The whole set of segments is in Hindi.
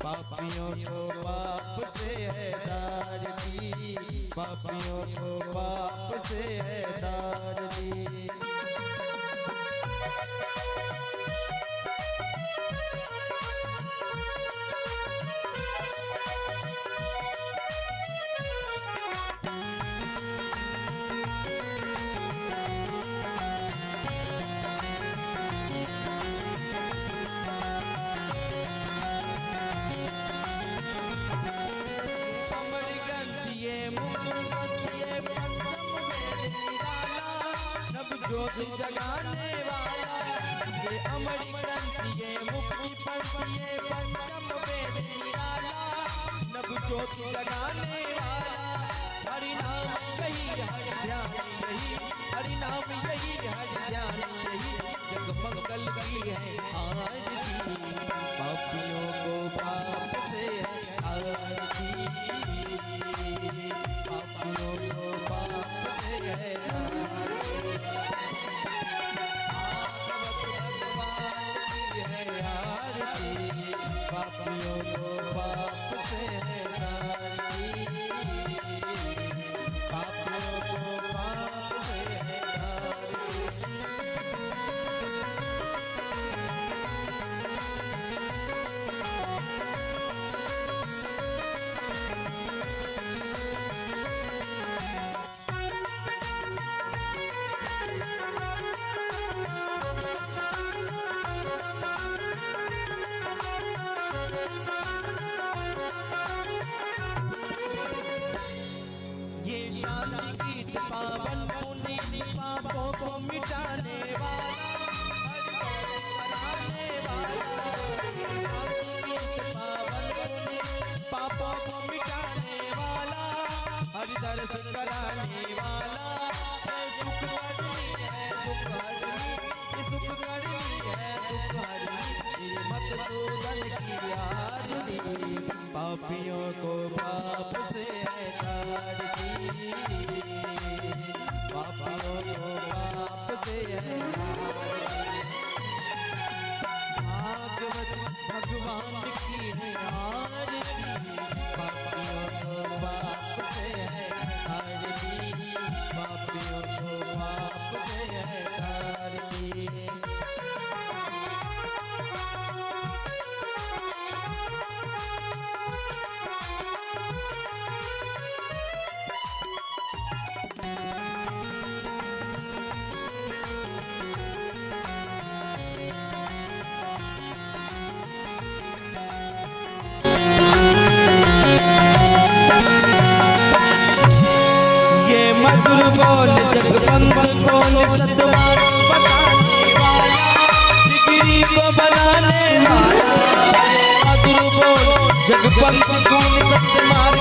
पापियों को पाप से है तारती, पापियों को पाप से है तारती। ज्योति जगाने वाला ये अमर ग्रंथ, ये मुक्ति पंथ, ये पंचम वेद निराला। नभ ज्योति जगाने वाला, हरि नाम यही, हरि ध्यान यही, हरि नाम यही, हरि ध्यान यही। जग मंगल की है आरती, पापियों को पाप से है आरती, पापियों को पाप से है आरती। पापियों को पाप से है तारती, पापियों को पाप से है तारती। पावन पुण्य पापों को मिटाने वाला, हरि पावन पुण्य पापों को मिटाने वाला, हरि दर्श कराने वाला। सुख हरि है दुख हरि, सुख हरि है दुख हरि, मधुसूदन की आरती। पापियों को पाप से है तारती, पापियों को पाप से है भागवत भगवान की है आरती। पापियों को पाप से है तारती, पापियों को पाप से है तारती। मधुर बोल जगबंद बोल सतमार्ग बताने वाला, बिगड़ी को बनाने वाला। मधुर बोल जगबंद बोल सतमार्ग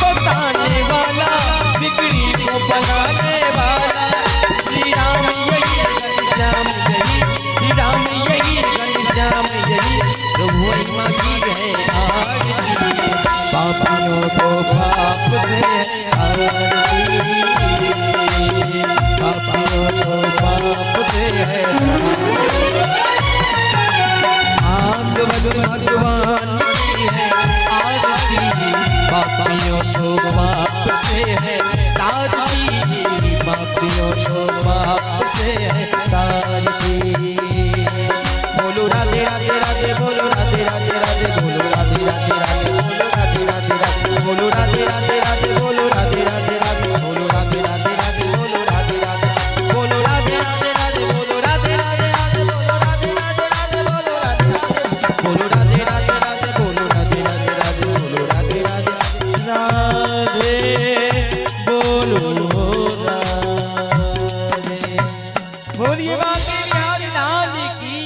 बताने वाला, बिगड़ी को बनाने वाला। श्री राम यही घनश्याम यही, श्री राम यही घनश्याम यही, प्रभु महिमा की है आरती। पापियों को पाप से आरती, पापियों को पाप से है भागवत भगवान की है आरती। पापियों को पाप से है तारती, पापियों को पाप से है तारती। बोलो राधे राधे राधे, बोलो राधे राधे राधे, बोलो राधे राधे राधे, बोलो राधे राधे राधे, बोलो राधे राधे राधे, बोलो राधे राधे राधे, बोलो राधे राधे राधे, बोलो राधे राधे राधे, बोलो राधे राधे राधे, बोलो राधे राधे राधे, बोलो राधे राधे, बोलो राधे राधे राधे, बोलो राधे राधे राधे, बोलो राधे राधे राधे, बोलो राधे। बोलिए बांके बिहारी लाल की।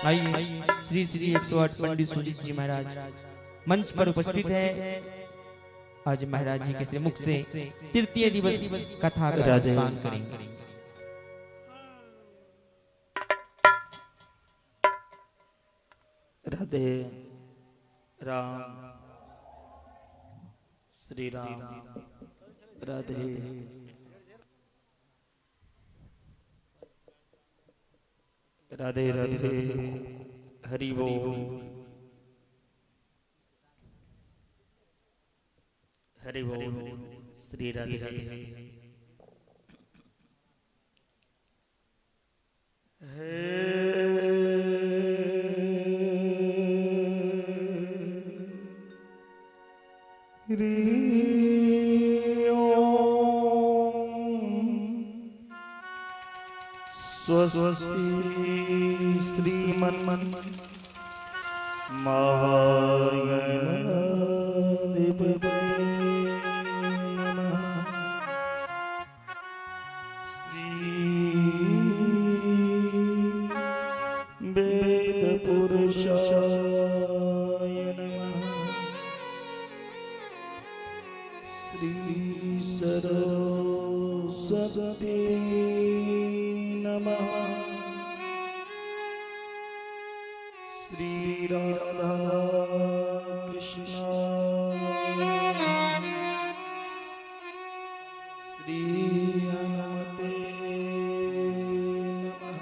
आइए श्री श्री 108 पंडित सुजीत जी महाराज मंच पर उपस्थित है। आज महाराज जी के श्रीमुख से तृतीय दिवस कथा का राजपान करेंगे। राधे राम, श्री राम, राधे राधे राधे, हरि बोल। हरि बोल श्री राधे राधे। स्वस्ति श्रीमन्मन् महागणाधिपतये नमः। श्री वेदपुरुषाय नमः। श्री सरस्वती नमः। श्री राधा कृष्णाय नमः। श्री हनुमते नमः।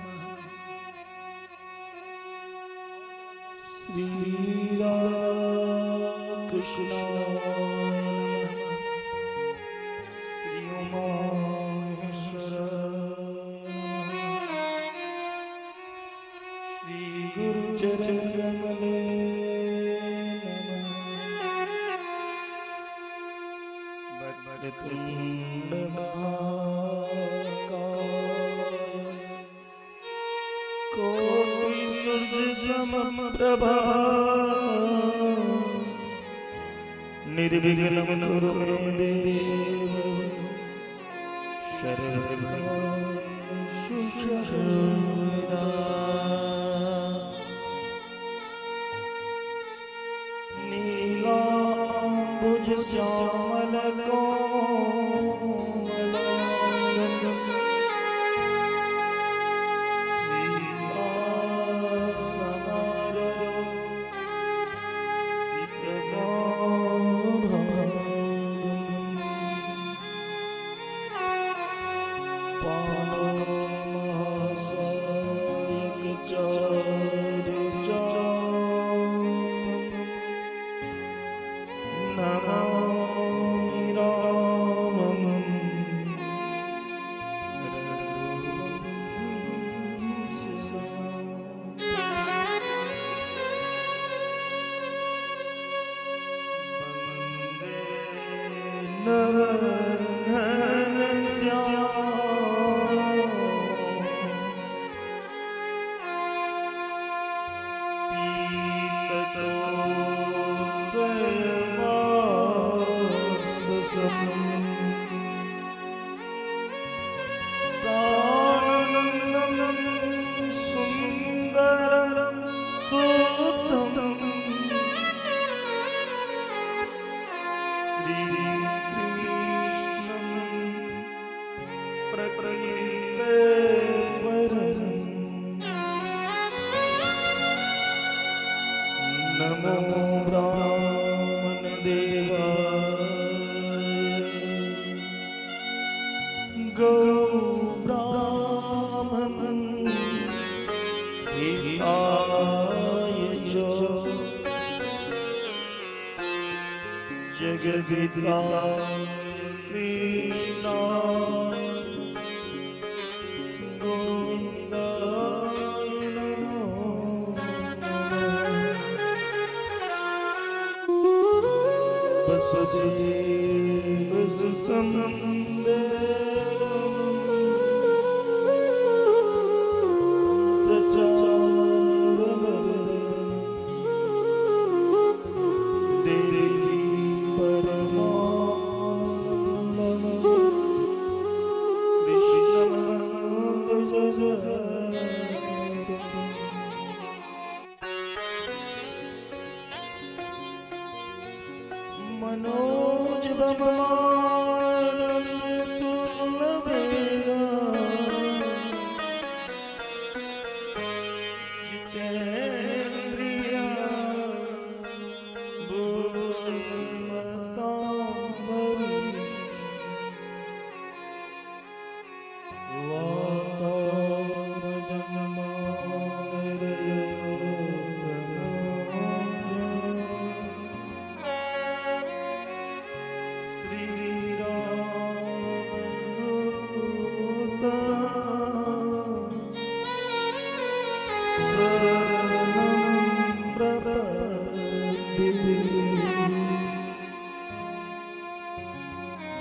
श्री राधा कृष्णाय नमः। श्री उमामहेश्वराय श्री गुरु चरण कमले नमः। वक्रतुंड महाकाय कोटि सूर्य समप्रभा निर्विघ्नं कुरु मे देव सर्वकार्येषु सर्वदा। नीलाम्बुज श्यामल कोमलांगं सीतासमारभं विद्याभवनं नमामि रामं सुंदरं सुदं श्रीकृष्णं प्रकृते वरं नमो ब्राह्मणदेवाय गौ ब्राह्मणं हिताय च जगद्धिताय कृष्णाय गोविन्दाय नमो नमः। वसुदेवसुतं देवं सचारवरदं देवी परमानन्दं कृष्णं मनोजवमानं तुल्यवेगा जितेन्द्रिया बुद्धिमतां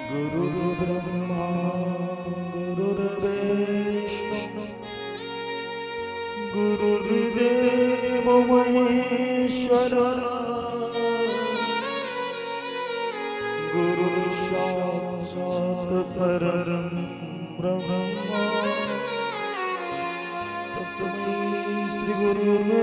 गुरुर्ब्रह्मा गुरुर्विष्णु गुरुर्देवो महेश्वरः गुरुर्साक्षात् परं ब्रह्म तस्मै श्री गुरुवे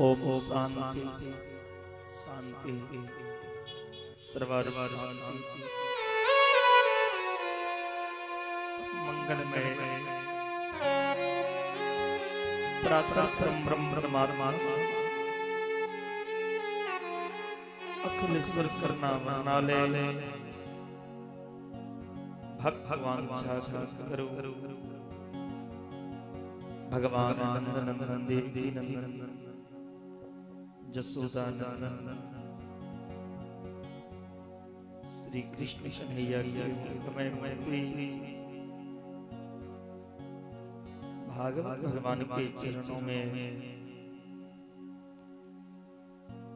ओम शांति शांति सर्वार्थ शांति मंगलमय प्रातः ब्रह्म ब्रह्मात्मा अखिलेश्वर करना वरनाले भगवान करो भगवान नंदन देवी नंदन जसोदा नंदन श्री कृष्ण कन्हैया भागवत भगवान के चरणों में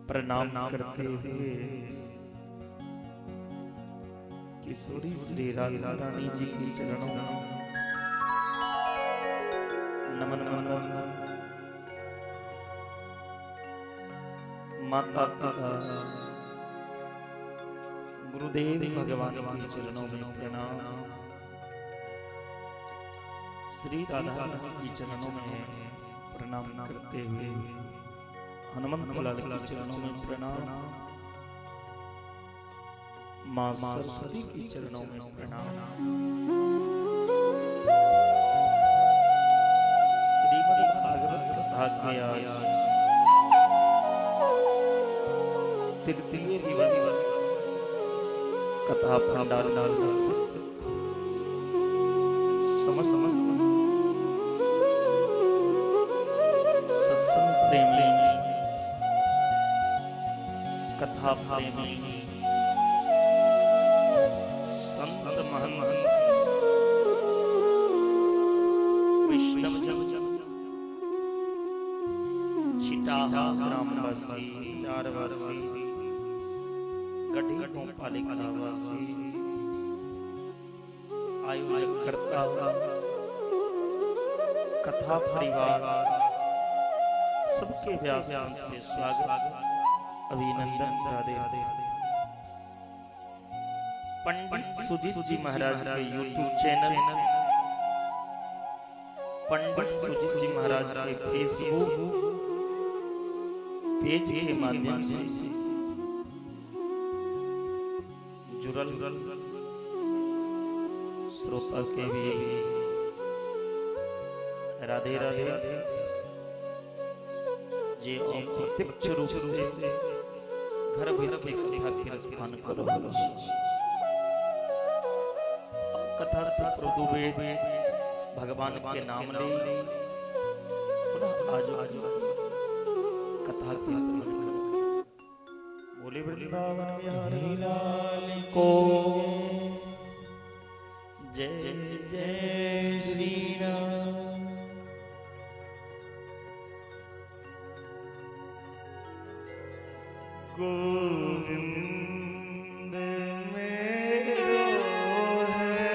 प्रणाम करते हुए किशोरी श्री राधा रानी जी के चरणों में नमन नमन माता पिता गुरुदेव भगवान के चरणों में प्रणाम श्री राधा रानी के चरणों में प्रणाम करते हुए हनुमंत लाल के चरणों में प्रणाम मां सरस्वती के चरणों में प्रणाम श्रीमद् भागवत कथा के आज तृतीय दिवस कथा भंडार समस्त सत्संग प्रेमी कथा प्रेमी संत महंत वैष्णव छिटाहा ग्रामवासी चारवासी गढ़ी पालिका वासी आयोजक करता कथा परिवार सबके व्यास से स्वागत अभिनंदन राधे राधे। पंडित सुजीत जी महाराज का यूट्यूब चैनल पंडित सुजीत जी महाराज के फेसबुक पेज के माध्यम से जुड़ल श्रोता के भी राधे राधे जे प्रत्यक्ष रूप से घर बैठ के कथा के रसपान करो कथा से प्रदुबेद भगवान के नाम ले पुनः आज कथा के श्रवण करो। बोले वृंदावन बिहारी लाल को जय जय श्री राम। गोविंद मेरो है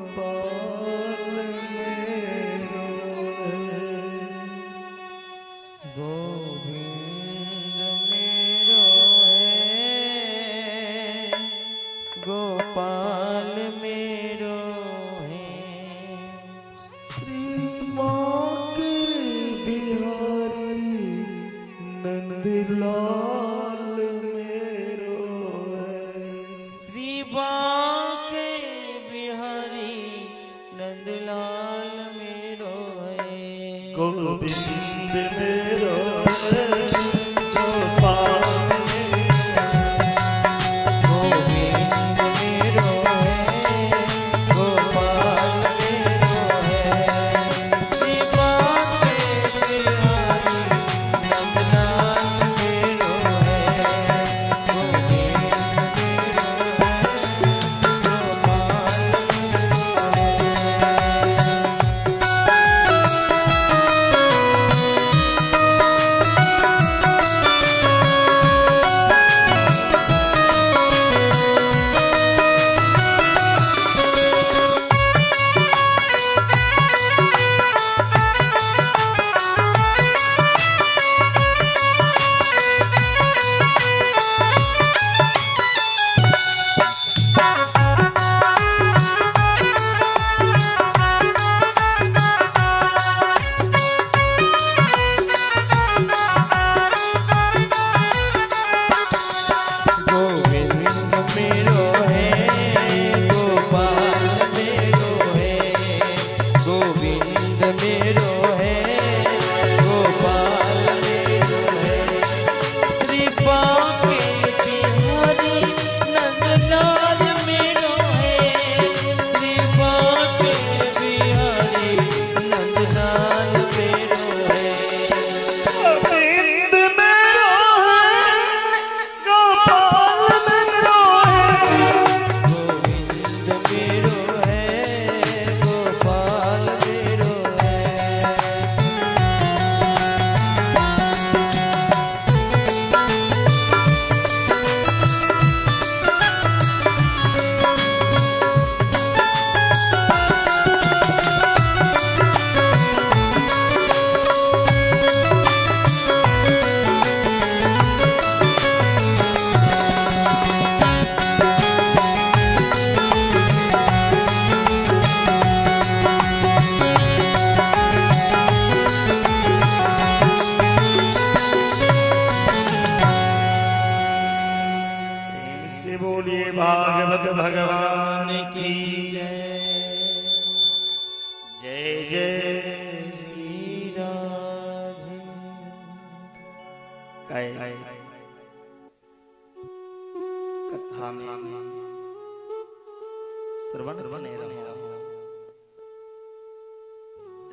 गोपाल मेरो है गोविंद मेरो है गोपाल मेरो है श्री माँ के बिहारी नंदलाल मेरो है श्री बांके भगवान की जय जय श्री राधे। कथा में श्रवण बने रहो।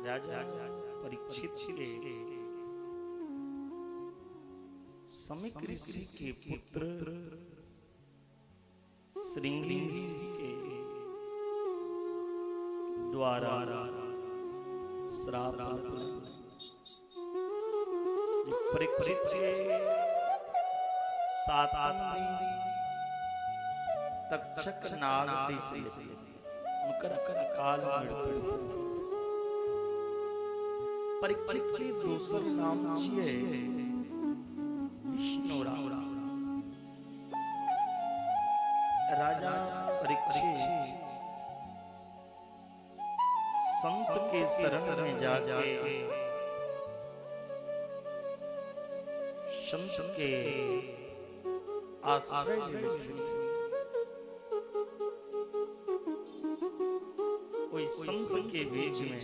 राजा परीक्षित के समीक ऋषि के पुत्र श्रृंगी के द्वारा श्राप परीक्षित के तक्षक नाग से उनकर अकाल मृत्यु। परीक्षित के दूसर नाम छिए विष्णु राम। राजा परीक्षित संत के शरण में जाके संत के आश्रय में कोई संत के बीच में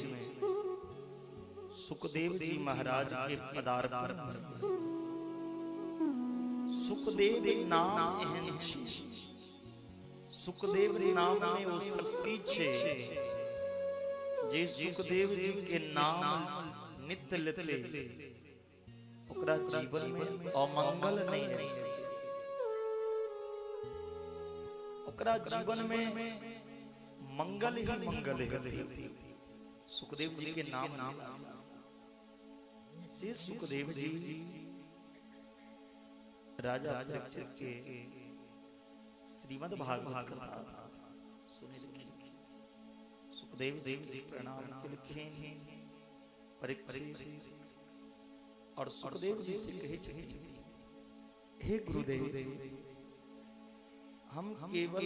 सुखदेव जी महाराज के पदार्पण पर सुखदेव नाम एहन छी। सुखदेव नाम में वो शक्ति छे जे सुखदेव जी के नाम नित्य लेते ओकरा जीवन में अमंगल नहीं रह सके। ओकरा जीवन में मंगल ही मंगल है। सुखदेव जी के नाम से सुखदेव जी राजा परीक्षित के श्रीमद् भागवत कथा सुने लिखी। सुखदेव जी प्रणाम के लिखे परीक्षित और सुखदेव जी से कहे, हे गुरुदेव, हम केवल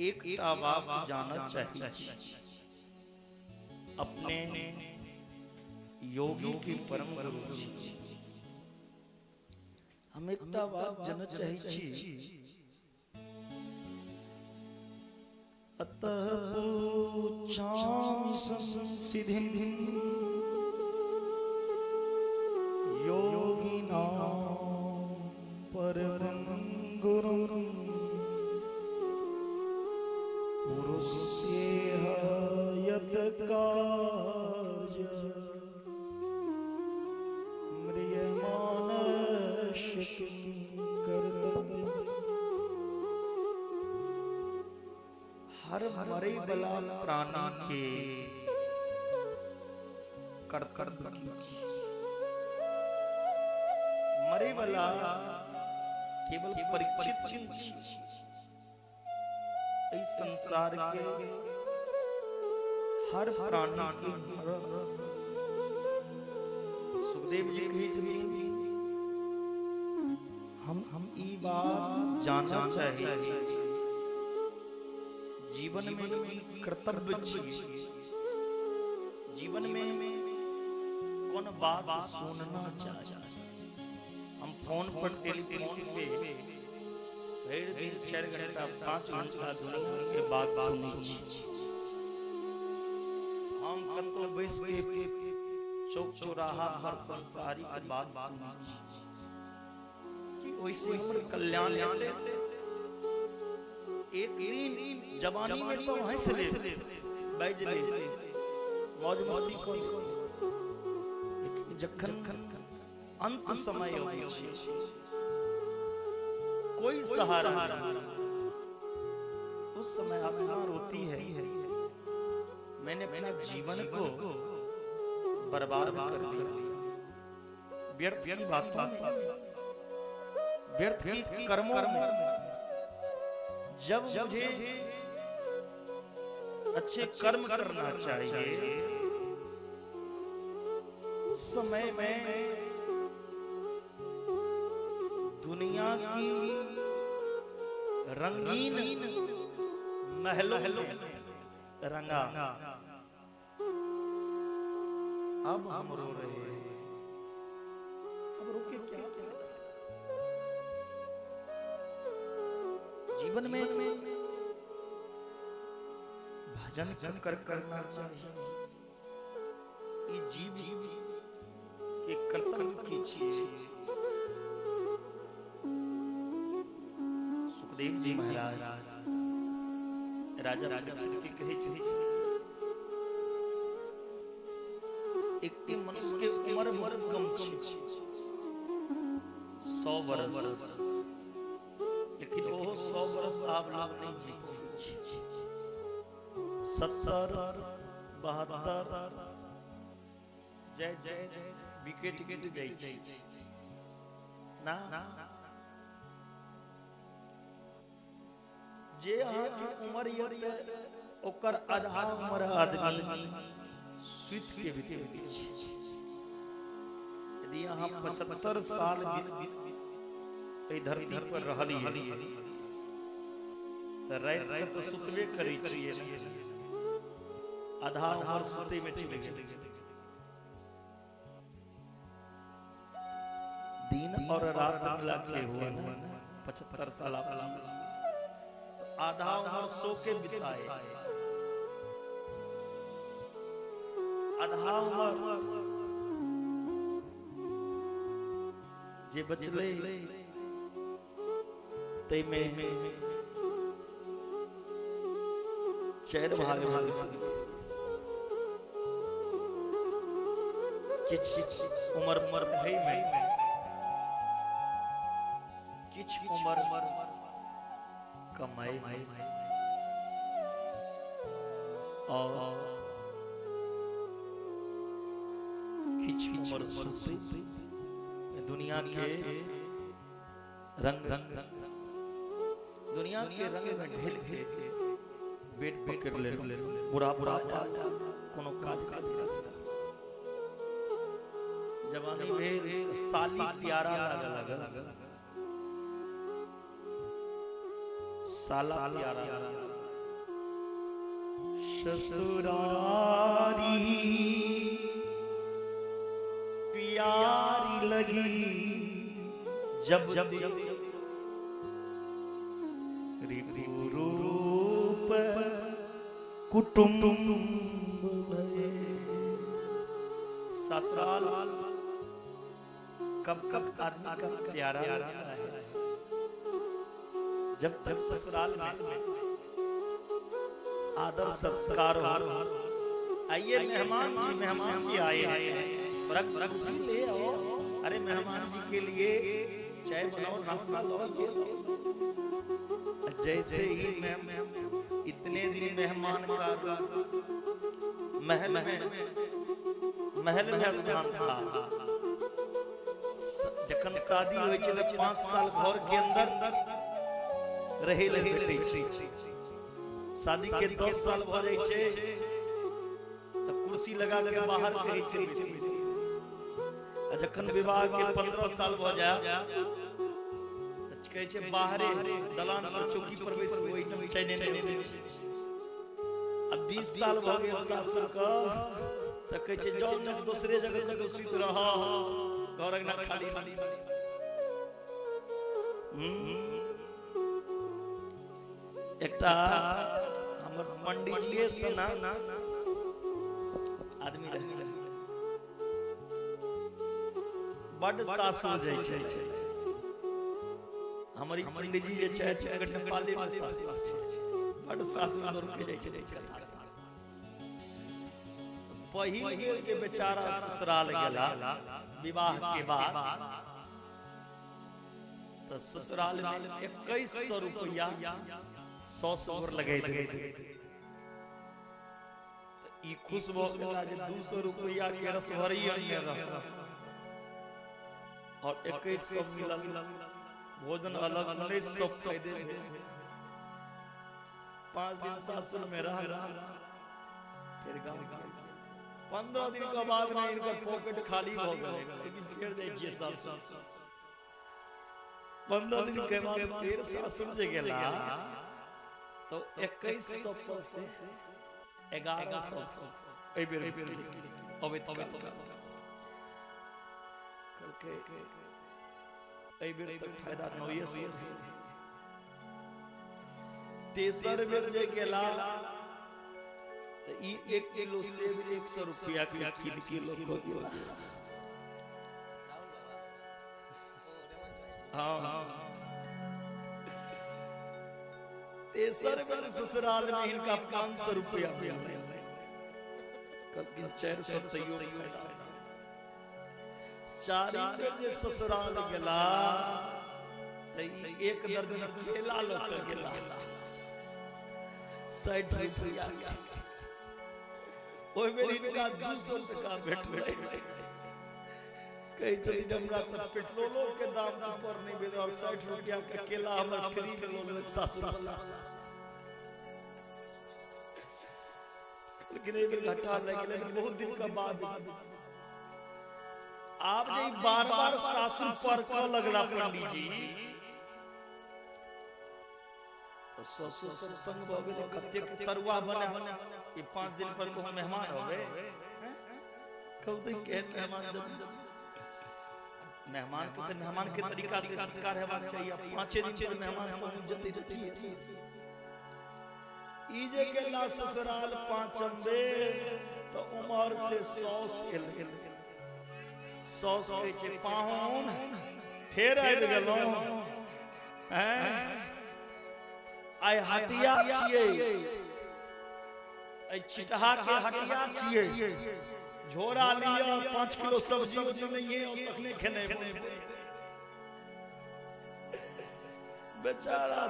एक बात जानना चाहिए। अपने योगी के परम गुरु हम एक बात जानना चाहिए। अतः पूछामि संसिधिं हर मरे बला प्राणी के कर्तव्य की। मरे वाला केवल परीक्षित इस संसार के हर प्राणी के। सुखदेव जी कही छथिन हम ई बात जानना चाहिए जीवन में की कर्तव्य छी, जीवन में कौन बात सुनना चाहिए। हम फोन पर टेलीफोन पे भर दिन 4 घंटा 5 घंटा दुनिया के बात सुनी छी। हम कतो बैस के चौक चौराहा हर संसारी के बात सुनी कि वैसे हमर कल्याण ले। एक दिन जवानी में तो हंस ले बैज ले मौज मस्ती को, जखन अंत समय होई छै कोई सहारा उस समय आत्मा रोती है मैंने अपना जीवन को बर्बाद कर दिया। व्यर्थ की बातों में, व्यर्थ की कर्मों में। जब मुझे अच्छे कर्म करना चाहिए उस समय में दुनिया की रंगीन महलों रंगा। अब हम रो रहे हैं, अब रो के क्या? जीवन में भजन कर करना चाहिए। ये जीव के कर्तव्य की चीज। सुखदेव जी महाराज राजा के कहे थे एक मनुष्य के उम्र कम 100 वर्ष, लेकिन वो 100 वर्ष आप लोग नहीं जी 70 72 जय जय विकेट जाय ना जे अहाँ के उम्र ये ओकर आधा उम्र आदमी सुत के बीते। यदि अहाँ 75 साल ए धरती पर रहली त रात के तो सुतबे करै छियै, आधा उम्र सुते में चले गेल। दिन और रात मिला के हुआ ना 75 साल आधा उम्र सो के बिताए, आधा उम्र जे बचले ते में 4 भाग किछ उम्र है में किछ उम्र कमाई और किछ उम्र सुते दुनिया के रंग दुनिया के रंग में ढेल के बेट पकड़ ले बुरा कोनो काज जवानी में साली प्यारा लगा साला प्यारा ससुरारी प्यारी लगी जब रूप कुटुंब ससुराल कब आदमी का प्यारा लगता है जब तक ससुराल में आदर सत्कार हो। आइए मेहमान जी आए हैं, ले आओ। अरे मेहमान जी के लिए चाय बनाओ, नाश्ता बनाओ। जैसे ही इतने दिन मेहमान का महल में स्थान था। जखन शादी होई छै त 5 साल घर के अंदर रहे भेटै छै। शादी के 10 साल भ जाय छै त कुर्सी लगा के बाहर कहै छै। जखन विवाह के 15 साल भ जाय कहै छै बाहरे दलान पर चौकी पर बैस ओइ चैने नै। अब 20 साल भ गेल सासुर का त कहै छै जाउ न दूसरे जगह कतौ सुत रह घर अंगना खाली। एकटा हमर पंडित जी सना आदमी रहे बड़ सासु जाय छै। हमारी पंडित जी जे छै नेपाली में सासु बड़ सासु लोग के जाय छै कथा। पहिल गेल के बेचारा ससुराल गेला विवाह के बाद त ससुराल में 2100 रुपया 100 गोर लगे दे। ई खुश भ गेला जे 200 रुपया के रस भरी अन्य रह और 2100 मिलल भोजन अलग 1900 फायदे। 5 दिन सासुर में रह फिर गांव 15 दिन के बाद में इनका पॉकेट खाली हो गया। लेकिन फिर देखिए सासुर 15 दिन के बाद फिर सासुर जे गेला तो 2100 से 1100 ए बेर अबे तक ए बेर तक फायदा नहिए से। तेसर बेर जे गेला त ई 1 किलो सेब 100 रुपया के किलो को गेला। हां तेसर बेर ससुराल में इनका 500 रुपया मिला। कल 400 तैयो फायदा। चार बेर जे ससुराल गेला त एक दर्जन केला ल के गेला 60 रुपया का। ओइ बेर इनका 200 टका भेटलै। कहै छै हमरा त पेट्रोलो के दाम ऊपर नहीं भेल और 60 रुपया का केला हमर फ्री में लोग सासुर। लेकिन एक घाटा लग गेलै बहुत दिन का बाद। आप जे बार-बार सासुर पर क लगला पंडित जी तो ससुर संग भ गेल कते तरुआ बना। ये 5 दिन पर को मेहमान होवे कहू त केहन मेहमान के तो मेहमान के तरीका से संस्कार हेबाक चाहिए। 5 दिन पर मेहमान पहुंच जते ई जे गेला ससुराल 5 बे तो उमर से 100 गेल 100 कहै छै पाहुन फेर आबि गेलौ। आइ हटिया छियै आइ छिटहा के हटिया छियै। झोरा लिया 5 किलो सब्जी नहीं है तखने खेने बेचारा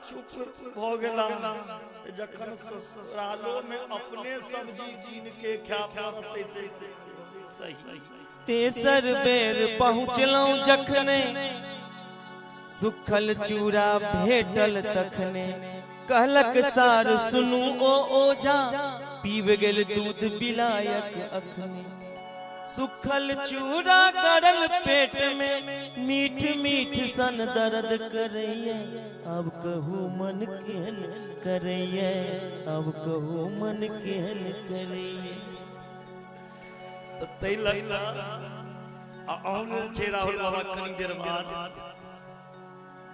चुप भ गेला। जखन ससुरालो में अपने सब्जी कीन के खा पड़तै से सही। तेसर बेर पहुँचलहुँ जखने सुखल चूड़ा भेटल तखने कहलक सार सुनू ओ ओझा पीब गेल दूध बिलायक अखने। सुखल चूड़ा गरल पेट में मीठ मीठ सन दर्द करैये। अब कहू मन केहन करैये अब कहू मन केहन करैये। तो तै लगला आउन छे राहुल बाबा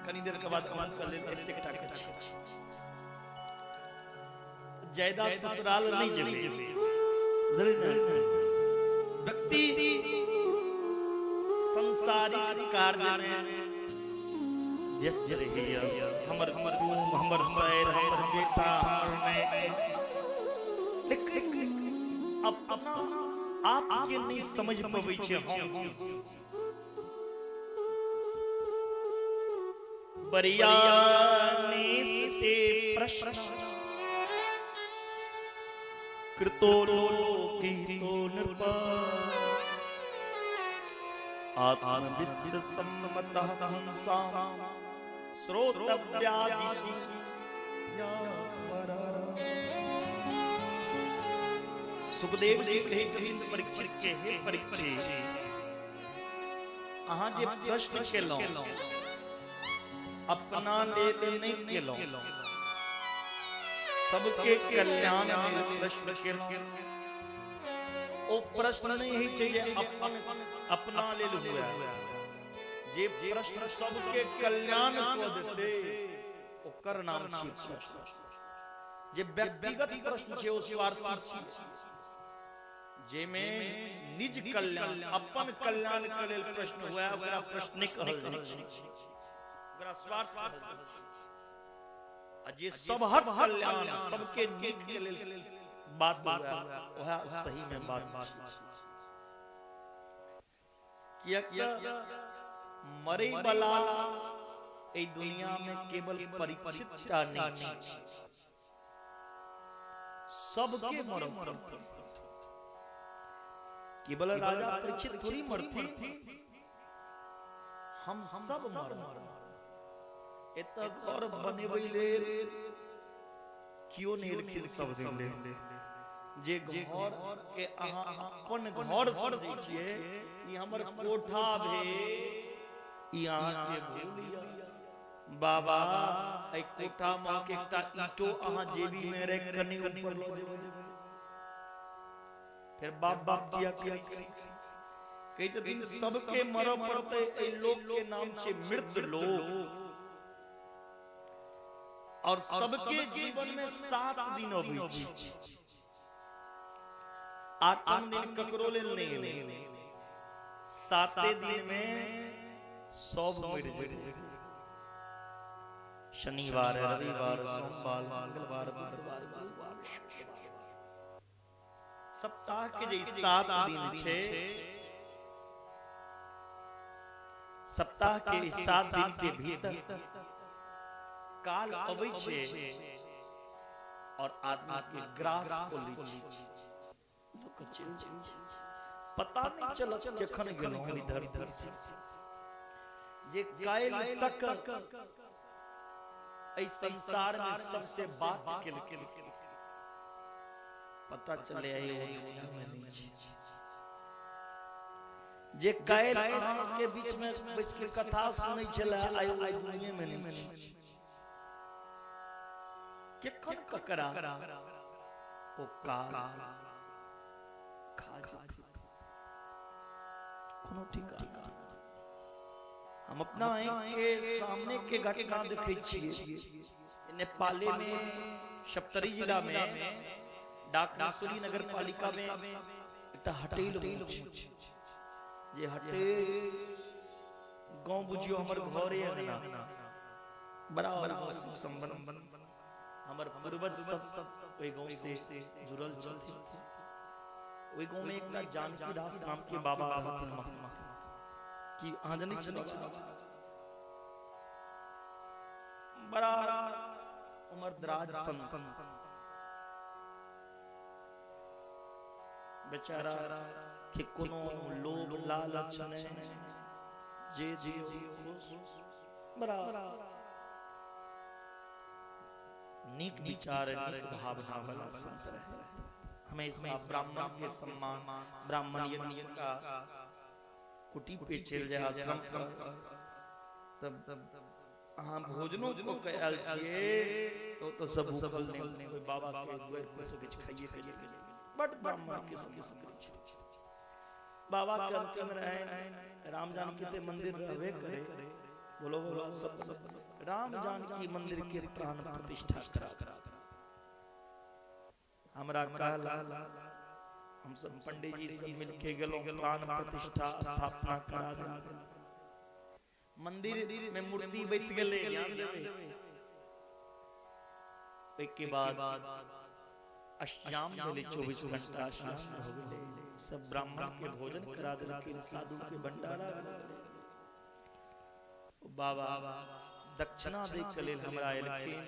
कनी देर के बाद अमन कर ले एतेक टाका छै। जायदाद ससुराल नहीं जेबे व्यक्ति संसारिक कार्य में व्यस्त रहिए। हमर रूम हमर शहर हमर बेटा हमर लेकिन अपना आप के नहीं समझ पबै छै। हम बरियानी से प्रश्न कृतो लोकितो नृपा आत्मविद्ध सम्मतः हंसां श्रोतव्यादिषु सुखदेव जी कहे छथिन परीक्षित के हे परीक्षित अहाँ जे प्रश्न केलौ अपना लेल नहीं केलौ सबके कल्याण लेल प्रश्न केलौ ओ प्रश्न नहीं है जे अपना लेल हुआ जे प्रश्न सबके कल्याण को देते ओकर नाम छी प्रश्न जे व्यक्तिगत प्रश्न छै ओ स्वार्थी छी जे में निज कल्याण अपन कल्याण के लेल प्रश्न हुआ ओकरा प्रश्न नहीं कहल जाइ छै ओकरा स्वार्थ कहल जाइ छै आ जे सबहक कल्याण सबके नीक के लेल बात हुआ वह सही में बात छै किया मरे वाला ए दुनिया में केवल परीक्षित टा नहीं सबके मरम केवल राजा परीक्षित थोड़ी मरती हम सब मरम एत घर बनेबै लेल कियो नहीं रखिल सब दिन लेल जे घर के अहाँ अपन घर समझै छियै ई हमर कोठा भे ई अहाँ के भूलिया बाबा ए कोठा में के एकटा ईंटो अहाँ जेबी में रख कनी ऊपर ल जेबै फिर बाप बाप किया कही दिन सबके मरऽ पड़ते ए लोक के नाम छै मृत लोक और सबके जीवन में 7 दिन अबै छै 8 दिन ककरो लेल नहीं 7 दिन में सब मर जाए शनिवार रविवार सोमवार मंगलवार बुधवार गुरुवार सप्ताह के जे 7 दिन छे सप्ताह के 7 दिन के भीतर काल अबै छे और आदमी के ग्रास को लै छै लोक चल जाइ पता नहीं चलत जखन गेलौ इधर इधर जे काल तक ऐ संसार में सबसे बात केल पता चले आई दुनिया में नहीं छै जे काल अहाँ के बीच में बैस के कथा सुनै छला आइ दुनिया में नहीं केखन ककरा ओ काल खा जाती कोनो ठिकाना हम अपना आंख के सामने के घटना देखै छियै नेपाले में सप्तरी जिला में डाकनासुरी नगर पालिका में एकटा हटेल जे हटेल गांव बुझियो हमर घरे अंगना बराबर संबंध हमर पूर्वज सब ओई गांव से जुड़ल छथिन ओई गांव में एकटा जानकी दास नाम के बाबा रहथिन महात्मा कि अहाँ जनै छी बड़ा उम्र दराज संत बेचारा के कोनो लोभ लालच नहीं जे जियो खुश बड़ा नीक विचार नीक भावना वाला संत है हमेशा ब्राह्मण के सम्मान ब्राह्मण यज्ञ का कुटी पे चल जाए आश्रम तब अहाँ भोजनो को कहल छिए तो सब भूखल नहीं कोई बाबा के द्वार पर से कुछ खाइए बट ब्राह्मण के संग बाबा के अंतिम रहे राम जानकी के मंदिर रहबे करे बोलो बोलो सब राम जानकी मंदिर के प्राण प्रतिष्ठा करा हमरा कहला हम सब पंडित जी सब मिलके गेलो प्राण प्रतिष्ठा स्थापना करा दे मंदिर में मूर्ति बैस गेले एक के बाद अष्टयाम भेले 24 घंटा अष्टयाम हो गेले सब ब्राह्मण के भोजन करा देलखिन साधु के भंडारा बाबा दक्षिणा दे के लेल हमरा एलखिन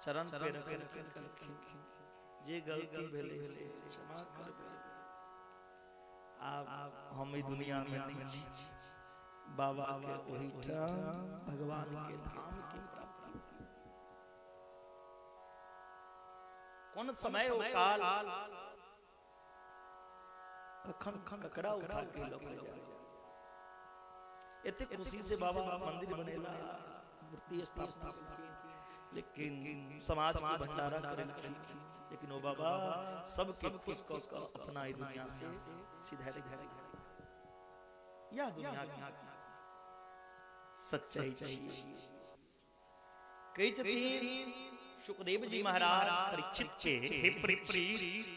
चरण पे रखलखिन जे गलती भेले से क्षमा करबे। आप हम ई दुनिया में नहीं छी, बाबा के वही ठाम भगवान के धाम के प्राप्ति। कौन समय ओ काल कखन ककरा उठा के लके जाए। एते खुशी से बाबा मंदिर बनेला, मूर्ति स्थापना, लेकिन समाज के भंडारा करे, लेकिन ओ बाबा सबके खुश कर अपना ई दुनिया से सीधा या दुनिया की सच्चाई चाहिए। कई छथिन सुखदेव जी महाराज परीक्षित के, हे परीक्षित,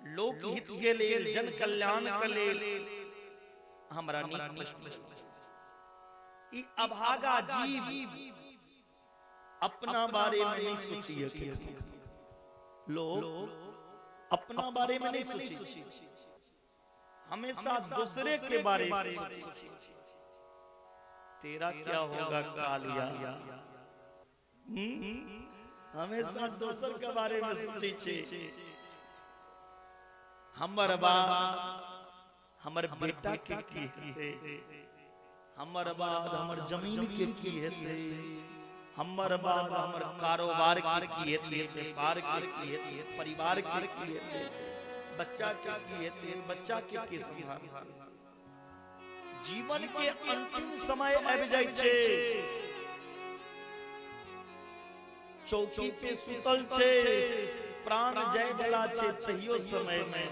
लोक हित के लेल, जन कल्याण के लेल हमरा नीक ई अभागा जीव अपना बारे में नहीं सोचिए। लोग अपना बारे में नहीं सोचिए, हमेशा दूसरे के बारे में सोचिए। तेरा क्या होगा कालिया, हमेशा दूसर के बारे में सोचिए। हमर बाप हमर बेटा के की हेते, हमर बाद हमर जमीन के की हेते, हमर बाद हमर कारोबार की हेते, व्यापार की हेते, परिवार की हेते, बच्चा के की हेते, बच्चा के की संभाल। जीवन के अंतिम समय आबि जाय छै, चौकी पे सुतल छै, प्राण जाय वाला छै, तहियो समय में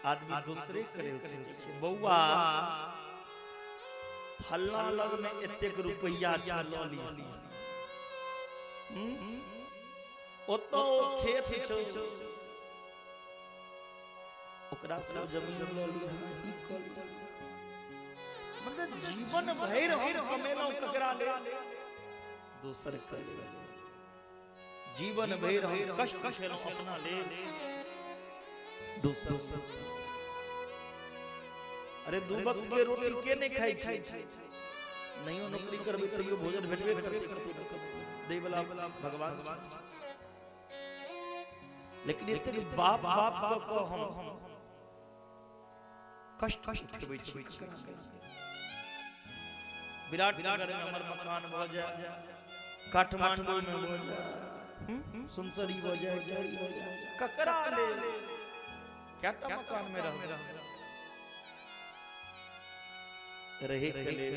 आदमी दूसरे करे छै। बौआ फल्ला लग में एतेक रुपैया ल ली, ओतो खेत छौ, ओकरा से जमीन ल ली, ई कर ली। मतलब जीवन भर हम कमेलौ ककरा ले, दोसर से जीवन भर हम कष्ट झेलौ अपना ले, दोसर से। अरे दू वक्त के रोटी के नहीं खाई छै, नहियो नौकरी करबे तइयो भोजन भेटबे करते, दै वाला भगवान। लेकिन एते बाप बाप को हम कष्ट उठबै छी। विराट नगर में हमर मकान भ जाए, काठमांडू में भ जाए, सुनसरी भ जाए, जड़ी भ जाए, ककरा ले क्याटा मकान में रह रहे के ले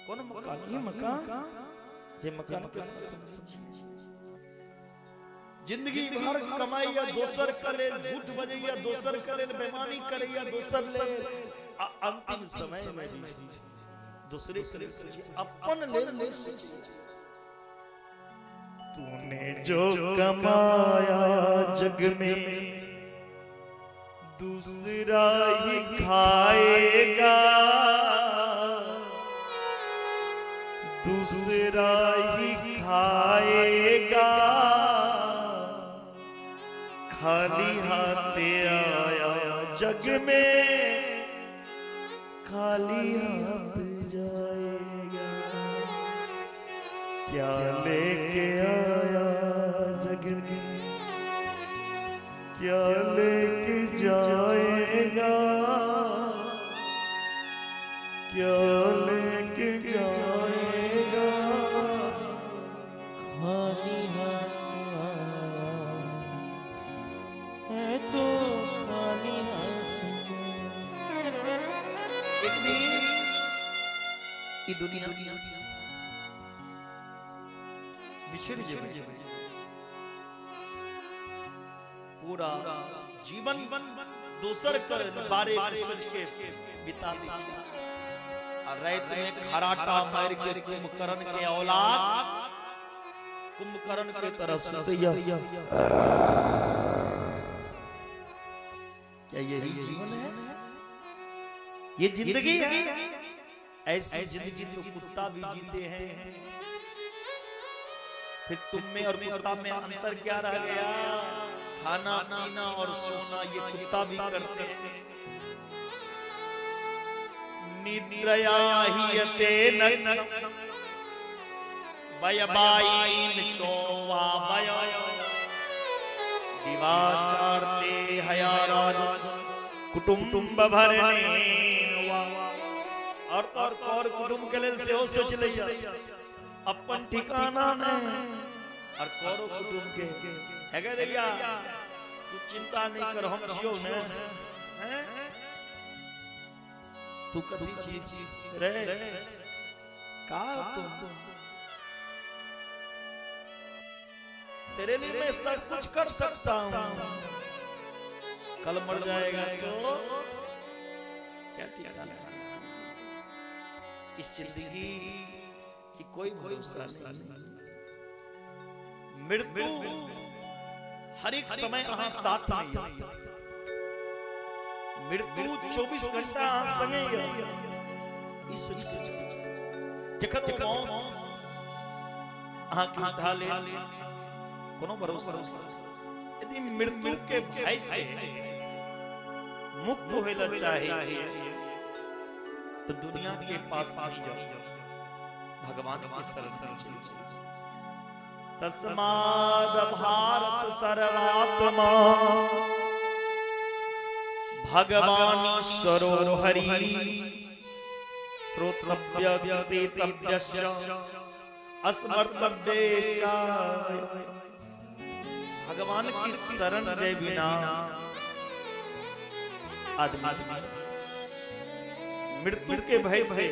कौन मकान, ये मकान जे मकान के जिंदगी भर कमाइया दोसर के लेल, झूठ बजैया दोसर के लेल, बेईमानी करैया दोसर लेल, अंतिम समय में भी दूसरे के लेल सोचिए, अपन लेल नहीं सोचिए। तूने जो कमाया जग में दूसरा ही खाएगा, दूसरा ही खाएगा, खाली हाथ आया जग में, खाली हाथ जाएगा। क्या लेके आया जग में, क्या लेके जाएगा, क्या लेके जाएगा। खाली हाथ आया है तो खाली हाथ जा। एक दिन ये दुनिया बिछड़ जाए, पूरा जीवन दोसर के बारे में सोच के बिता दी, और रात में खराटा मार के कुंभकर्ण के औलाद कुंभकर्ण के तरह सुतैया। क्या यही जीवन है, ये जिंदगी है? ऐसी जिंदगी तो कुत्ता भी जीते हैं। फिर तुम में और कुत्ता में अंतर क्या रह गया? खाना पीना और सोना ये कुत्ता भी करते हैं। निद्रया हीयते न वय बाईन चौवा वय दिवाचारते हयाराज कुटुंब भरने और कुटुंब के लेल से सोच ले अपन ठिकाना में और कौरो कुटुंब के हैगे देखिया तू चिंता नहीं कर हम छियो ने तू कथी चीज रे का तुम तेरे लिए मैं सब कुछ कर सकता हूं कल मर जाएगा तो क्या ठिकाना इस जिंदगी की कोई भरोसा नहीं मृत्यु हर एक समय अहाँ साथ नहीं मृत्यु 24 घंटा अहाँ संगे ई सोच जखन मौत अहाँ के उठा ले कोनो भरोसा यदि मृत्यु के भय से मुक्त होइला चाहिए तो दुनिया के पास नहीं जाओ भगवान के शरण चलो तस्माद भारत सर्वात्मा भगवान ईश्वरो हरि श्रोतव्य व्यतीतव्यश्च अस्मर्तव्यश्च भगवान की शरण जय बिना आदमी मृत्यु के भय से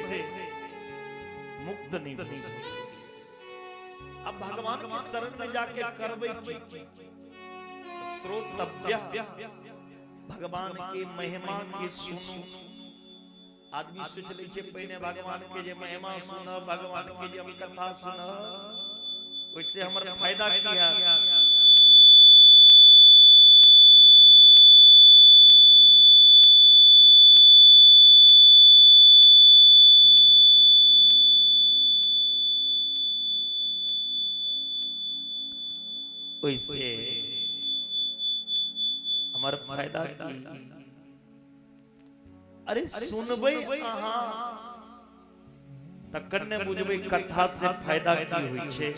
मुक्त नहीं हो सकता। अब भगवान की शरण में जाके करबे की श्रोतव्य भगवान की महिमा के सुनो आदमी सोच ले छे पहले भगवान के जे महिमा सुनो भगवान के जे हम कथा सुनो ओइसे हमर फायदा किया वैसे हमारा फायदा की अरे सुनबे अहाँ तकर ने बुझबे कथा से फायदा की होई छे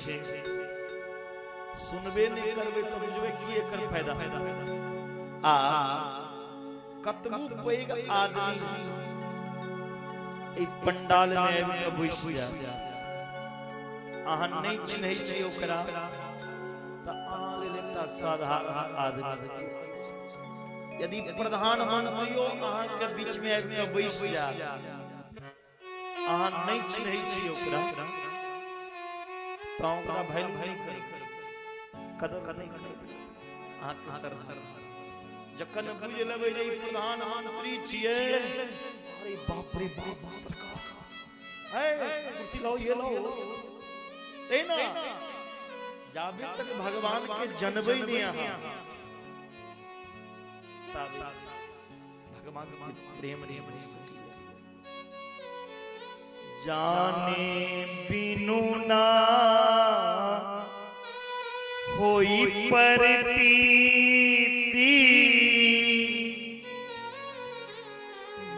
सुनबे नहीं करबे तो बुझबे की एकर फायदा आ कतबो पैग आदमी ए पंडाल में आबि के बैस जा अहाँ नहीं चिन्है छी ओकरा साधारण आदमी यदि प्रधानमंत्रियों अहाँ के बीच में आबि के बैस जा अहाँ नहीं चिन्है छी ओकरा तो ओकरा वैल्यू नहीं करी कदर नहीं करी अहाँ के सर जखन बुझ लेबै जे प्रधानमंत्री छियै अरे बाप रे बाप सरकार है कुर्सी लो ये लो ते ना जाबे तक भगवान के जनबै नहीं अहाँ तब भगवान से प्रेम नहीं हो सकता जाने बिनु ना होई परतीति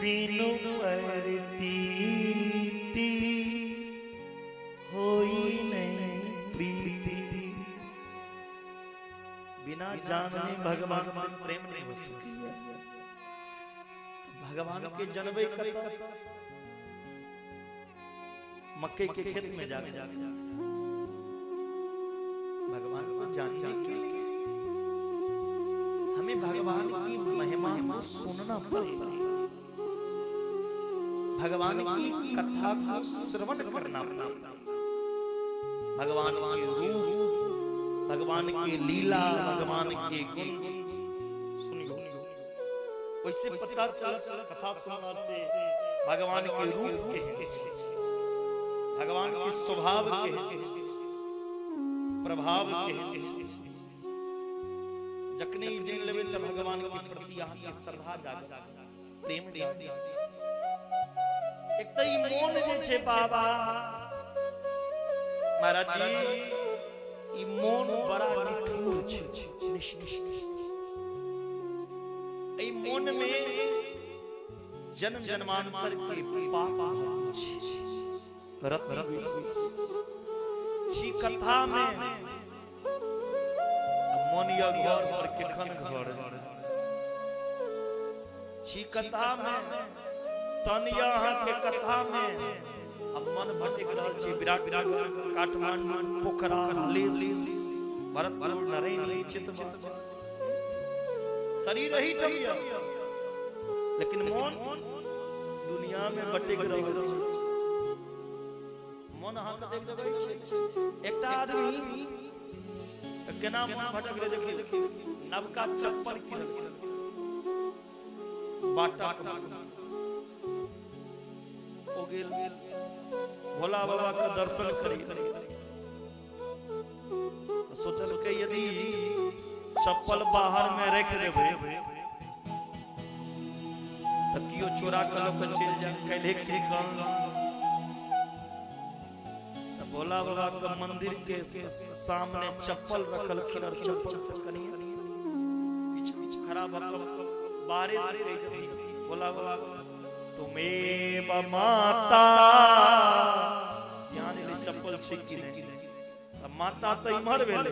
बिनु परतीति होई नहीं प्रीति बिना जाने भगवान से प्रेम नहीं हो सकता भगवान के जनबे कत मक्के के खेत में जाके भगवान को जानने के लिए हमें भगवान की महिमा को सुनना पड़ेगा भगवान की कथा को श्रवण करना पड़ेगा भगवान के रूप भगवान की लीला भगवान के गुण सुनियो वैसे पता चला कथा सुनने से भगवान के रूप के भगवान के स्वभाव के प्रभाव के जखनी जान लेबे त भगवान के प्रति अहाँ के श्रद्धा जागे प्रेम जागे एक त ई मोन जे छे बाबा महाराज जी ई मोन बड़ा निठुर छे ई मोन में जन्म जन्मांतर के पाप छे रत्न छी कथा में मन या घर पर केखन घर छी कथा में तन या अहाँ के कथा में अब मन भटक रहल छी विराट काठमांडू पोखरा लेस भरतपुर नरेंद्र चितवन शरीर ही चलिया लेकिन मन दुनिया में भटक रहल छी मन अहाँ के देख देबै छै एकटा आदमी केना मन भटक रहे देखिए नवका चप्पल किनल बाटा ओ गेल भोला बाबा का दर्शन करी सोचल के यदि चप्पल बाहर में रख देबै त कियो चोरा के लोग चल जाए कैले के भोला बाबा का मंदिर के सामने चप्पल रखल और चप्पल से कनी पीछे खराब बारिश भोला बाबा तुम्हें माता ध्यान ले चप्पल छिक की नहीं अब माता तो इमर भेल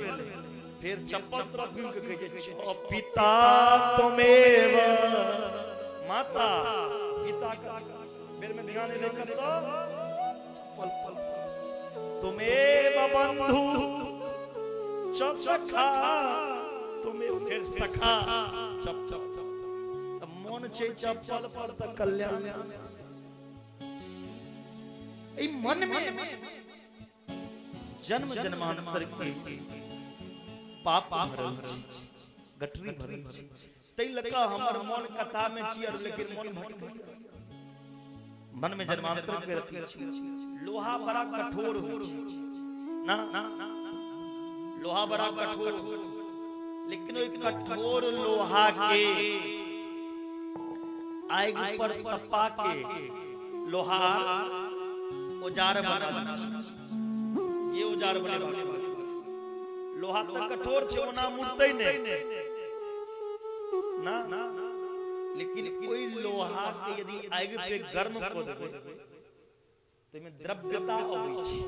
फिर चप्पल तरफ घूम के कहे ओ पिता तुम्हें माता पिता का फिर में ध्यान ले कर दो चप्पल तुम्हें बंधु च सखा तुम्हें फिर सखा चप चप मन छे चप्पल पर त कल्याण ई मन में जन्म जन्मांतर के पाप भरल गठरी भरल तै लका हमर मन कथा में चियर लेकिन मन भटक मन में जन्मांतर के रति लोहा बड़ा कठोर हो ना लोहा बड़ा कठोर लेकिन ओई कठोर लोहा के आग पर तपा के लोहा औजार बना जे औजार बने लोहा तो कठोर छे ओना मुड़तै नै ना लेकिन कोई लोहा के यदि आग पे गर्म को देबै तो में द्रव्यता अबै छै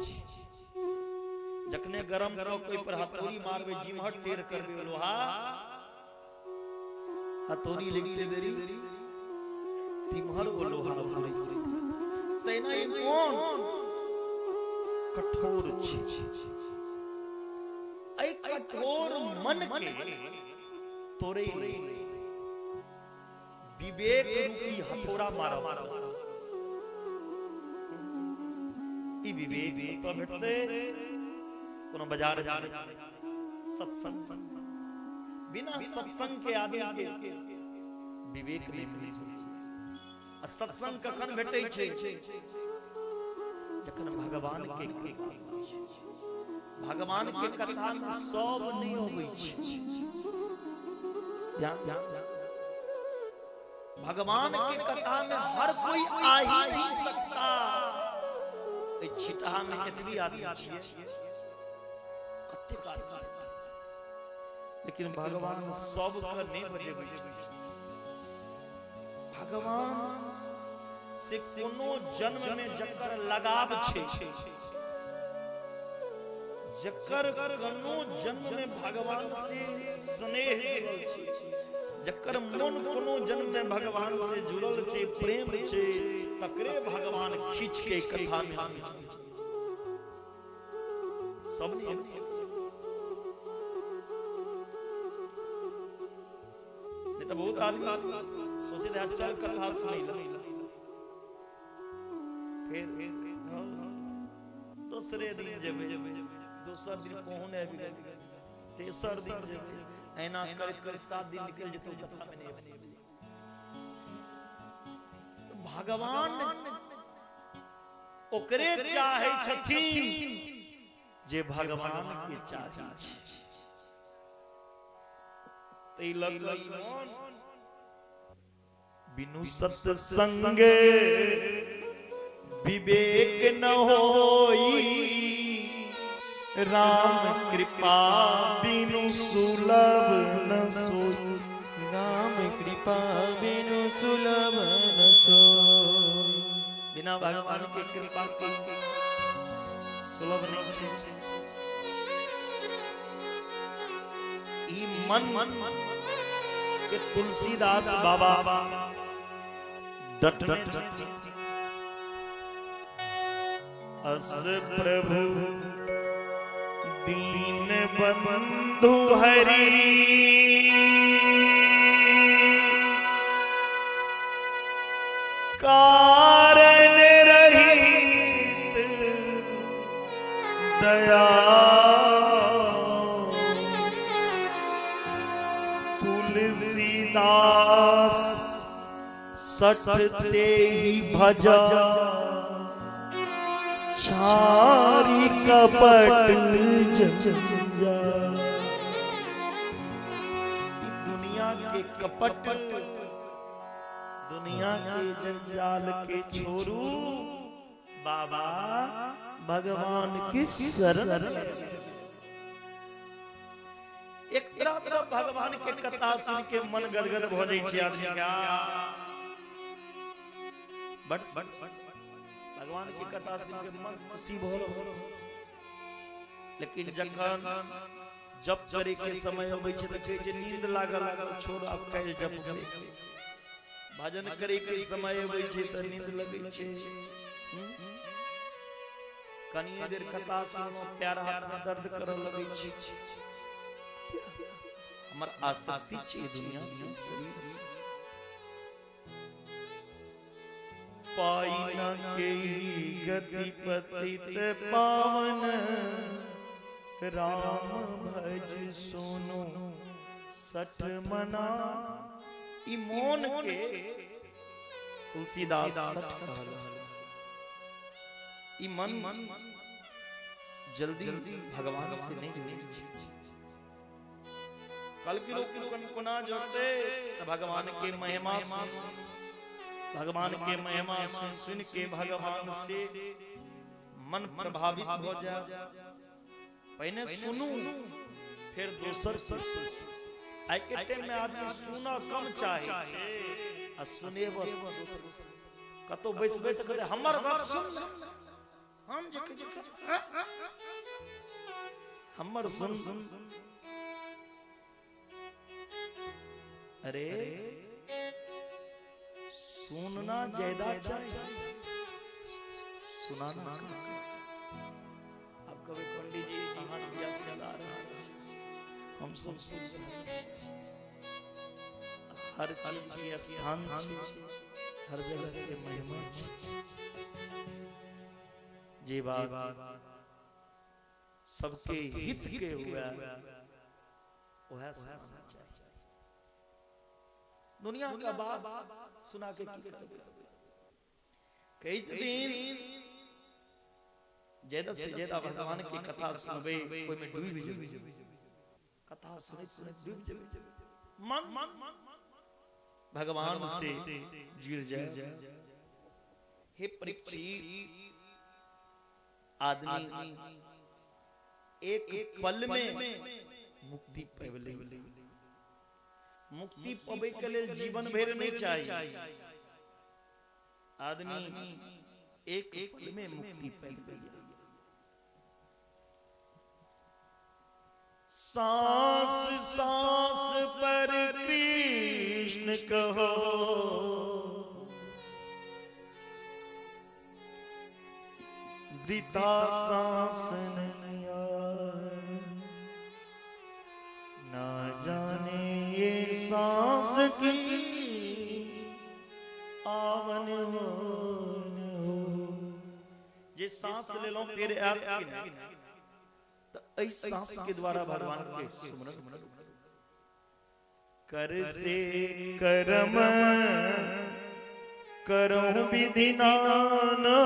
जखने गरम करो कोई पर हथौड़ी मारबे जिमहट टेढ़ करबे लोहा हथौड़ी लगते देरी तिमहर ओ लोहा भरै छै तैना ई मन कठोर छै ऐ कठोर मन के तोरे विवेक रूपी हथौड़ा मारा ई विवेक तो भेटते कोनो बाजार सत्संग बिना सत्संग के आदमी के विवेक नहीं मिल सकता सत्संग कखन भेटै छै जखन भगवान के कथा में सब नहीं होबै छै ध्यान भगवान के कथा में हर कोई आ ही नहीं सकता ए छिटहा में कितनी आदमी छिए कते आदमी लेकिन भगवान सब के नहीं बजेबै छै भगवान से कोनो जन्म में जकर लगाव छै जकर कोनो जन्म में भगवान से स्नेह जुड़ल छै जकर मन कोनो जन्म में भगवान से जुड़ल छै प्रेम छै तकरे भगवान खींच के कथा में सब नहीं तो बहुत आदमी सोचे थे चल कथा सुनी फिर दूसरे दिन जेबे दूसर दिन पहुने भी तेसर दिन जेबे ऐना करत करत 7 दिन निकल जेतो कथा में नहीं भगवान ओकरे चाहे छथिन जे भगवान के चाहे छै तै लगई मन बिनु सत्संग विवेक न होई राम कृपा बिनु सुलभ न सोई राम कृपा बिनु सुलभ न सोई बिना भगवान के कृपा के सुलभ नहीं है ई मन के तुलसीदास बाबा डटने अस प्रभु दीन बंधु हरि कारण रहित दया तुलसीदास सठते ही भजा छारी कपट जंजा। दुनिया के कपट दुनिया के जंजाल के छोरू बाबा भगवान की शरण। एक तरह भगवान के कथा सुन के मन गदगद हो जाए छै आदमी का। बट भगवान की कथा सुन के मन खुशी भोल। लेकिन जखन जप करे के समय होय छै त कहै छै नींद लागल छोड़ अब कह जप भजन करे के समय होय छै त नींद लगै छै। कनिए देर कथा सुनो प्यार हाथ में दर्द करऽ लगै छै। हमर आसक्ति छै दुनिया से शरीर पाई न के गति पतित पावन राम भज सोनो सठ मना। ई मोन के तुलसीदास सठ कहल। ई मन जल्दी भगवान से नहीं मिले। कल के लोग कोना जोते भगवान के महिमा सुन के भगवान से मन प्रभावित हो जाए। पहले सुनू फिर दोसर आई के टाइम में आदमी सुना कम चाहे आ सुने दोसर कतो बैसबे त कहते हमर बात सुन हम जे हमर सुन। अरे सुनना ज्यादा चाहिए सुनाना। आप कभी पंडित जी कहां दिया से ला रहा हम सब हर चीज की स्थान हर जगह के महिमा जी बात सबके हित के हुआ वह सुनाना चाहिए। दुनिया का बात सुना के की करोगे। कई दिन ज्यादा से ज्यादा भगवान की कथा सुनबे कोई में डूब जाबे। कथा सुने डूब जाबे मन भगवान से जुड़ जाए। हे परीक्षित आदमी एक पल में मुक्ति पावे। मुक्ति पावे के लिए जीवन भर नहीं चाहिए। आदमी एक पल में मुक्ति पावे। सांस सांस पर कृष्ण कहो वृथा सांस ना जाने ये सांस की आवन हो। ये सांस ले लो फिर इस सांस के द्वारा भगवान के सुमरन कर से कर्म करो विधि नाना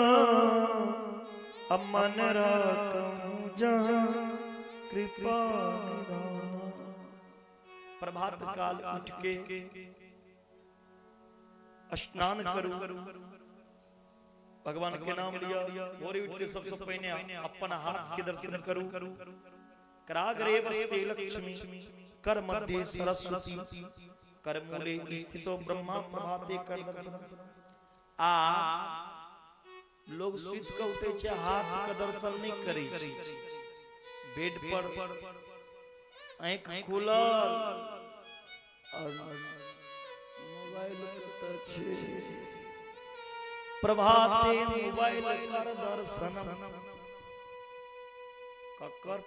अब मन राखूं जहां कृपा निधाना। प्रभात काल उठ के स्नान करूं भगवान के नाम लिया। भोरे उठ के सबसे पहले अपन हाथ के दर्शन करूं। कराग्रे वस्ते लक्ष्मी कर मध्य सरस्वती कर मूले स्थितो ब्रह्मा प्रभाते कर दर्शन। आ लोग सुत के उठे छे हाथ का दर्शन नहीं करे। बेड पर आंख खुलल और मोबाइल पर छे प्रभाते मोबाइल कर दर्शनम ककर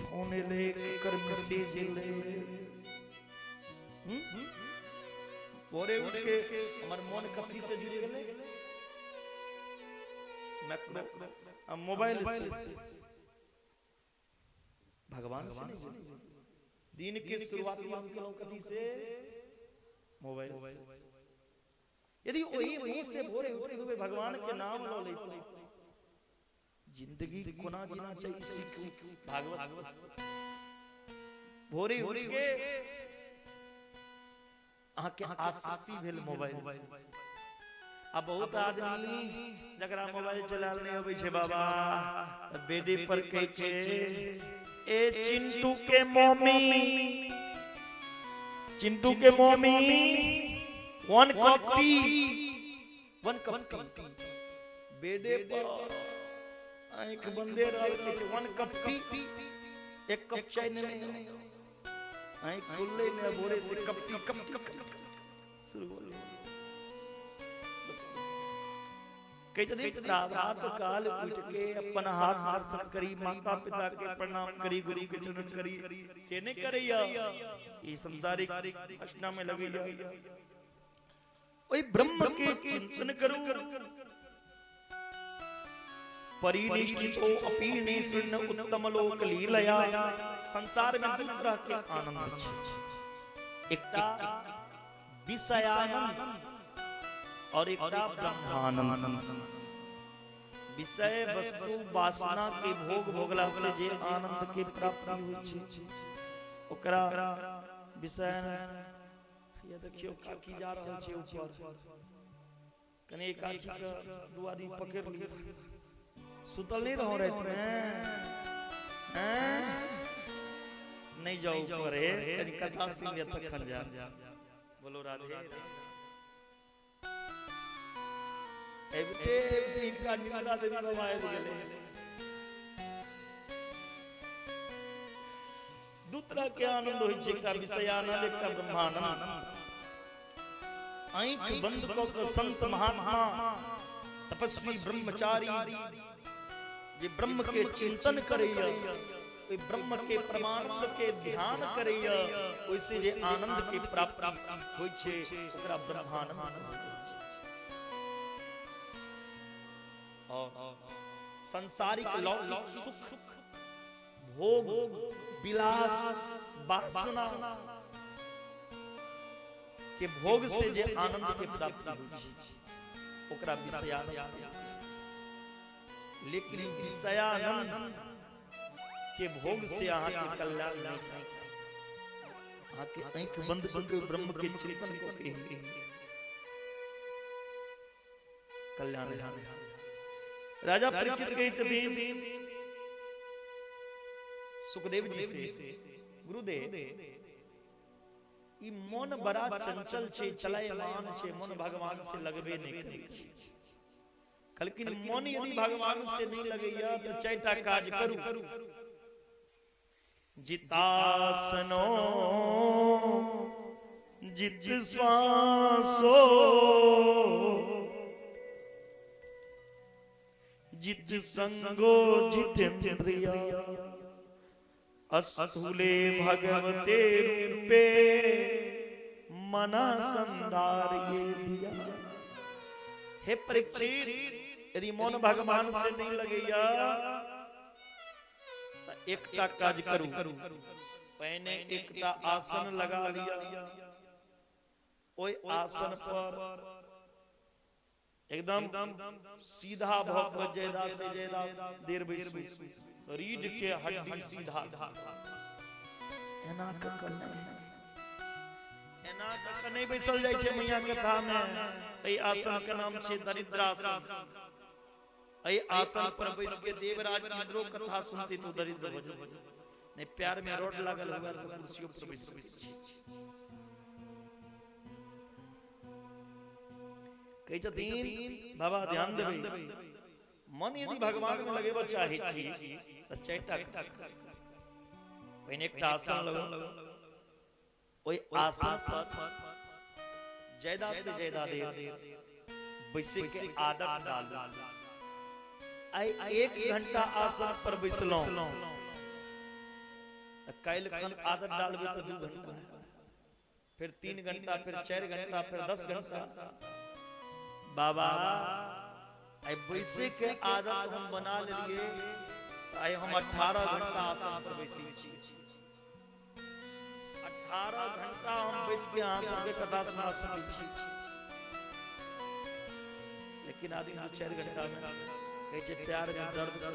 फोन ले कर मैसेज ले बोरे उठ के हमर मन कथी से जुड़ गेले मैक्रो मोबाइल से भगवान से नहीं दिन के शुरुआती अंक कथी से मोबाइल यदि वही मुंह से भोरे उठ के भगवान के नाम लो ले जिंदगी कोना जीना चाहिए सीख भागवत भोरे उठ के आके आसक्ति भेल मोबाइल अब बहुत आदमी जकरा मोबाइल चलाल नहीं आबै छै बाबा बेडे पर कहै छै ए चिंटू के मम्मी वन कप टी बेडे पर आंख बंदे रहल के छै वन कप टी एक कप चाय नहीं आंख खुलले ने भोरे से कप टी कप शुरू हो कई रात काल उठ के अपन हाथ दर्शन करी माता पिता के प्रणाम करी गुरु के चरण करी से नहीं करैया ई संसारिक अष्टना में लगैया ओई ब्रह्म के चिंतन करू परिनिष्ठितो अपि निसृण उत्तम लोक लीलया संसार में दू तरह के आनंद छै एकटा विषयानंद और एक ब्रह्मानंद विषय वस्तु वासना के भोग भोगला से जे आनंद के प्राप्ति होय छै ओकरा विषय ये देखियो काकी जा रहल छै ऊपर कने काकी के दू आदमी पकड़ लिए सुतल नहीं रहो रात में नहीं जाओ ऊपर है कनी कथा सुन ले तखन जा बोलो राधे एबते इनका निमला देवी रवायत गेले दू तरह के आनंद होय छै एकटा विषयानंद एकटा ब्रह्मानंद आंख बंद क के संत महात्मा तपस्वी ब्रह्मचारी जे ब्रह्म के चिंतन करैया ओइ ब्रह्म के परमानंद के ध्यान करैया ओइसे जे आनंद के प्राप्ति होय छै ओकरा ब्रह्मानंद और संसारिक लौकिक सुख भोग विलास वासना के भोग से जे आनंद के प्राप्ति होय छै ओकरा विषयानंद लेकिन विषयानंद के भोग से अहाँ के कल्याण नहीं अहाँ के आंख बंद करके ब्रह्म के चिंतन करके कल्याण राजा परीक्षित कहे छथिन सुखदेव जी से गुरुदेव ई मन बड़ा चंचल छे चलायमान छे मन भगवान से लगबे नहीं करे छे लेकिन मन यदि भगवान से नहीं लगैया तो चारटा काज करू जितासनो जित श्वासो जित संगो जितेंद्रिया अस्थूले भगवते रूपे मना संधार्ये दिया। हे परीक्षित यदि मन भगवान से नहीं लगेगा तो एकटा काज करू पहले एकटा आसन लगा लिया ओई आसन पर एकदम सीधा भौक ज्यादा से ज्यादा देर बैसू रीढ़ के हड्डी सीधा एना नहीं बैसल जाय छै मैया कथा में एई आसन के नाम छै दरिद्रासन एई आसन पर बैस के देवराज इंद्रो कथा सुनते तो दरिद्र हो जाए नहीं प्यार में रोड लागल हुआ तो कुर्सियों पर बैस कहि छथिन बाबा ध्यान देबै मन यदि भगवान में लगेबा चाहे छी त चारटा पहिने एकटा आसन लगो, ओई आसन पर ज्यादा से ज्यादा देर बैसे के आदत डालू। आई 1 घंटा आसन पर बैसलो, कैल खन आदत डालबे तो 2 घंटा, फिर 3 घंटा, फिर 4 घंटा, फिर 10 घंटा। बाबा आई बैसे के आदत हम बना लेलिए, आई हम 18 घंटा आसन पर बैसी छी। 18 घंटा हम बैस के आसन के कथा सुना सकै छी, लेकिन आदमी 2-4 घंटा में कहे छे प्यार में दर्द कर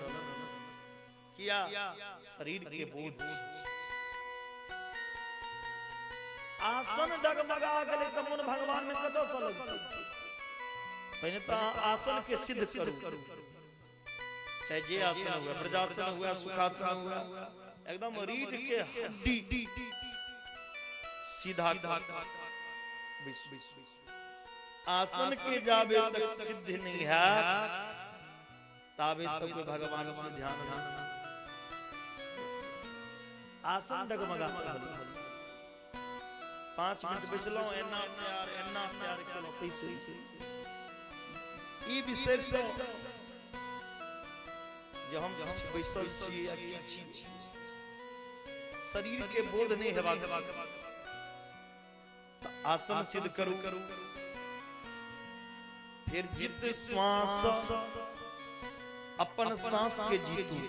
किया शरीर के बोझ। आसन डगमगा गेले त मन भगवान में कत स लगतै। पहले तो आसन के सिद्ध करू, चाहे जे आसन हुआ, प्रजासन हुआ, सुखासन हुआ, एकदम रीढ़ के हड्डी सीधा आसन के जाबे तक सिद्ध नहीं है, ताबे तक भगवान से ध्यान नहीं। आसन डगमगा 5 मिनट बैसलो, एना प्यार करो कैसे ई विषय से जो हम बैसल छी या की छी, शरीर के बोध नहीं हेबाक। आसन सिद्ध करू, फिर जित श्वास अपन सांस के जीतू।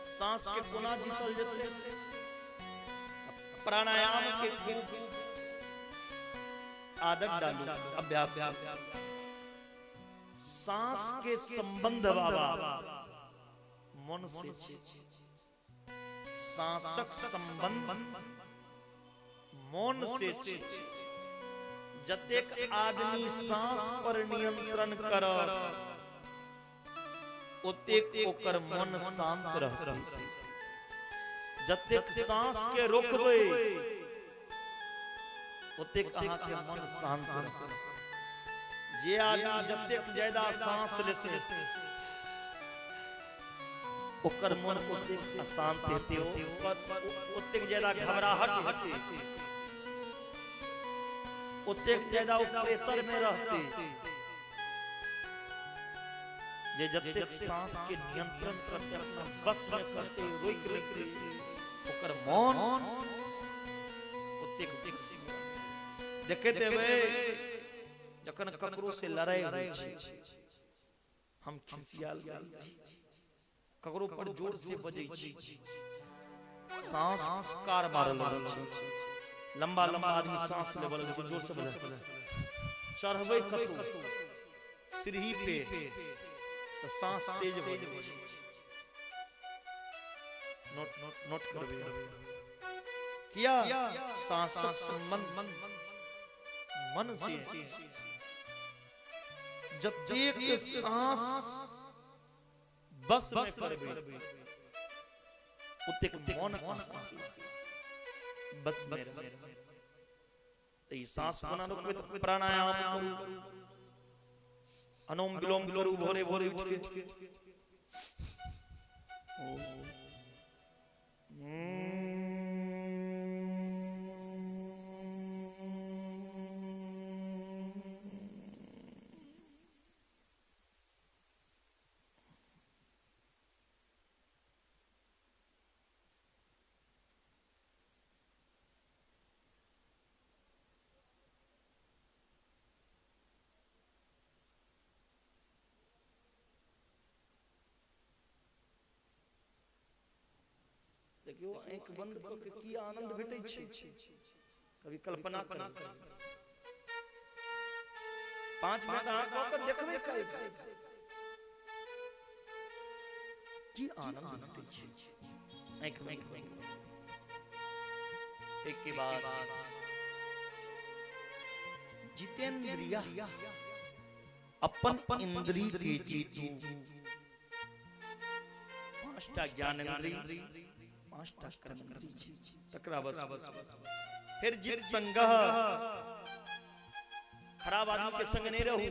सांस के कोना जीतल जेतै, प्राणायाम के खूब आदत डालू, अभ्यास। सांस के संबंध बाबा मन से छै, सांसक संबंध मन से छै। जतेक आदमी सांस पर नियंत्रण करत, ओतेक ओकर मन शांत रहतै। जतेक सांस के रोकबै, ओतेक अहाँ के मन शांत रहतै। जे आदमी जतेक ज्यादा सांस लेतै, ओकर मन ओतेक अशांत हेतै, ओतेक ज्यादा घबराहट हेतै, ओतेक ज्यादा प्रेशर में रहते। जे जतेक सांस के नियंत्रण करते, अपना बस में करते, रोक लेते, ओकर मन ओतेक देखते हेबै। जखन ककरो से लड़ाई होइ छै, हम खिसियाल गेल छी, ककरो पर जोर से बजै छी, सांस कार मारल रहै छै, लंबा आदमी सांस लेवल जोर से बोले, चढ़बै कतौ सीढ़ी पे तो सांस तेज हो जाए। नोट करबे किया सांस संबंध मन से। जतेक सांस बस में करबे, ओतेक मन बस में रहे। तो सांस कोना रोकबे तो प्राणायाम करू, अनुलोम विलोम करू, भोरे भोरे उठ के देखियो आंख बंद क के की आनंद भेटै छै, कभी कल्पना करू। 5 मिनट आंख क के देखबे कैसे की आनंद भेटै छै आंख में। एक के बाद जितेंद्रिय अपन इंद्रिय के जीतू। 5टा ज्ञानेंद्रिय, 5टा कर्मेंद्रिय, तकरा बस। फिर जित संग, खराब आदमी के संग नहीं रहू।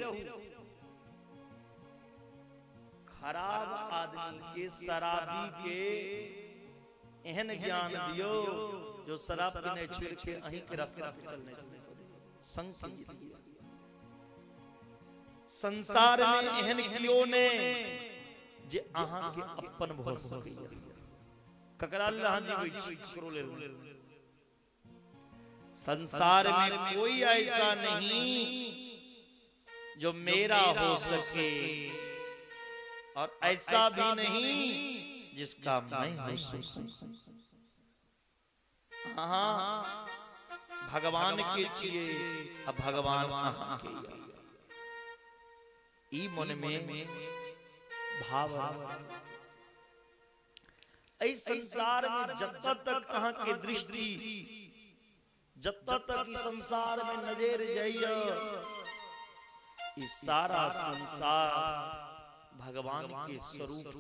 खराब आदमी के, शराबी के एहन ज्ञान दियो जो शराब पीने छोड़ के अहीं के रास्ता पे चलने संग संसार में एहन कियो ने जे अहाँ के अपन भऽ सकैया ककरा लहां जी होई छी ककरो लेल संसार में कोई ऐसा नहीं जो मेरा हो सके और ऐसा भी नहीं जिसका मैं हो सकूं। हाँ भगवान के छिए अब भगवान अहाँ के ई मन में भाव ऐ संसार में जब तक अहाँ के दृष्टि जब तक इस संसार में नजर जाइए इस सारा संसार भगवान के स्वरूप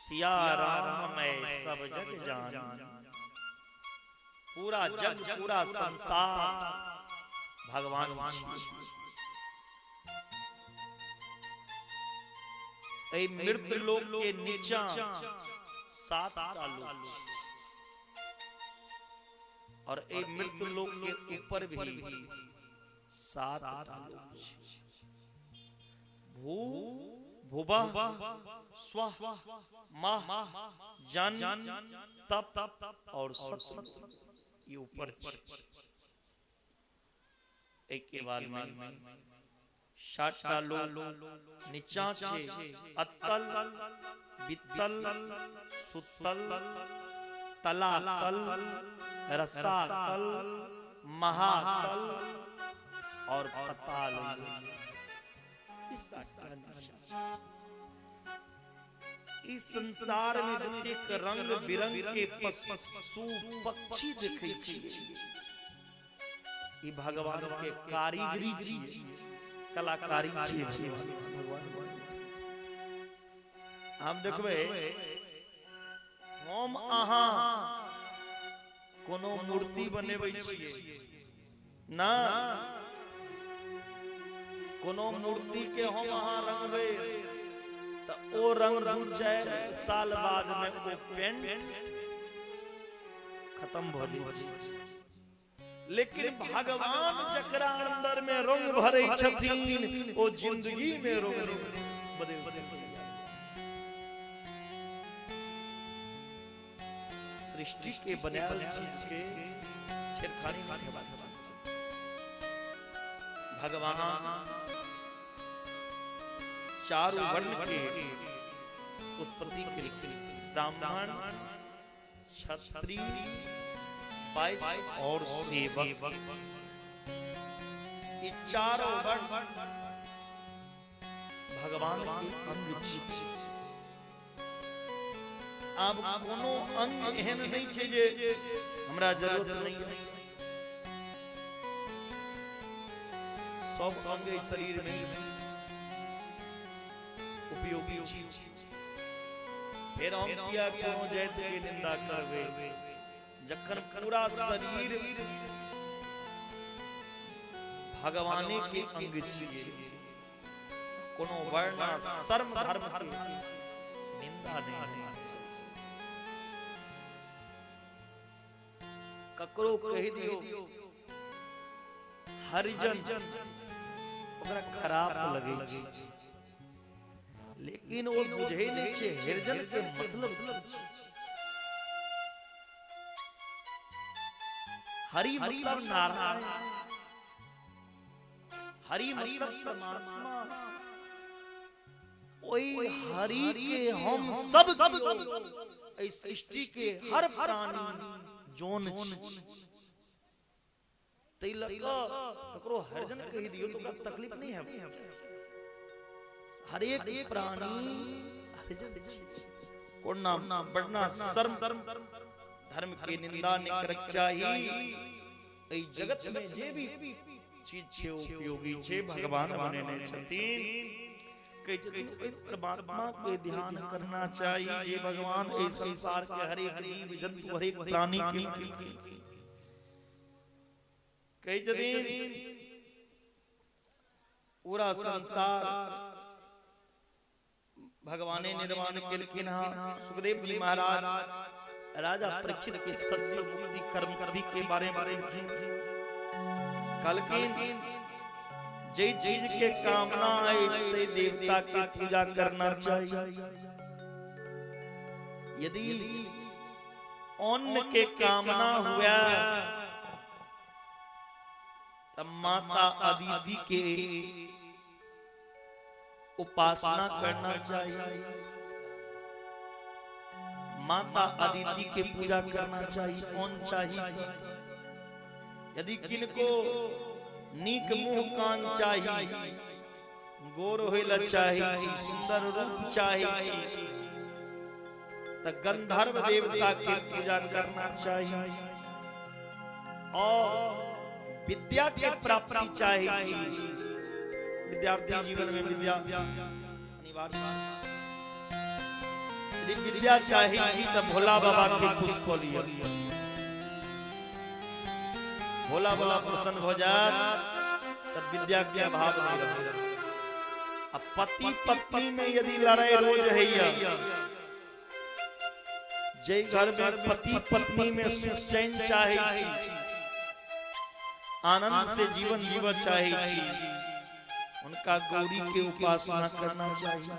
सिया राम मैं सब जग जान पूरा जग पूरा संसार भगवान ऐ मृत्यु लोक के नीचा सात लोक और ए मृत्यु लोक के ऊपर भी सात लोक भू भुवा स्व माह जन तप और सत्य ये ऊपर एक के बाद में सातटा लोक नीचा छे अतल बितल सुतल तलातल रसातल महातल और पताल इस संसार में जतेक रंग बिरंग के पशु पक्षी देखै छी ई भगवान के कारीगरी छी कलाकारी छी हम देखबै हम अहाँ कोनो मूर्ति बनेबै छियै ना कोनो मूर्ति के हम अहाँ रंगबै त ओ रंग 2-4 साल बाद में ओ पेंट खत्म भ जाइ छै लेकिन भगवान जकरा अंदर में रंग भरै छथिन ओ जिंदगी में रंग बदल सृष्टि के बनायल चीज के छेड़खानी करने वाला भगवान चारों वर्ण के उत्पत्ति के ब्राह्मण क्षत्रिय वैश्य और सेवक ये चारों वर्ण भगवान के अंग छी अब कोनो अंग एहन नहीं छे जे हमरा जरूरत नहीं है सब अंग शरीर में उपयोगी छी फिर हम किया कोनो जात के निंदा करबे जखन पूरा शरीर भगवाने के अंग छी कोनो वर्ण शर्म धर्म के निंदा नहीं ककरो कहि दियो हरिजन ओकरा खराब लगे छै लेकिन वो बुझे नहीं छे हरिजन के मतलब हरि मतलब नारायण हरि मतलब परमात्मा ओई हरि के हम सब इस सृष्टि के हर प्राणी जोन तैलक ककरो हरिजन कहि दियो तो तकलीफ नहीं है हर एक प्राणी हरिजन कोन नाम बढ़ना शर्म धर्म की निंदा नहीं करक चाहिए ए जगत में जे भी चीज छे उपयोगी छे भगवान बनेने छथिन कई परमात्मा के ध्यान करना चाहिए जे भगवान ए संसार के हर एक जीव जंतु हर एक प्राणी के कई जदीन पूरा संसार भगवान ने निर्माण के लेकिन सुखदेव जी महाराज राजा परीक्षित के सत्य मुक्ति कर्म करदी के बारे में कल की जे चीज के कामना है ते देवता की पूजा करना चाहिए। यदि अन्न के कामना हुआ तब माता अदिति के उपासना करना चाहिए, माता अदिति के पूजा करना चाहिए। कौन चाहिए? यदि किनको नीक मुंह कान चाहिए, गोर होइला चाहिए, सुंदर रूप चाहिए, तो गंधर्व देवता की पूजा करना चाहिए। और विद्या की प्राप्ति चाहिए, विद्यार्थी जीवन में विद्या अनिवार्य। यदि विद्या चाहिए तो भोला बाबा के कुछ को लिया, भोला बाबा प्रसन्न हो जाए तब विद्या के अभाव नहीं रहेगा। अब पति पत्नी में यदि लड़ाई रोज है, जय घर में पति पत्नी में सुख चैन चाहिए, आनंद से जीवन जीवन चाहिए, उनका गौरी के उपासना करना चाहिए।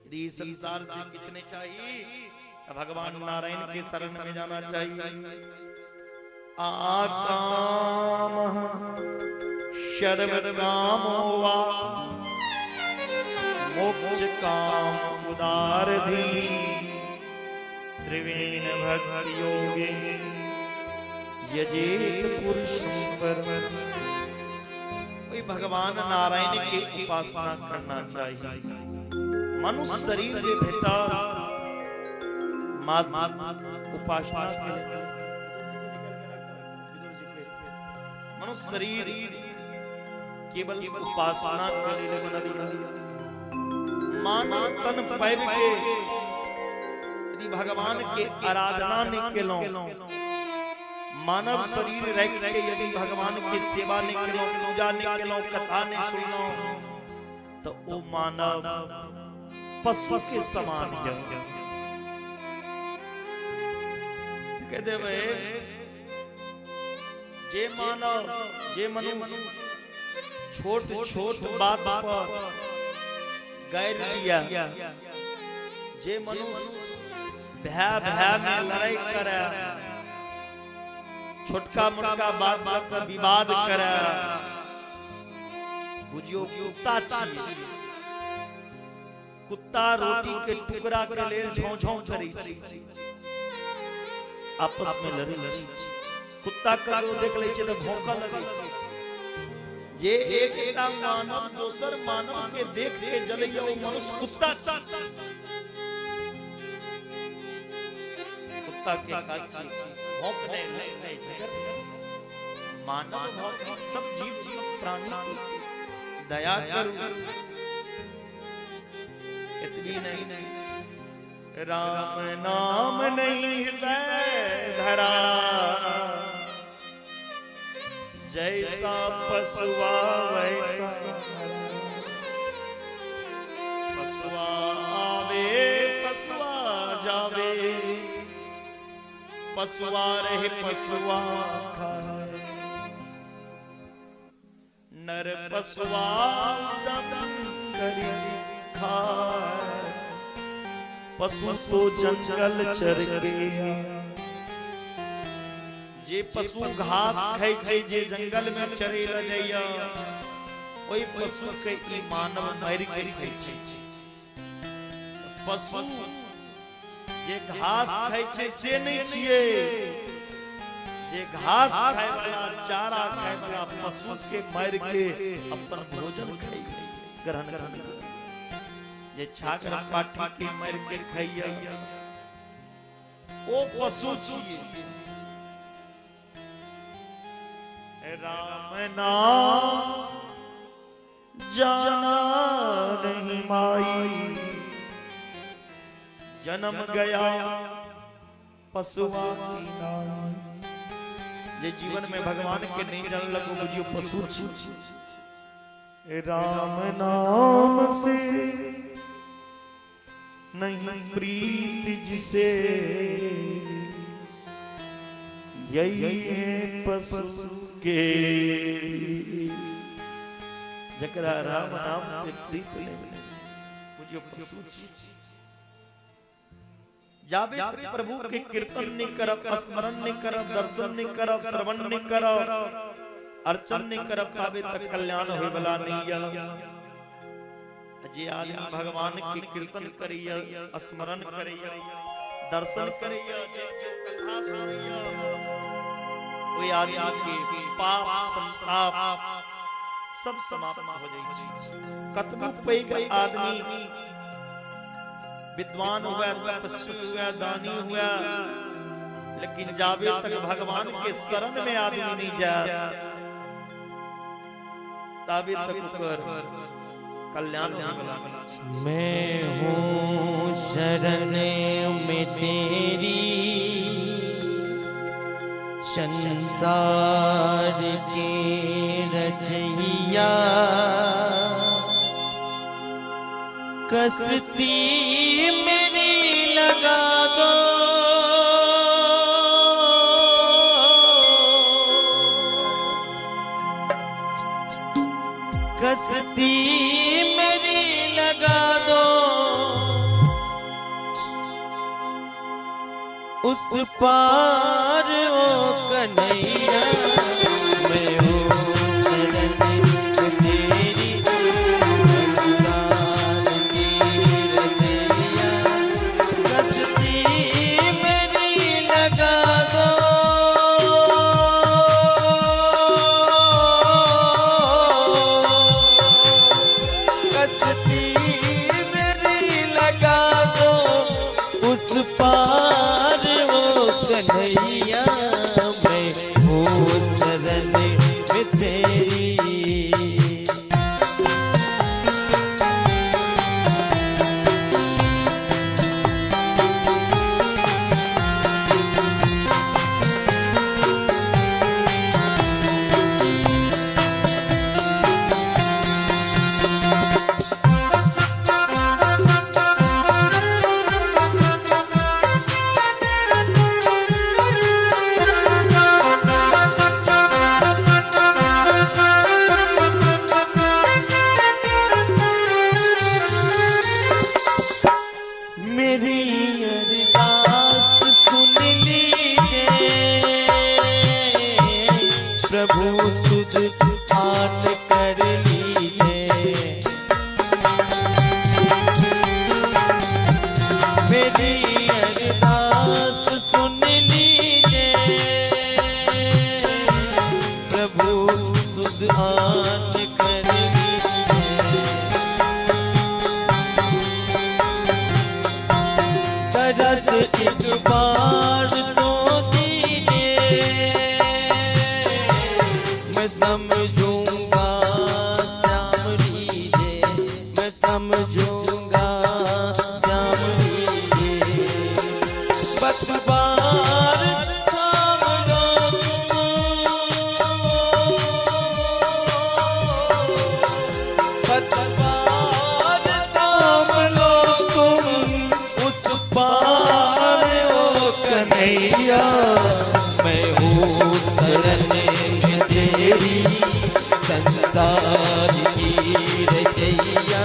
यदि संसार से कुछ नहीं चाहिए तो भगवान नारायण के शरण में जाना चाहिए। आकाम सर्वकामो वा मोक्ष काम उदारधि त्रिवेण भक्ति योगे यजेत पुरुषं परम। भगवान नारायण की उपासना करना चाहिए। मनुष्य शरीर के भीतर उपासना मनुष्य शरीर केवल उपासना के लिए बना दिया। मानव तन पैर के यदि भगवान के आराधना नहीं केलो, मानव शरीर रख के यदि भगवान की सेवा नहीं केलो, पूजा नहीं केलो, कथा नहीं सुनो, तो वो मानव पशु के समान है। कह दे जे मानव जे मनुष्य छोट छोट बात पर गैर दिया, जे मनुष्य भया भया में लड़ाई करे, छोटका मोटका बात पर विवाद करे, बुझियो कुत्ता छी, कुत्ता रोटी के टुकड़ा के लेल झों झों करै छी, आपस में लड़ै छी। कुत्ता ककरो देख ले छै त भौंकऽ लगै छै। जे एकटा मानव दोसर मानव के देख के जलैया ओ मनुष्य कुत्ता छी। कुत्ता के काज छी भौंकने नहीं जगत मानव भौंक सब जीव प्राणी दया करू। इतनी नहीं राम नाम नहीं हृदय धरा, जैसा पशुआ वैसा पशुआ आवे पशुआ जावे, पशुआ रहे पशुआ खाए, नर पशुआ दमन करे खाए, पशु तो जंगल चर गया। जे पशु घास खाय छै, जे जंगल में चरे ल जाइया, ओई पशु के ई मानव मार के खाय छै। पशु जे घास खाय छै से नहीं छिए, जे घास खाय वाला चारा खाय वाला पशु के मार के अपन भोजन खाय ग्रहण करना। जे छागर पाठी के मार के खाइया ओ पशु छिए। राम नाम जाना नहीं माई, जन्म गया पशुआ की नाई। जे जीवन में भगवान के नहीं जान लगो बुझियो पशु छी। राम नाम से नहीं प्रीत जिसे यही है पशु के। जकरा राम नाम से प्रीत नहीं मुझे पशु जाबे तक प्रभु के कीर्तन नहीं करब, स्मरण नहीं करब, दर्शन नहीं करब, श्रवण नहीं करब, अर्चन नहीं करब, ताबे तक कल्याण होय वाला नहीं है। जे आदमी भगवान के कीर्तन करिया, स्मरण करिया, दर्शन करिया, जे कथा सुनिया, वो आदमी के पाप संताप सब समाप्त हो जाएगी। कतबो पैघ आदमी विद्वान हुआ, तपस्वी हुआ, दानी हुआ, लेकिन जावे तक भगवान के शरण में आदमी नहीं जा, ताबे तक ऊपर कल्याण होगा। मैं हूँ शरण में तेरी, संसार के रचैया, कसती मेरी लगा दो, कसती मेरी लगा दो, उस पार ओ कन्हैया। मैं हूँ शरण तेरी, संसार की रचैया, कसती मेरी लगा दो, कसती मेरी लगा दो, उस पार कन्हैया। मैं हूँ शरण में तेरी। प्रभु सुध आन कर लीजिए, मेरी अरदास सुन लीजिए, प्रभु सुध आन कर लीजिए, तरस एक बार तो समझूंगा श्याम लीजे, मैं समझूंगा श्याम लीजे, बतबार थाम लो बतबार थाम लो तुम, उस पार ओ कन्हैया। मैं हूँ शरण तेरी, संसार की रचैया,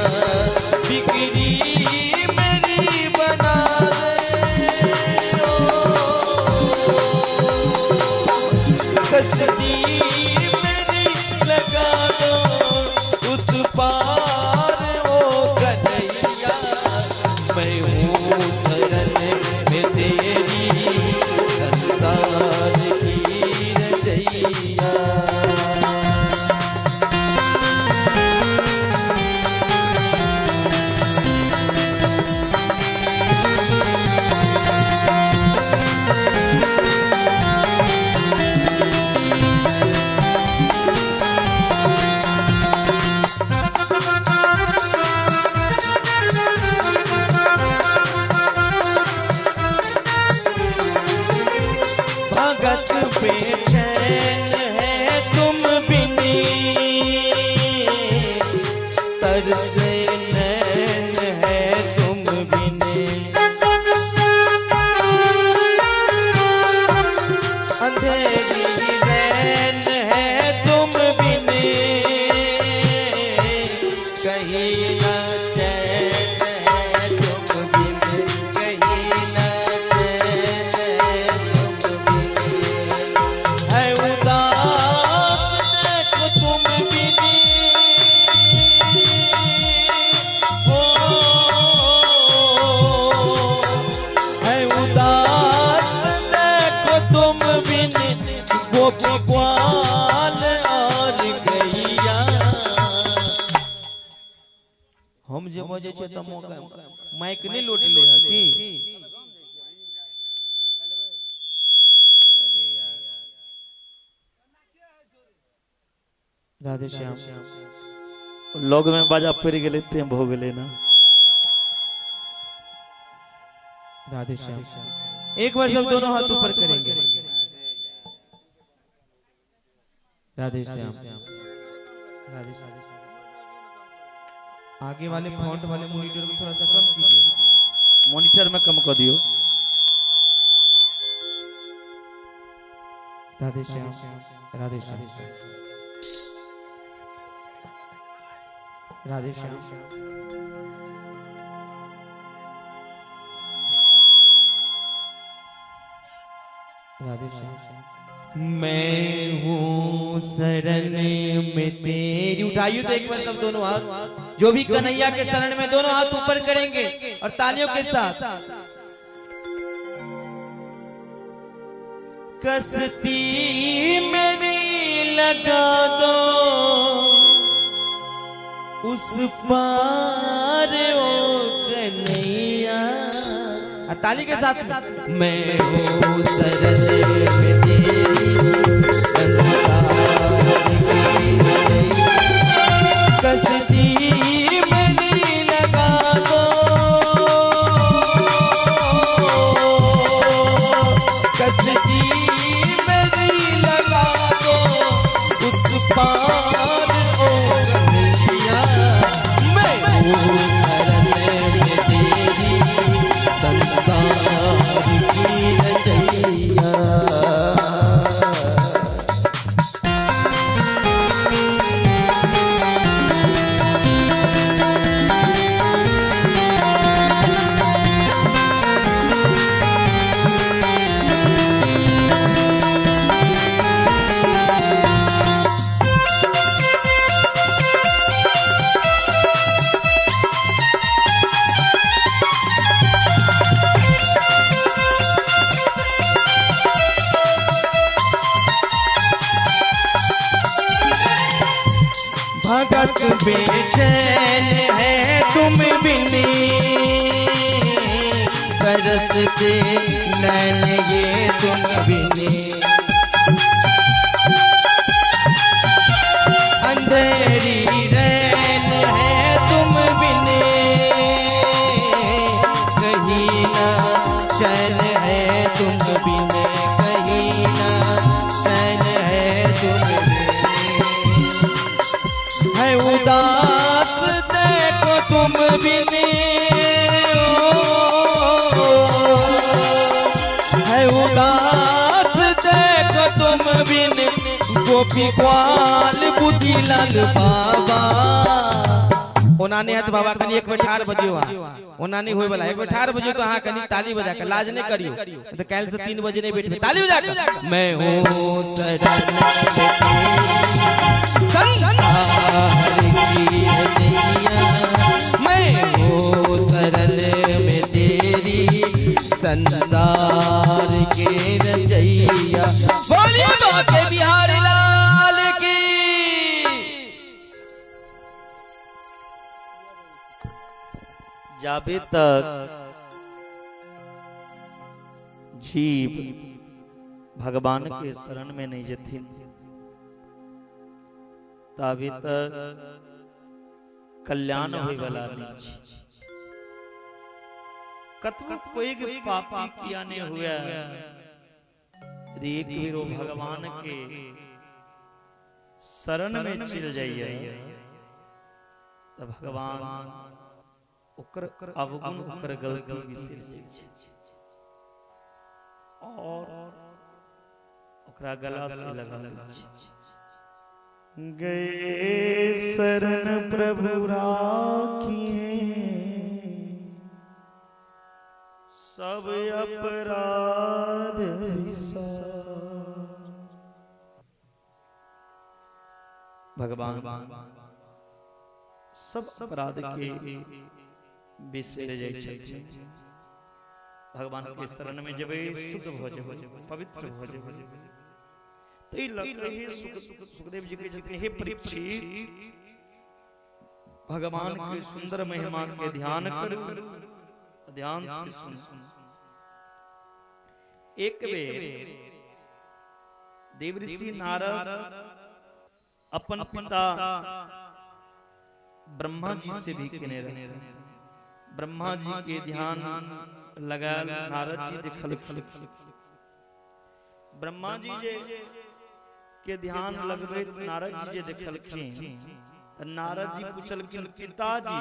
बिगड़ी मेरी बना दे, कसती मेरी लगा दो, उस पार ओ कन्हैया। मैं हूँ शरण में तेरी, संसार की रचैया। गोपी ग्वाल और गैया। हम जे बजे छे त माइक नहीं लोट ले है की। अरे यार राधे श्याम लोग में बाजा पड़ गए ते भो गए ना। राधे श्याम एक बार सब दोनों हाथ ऊपर करेंगे। राधे श्याम राधे श्याम। आगे वाले फॉन्ट वाले मॉनिटर को थोड़ा सा कम कीजिए। मॉनिटर में कम कर दियो। राधे श्याम राधे श्याम राधे श्याम। राधे श्याम। मैं हूँ शरण में तेरी। उठाइए तो एक बार सब दोनों हाथ, जो भी कन्हैया के शरण में दोनों हाथ ऊपर करेंगे और तालियों के साथ। कश्ती मेरी लगा दो उस पार ओ कन्हैया। ताली के साथ मैं हूँ शरण में तेरी कश्ती मेरी लगा दो कश्ती मेरी लगा दो उस पार ओ कन्हैया। मैं हूँ शरण में तेरी संसार की रचैया। भगत बेचैन है तुम बिनी तरसते नैन ये तुम बिनी। अंधेरी रैन है तुम बिनी कहीं ना चैन है तुम बिनी कहीं ना चैन है तुम है उदास देखो तुम बिनी है उदास देखो तुम बिनी। गोपी ग्वाल बुद्धि लाल बाबा ओनानी है तो बाबा कनी एक बेर ठाड़ बजियो ओनानी होय वाला एक बेर ठाड़ बजियो तो अहाँ कनी ताली बजा के लाज नहीं करियो तो कल से 3 बजे नहीं बैठबे ताली बजा के। मैं हूँ शरण संसार की रचैया। मैं हूँ शरण में तेरी संसार के रचैया। बोलिए बाके बिहारी लाल की। जाबे तक जीव भगवान के शरण में नहीं जथिन तभी तक कल्याण होय वाला नहीं। कतको कोई पापी किया ने हुआ यदि एक वीरो भगवान के शरण में चल जाइए तो भगवान ओकर अवगुण ओकर गलती बिसर जाइ छै और ओकरा गला से लगा लै छै। गए शरण प्रभु राखिए सब अपराध भगवान सब अपराध के बिसर जाइ छथिन। भगवान के शरण में जब शुद्ध भ जेबै पवित्र भ जेबै ते लगे सुखदेव जी के जितने हे परीक्षित भगवान के सुंदर महिमा के ध्यान कर, ध्यान से सुन। एक बेर देवऋषि नारद अपन पिता ब्रह्मा जी से भी कहने रहे। ब्रह्मा जी के ध्यान लगा नारद जी देखल ब्रह्मा जी के ध्यान लगबे नारद जी देखलखिन त नारद जी पूछलखिन पिताजी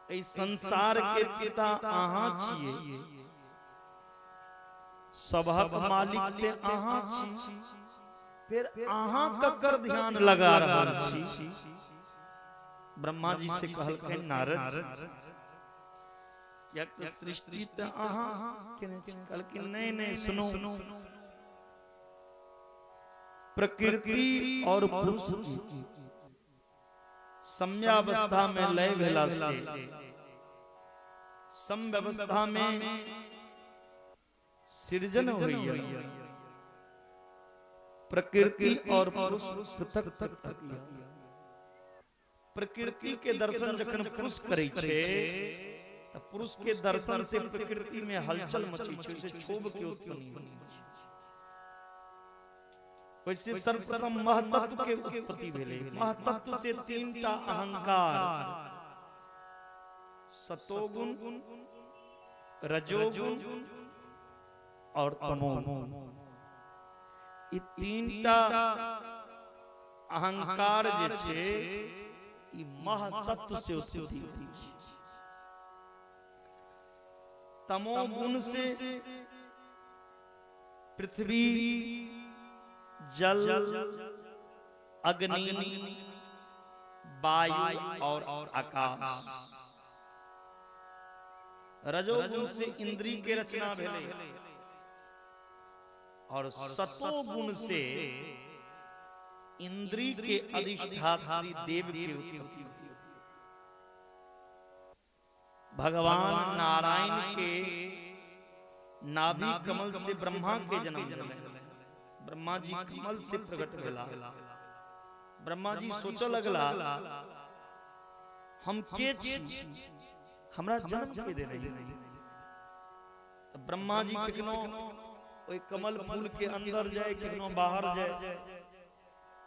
ए संसार के पिता अहाँ छिए, सबहक मालिक ते अहाँ छी, फिर अहाँ ककर ध्यान लगा रहल छी। ब्रह्मा जी से कहलखिन नारद क्या सृष्टि त अहाँ केने छी? कहलखिन नहीं नहीं सुनो, प्रकृति और पुरुष की समयावस्था में लय भेला से समव्यवस्था में सृजन हुई है। प्रकृति और पुरुष पृथक पृथक। प्रकृति के दर्शन जखन पुरुष करे छे त पुरुष के दर्शन से प्रकृति में हलचल मची छे, से क्षोभ के उत्पत्ति हुई। वैसे सर्वप्रथम महतत्व के उत्पत्ति भेले। महतत्व से तीनटा अहंकार, सतोगुण, रजोगुण और तमोगुण, ये तीनटा अहंकार जे छे ई महतत्व से उत्पत्ति हुई। तमोगुण से पृथ्वी, जल, अग्नि, वायु और आकाश। रजोगुण से इंद्री के रचना भेले और सतोगुण से इंद्री के अधिष्ठात्री देव के उत्पत्ति। भगवान नारायण के नाभि कमल से ब्रह्मा के जन्म भेले। ब्रह्मा जी कमल से प्रकट भेला। ब्रह्मा जी सोच लगला हम के छी, हमरा जन्म के दे रही। तो ब्रह्मा जी किनो ओई कमल फूल के अंदर जाए, किनो बाहर जाए।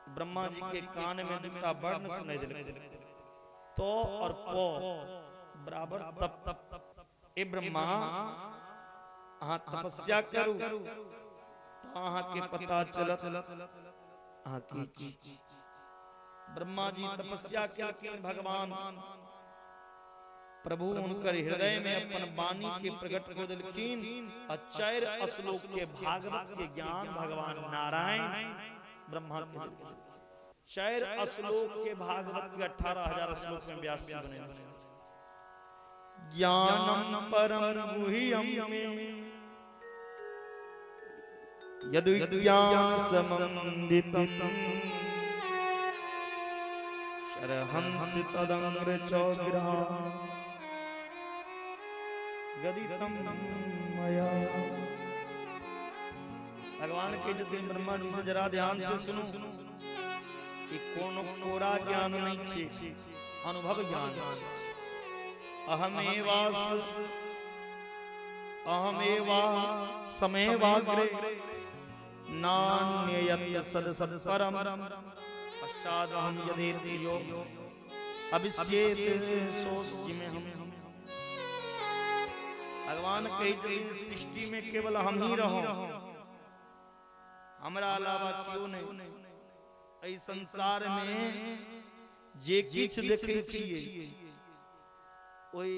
ब्रह्मा जी के कान में दुटा वर्ण सुनाई देले, तो और पो बराबर तप तप। ए ब्रह्मा अहाँ तपस्या करू अहाँ के पता चलत अहाँ की। ब्रह्मा जी तपस्या केलखिन। भगवान प्रभु उनकर हृदय में अपन वाणी के प्रकट कर देलखिन। अचैर श्लोक के भागवत के ज्ञान भगवान नारायण ब्रह्मा के देलखिन। चैर श्लोक के भागवत के 18,000 श्लोक में व्यास जी बने। ज्ञानम परम गुह्यम में यद्विज्ञान समन्वितम शरहंस तदंग्र चौग्रहा गदितम मया। भगवान के जो दिन ब्रह्मा जी से जरा ध्यान से सुनो, कि कोनो कोरा ज्ञान नहीं छे, अनुभव ज्ञान। अहमेवा समेवाग्रे नान्ययत् सद परम पश्चादहं यदेत्यो अभिष्येत सोऽस्मि में हम। भगवान कही सृष्टि में केवल हम ही रहो, हमरा अलावा क्यों नहीं। इस संसार में जे किछ देखे छिए ओई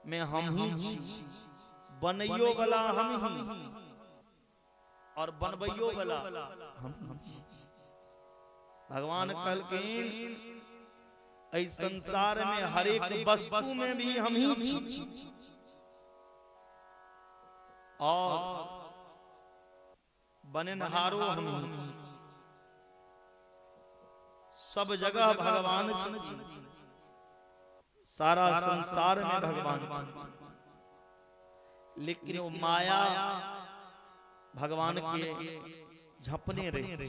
में हम ही छी। बनइयो वाला हम ही और बनबइयो वाला हम। भगवान कहलखिन इस संसार में हर एक वस्तु में भी हम ही छी और बननहारो हम ही। सब जगह भगवान छी, सारा संसार में भगवान छी। लेकिन वो माया भगवान के झपने रहे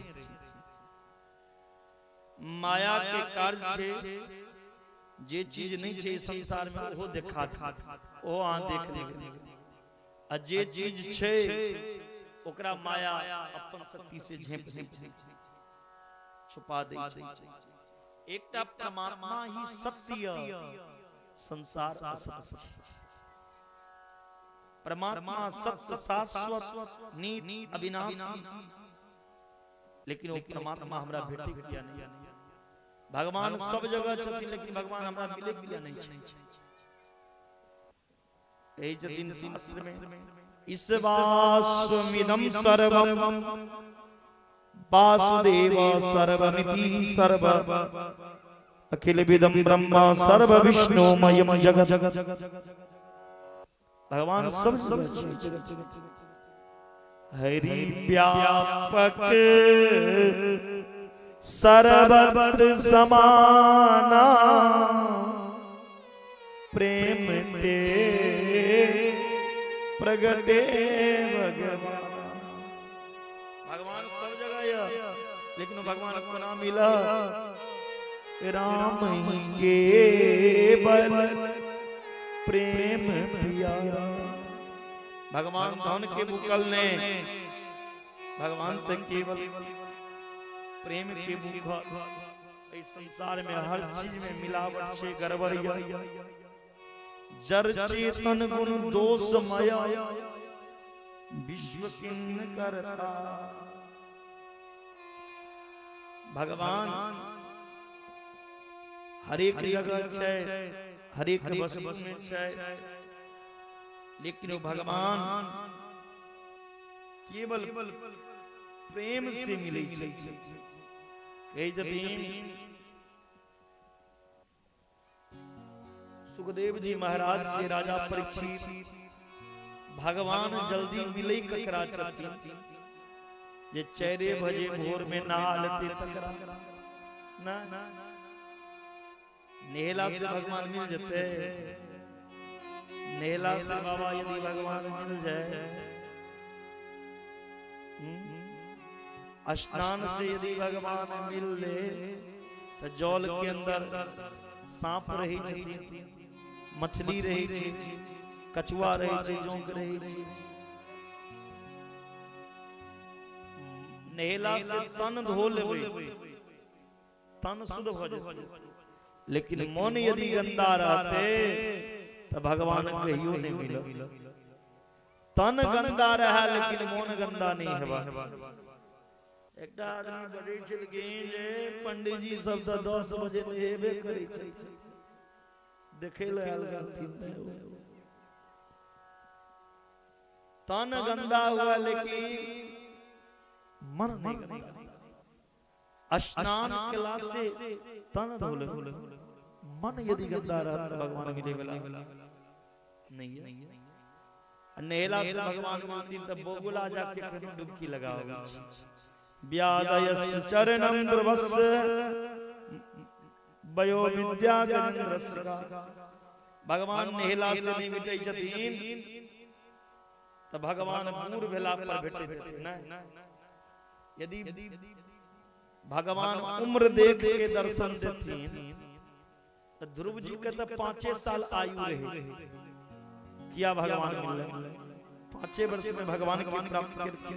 माया के कार्य छे जे चीज नहीं छे संसार में वो देखा ओ आ देख देख आ जे चीज छे ओकरा माया अपन शक्ति से झेप छुपा दे छे। एकटा परमात्मा ही सत्य संसार असत्य परमात्मा सत्य शाश्वत नित्य अविनाशी लेकिन वो परमात्मा हमरा भेटे किया नहीं। भगवान सब जगह छथिन लेकिन भगवान हमरा मिले किया नहीं छै। एही जतिन शास्त्र में ईश्वास्मिदं सर्वं वासुदेव सर्वमिति सर्व अखिल विदं ब्रह्म सर्व विष्णुमयं जगत्। भगवान सब हरि व्यापक सर्वत्र समाना प्रेम ते प्रगटे भगवान। भगवान सब जगह है लेकिन भगवान को नाम मिला राम ही केवल प्रेम प्यारा। भगवान धन के बुकल ने भगवान तक केवल प्रेम के भूखल। इस संसार में हर चीज में मिलावट छे गड़बड़िया जर चेतन गुण दोष माया विश्व किन्न करता। भगवान हर एक जगह छे हर एक वस्तु में छे लेकिन वो भगवान केवल प्रेम से मिले छे। कई जतीन सुखदेव जी महाराज से राजा परीक्षित भगवान जल्दी मिले ककरा छथिन जे चेरे भजे भोर में नहालते तकरा ना नेहला से भगवान मिल जते। नेहला से बाबा यदि भगवान मिल जाए स्नान से यदि भगवान मिल ले तो जल के अंदर सांप रही छे मछली रही छे कछुआ रही छे जोंक रही छे। नेहला से तन धो लेबे तन शुद्ध हो जाए लेकिन मन यदि गंदा रहते तो भगवान कहियो नहीं मिलो। तन गंदा रहा लेकिन मन गंदा नहीं हेबा। एकटा आदमी बजै छलखिन जे पंडित जी सब त 10 बजे नहेबे करै छै देखे ले आयल रहथिन। तन गंदा हुआ लेकिन मन नहीं गंदा। स्नान केला से तन धोले मन यदि गंदा रहा तो भगवान मिले वाला नहीं है। नेहला से भगवान मिलती तब बोगुला जाके कहीं डुबकी लगाओ। व्यादयस्य चरणं ध्रुवस्य वयो विद्या गणरस्य। भगवान नेहला से नहीं मिटै छथिन तो भगवान बूढ़ भेला पर भेटै ना। यदि भगवान उम्र देख के दर्शन देथिन तो ध्रुव जी के तो 5 साल आयु रहे किया भगवान मिले 5 वर्ष में भगवान की प्राप्ति करके।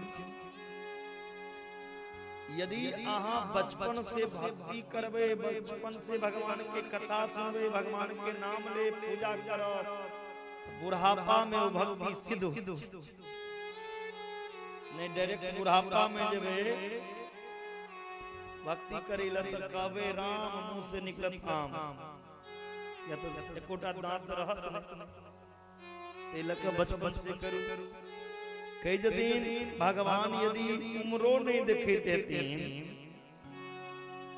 यदि अहाँ बचपन से भक्ति करबे बचपन से भगवान के कथा सुनबे भगवान के नाम ले पूजा करो बुढ़ापा में वो भक्ति सिद्ध नहीं। डायरेक्ट बुढ़ापा में जब भक्ति करी तो कहबे राम मुंह से निकलत आम या तो एकोटा दांत रहत ते लके बचपन से करू। कई जदीन भगवान यदि उम्रो नहीं देखे देतीन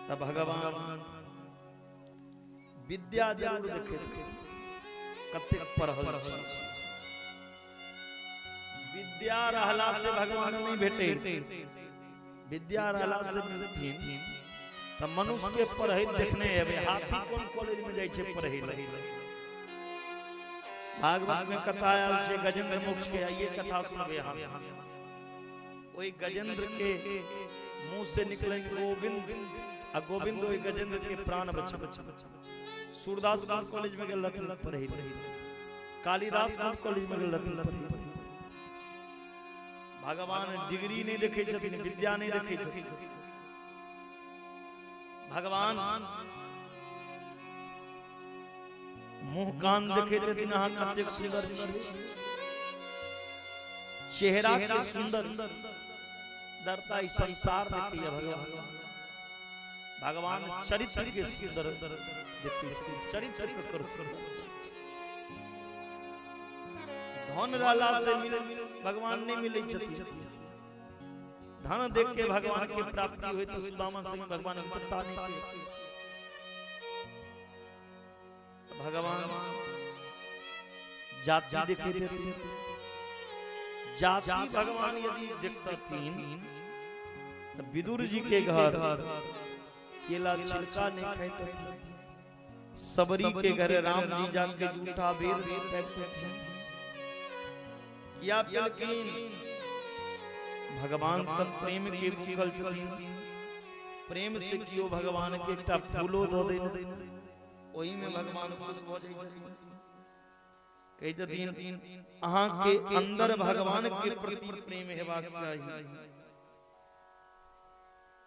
तब भगवान विद्या जरूर देखे कते पढ़ल छी। विद्या रहला से भगवान नहीं भेटे विद्या रहला से मिलथिन तब मनुष्य के पढ़े देखने हेबे। हाथी कौन कॉलेज में जाय छे पढ़े ले भागवत में कथा आयल छे गजेंद्र मोक्ष के आइए कथा सुनबे। वही गजेंद्र के मुंह से निकले गोविंद, और गोविंद वही गजेंद्र के प्राण बचा। सूरदास कॉलेज में गल पढ़ी, कालिदास कॉलेज में गल पढ़ी। भगवान डिग्री नहीं देखे छथिन, विद्या नहीं देखे छथिन। भगवान मुंह कान देखे छथिन, अहाँ कतेक सुंदर छी, चेहरा के सुंदर दरता ई संसार देखिए। भगवान चरित्र के सुंदर देखते छथिन, चरित्र के कर धन रहला से भगवान नहीं मिले छथिन। धन देख के भगवान की प्राप्ति हुई तो सुदामा सिंह भगवान मित्रता नहीं की। भगवान जाति देखे देते, जाति भगवान यदि देखता थीन तो विदुर जी के घर केला छिलका नहीं खाते थे, सबरी के घर राम जी जाके जूठा बेर फेंकते थे। या पिलकीन भगवान तक प्रेम के भूखल छथिन, प्रेम से कियो भगवान के एकटा फूलो दो दे, ओही में भगवान खुश भ जाय छथिन। कहि छथिन अहाँ के अंदर भगवान के प्रति प्रेम हेबाक चाही।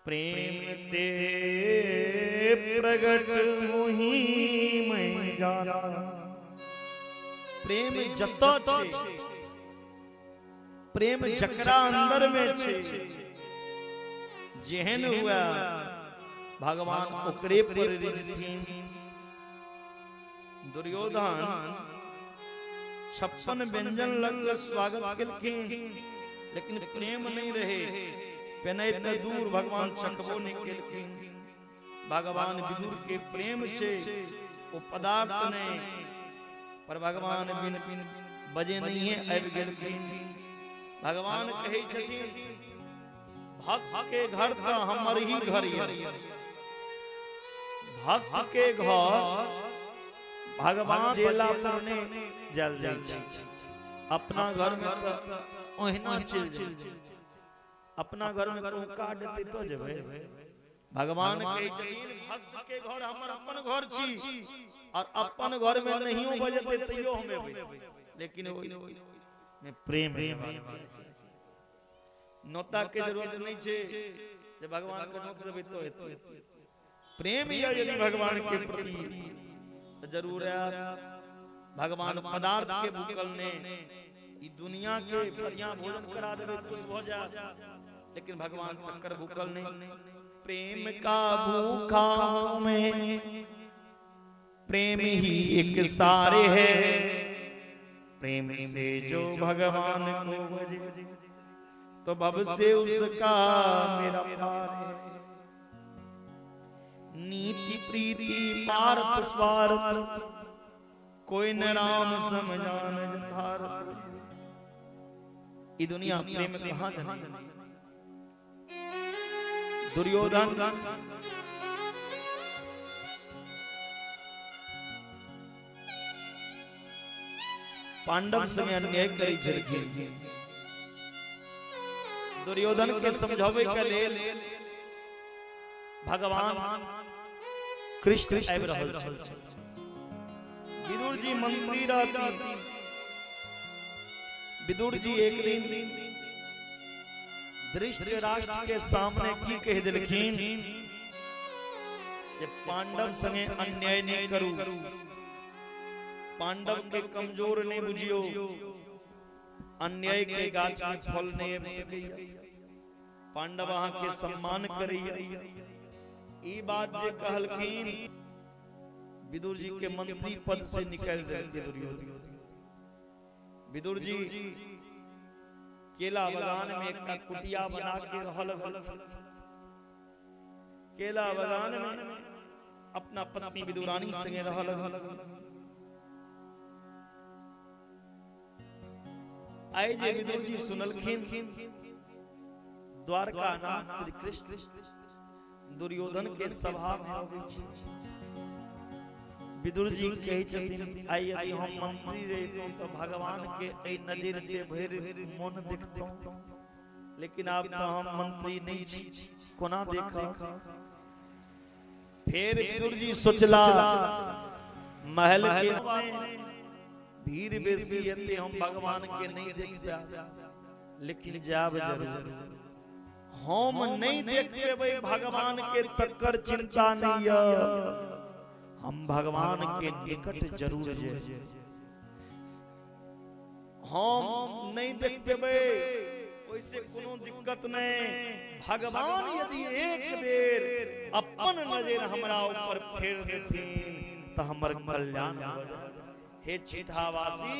प्रेम ते प्रगट मोहि मैं जाना, प्रेम जतऽ छै, प्रेम जकरा अंदर में छे, जेहन हुआ भगवान ओकरे पर रिझथिन। दुर्योधन 56 व्यंजन लग स्वागत केलखिन, लेकिन प्रेम नहीं रहे। पेनैत न दूर भगवान चखबो नहीं केलखिन। भगवान विदुर के प्रेम छे, ओ पदार्थ नहीं, पर भगवान बिन बजे नहीं है आबि गेलखिन। भगवान कहे छथिन भक्त के घर तो हमर ही घर है। भक्त के घर भगवान जेला पर ने जल जाय छै, अपना घर में तो ओहिना चल जाय, अपना घर में को काट देते तो जेबे। भगवान कहे छथिन भक्त के घर हमर अपन घर छी, और अपन घर में नहीं बजते तैयो हम एबै, लेकिन में प्रेम नोता के जरूरत नहीं छे जे भगवान के नोत देबै तो हेतै। प्रेम यदि भगवान के प्रति तो जरूर है। भगवान पदार्थ के भूखल ने ई दुनिया के बढ़िया भोजन करा देबै खुश हो जा, लेकिन भगवान तकर भूखल नहीं। प्रेम का भूखा में प्रेम ही एक सारे है, प्रेम से जो भगवान को भजे तो भव से उसका मेरा पार है। नीति प्रीति पार्थ स्वार्थ कोई न राम समझान यथार्थ। ये दुनिया प्रेम कहां जाने। दुर्योधन पांडव संगे अन्याय करी छलखिन। दुर्योधन के समझावे के लेल भगवान कृष्ण आबि रहल छल। विदुर जी मंत्री रहती। विदुर जी एक दिन धृतराष्ट्र के सामने की कह दिलखिन जे पांडव संगे अन्याय नहीं करू, पांडव के कमजोर नहीं बुझियो, अन्याय के गाछ में फल नहीं आबि सकैया, पांडव अहाँ के सम्मान करैया। ई बात जे कहलखिन विदुर जी के मंत्री पद से निकाल देलकै दुर्योधन। विदुर जी केला बगान में एक कुटिया बना के रहल। केला बगान में अपना पत्नी विदुरानी संगे रहल। आए जे विदुर जी सुनलखिन द्वारका नाथ श्री कृष्ण दुर्योधन के सभा में आबै छै। विदुर जी कहे छथिन आइ यदि हम मंत्री रहितौं तो भगवान के एई नजर से भरि मन देखतौं, लेकिन आप तो हम मंत्री नहीं छी, कोना देखा। फिर विदुर जी सोचला महल के भीड़ बेसी हेते, हम भगवान के नहीं देख पाए, लेकिन जाब जरूर हम नहीं देख पेबै भगवान के तकर चिंता नहीं है, हम भगवान के निकट जरूर जे। हम नहीं देख पेबै ओइसे कोनो दिक्कत नहीं, भगवान यदि एक बेर अपन नजर हमरा ऊपर फेर देथिन त हमर कल्याण हो जाए। हे छिठावासी,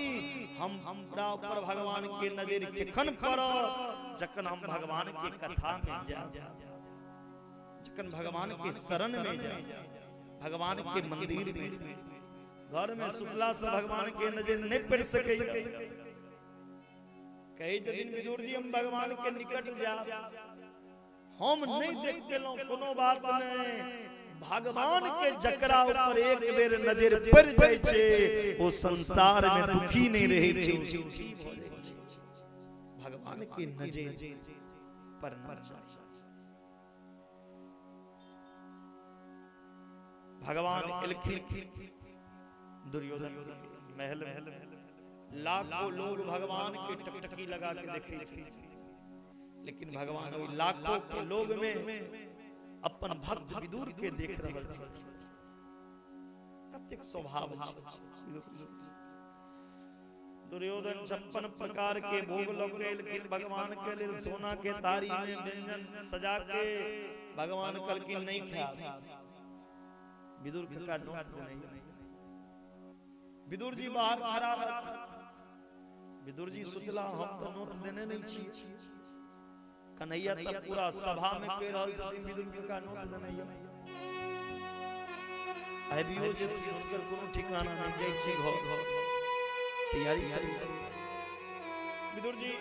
हम हमरा ऊपर भगवान के नजर केखन पड़त जखन हम भगवान के कथा में जाए, जखन भगवान के शरण में जाए, भगवान के मंदिर में। घर में सुतला से भगवान के नजर नहीं पड़ सके। कहे जदिन विदुर जी हम भगवान के निकट जा, हम नहीं देख देलौं कोनो बात नहीं, भगवान के जकरा ऊपर एक बेर नजर पड़ जाय छे ओ संसार में दुखी नहीं रहे छे। भगवान के नजर पड़ना चाहिए। भगवान एलखिन दुर्योधन महल में, लाखों लोग भगवान के टकटकी लगा के देखे छे, लेकिन भगवान ओइ लाखों के लोग में अपन भक्त विदुर के देख रहल छे। कतेक स्वभाव छे। दुर्योधन 56 प्रकार के भोग लगे, लेकिन भगवान के लिए सोना के थारी में व्यंजन सजा के भगवान कहलखिन नहीं खा। विदुर का नोट नहीं। विदुर जी बाहर खड़ा रहता, विदुर जी सोचला हम तो नोट देने नहीं छी। कन्हैया तब पूरा सभा में कह रहल छथिन विदुर का नोट देने। अभियो जे थी हुनकर कोनो ठिकाना नहीं, जाय छी घर तैयारी करी। विदुर जी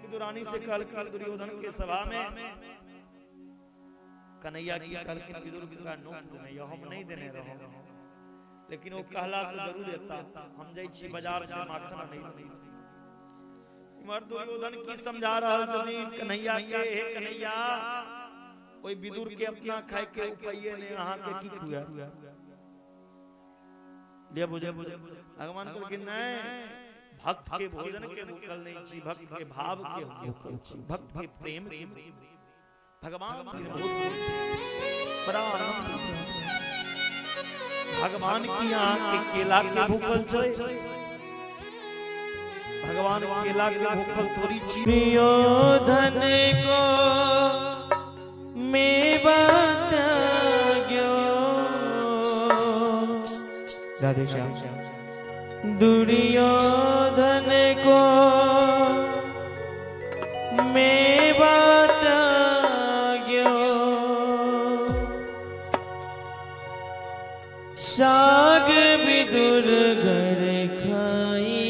विदुरानी से कहलखिन दुर्योधन के सभा में कन्हैया की कहलखिन विदुर का नोट देने, हम नहीं देने रहो, लेकिन वो कहला तो जरूर देता। हम जाय छी बाजार से माखन नहीं। इमर दुर्योधन की समझा रहल छथिन कन्हैया के, हे कन्हैया ओइ विदुर के अपना खाए के उपाय ने अहाँ के की खुआ ले बुझे। भगवान को कि नहीं, भक्त के भोजन के भूखल नहीं छी, भक्त के भाव के भूखल छी, भक्त के प्रेम के। भगवान के बहुत बड़ा आनंद, भगवान की आंख के केला के भूखल छै, भगवान केला के भूखल थोड़ी छी। दुर्योधन को मेवा त्याग्यो, राधे श्याम। दुर्योधन को मेवा त्याग्यो, साग विदुर घर खाई।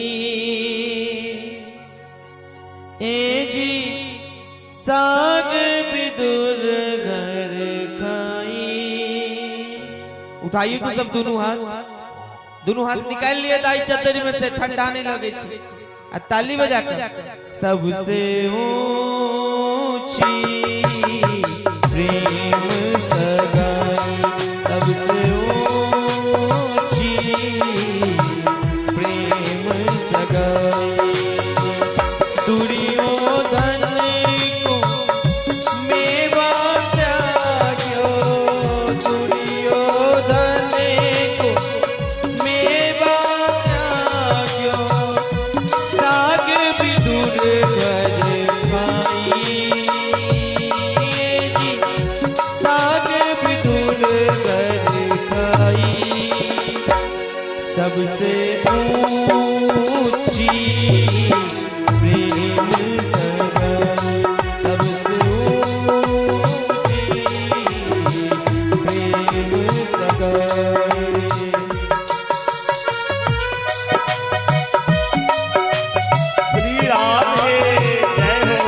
ए जी साग विदुर घर खाई। उठाइए तो सब दोनों हाथ निकाल लिए दाई चतरी में से, ठंडा नहीं लगे छे। आ ताली बजा कर सबसे ऊंची प्रेम सगाई, सबसे ऊंची प्रेम सगाई। दुर्योधन को मेवा त्याग्यो, दुर्योधन को मेवा त्याग्यो, साग विदुर घर खाई। जी साग विदुर घर खाई, सबसे ऊंची प्रेम सगाई, सबसे ऊंची प्रेम सगाई। श्री राधे जय हो।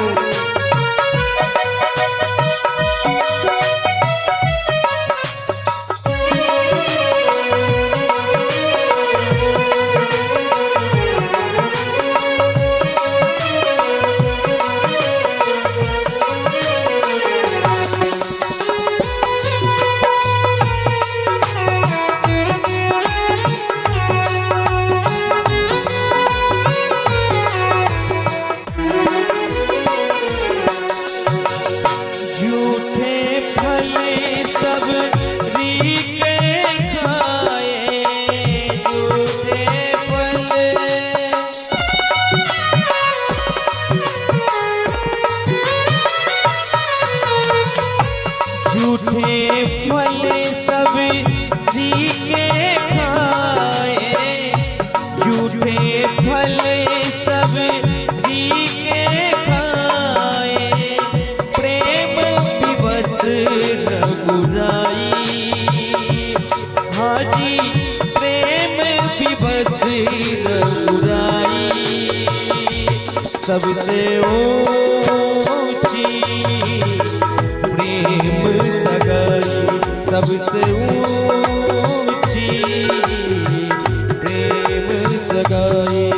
सबसे ऊंची प्रेम सगाई, सबसे ऊंची प्रेम सगाई।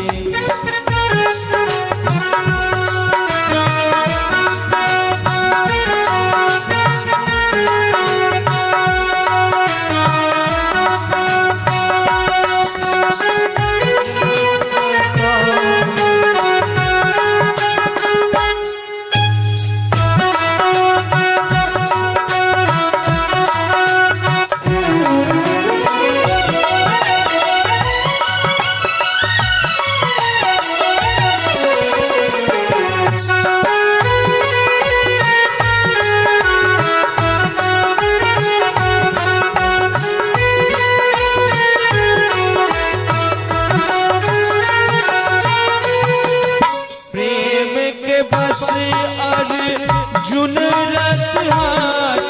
अर्जुन रथ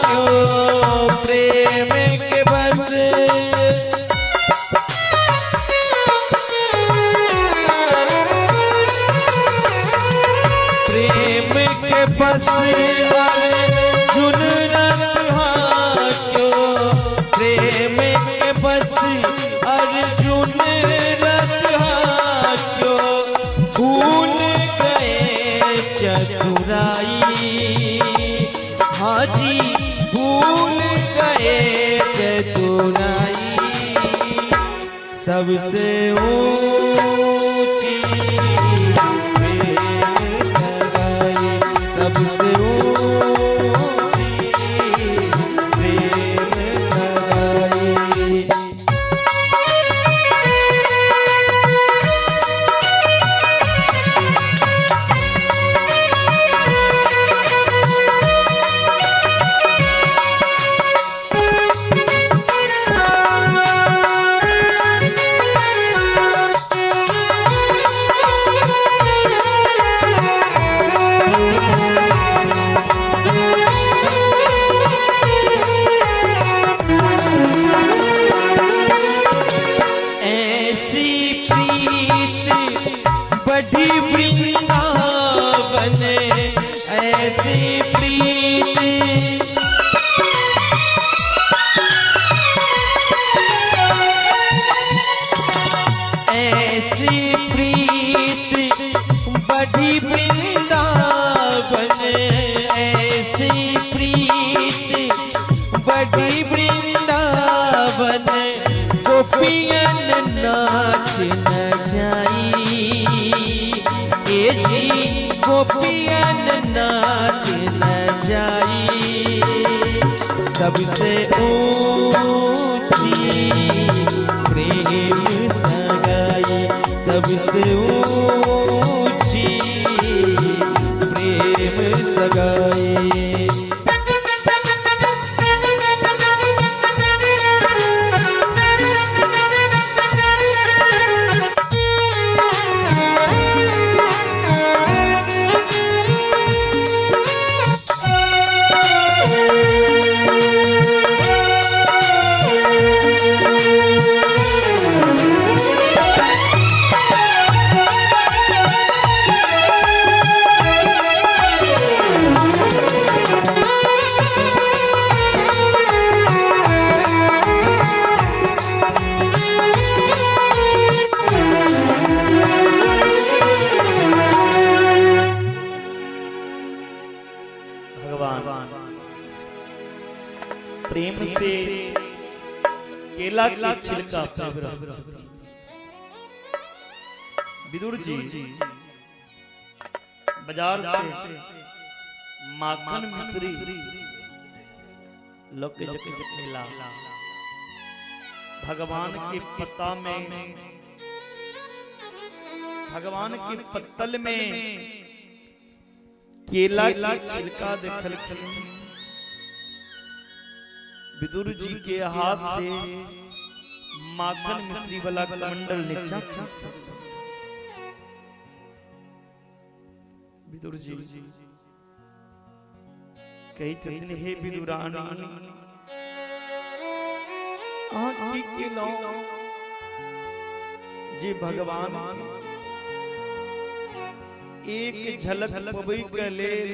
क्यों प्रेम के बस, प्रेम के बस अर्जुन रथ क्यों प्रेम के बस अर्जुन रथ क्यों भूल गए चतुराई। हाजी भूल गए चतुराई, सबसे ऊंची प्रेम सगाई, सबसे ऊंची प्रेम सगाई। बड़ी वृंदावन ऐसी प्रीत, ऐसी प्रीत बड़ी वृंदावन ऐसी प्रीत बड़ी वृंदावन गोपियन नाच न जाई। ए जी गोपियन नाच न जाई, सबसे ऊंची प्रेम सगाई, सबसे ऊंची प्रेम सगाई। प्रेम से केला की छिलका विदुर जी बाजार से माखन मिश्री लोके जके मिला, भगवान के पत्ता में भगवान के पत्तल में केला की छिलका देखल विदुर जी के हाथ से माखन मिश्री वाला कमंडल नीचा विदुर जी कही चंदन हे विदुरानी आँखी के लो जी भगवान एक झलक पबै के लेल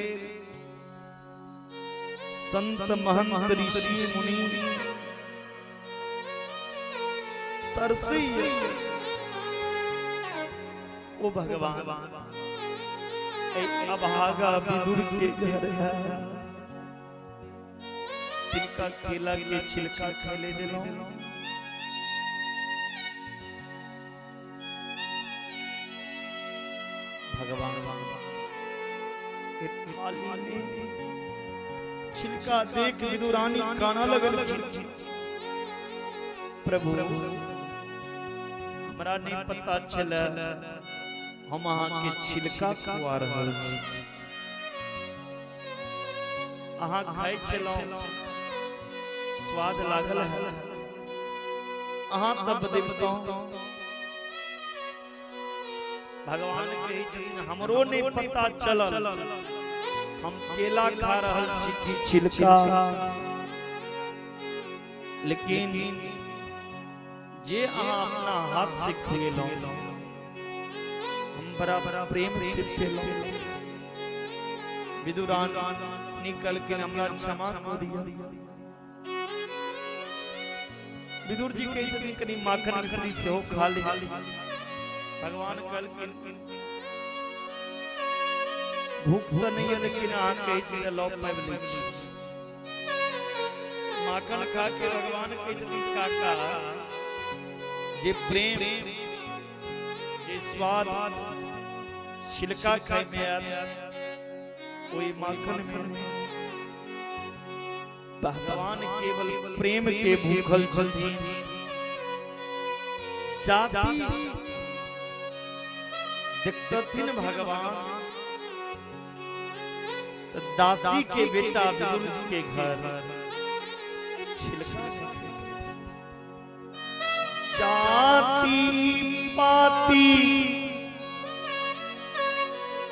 संत महंत ऋषि मुनि तरसी। ओ भगवान अभागा विदुर के घर है, तिनका केला के छिलका खेले दिलो। भगवान थाली में छिलका देख विदुरानी काना लगल। प्रभु हमरा नहीं पता चला हम अहाँ के छिलका खुआ रहल छी, अहाँ खाइ छलौ स्वाद लागल है, अहाँ तब देवता। भगवान कहे छथिन हमरो नहीं पता चलल, हम केला खा रहल छी कि छिलका, लेकिन जे अहाँ अपना हाथ से खेलौ हम बड़ा प्रेम से खेलौ। विदुरान निकल के हमरा क्षमा कर दिया। विदुर जी कही कनी माखन मिश्री से हो खा ली। भगवान कल के भूख तो नहीं है, लेकिन अहाँ कही चीज लौ पाबि लै छी। माखन खा के भगवान कही छथिन काका जे प्रेम जे स्वाद छिलका खाए में आयल कोई माखन में। भगवान केवल प्रेम के भूखल छथिन। जाति देखतथिन भगवान दासी के बेटा विदुर जी के घर छिलका जाति पाती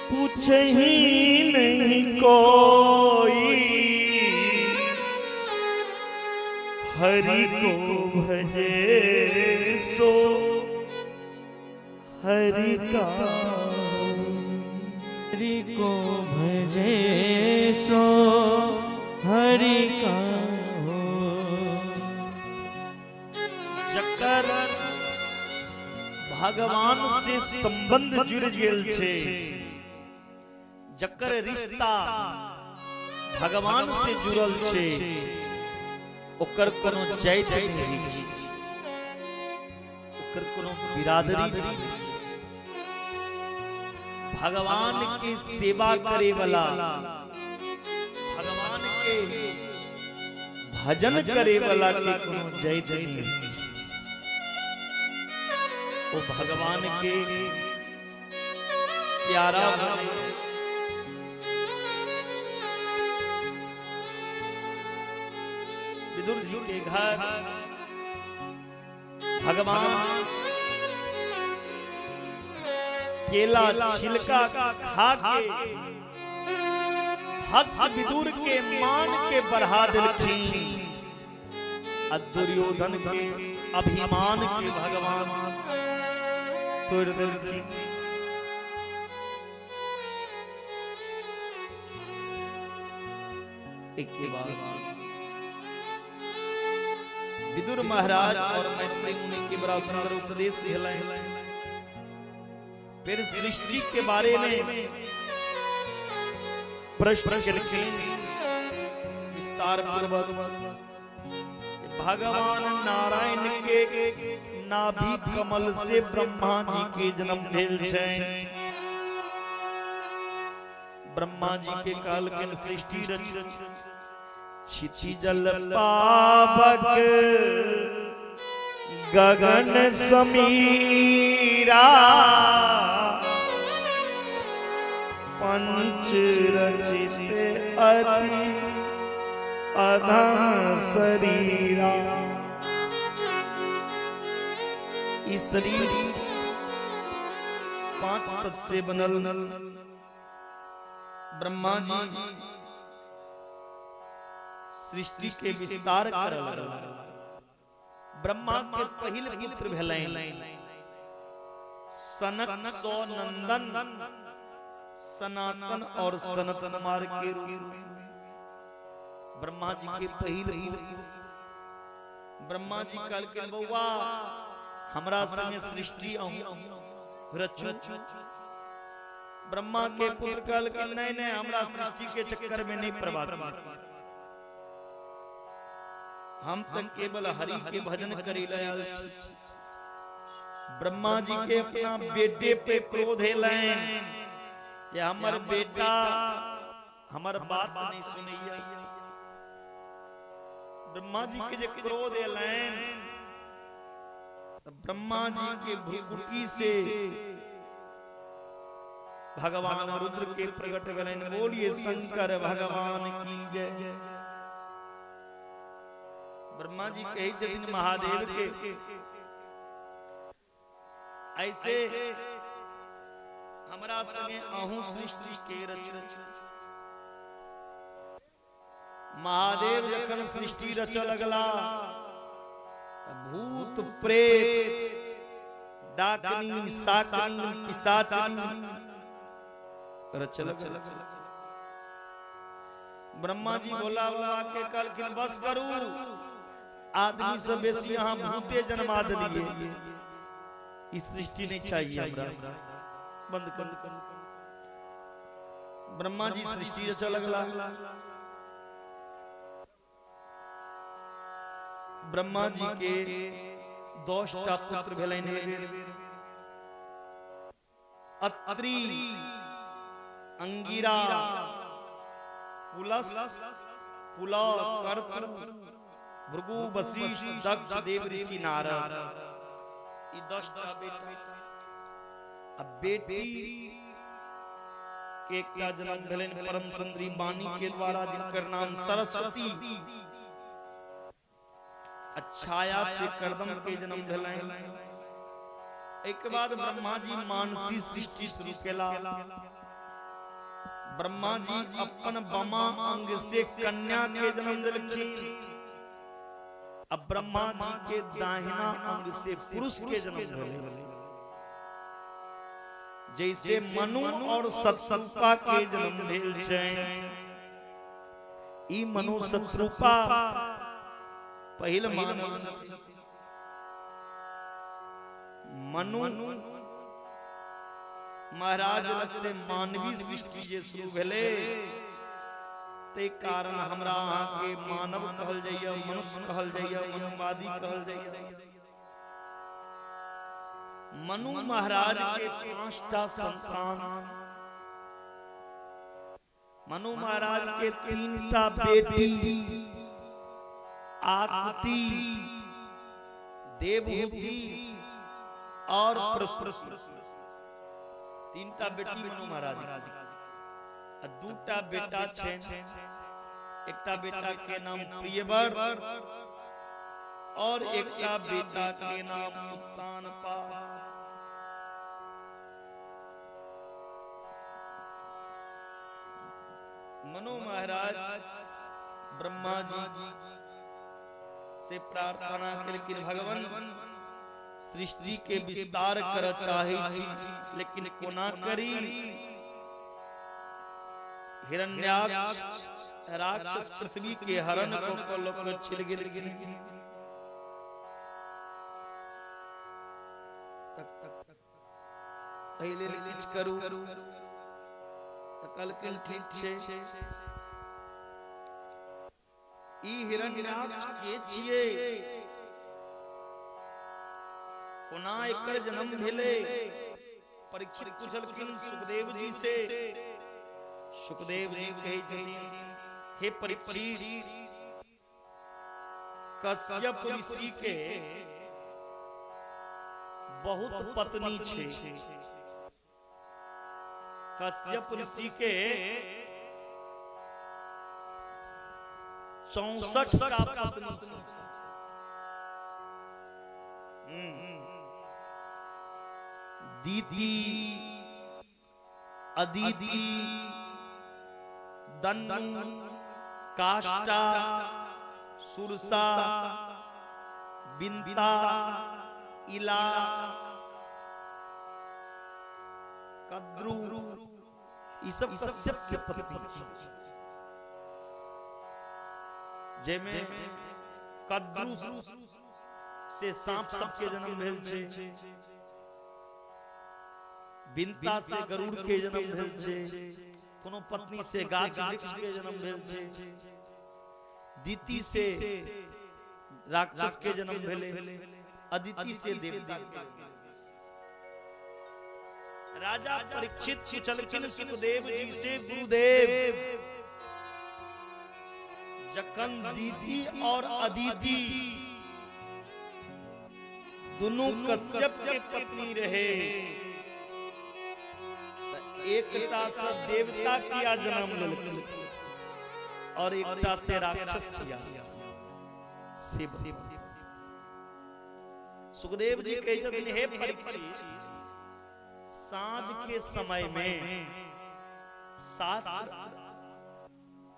पूछे ही नहीं कोई, हरि को भजे सो हरि का, हरि को भजे सो हरि का हो। जकर भगवान से संबंध जुड़ गेल छे, जकर रिश्ता भगवान से जुड़ल छे, ओकर कोनो जाति नहीं छै, ओकर कोनो बिरादरी नहीं। भगवान की सेवा करे वाला, भगवान के भजन करे वाला के कोनो जाति नहीं। वो भगवान के प्यारा बने। विदुर जी के घर भगवान केला छिलका खा के भक्त विदुर के मान के बढ़ा दिलखिन, दुर्योधन के अभिमान के भगवान तोड़ दिलखिन। एक के बाद विदुर महाराज और मैत्री मुनि के बड़ा सुंदर उपदेश भेलनि। फिर सृष्टि के बारे में प्रश्न केलखिन विस्तार पूर्वक। भगवान नारायण के नाभि कमल से ब्रह्मा जी के जन्म भेल छै। ब्रह्मा जी के काल के सृष्टि रच छिछि जल पावक गगन समीरा, पंच रचित अति अधम शरीरा। इस शरीर 5 तत्व से बनल। ब्रह्मा जी सृष्टि के विस्तार करल। ब्रह्मा के पहिल पुत्र भेलनि सनक सो नंदन सनातन और सनातन मार्ग के रूप ब्रह्मा जी के पहिल ब्रह्मा जी कल के बउआ हमरा संगे सृष्टि रचु। ब्रह्मा के पुत्र कल के नहीं हमरा सृष्टि के चक्कर में नहीं प्रभात, हम तक केवल हरि के भजन करी लायल। ब्रह्मा जी के अपना बेटे पे क्रोध है लाइन कि हमर बेटा हमर बात नहीं सुनैया। ब्रह्मा जी के जो क्रोध है लाइन, ब्रह्मा जी के भ्रुकुटी से भगवान रुद्र के प्रकट गलन। बोलिए शंकर भगवान की जय। ब्रह्मा जी कही जतिन महादेव के ऐसे हमरा संगे अहू सृष्टि के रचु। महादेव जखन सृष्टि रच लगला, भूत प्रेत डाकनी साकनी पिशाचनी रच लगला। ब्रह्मा जी बोला के कल के बस करू, आदमी से बेसी यहाँ भूते जन्मा दिए, इस सृष्टि नहीं चाहिए हमरा, बंद कर। ब्रह्मा जी सृष्टि रच लगला। ब्रह्मा जी के 10टा पुत्र भेलैन, अत्रि, अंगिरा, पुलस, पुलह, कर्तु, भृगु, वशिष्ठ, दक्ष, देव ऋषि, नारद। ये 10टा बेटा। अब बेटी के एकटा जन्म भेलैन परम सुंदरी वाणी के द्वारा, जिनकर नाम सरस्वती। छाया से करदम के जन्म भेलैन। एक बाद ब्रह्मा जी मानसी सृष्टि शुरू केला। ब्रह्मा जी अपन बमा अंग से कन्या के जन्म दिलखिन। अब ब्रह्मा जी के दाहिना अंग से पुरुष के जन्म भेले। जैसे मनु और सतरूपा के जन्म भेल छै, ई मनु सतरूपा पहिल मानव। मनु महाराज लग से मानवी सृष्टि जे शुरू भेले, ते कारण हमरा अहाँ के मानव कहल जाइए, मनुष्य कहल जाइए, मनुवादी कहल जाइए। मनु महाराज के 5टा संतान, मनु महाराज के 3टा बेटी, आकृति, देवहूति और प्रसूति। 3टा बेटी मनु महाराज, 2टा बेटा छे। एकटा बेटा के नाम प्रियवर और एकटा बेटा के नाम उत्तानपा। मनु महाराज ब्रह्मा जी से प्रार्थना करके भगवान सृष्टि के विस्तार कर चाहे छी, लेकिन कोना करी। हिरण्याक्ष राक्षस पृथ्वी के हरण को लोक छिल गिर। पहले किछ करू कल के ठीक छे। ई हिरण्याक्ष के छिए, कोना एकर जन्म भेले। परीक्षित पूछलखिन सुखदेव जी से। सुखदेव जी कहे छथिन, हे परीक्षित, कश्यप ऋषि के बहुत पत्नी छे। कश्यप ऋषि के 64 पत्नी। दीदी, अदिति, दनु, काष्टा, सुरसा, बिंता, इला, कद्रु, ई सब कश्यप के पत्नी जेमे कद्रू से सांप सबके जन्म भेल छै, बिनता से गरुड़ के जन्म भेल छै, कोनो पत्नी से गाछ वृक्ष के जन्म भेल छै, दीति से राक्षस के जन्म भेले, अदिति से देवता के। राजा परीक्षित पूछलखिन सुखदेव जी से, गुरुदेव जखन दीति और अदिति दोनों कश्यप के पत्नी रहे, एकटा से देवता किया जन्म लेलखिन और एकटा से राक्षस किया। सुखदेव जी कहे छथिन, हे परीक्षित, सांझ के समय में शास्त्र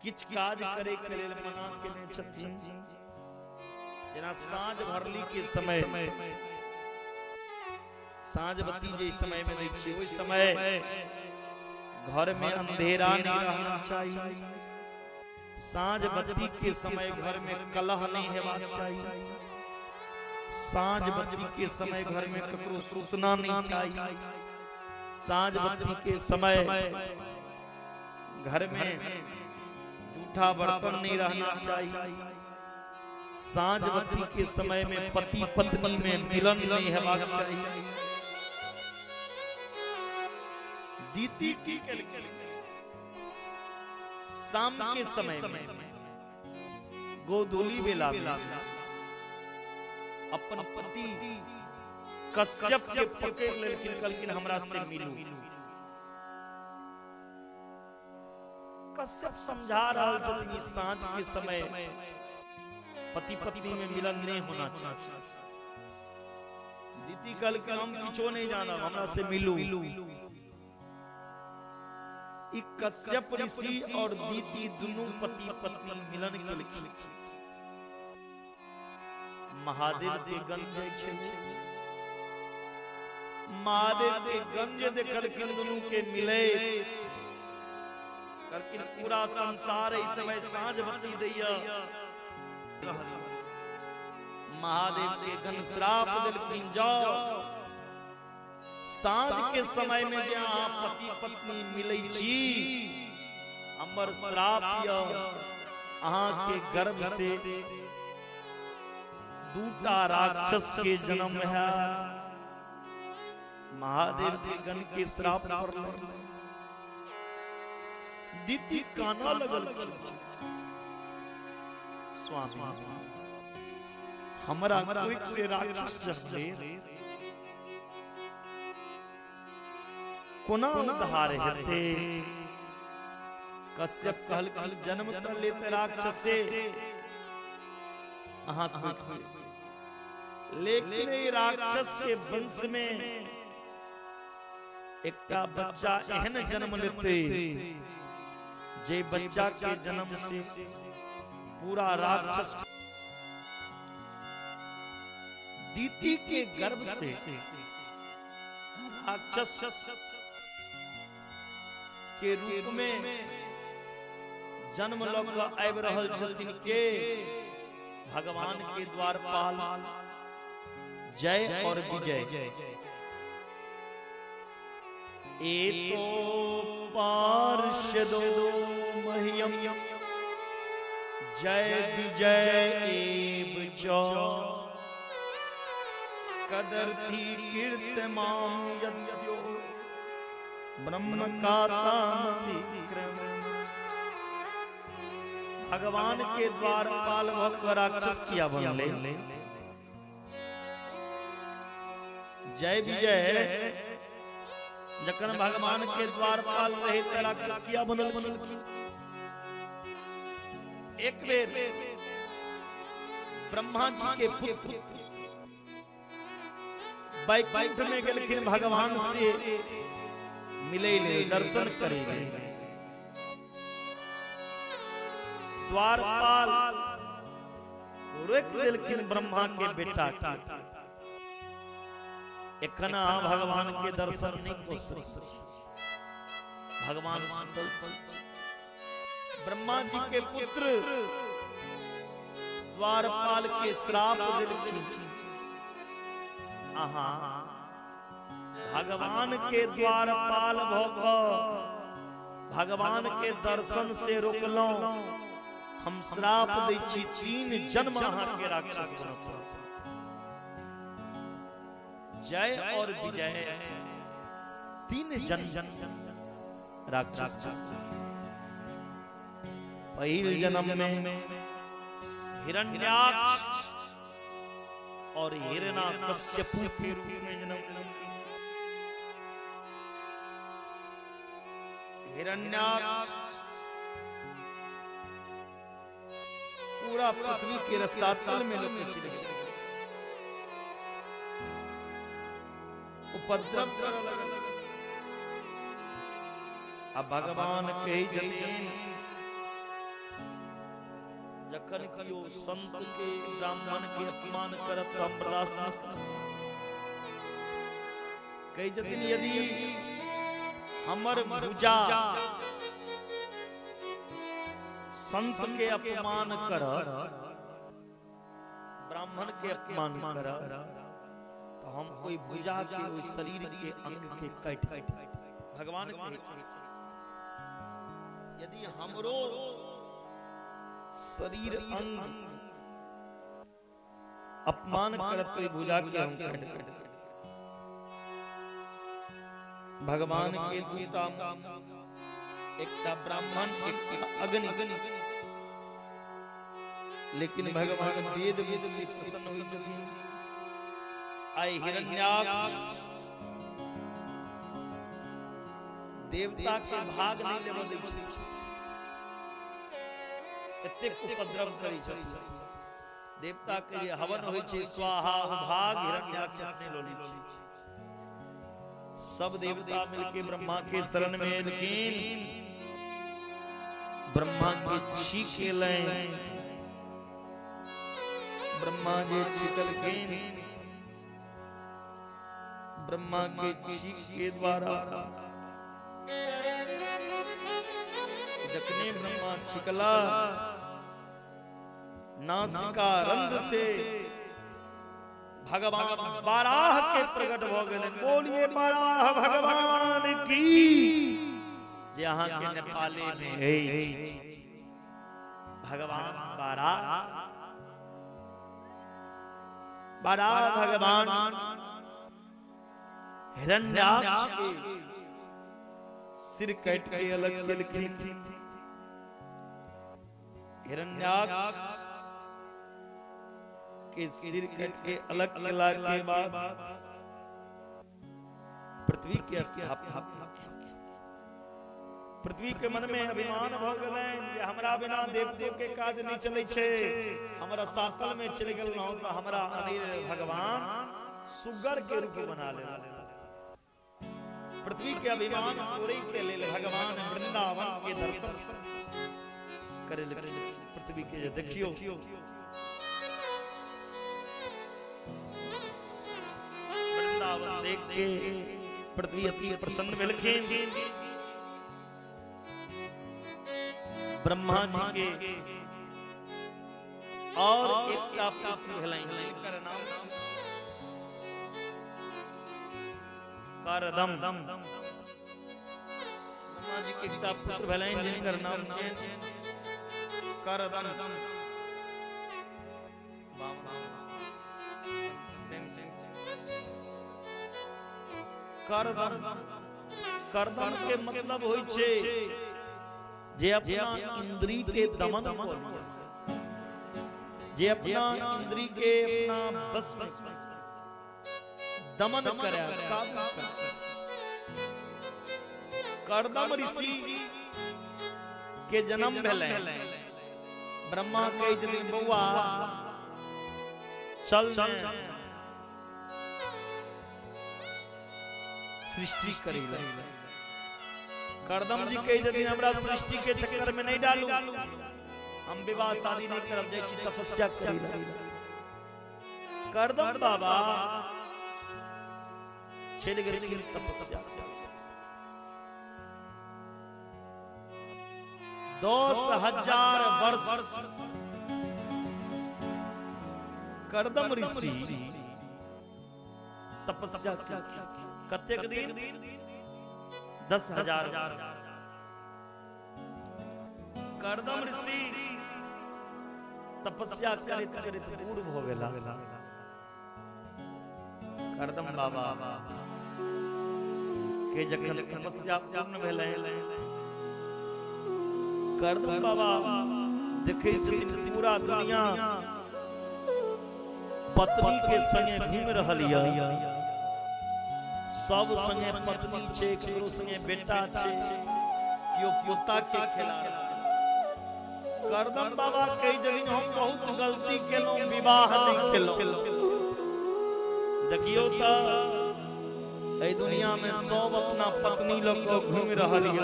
किछ काज करे के लेल मना केने छथिन। जेना साँझ भरली के समय साँझ बत्ती जे समय में देखिए, ओहि समय घर में अंधेरा नहीं रहना चाहिए, साँझ बत्ती के समय घर में कलह नहीं हेबाक चाहिए, साँझ बत्ती के समय घर में ककरो सूतना नहीं चाहिए, साँझ बत्ती के समय घर में जूठा बर्तन नहीं रहना चाहिए, साँझ बत्ती के समय में पति पत्नी में मिलन नहीं हेबाक चाहिए। दीति की शाम के समय में गोधूली बेला में अपन पति कश्यप के पकड़ लेकिन कहलखिन हमरा से मिलू। कश्यप समझा रहा छथिन साँझ के समय पति पत्नी में मिलन नहीं होना चाहिए। दीति कहलखिन हम किछो नहीं जाना, हमरा से मिलू। कश्यप ऋषि और दीति दोनों पति पत्नी मिलन केलखिन। महादेव के गंज छै, महादेव के गंज देखलखिन दोनों के मिले, करकिन पूरा संसार इस समय साँझ बत्ती दैया। महादेव के गण श्राप देलखिन, जाओ साँझ के समय में जे अहाँ पति पत्नी मिलै छी, हमर श्राप य अहाँ के गर्भ से दूटा राक्षस के जन्म है। महादेव के गण के श्राप पर दीति काना लगल, स्वामी हमरा कोई से राक्षस जन्मे कोना उद्धार हेते। कश्यप कहलखिन जन्म त लेते राक्षस से अहाँ कोई, लेकिन राक्षस के वंश में एकटा बच्चा एहन जन्म लेते जे बच्चा के जन्म से पूरा राक्षस दीति के गर्भ से राक्षस के रूप में जन्म लग आबि रहल छथिन के भगवान के द्वारपाल जय और विजय। एको पार्षदो मह्यम जय विजय एव च कदर्थी कीर्तमां यद्यो ब्रह्म काताम। भगवान के द्वारपाल भक्त राक्षस किया बनले, जय विजय जखन भगवान के द्वारपाल रहे त राक्षस किया बनल। एक बेर ब्रह्मा जी के पुत्र बैकुंठ में गेलखिन भगवान से मिले दर्शन करे। द्वारपाल रोक देलखिन ब्रह्मा के बेटा के, एखना भगवान के दर्शन नहीं हो सकते। भगवान सुतल ब्रह्मा जी के पुत्र द्वारपाल के श्राप दिलखिन। आहा भगवान के द्वारपाल भोग भगवान के दर्शन से रोकलो हम श्राप दै छी 3 जन्म अहाँ के राक्षस बनत। जय और विजय 3 जन्म राक्षस। पहिल जन्म में हिरण्याक्ष और हिरण्यकश्यप के रूप में जन्म। हिरण्याक्ष पूरा पृथ्वी के रसातल में लोग चले गए, उपद्रव करने लगे। अब भगवान कही जतीन जखन कियो संत के ब्राह्मण के अपमान करत हम बर्दाश्त न करब। कही जतीन यदि हमर भुजा संत के अपमान कर ब्राह्मण के अपमान कर तो हम कोई भुजा के कोई शरीर के अंग के काट भगवान के यदि हमरो शरीर अंग अपमान करत तो भुजा के हम काट भगवान के दूता एकटा ब्राह्मण एकटा अग्नि। लेकिन भगवान वेद वेद से प्रसन्न होई छथिन। आइ हिरण्याक्ष देवता के भाग नहीं लेबो दै छै, एतेक उपद्रव करै छथिन। देवता के जे हवन होई छै स्वाहा भाग हिरण्याक्ष अपने लो लै छै। सब देवता मिलके ब्रह्मा के शरण में लेकिन ब्रह्मा के छीके लें। ब्रह्मा जी छिकल के ब्रह्मा के छीक के द्वारा जखने ब्रह्मा छिकला नासिका रंध्र से भगवान बाराह के प्रकट हो गए। बोलिए बाराह भगवान की जे अहाँ के नेपाली में है भगवान बाराह भगवान हिरण्याक्ष के सिर काट के अलग केलखिन। हिरण्याक्ष के सिर कट के अलग केला के बाद पृथ्वी के स्थापना। पृथ्वी के मन में अभिमान भ गेलैन जे हमरा बिना देवदेव के काज नहीं चलै छै। हमरा सासल में चल गेल न तो हमरा अनिल भगवान सुगर के रूप बना ले। पृथ्वी के अभिमान तोड़ै के लेल भगवान वृंदावन के दर्शन करे लगे। पृथ्वी के देखियो वृंदावन देख के पृथ्वी अति प्रसन्न भेलखिन। ब्रह्मा जी के और एकटा पुत्र भेलैन एकर नाम करदम। ब्रह्मा जी के एकटा पुत्र भेलैन जिनकर नाम छै करदम। करदम के मतलब होई छै जे अपना इंद्री के दमन को जे अपना इंद्री के अपना बस में दमन करे काबू करे। करदम ऋषि के जन्म भेलै। ब्रह्मा कहे छथिन बौआ चल सृष्टि करी। करदम जी कहे छथिन हमरा सृष्टि के चक्कर में नहीं डालू, हम विवाह शादी नहीं करब, जाइ छी तपस्या करी। करदम बाबा चल गेलखिन तपस्या। 10,000 वर्ष कर्दम ऋषि तपस्या कतेक दिन 10,000 कर्दम ऋषि तपस्या करैत करैत बूढ़ भ गेला। कर्दम बाबा के जखन तपस्या पूर्ण भेलै, कर्दम बाबा देखे छथिन पूरा दुनिया पत्नी के संगे घूम रहल य, सब संगे पत्नी छै, ककरो संगे बेटा छै, कियो पोता के खेला। कर्दम बाबा कहि जखन हम बहुत गलती केलहुं, विवाह नहीं केलहुं। देखियो त एहि दुनिया में सब अपना पत्नी लग घूम रहल य,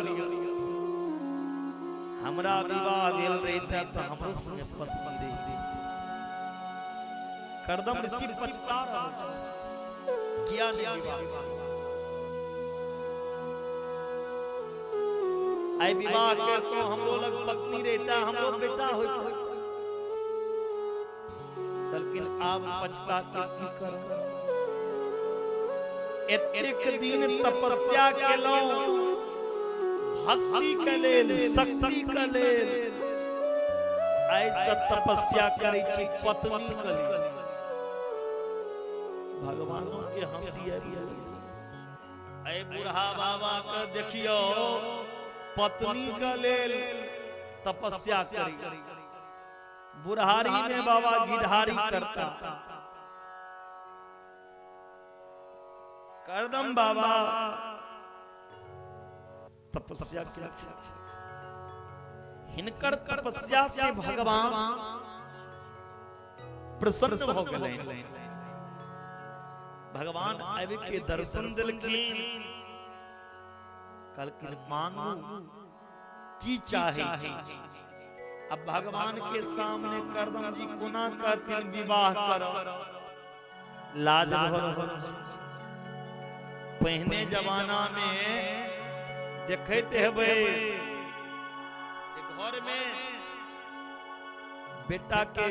हमरा विवाह भेल रहिते त हमरो संगे पत्नी रहिते। कर्दम ऋषि पछता रहल छथि, किया नहीं विवाह। आई विवाह के तो हमरो लग पत्नी रहता, हमरो बेटा होता, लेकिन आब पछता के की करब। एतेक दिन तपस्या केलहुं, भक्ति के लेल, शक्ति के लेल, आई सब तपस्या करै छी पत्नी के लेल। भगवान के हंसी आबि गेल। आई बूढ़ा बाबा के देखियो पत्नी के लेल तपस्या करी। बुढ़ारी में बाबा गिढ़ारी करता। कर्दम बाबा तपस्या करता। हिनकर तपस्या से भगवान प्रसन्न हो गए। भगवान आबि के दर्शन दिलखिन, कहलखिन मांगू की चाहे। अब भगवान के सामने कर्दम जी कोना कहथिन विवाह करो, लाज भर। पहले जमाना में देखते हेबै घर में बेटा के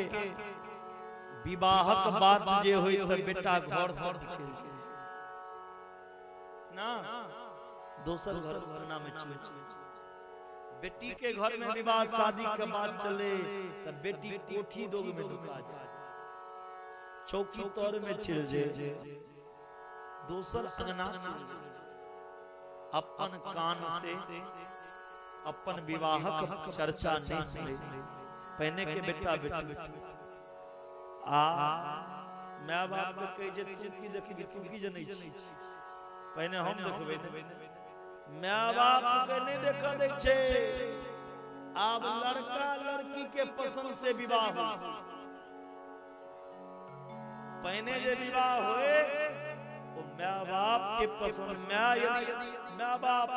विवाहक बाद जे होई त बेटा घर से ना दोसर घर घरना में चले। बेटी के घर में विवाह शादी के बाद चले तब बेटी कोठी दोग में लुका जाए, चौकी तौर में चल जाए, दोसर अंगना अपन कान से अपन विवाहक चर्चा नहीं सुने। पहले के बेटा बेटी माय बाप के कहे जे तू की देखी तू की जनै छी, पहले हम देखबै। माय बाप के नहीं देखा दे छे। अब लड़का लड़की के पसंद से विवाह हो। पहले जे विवाह होए वो माय बाप के पसंद। यदि माय बाप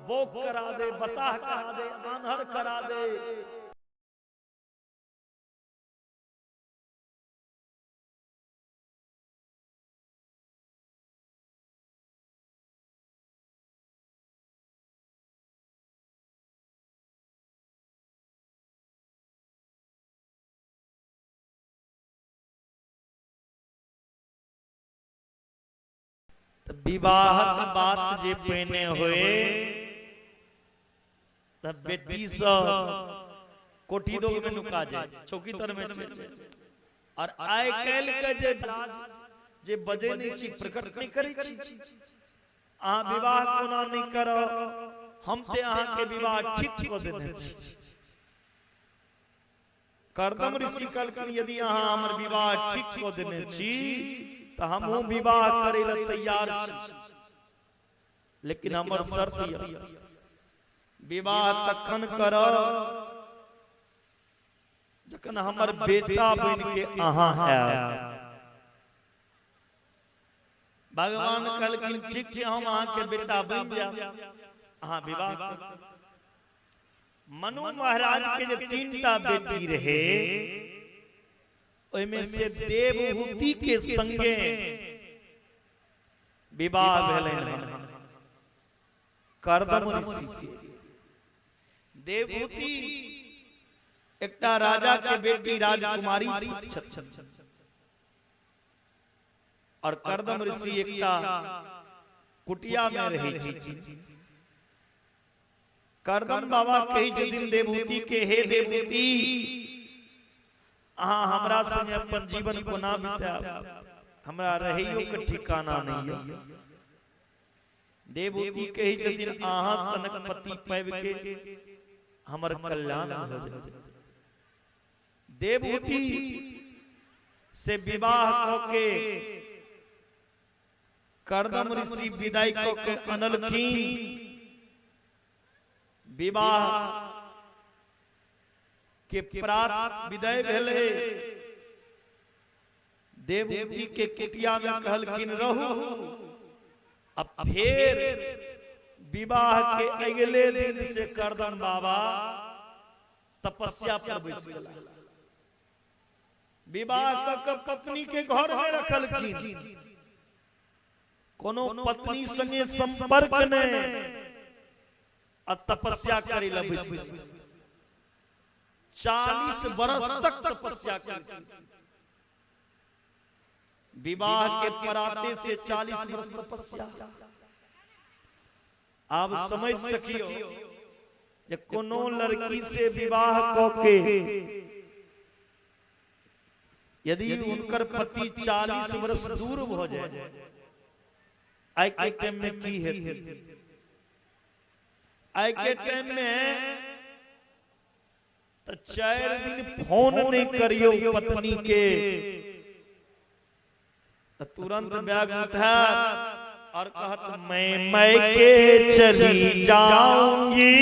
बोक करा दे, बताह करा दे, आन्हर करा दे, विवाहक बात जे पहिने होए तब बेटी सब कोठी दो में नुका जाए, चौकी तर में छे। और आइ काल्हि के जे बजे नहीं छी, प्रकट नहीं करै छी, अहाँ विवाह कोना नहीं करो, हम ते अहाँ के विवाह ठीक को देने छी। कर्दम ऋषि कहलखिन यदि अहाँ हमर विवाह ठीक को देने छी तो हम विवाह करे ला तैयार छी, लेकिन हमर शर्त है विवाह तखन करो जखन हमर बेटा बन के अहाँ आएब। भगवान कहलखिन ठीक छै, हम अहाँ के बेटा बन जाएब, अहाँ विवाह करू। मनु महाराज के जे 3टा बेटी रहे ओइमे से देवहूति के संगे विवाह भेलैन कर्दम ऋषि के। देवभूति एकटा राजा के बेटी राजकुमारी और कर्दम ऋषि एकटा कुटिया में रही थी। कर्दम बाबा कही छथिन देवभूति के, हे देवभूति अहाँ हमरा संगे अपन जीवन कोना बिताएब, हमरा रहइयो के ठिकाना नहीं है। देवभूति कही छथिन अहाँ सनक पति पाबि के हमर कल्याण हो जाए। देवभूति से विवाह क के कर्दम ऋषि विदाई क के अनलखिन। विवाह के प्रात विदाई भेले। देवभूति के कुटिया में कहलखिन रहू। अब फिर विवाह के अगले दिन से कर्दम बाबा तपस्या पर बैस गेला। विवाह क पत्नी के घर में रखलखिन। कोनो पत्नी संगे संपर्क नहीं, तपस्या करे ला बैस गेल। 40 बरस तक तपस्या की। विवाह के पराते से 40 वर्ष तपस्या। आप समझ सकियो जे कोनो लड़की से विवाह क के यदि उनकर पति 40 वर्ष दूर हो जाए, आई के टाइम में की है? आई के टाइम में तो 4 दिन फोन नहीं करियो पत्नी के, तो तुरंत बैग उठा और कहत मैं मैके चली जाऊंगी,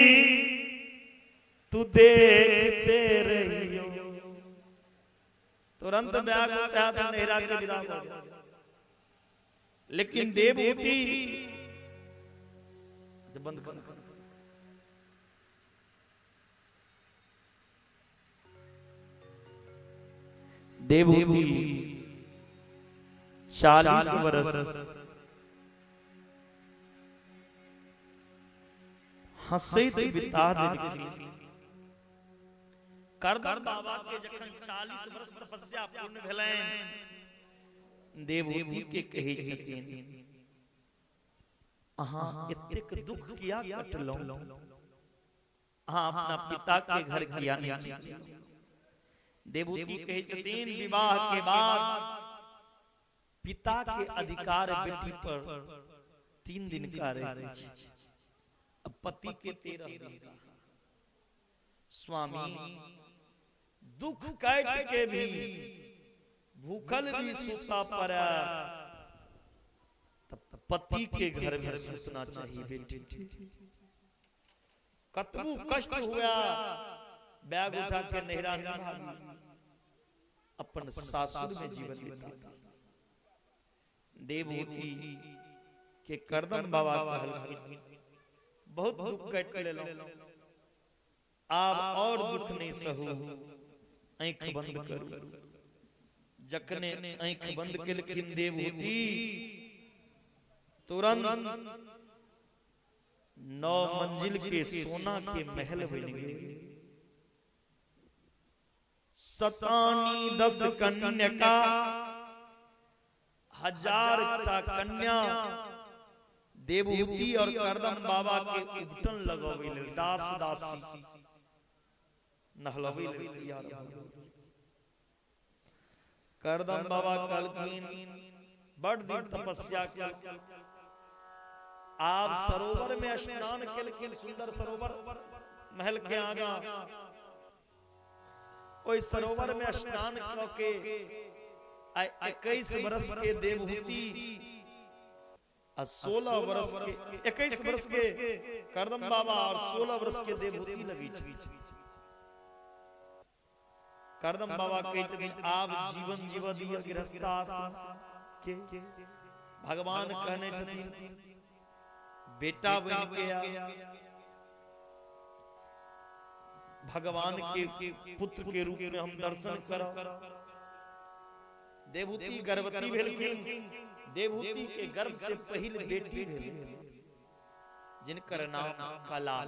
तू देखते रहियो। तुरंत बैग उठा तो नहरा के विदा हो गया। लेकिन देवभूति बंद कर, देवभूति 40 वर्ष हंसैत बिता देलखिन। कर्दम बाबा के जखन 40 वर्ष तपस्या पूर्ण भेलैन, देवभूति के कहे छथिन अहाँ एतेक दुख किया कटलौं, अहाँ अपना पिता के घर किया नहीं? देवभूति कहे छथिन विवाह के बाद पिता के अधिकार बेटी पर 3 दिन का रहे छै, अब पति के 13 दिन का। स्वामी दुख काट के भी भूखल भी सूता पड़ा, तब पति के घर में सूतना चाहिए बेटी। कतबू कष्ट हुआ बैग उठा के नहरा नहीं भागी, अपन सासुर में जीवन बिता। देवभूति के कर्दम बाबा कहलखिन बहुत दुख काट लेलो, आप और दुख नहीं सहू, आंख बंद करू। जखने आंख बंद केलखिन देवभूति, तुरंत 9 मंजिल के सोना के महल बन गए। 10 कन्या, 1000 कन्या देवभूति और कर्दम बाबा के उबटन लगवे ले, दास दासी नहलवे ले तैयार। कर्दम बाबा कहलखिन बड़ दिन तपस्या कर, आप सरोवर में स्नान केलखिन, सुंदर सरोवर महल के आगा। ओई सरोवर में स्नान करके 21 वर्ष के देवभूति और 16 वर्ष के 21 वर्ष के कर्दम बाबा और 16 वर्ष के देवभूति लगी छी। कर्दम बाबा कहते हैं आप जीवन जीवा दिया गृहस्थाश्रम के। भगवान कहने छथिन बेटा बन के आ, भगवान के पुत्र के रूप में हम दर्शन करो। देवभूति गर्भवती भेलखिन। देवभूति के गर्भ से पहले बेटी भेल जिनकर नाम कला।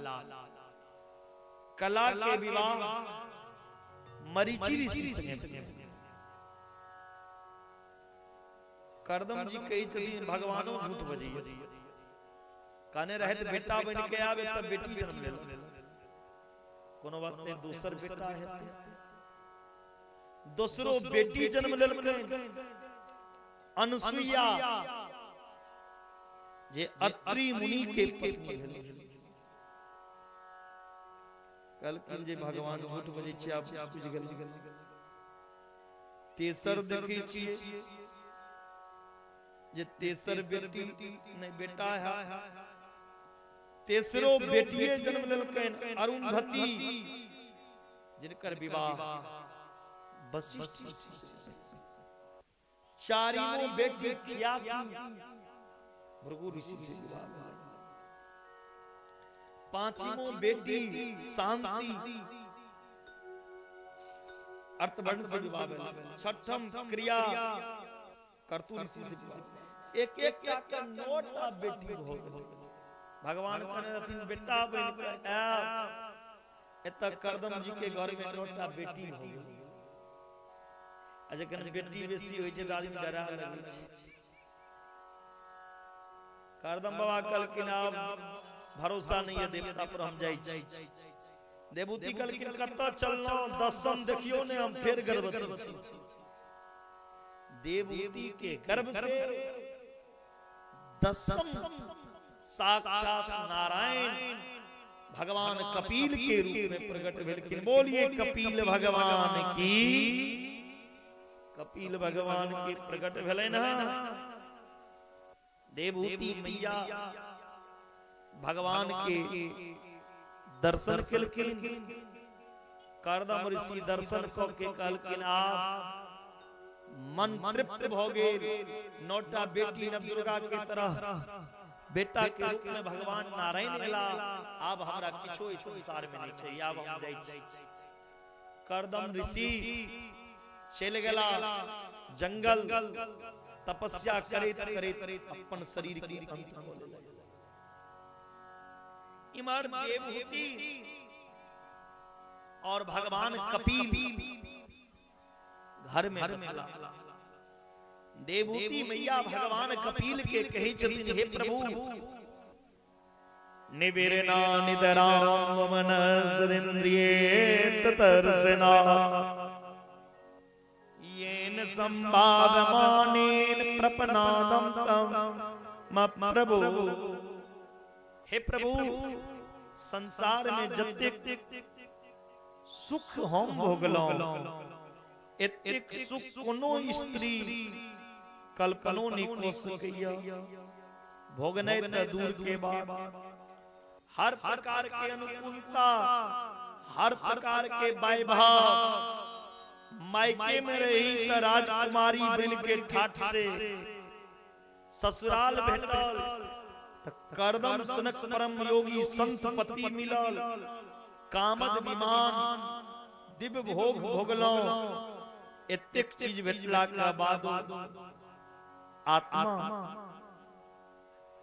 कला के विवाह मरीचि ऋषि संगे करदम जी कही छथिन भगवानो झूठ बजी काने रहत बेटा बन के आवे तब बेटी जन्म ले कोनो बात नहीं दूसर बेटा है दूसरो बेटी जन्म ले अनुसुईया जे अत्रि मुनि के पत्नी भेल कल किन जे भगवान झूठ बजै छै आप बुझ गेल तेसर देखै छियै जे तेसर बेटी नहीं बेटा है तेसरो बेटिए जन्म लेलकैन अरुंधति जिनकर विवाह वशिष्ठ चारियों बेटी भृगु ऋषि से विवाह पांचवीं बेटी शांति अर्थवर्ण से विवाह छठम क्रिया कर्तु ऋषि से विवाह एक एक का नोटा बेटी भोग भगवान कहने रहथिन बेटा बन के एत करदम जी के घर में नोटा बेटी भोग अजकन बेटी बेसी होय छै आदमी डरा लगै छै करदम बाबा कहलखिन आब भरोसा नहीं है देवता पर हम जाई छी देवूती कहलखिन कत चललो दसम देखियो ने हम फेर गर्भवती छी देवूती के गर्भ से दसम साक्षात नारायण भगवान कपिल के रूप में प्रकट भेलखिन बोलिए कपिल भगवान की कपिल भगवान के प्रकट भेलै ना देवूती मैया भगवान के दर्शन केलखिन करदम ऋषि दर्शन क के कहलखिन आप मन तृप्त भ गेल नौटा बेटी नव दुर्गा के तरह बेटा के रूप में भगवान नारायण एला आब हमरा किछो इस संसार में नहीं छै आब हम जाई छी करदम ऋषि चल गेला जंगल तपस्या करैत करैत अपन शरीर के अंत क लेलक इमर देवहूति और भगवान कपिल घर में बसला देवहूति मैया भगवान कपिल के कहे छथिन हे प्रभु निवेरना निदराम मनसरिंद्रिये ततर्सना येन संभावमानेन प्रपनादं तम प्रभु हे प्रभु संसार में जतेक सुख हम भोगलौ एतेक सुख कोनो स्त्री कल्पनो नहीं को सकैया भोगने त दूर के बाद हर प्रकार के अनुकूलता हर प्रकार के वैभव मायके में रही त राजकुमारी बन के ठाठ से ससुराल भेटल करदम सनक परम योगी संत पति मिलल कामद विमान दिव्य भोग भोगलौ एतेक चीज भेटला के बाद आत्मा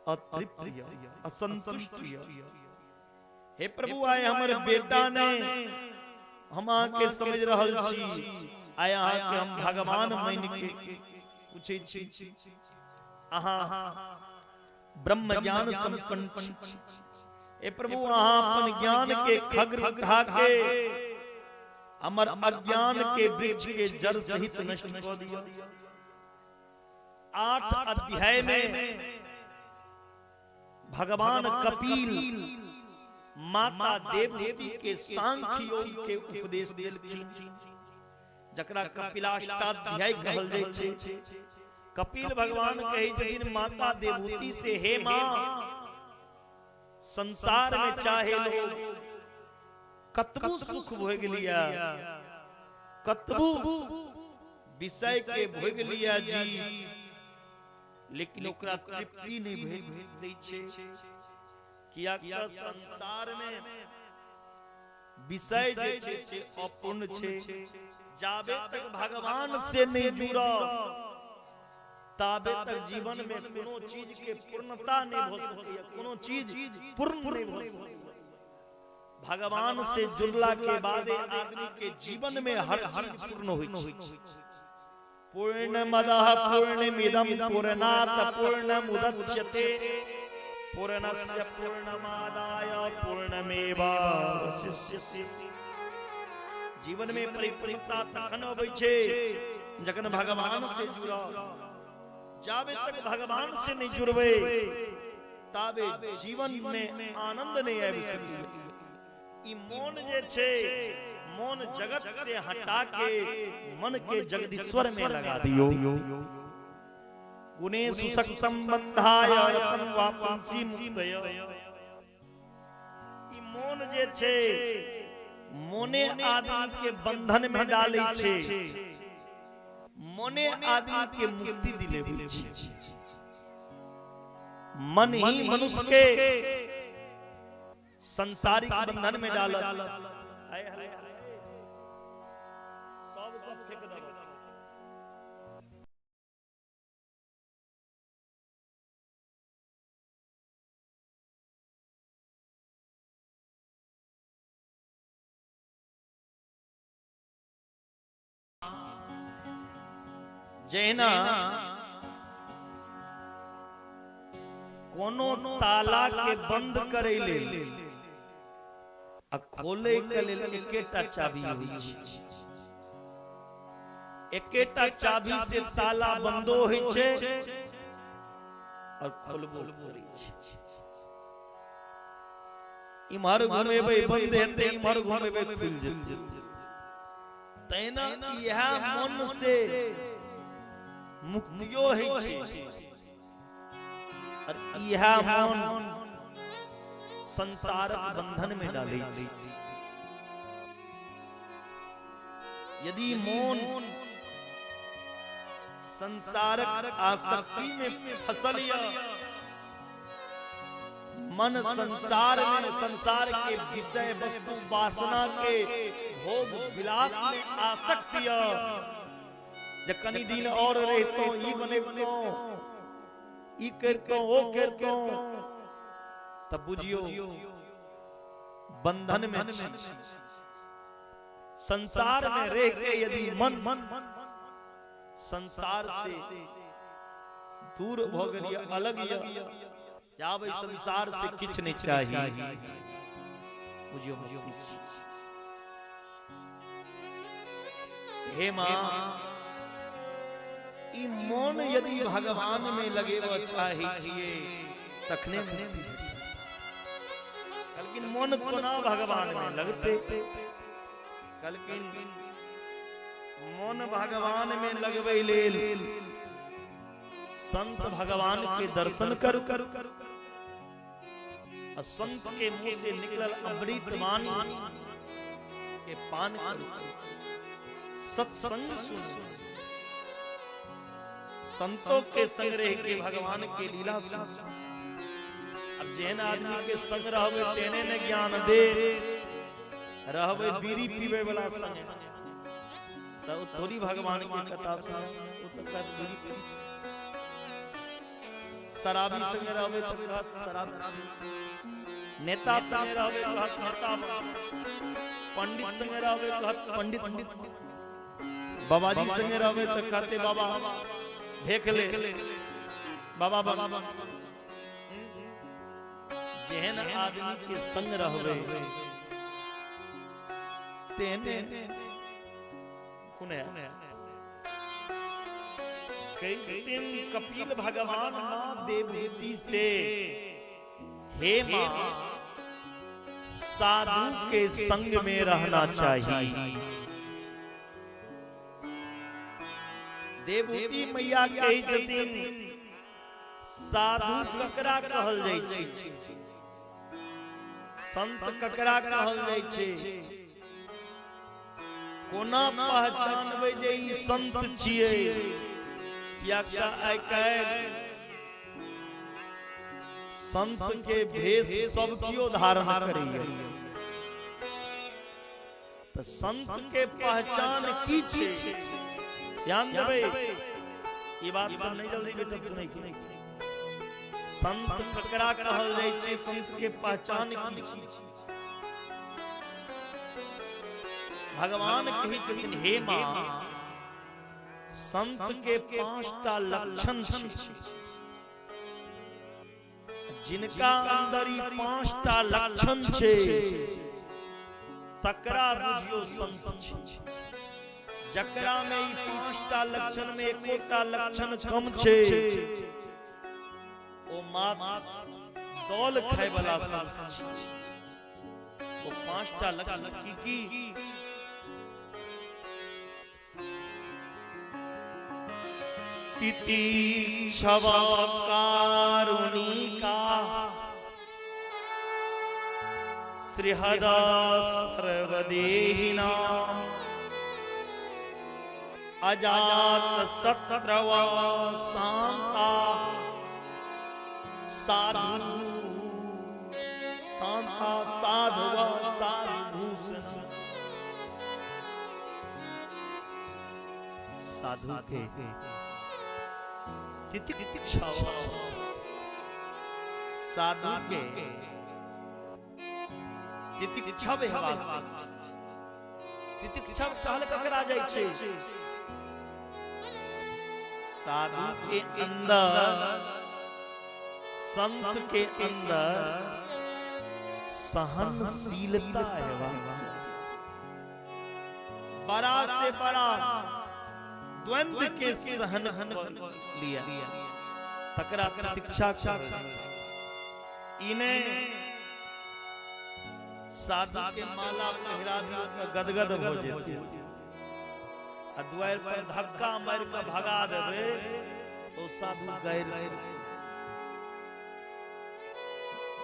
अतृप्त असंतुष्ट हे प्रभु आए हमर बेटा ने हम आके समझ रहल छी आय अहाँ के हम भगवान मान के पूछे छी अहाँ ब्रह्म ज्ञान संपन्न ए प्रभु अहाँ अपन ज्ञान के खग उठा के हमर अज्ञान के वृक्ष के जड़ सहित नष्ट कर दिया 8 अध्याय में भगवान कपिल माता देवहूति के सांख्य योग के उपदेश देलखिन जकरा कपिलाष्टाध्याय कहल जाइ छै कपिल भगवान कहै छथिन माता देवहूति से हे मां संसार में चाहे लोग कतबो सुख भोग लिया कतबो विषय के भोग लिया जी लेकिन ओकरा तृप्ति नहीं भेटै छै किया संसार में विषय जे छै से अपूर्ण छै जाबे तक भगवान से नहीं जुड़ा ताबे तक जीवन में कोनो चीज के पूर्णता नहीं हो सकैया कोनो चीज पूर्ण नहीं हो सकैया भगवान से जुड़ला के बाद आदमी के जीवन में हर चीज पूर्ण होई। पूर्णमदः पूर्णमिदं पूर्णात् पूर्णमुदच्यते पूर्णस्य पूर्णमादाय पूर्णमेवावशिष्यते। जीवन में परिपूर्णता तखन होबै छै जखन भगवान से जुड़ा। जाबे तक भगवान से नहीं जुड़बे ताबे जीवन में आनंद नहीं आबि सकै। ई मन जे छै मन जगत से हटा के मन के जगदीश्वर में लगा दियो। गुणेषु संबंधाय वापंसी मुक्तय। ई मन जे छै मोने आदमी के बंधन में डालै छै, मोने आदमी के मुक्ति दिलेबै छै। मन ही मनुष्य के संसारिक बंधन में डालत। सब फेंक दो। जैना कोनो ताला के बंद करे ले आ खोले के लेल एकेटा चाबी होइ छै। एकेटा चाबी से ताला बंदो होइ छै और खोलबो करै छै। इमहर घुमेबै बंद हेतै, इमहर घुमेबै खुल जेतै। तैना यह मन से मुक्तियो होइ छै और यह मन संसारक बंधन में डाले। यदि मन संसारक आसक्ति में फसल या मन संसार में संसार के विषय वस्तु वासना के भोग विलास में आसक्ति या कनी दिन और रहतो ई बनेतो ई करतो वो करतो तब बुझियो बंधन में संसार में रह के यदि मन संसार से दूर हो गया अलग या भाई संसार से किछ नहीं चाहिए बुझियो। हे मां ई मन यदि भगवान में लगे वो चाहिए तखने मुक्ति। लेकिन मन कोना भगवान में लगते, लेकिन मन भगवान में लगबै लेल संत भगवान के दर्शन कर संत के मुंह से निकलल अमृत वाणी के पान कर सत्संग सुन। संतों के संग रह के भगवान के लीला सुन। अब जेहन आदमी के संग रहबे तेने ने ज्ञान दे, रहबे बीड़ी पीबे वाला संग तो थोड़ी भगवान की कथा सुन। तो कर बीड़ी शराबी संग रहबे तो शराब, नेता संग रहबे तो नेता, पंडित संग रहबे तो पंडित, बाबाजी संग रहबे तो कहते बाबा देख ले बाबा बाबा। जेहन आदमी के संग रहबे तेने कुने कई दिन कपिल भगवान मां देवहूति से हे मां साधु के संग में रहना चाहिए। देवहूति मैया कही छथिन साधु ककरा कहल जाइ छै, संत ककरा कहल जाइ छै, कोना पहचानबै जे ई संत छियै। किया आइ काल्हि संत के भेष सब कियो धारण करैया, तो संत के पहचान की छै ध्यान देबै। ये बात सब नहीं जल्दी बेटा सुनै छी। संत ककरा कहल जाइ छै, संत के पहचान की छै। भगवान कही छथिन हे मां संत के 5टा लक्षण छै जिनका अंदर ई 5टा लक्षण छै तकरा बुझियो संत छै जकरा में ई 5टा लक्षण में एकोटा लक्षण कम छै ओ मात दौल खाय वाला संत छै वो 5टा लक्षण की तितिक्षवा कारुणिका श्रीहदा सर्वदेहिना अजात शत्रवा शांता साधु शांता साधवा साधुभूषण साधु के तितिक्षवा साधु के तितिक्षव हेबाक तितिक्षव चाहल ककरा जाइ छै साधु के अंदर संत के अंदर सहनशीलता हेबाक बड़ा से बड़ा द्वंद्व के सहन लिया तकरा प्रतीक्षा इन्हें साधु के माला पहिरा दियो तो गदगद हो जेते आ द्वार पर धक्का मार के भगा देबे तो साधु गैर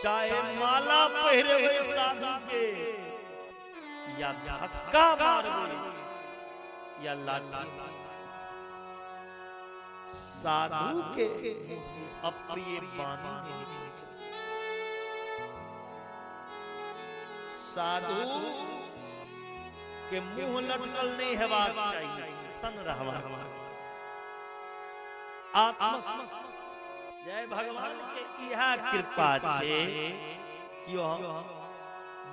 चाहे माला पहिरे हुए साधु के या धक्का मारबे या लाठी साधु के अप्रिय वाणी नहीं निकल सकती साधु के मुंह लटकल नहीं हेबाक चाहिए सन रहबाक आत्मा जय भगवान के इहा कृपा छे कियो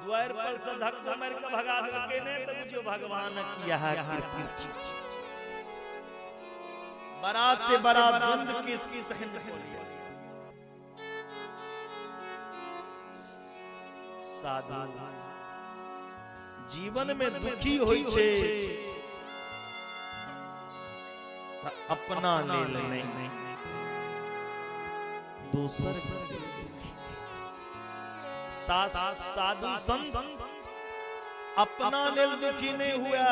द्वार पर से धक्का मार के भगा देलके ने त बुझियो भगवान की इहा कृपा छे बड़ा से बड़ा द्वंद्व के सहन हो लिया साधु जीवन में दुखी होई छे अपना लेल नहीं दोसर साधु संत अपना लेल दुखी नहीं हुआ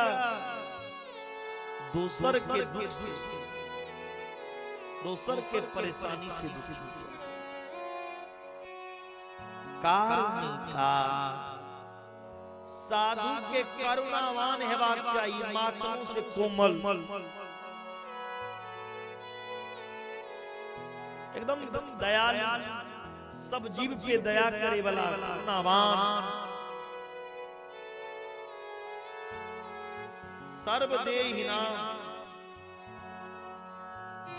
दोसर के दुख से दोसर के परेशानी से दुखी कारुणिका साधु के करुणावान हेबाक चाहिए मातमों से कोमल एकदम दयालु सब जीव पे दया करे वाला करुणावान सर्वदेहिना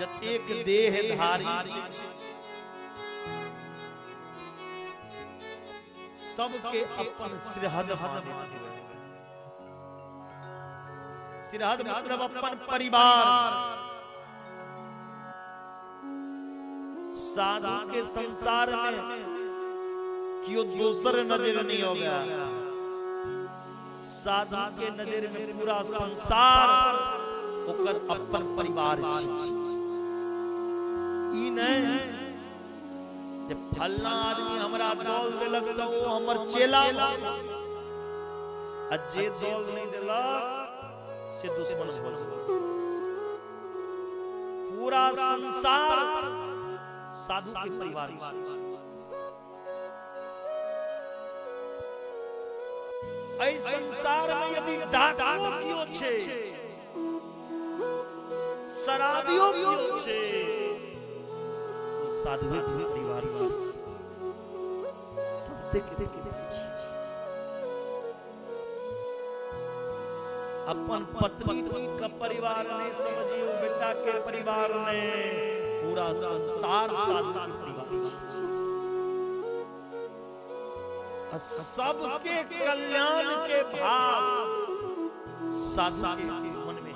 जतेक देह धारी सबके अपन श्रीहद श्रीहद मतलब अपन परिवार साधु के संसार में क्यों दूसर नजर नहीं हो गया साधु के नजर में पूरा संसार ओकर अपन परिवार ई नहीं जब फलना आदमी हमरा दौल देलक तो वो हमर चेला अजे दौल नहीं देलक से दुश्मन बन पूरा संसार साधु के परिवार ऐ संसार में यदि डाकू कियो छे शराबियो कियो छे साधु के परिवार सबसे किते अपन पत्नी का परिवार नहीं समझियो बेटा के परिवार ने पूरा संसार साधु के परिवार सबके कल्याण के भाव साधु के मन में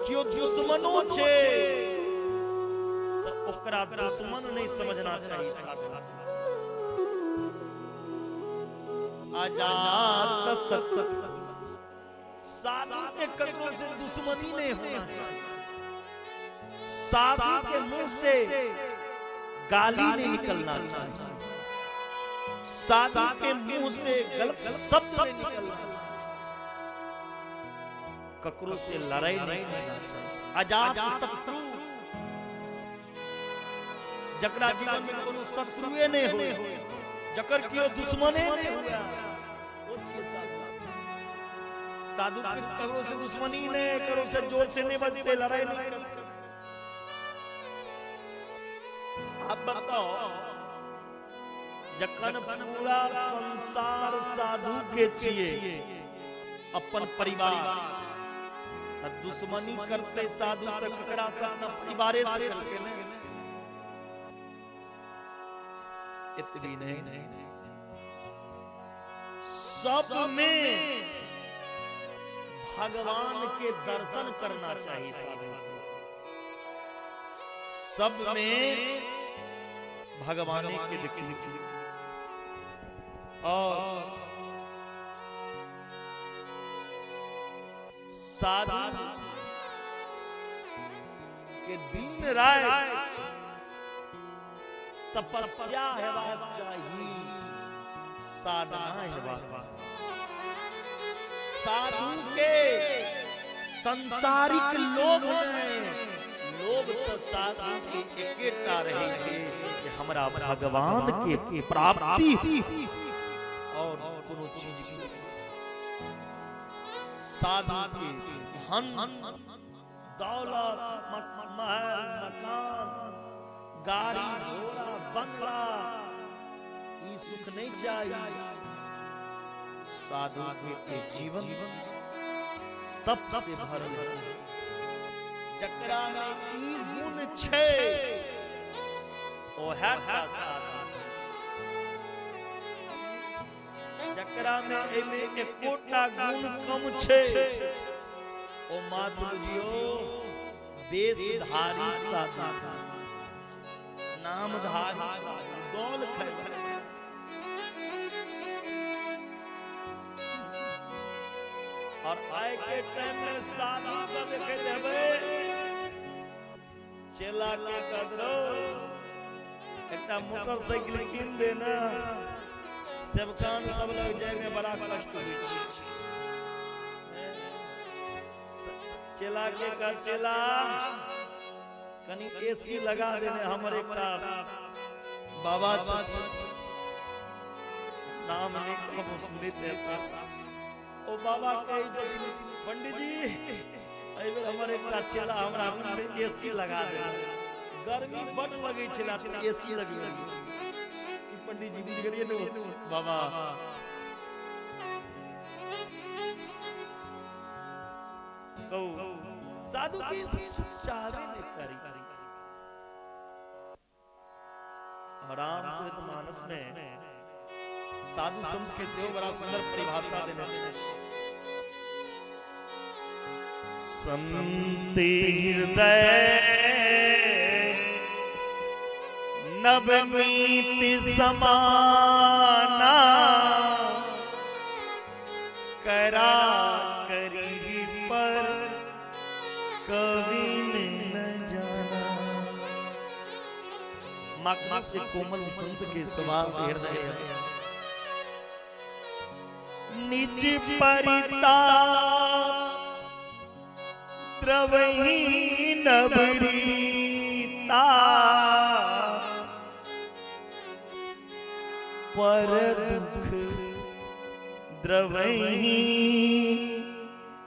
क्यों दुश्मनों छे तो ओकरा दुश्मन नहीं समझना चाहिए। आजाद साधु के ककरों से दुश्मनी नहीं होना चाहिए। साधु के मुंह से गाली नहीं निकलना चाहिए। साधु के मुंह से गलत शब्द नहीं निकलना चाहिए। ककरों से लड़ाई नहीं करना चाहिए। अजात शत्रु जकरा जीवन में कोनो शत्रुए नहीं हो, जकर कियो दुश्मने नहीं हुआ, साधु के ककरों से दुश्मनी नहीं, ककरों से जोर से नहीं बजते, लड़ाई नहीं करते। आप बताओ, जखन पूरा संसार साधु के छिए, अपन परिवार दुश्मनी करते साधु तक ककरा से अपना परिवारे से करके नहीं, इतनी नहीं, सब में भगवान के दर्शन करना चाहिए। साधु सब में भगवान के दिख और साधु के दिन रात तपस्या हेबाक चाहिए, साधना हेबाक। साधु के सांसारिक लोभ लोभ तो साधु के एकेटा रहे छे कि हमरा भगवान के प्राप्ति और कोनो चीज की। साधु के धन दौलत महल मकान गाड़ी घोड़ा बंगला ये सुख नहीं चाहिए। साधु के जीवन तप से भरल है, जकरा में ई गुण छे ओहे टा साधु। जकरा में एमे एकोटा गुण कम छे ओ मात बुझियो वेशधारी साधु, नामधारी साधु, दौल खाए। और आए के टाइम में साधु को देखे देवे चेला के कदरो एकटा मोटरसाइकिल कीन देना, सेवकान सब लोग जाए में बड़ा कष्ट होई छै। चेला के का चेला कनी एसी लगा देने, हमर एकटा बाबा छै नाम नहीं कहब सुनित है। ओ बाबा कहे जदी पंडित जी एहि बेर हमर एकटा चेला हमरा रूम में एसी लगा दे, गर्मी बड लगै छला त एसी लगै। ई पंडित जी बुझ गेलिए न बाबा। कहू साधु की चाहबे नहीं करी। रामचरितमानस में साधु संत के सेहो बड़ा सुंदर परिभाषा देने छै। संत हृदय नवनीत समाना, करा करी पर कवि न जाना। माँ से कोमल संत के स्वभाव हृदय निज परिता द्रवही नबरीता, पर दुख द्रवही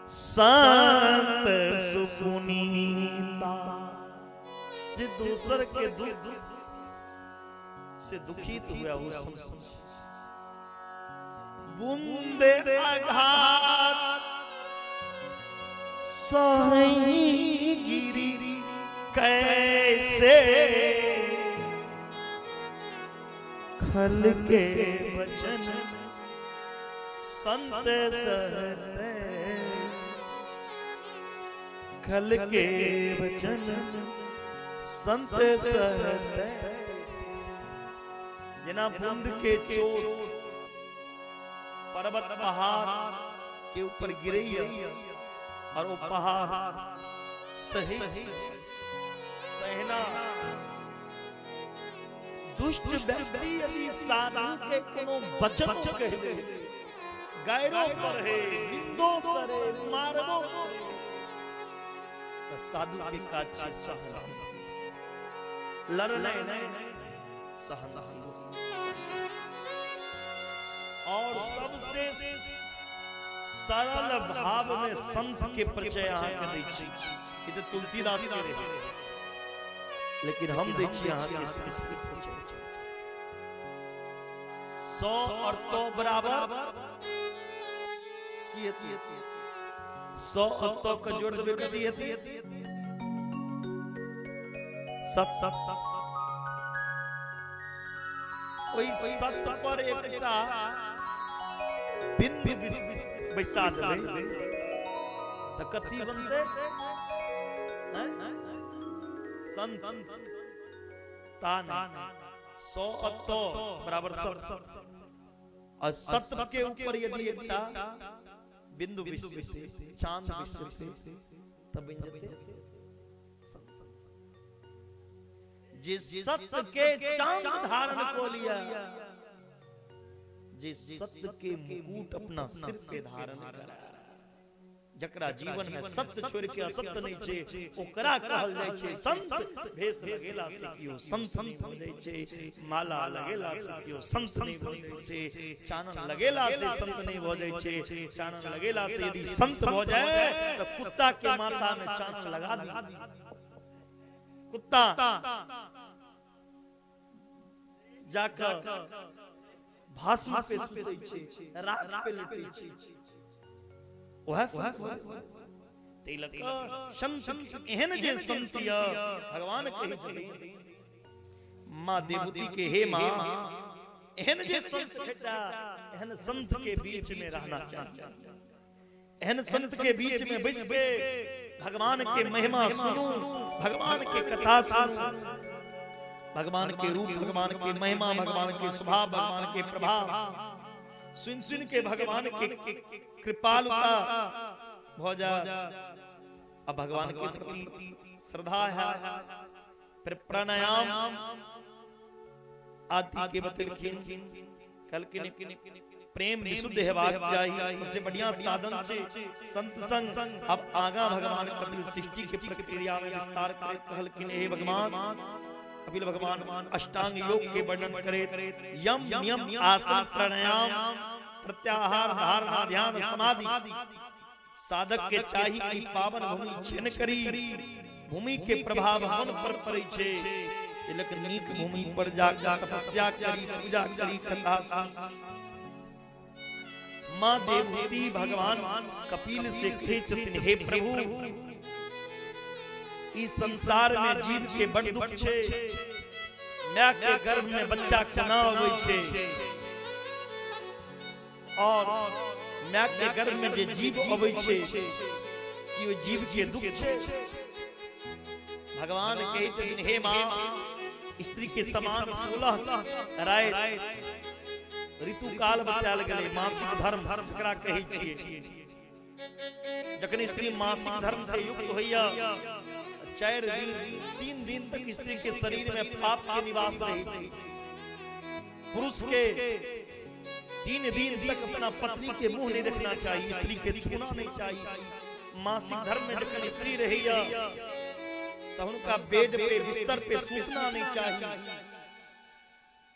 संत सुपुनीता। जे दूसर के दुख से दुखित हुआ वो संत। बूंदे आघात सही गिरी कैसे, खल के वचन संत सहते खल के वचन संत सहते जना बूंद के चोट पर्वत पहाड़ के ऊपर गिरे और वो पहाड़ सही पहना दुष्ट व्यक्ति यदि साधु के कोनो वचन कह दे गैरो करे निंदो करे मारबो तो साधु के काज सहन लड़ने सहन और सबसे सरल भाव में संत के परिचय यहाँ के दै छी ई तो तुलसीदास के रहे लेकिन हम दै छी यहाँ के परिचय 100 और तो बराबर की होती 100 और तो का जोड़ देबे कथी होती 7 ओई 7 पर एकटा बिंदु बैसा देबे त कथी बनते संत तान 100 अत्तो बराबर 7 और 7 के ऊपर यदि एकटा बिंदु विशेष चांद विशेष तब बन जाते जिस सत्य के चांद धारण को लिया जिस सत्य के मुकुट अपना सिर पे धारण करा जकरा जीवन में सत्य छोड़ के असत्य नहीं छे ओकरा कहल जाय छे संत भेष लगेला से कियो संत नहीं हो जाय छे माला लगेला से कियो संत नहीं हो जाय छे चानन लगेला से संत नहीं हो जाय छे चानन लगेला से यदि संत हो जाए तो कुत्ता के माथा में चानन लगा दी कुत्ता जाकर भाषण पे सुतै छे राख पे लटै छे ओह तिलक संत एहन जे संत य भगवान कहि छथि मां देवती के हे मां एहन जे संत भेटा एहन संत के बीच में रहना चाहिए एहन संत के बीच में बैस के भगवान के महिमा सुनो भगवान के कथा सुनो भगवान के रूप भगवान के महिमा भगवान के स्वभाव भगवान के प्रभाव सुन सुन के भगवान के कृपालुता हो जा अब भगवान के प्रति श्रद्धा है फिर प्राणायाम आदि के बतलखिन कल के प्रेम विशुद्ध हेबाक चाहिए सबसे बढ़िया साधन छे संत संग अब आगा भगवान कपिल सृष्टि के प्रक्रिया में विस्तार करे कहलखिन हे भगवान कपिल भगवान अष्टांग योग के वर्णन करे यम नियम आसन प्राणायाम प्रत्याहार धारणा ध्यान समाधि साधक के चाहिए कि पावन भूमि छेन करी भूमि के प्रभाव मन पर पड़े छे लेकिन नीक भूमि पर जाकर तपस्या करी पूजा करी कथा मां देवती भगवान कपिल से खेचतिन हे प्रभु इस संसार में जीव के बड़ दुख छे मां के गर्भ में बच्चा केना होय छे और मां के गर्भ में जे जीव अबै छे कि ओ जीव के दुख छे भगवान कहै छथिन हे मां स्त्री के समान 16 राय ऋतु काल बताल गेलै मासिक धर्म जकरा कहै छियै जखन स्त्री मासिक धर्म से युक्त होइया 4 दिन 3 दिन तक स्त्री के शरीर में पाप के निवास रही थी पुरुष के 3 दिन तक अपना पत्नी के मुंह नहीं देखना चाहिए स्त्री के छूना नहीं चाहिए मासिक धर्म में जखन स्त्री रहिया तो उनका बेड पे बिस्तर पे सूतना नहीं चाहिए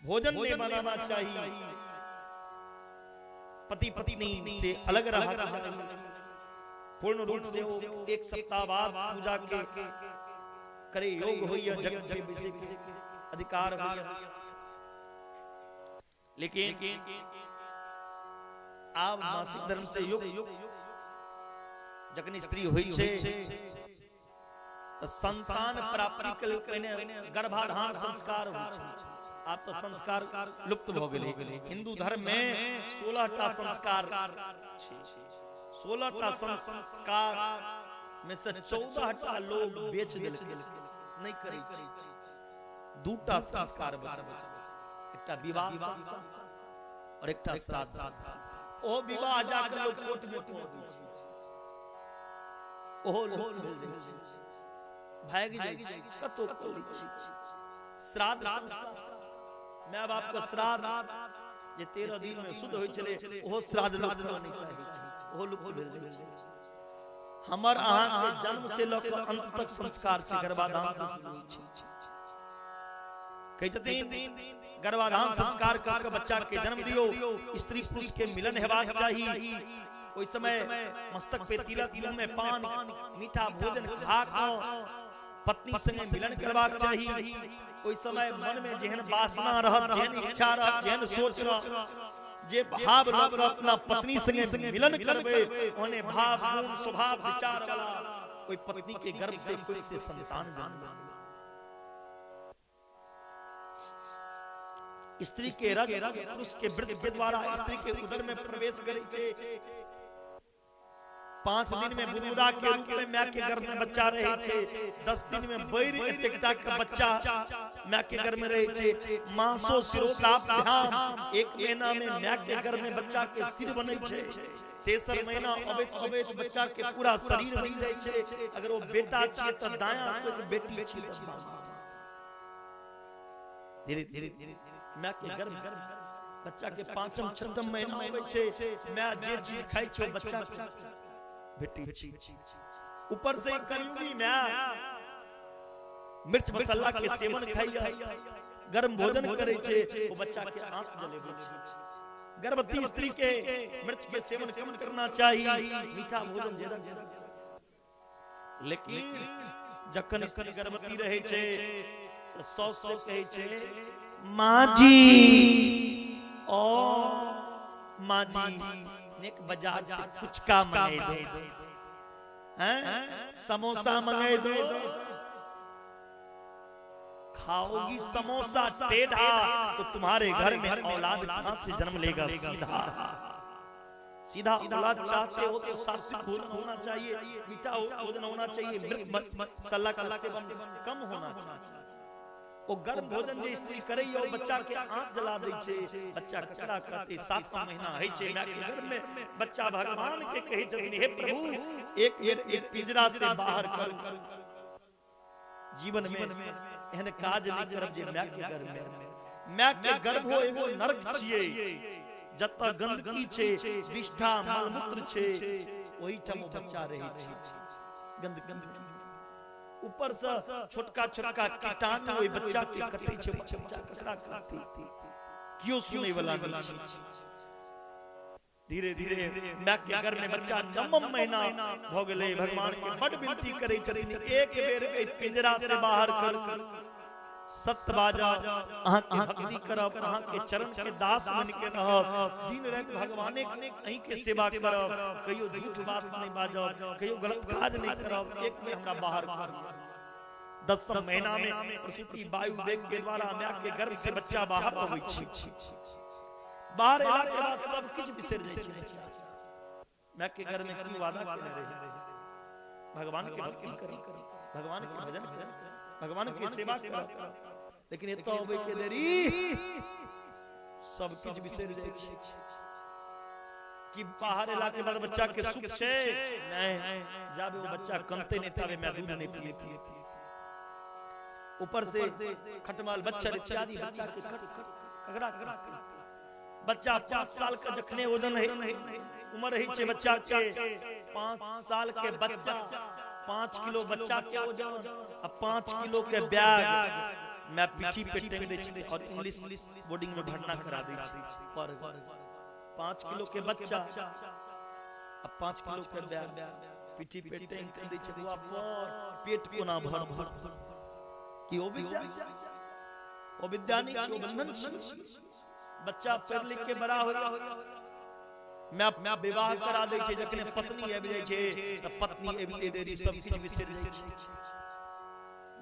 भोजन नहीं बनाना चाहिए पति पत्नी से अलग रहना चाहिए पूर्ण रूप से वो 1 सप्ताह बाद पूजा के करे योग होइया जगत के विषय के अधिकार होइया लेकिन आप मासिक धर्म से युक्त जखन स्त्री होई छे तो संतान प्राप्ति के लिए गर्भाधान संस्कार होय छे आप तो संस्कार लुप्त हो गए। हिंदू धर्म में 16टा संस्कार 16टा संस्कार में से 14टा लोग बेच दिल नहीं करे। 2टा संस्कार एकटा विवाह और एकटा श्राद्ध। ओ विवाह जाकर लोग कोर्ट में ओहो लोग भाग जाई कतो कतो। श्राद्ध मैं बाप का श्राद्ध जे 13 दिन में शुद्ध होई चले ओहो श्राद्ध लोग नहीं चाहिए। ओहो लोग भेल हमर अहां के जन्म से लेकर अंत तक संस्कार से गर्भाधान से शुरू होई छै। कहि छथिन गर्भाधान संस्कार कर के बच्चा के जन्म दियो, स्त्री पुरुष के मिलन हेबाक चाहिए। ओइ समय मस्तक पे तिलक, मुंह में पान, मीठा भोजन खा के पत्नी संगे मिलन करबाक चाहिए। ओइ समय मन में जेहन वासना रहत, जेहन इच्छा रहत, जेहन सोच रहत, जे भाव लग अपना पत्नी संगे मिलन करबे ओने भाव गुण स्वभाव विचार वाला कोई पत्नी के गर्भ से कोई से संतान जन्म। स्त्री के रग पुरुष के वृद्ध के द्वारा स्त्री के उदर में प्रवेश करे छे। 5 दिन में बुदबुदा के रूप में मां के गर्भ में बच्चा रहे छे। 10 दिन में बैर एकटा का बच्चा मां के गर्भ में रहे छे। मासो शिरोताभ्याम 1 महीना में मां के गर्भ में बच्चा के सिर बनै छे। 3 महीना अबैत बच्चा के पूरा शरीर बन जाय छे। अगर वो बेटा छिए त दायां, कोई बेटी छिए त बायां। धीरे धीरे मां के गर्भ बच्चा के 5म 6म महीना होय छे। मां जे चीज खाइ छे बच्चा बेटी छी। ऊपर से कलयुगी मां मिर्च मसाला के सेवन खाई, गर्म भोजन करे छे, वो बच्चा के आंख जलेबे छे। गर्भवती स्त्री के मिर्च के सेवन कम करना चाहिए, मीठा भोजन ज्यादा। लेकिन जखन स्त्री गर्भवती रहे छे तो सास से कहे छे माँ जी ओ माँ जी नेक बाजार से फुचका मंगाई दे, हैं समोसा मंगाई दो। खाओगी समोसा टेढ़ा तो तुम्हारे घर में औलाद कहां से जन्म लेगा सीधा। सीधा औलाद चाहते हो तो सात्विक भोजन होना चाहिए, मीठा भोजन होना चाहिए, मिर्च मसाला का सेवन कम होना चाहिए। वो गर्म भोजन जे स्त्री करे और बच्चा के आंख जला दे छे, बच्चा ककड़ा करते 7वां महीना है छे। मां के गर्भ में बच्चा भगवान के कहे छथिन हे प्रभु एक पिंजरा से बाहर कर। जीवन में एहन काज नहीं करब जे मां के गर्भ में। मां के गर्भ हो एगो नरक छिए, जत गंदगी छे, विष्ठा मलमूत्र छे, ओही ठम बच्चा रहे छे। गंदगी ऊपर से छोटका छोटका कीटाणु ओइ बच्चा के कटे छे, बच्चा ककड़ा करती क्यों सुने वाला नहीं। धीरे धीरे मां के गर्भ में बच्चा 9वां महीना हो गेले। भगवान के बड़ विनती करे छथिन एक बेर ए पिंजरा से बाहर कर सत्य बाजा, अहां के भक्ति करब, अहां के चरण के दास बन के रहब, दिन रात भगवाने अहीं के सेवा करब, कहियो झूठ बात नहीं बाजब, कहियो गलत काज नहीं करब। एक में हमरा बाहर कर। 10वां महीना में प्रसूति वायु वेग के द्वारा मां के गर्भ से बच्चा बाहर होय छै। बाहर एला के बाद सब कुछ बिसर जाय छै। मां के गर्भ में की वादा केने रहे, भगवान के भक्ति करी, भगवान के भजन करी, भगवान की सेवा कर। लेकिन एतो होबे के देरी सब कुछ बिसर जाय छै। कि बाहर एला के बाद बच्चा के सुख छे नहीं, जाबे वो बच्चा कनते नहीं ताबे मैं दूध नहीं पिए। ऊपर से खटमाल बच्चा इत्यादि बच्चा के ककड़ा ककड़ा बच्चा 5 साल का जखने वजन है उम्र है छे बच्चा के 5 साल के बच्चा 5 किलो बच्चा के वजन अब 5 किलो के बैग मैं पीठी पे टेंग दे छी और इंग्लिश बोर्डिंग में भरना करा दे छी। पर 5 किलो के बच्चा अब 5 किलो के बैग पीठी पे टेंग कर दे छी। पर पेट कोना भर भर कि ओ विद्या नहीं छो बंधन छी। बच्चा पढ़ लिख के बड़ा हो मैं विवाह करा दे छे, जखने पत्नी आबि जाय छे त पत्नी आबि देरी सब किछ बिसरि जाय छे।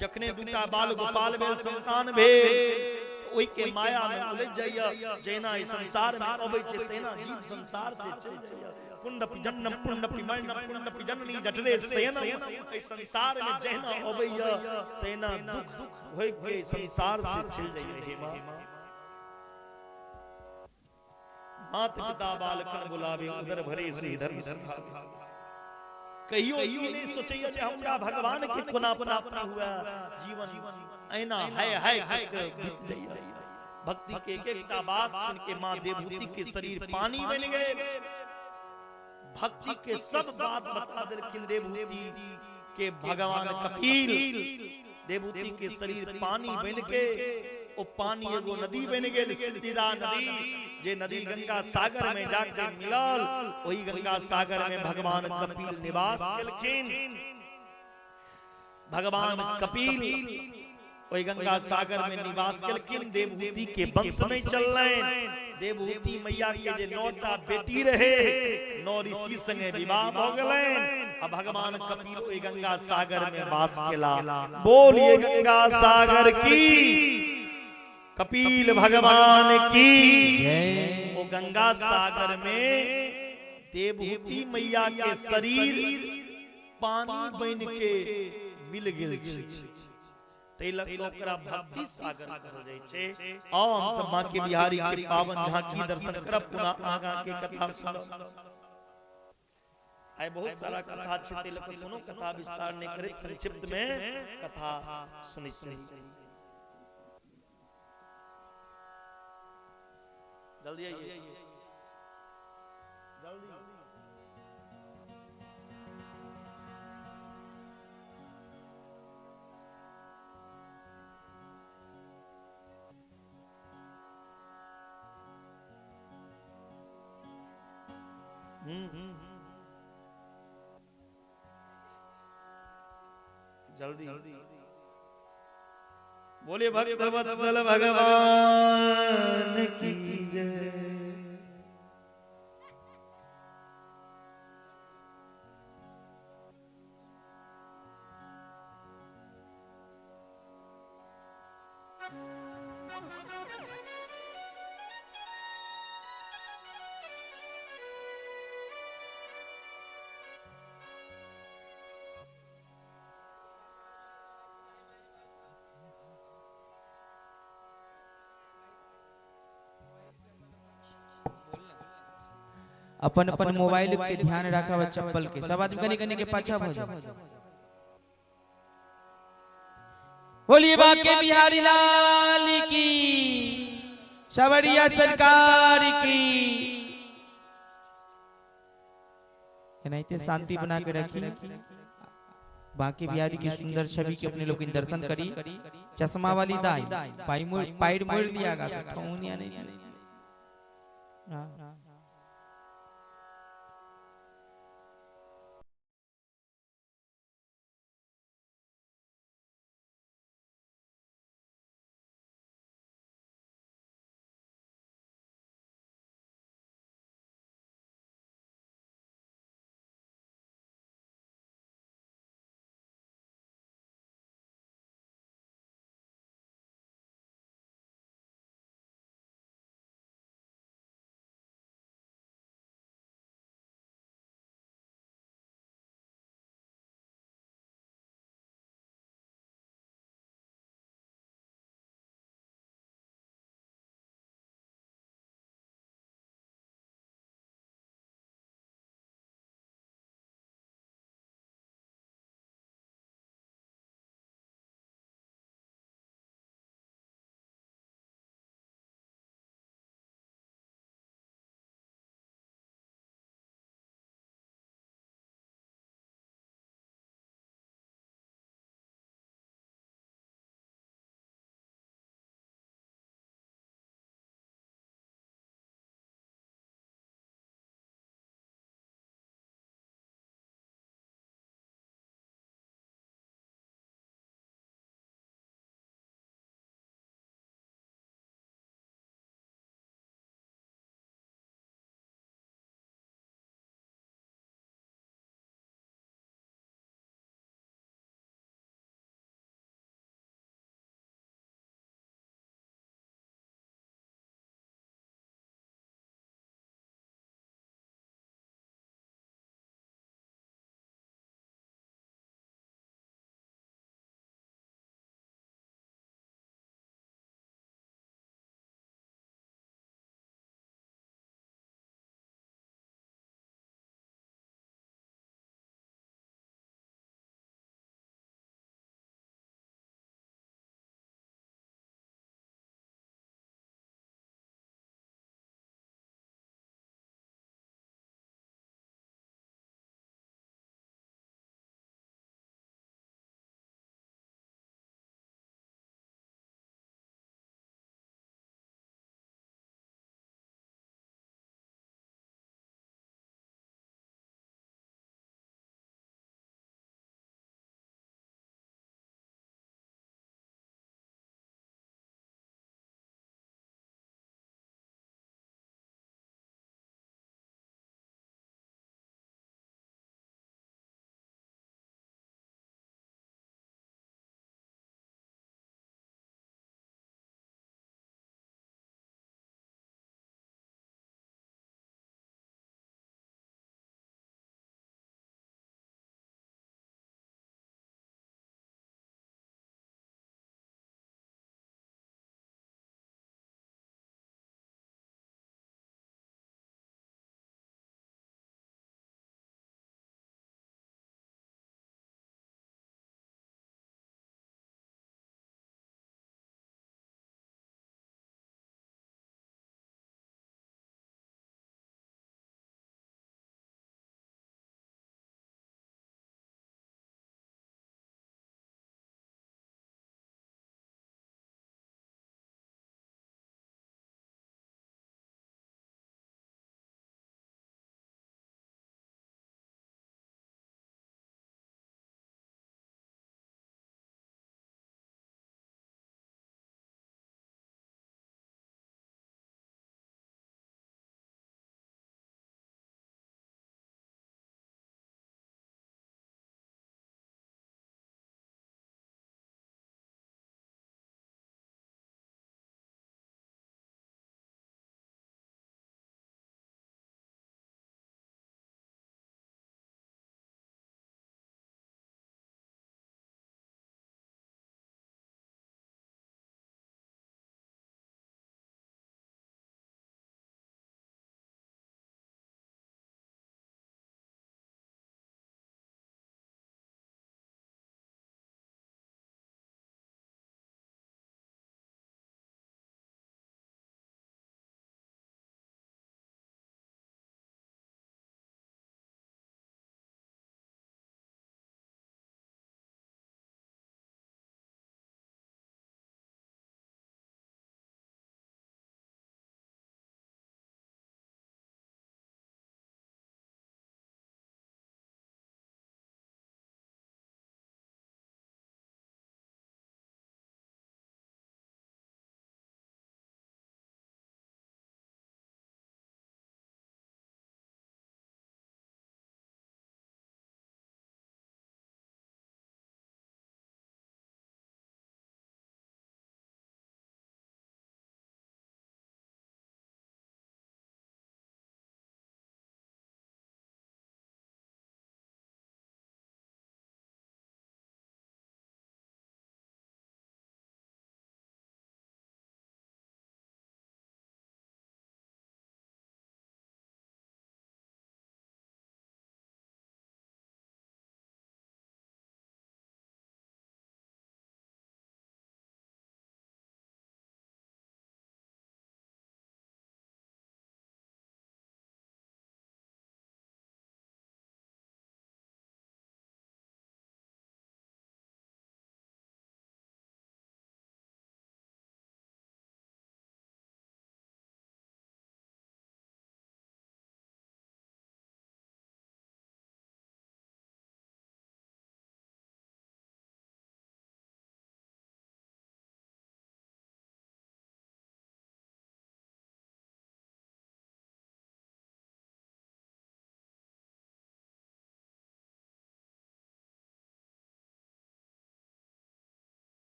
जखने दूटा बाल गोपाल भेल संतान भेल ओई के माया में उलझ जाइया जैना इस संसार में अबै छै तेना जीव संसार से चल जाइया पुण्डपि जन्नम पुण्डपि मरणम पुण्डपि जननी जठरे शयनम इस संसार में जैना अबैया तेना दुख होय के संसार से चल जाइया हे मां मात पिता बालकन बुलावे उदर भरे श्रीधर कहियो ई नहीं सोचैया जे हमरा भगवान के कोना प्राप्त हुआ जीवन ऐना है बीत जाइया भक्ति के एक बात सुन के मां देवहूति के शरीर पानी बन गए भक्ति के सब बात बता देलखिन देवहूति के भगवान कपिल देवहूति के शरीर पानी बन के ओ पानी एगो नदी बन गेल सिद्धिदा नदी जे नदी गंगा सागर में जाके मिलल वही गंगा सागर में भगवान कपिल निवास केलखिन भगवान कपिल वही गंगा सागर में निवास केलखिन देवहूति के वंश नहीं चललैन देवहूति मैया के जे 9टा बेटी रहे 9 ऋषि संगे विवाह भ गेलैन अब भगवान कपिल वही गंगा सागर में वास केला बोलिए गंगा सागर की कपिल भगवान की जय वो गंगा सागर में देवहूति मैया के शरीर पानी बन के मिल गेल छै ओकरा भक्ति सागर कहल जाइ छै आ हम सब मां के बिहारी के पावन झांकी दर्शन करब पुनः आगा के कथा सुनब आइ बहुत सारा कथा छै तेल कोनो कथा विस्तार नहीं करैत संक्षिप्त में कथा सुनै छी जल्दी आइए जल्दी जल्दी बोले भक्त वत्सल भगवान की जय अपन अपन मोबाइल के ध्यान रखा चप्पल के सब आदमी कनी के पाछा हो जाओ बोलिए बाके बिहारी लाल की सवरिया सरकार की नहीं शांति बना के रखी बाकी बिहारी की सुंदर छवि के अपने लोग दर्शन करी चश्मा वाली दाई पाइड मोड़ दिया नहीं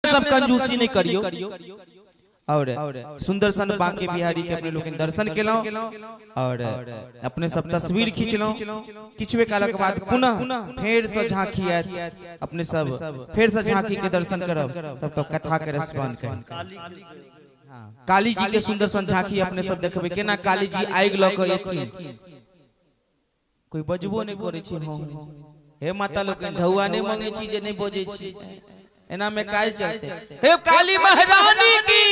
सब कंजूसी नहीं करियो और सुंदर सन बांके बिहारी के अपने लोग दर्शन केलौ और अपने सब तस्वीर खींचलौ। किछुए काल के बाद पुनः फेर से झांकी आयत, अपने सब फेर से झांकी के दर्शन करब, तब तो कथा के रसपान कर। काली जी के सुंदर सन झांकी अपने सब देखबे, केना काली जी आगि ल के एथिन, कोई बजबो नहीं करे छी। हे माता लोग ढौआ नहीं मांगे छी जे नहीं बजे छी, एना में काल चलते। हे काली महारानी की,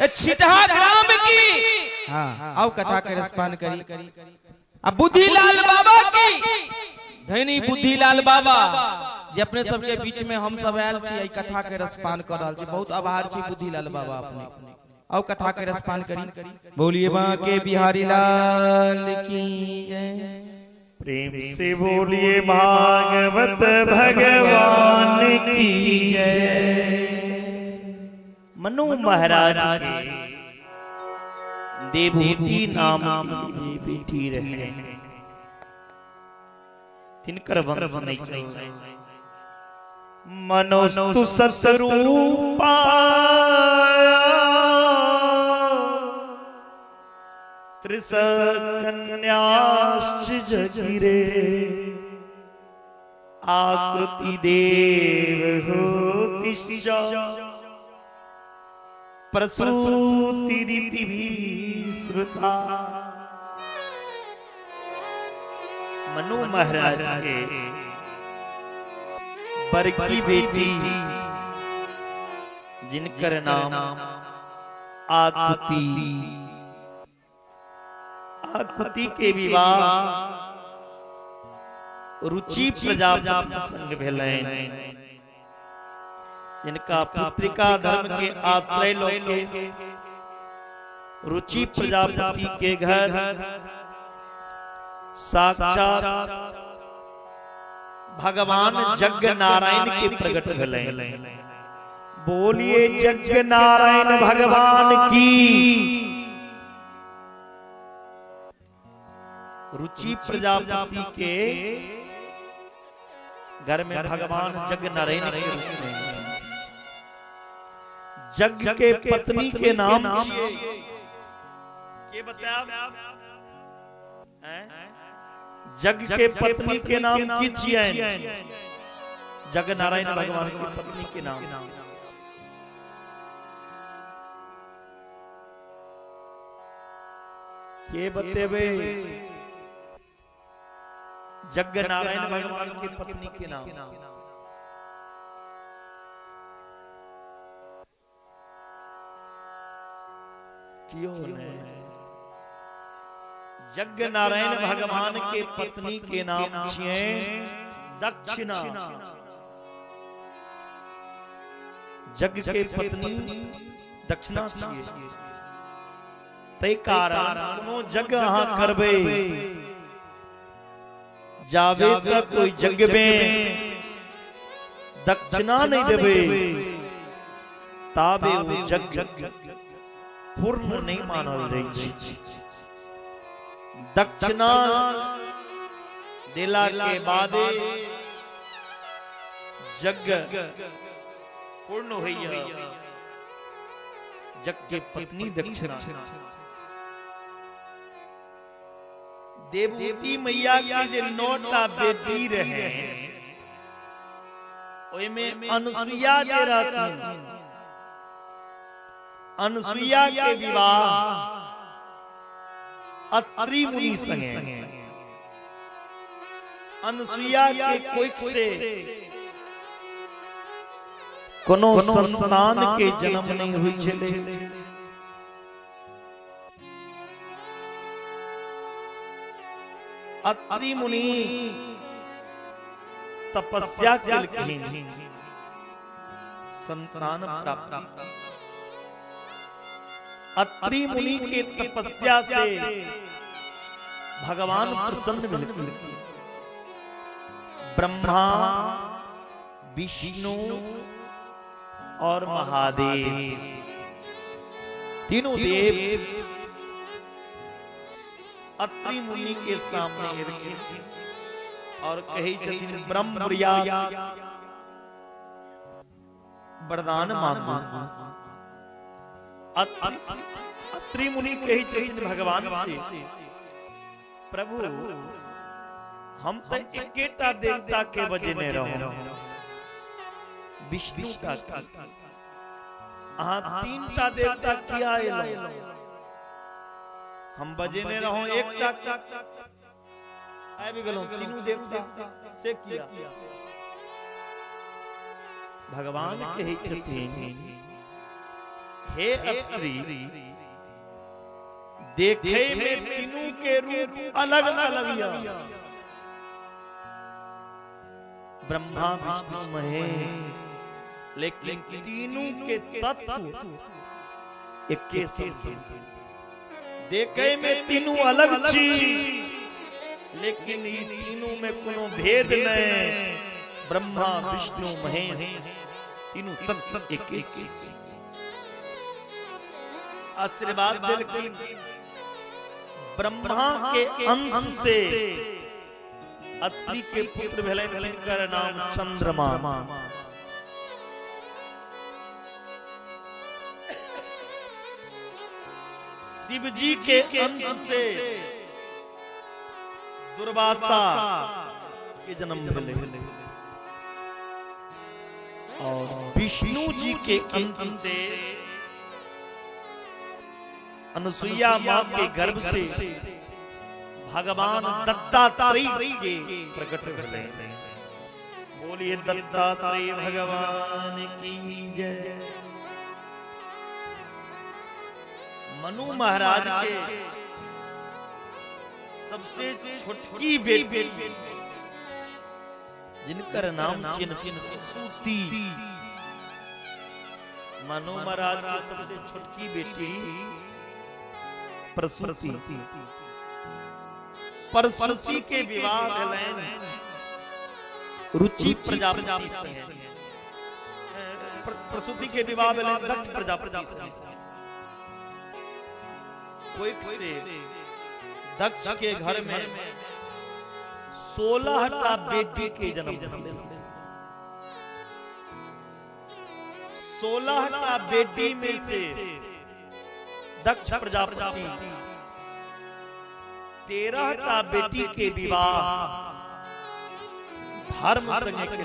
छिटहा ग्राम की, हाँ आओ कथा के रसपान करी। अब बुद्धिलाल बाबा की, धनी बुद्धिलाल बाबा जे अपने सबके बीच में हम सब आयल छी कथा के रसपान कर रहल छी, बहुत आभार छी बुद्धिलाल बाबा अपने। आओ कथा के रसपान करी। बोलिए बांके बिहारी लाल की जय। प्रेम से बोलिए भागवत भगवान की जय। मनु महाराज के देवभूति नाम की बेटी रहे, तिनकर वंश नहीं चले। मनोस्तु सतरूपा त्रिसकन्याश्च जगिरे, आकृति देव होति प्रसूति रीति श्रुता। मनु महाराज के बर की बेटी जिनकर नाम आकृति, आकृति के विवाह रुचि प्रजापति संग भेलैन। जिनका पुत्रिका धर्म के आश्रय लोके रुचि प्रजापति के घर साक्षात भगवान यज्ञ नारायण के प्रकट भेलैन। बोलिए यज्ञ नारायण भगवान की। रुचि प्रजापति के घर में भगवान यज्ञ नारायण के रूप में, यज्ञ के पत्नी के नाम के बताया, यज्ञ के पत्नी के नाम की छियन? यज्ञ नारायण भगवान की पत्नी के नाम के बतेबे? यज्ञ नारायण भगवान की पत्नी के नाम क्यों है? यज्ञ नारायण भगवान के पत्नी के नाम छिए दक्षिणा। यज्ञ के पत्नी दक्षिणा छिए, तै कारण कोनो यज्ञ अहाँ करबे जावे तक कोई यज्ञ में दक्षिणा नहीं देबे, ताबे वो यज्ञ पूर्ण नहीं मानल जाय छै। दक्षिणा देला के बाद यज्ञ पूर्ण होइया। यज्ञ के पत्नी दक्षिणा देवभूति मैया की जे 9टा बेटी रहे, ओय में अनुसुईया जे रहती, अनुसुईया के विवाह अत्रि मुनि संगे, अनुसुईया के कोख से कोनो संतान के जन्म नहीं हुई छले। अत्रि मुनि तपस्या केलखिन संतान प्राप्त। अत्रि मुनि के तपस्या से भगवान प्रसन्न भेलखिन। ब्रह्मा, विष्णु और महादेव तीनों देव अत्रि मुनि के सामने रखे और कही छथिन ब्रह्मप्रिया वरदान मांगू। अत्रि मुनि कही चैतन्य भगवान से, प्रभु हम तो एकेटा देवता के बजने रहो, विष्णु का तीनटा देवता किया एलो, हम बजने रहो एकटा आए भी गलो, तीनों देवता से किया। भगवान कहे छथिन, हे अत्रि देखे में तीनों के रूप अलग अलग या, ब्रह्मा विष्णु महेश, लेकिन तीनों के तत्व एक के समान। देखे में तीनों अलग चीज, लेकिन ये तीनों में कोनो भेद नहीं। ब्रह्मा विष्णु महेश तीनों तत्व एक एक। आशीर्वाद दिल की ब्रह्मा के अंश से अत्रि के पुत्र भेले, जिनकर नाम चंद्रमा। शिव जी के अंश से दुर्वासा के जन्म भेले, और विष्णु जी के अंश से अनुसुईया मां के गर्भ से भगवान दत्तात्रेय के प्रकट हुए। बोलिए दत्तात्रेय भगवान की जय। मनु महाराज के सबसे छोटी बेटी, जिनकर नाम सूती, मनु महाराज की सबसे छोटी बेटी प्रसूति। प्रसूति के विवाह रुचि प्रजापति से, प्रसूति के विवाह दक्ष प्रजापति से। कोई से दक्ष के घर में 16टा बेटी के जन्म दिए। 16टा बेटी में से दक्ष प्रजापति 13टा बेटी के विवाह धर्म संगे के,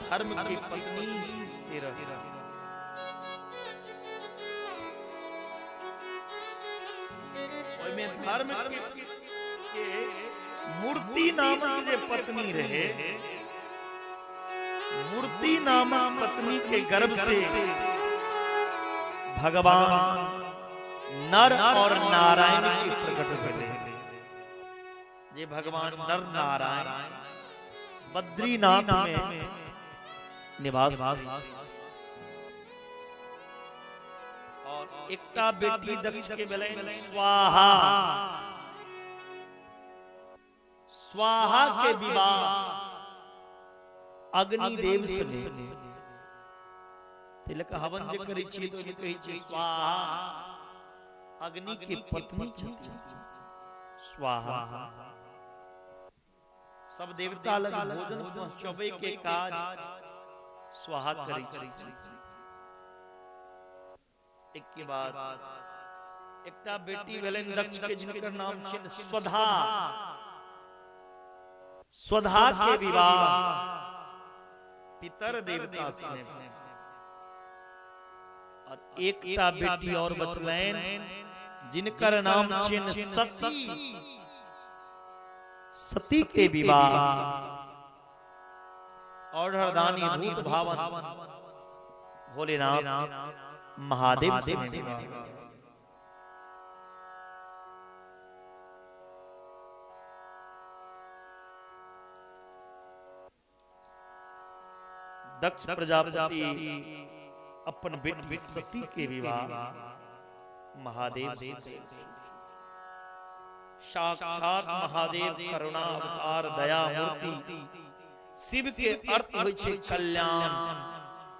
धर्म की पत्नी 13। में धर्म के मूर्ति नामक जो पत्नी रहे, मूर्ति नामक पत्नी के गर्भ से भगवान नर और नारायण के प्रकट हुए। ये भगवान नर नारायण बद्रीनाथ में निवास। और एकटा बेटी दक्ष के बेले स्वाहा, स्वाहा के विवाह अग्निदेव से तिलक हवन जे करै छी तो कहि छी स्वाहा, अग्नि की पत्नी छथि स्वाहा। सब देवता लग भोजन पहुंचाबे के काज स्वाहा करै छी। एक के बाद एकटा बेटी भेलनि दक्ष के, जिनकर नाम छनि स्वधा। स्वधा के विवाह पितर देवता से। और एकटा बेटी और बचलनि, जिनकर नाम छनि सती। सती के विवाह और हरदानी भूत भावन भोलेनाथ महादेव से। दक्ष प्रजापति अपन बेटी सती के विवाह महादेव से। साक्षात महादेव करुणा अवतार दया मूर्ति। शिव के अर्थ होइ छै कल्याण।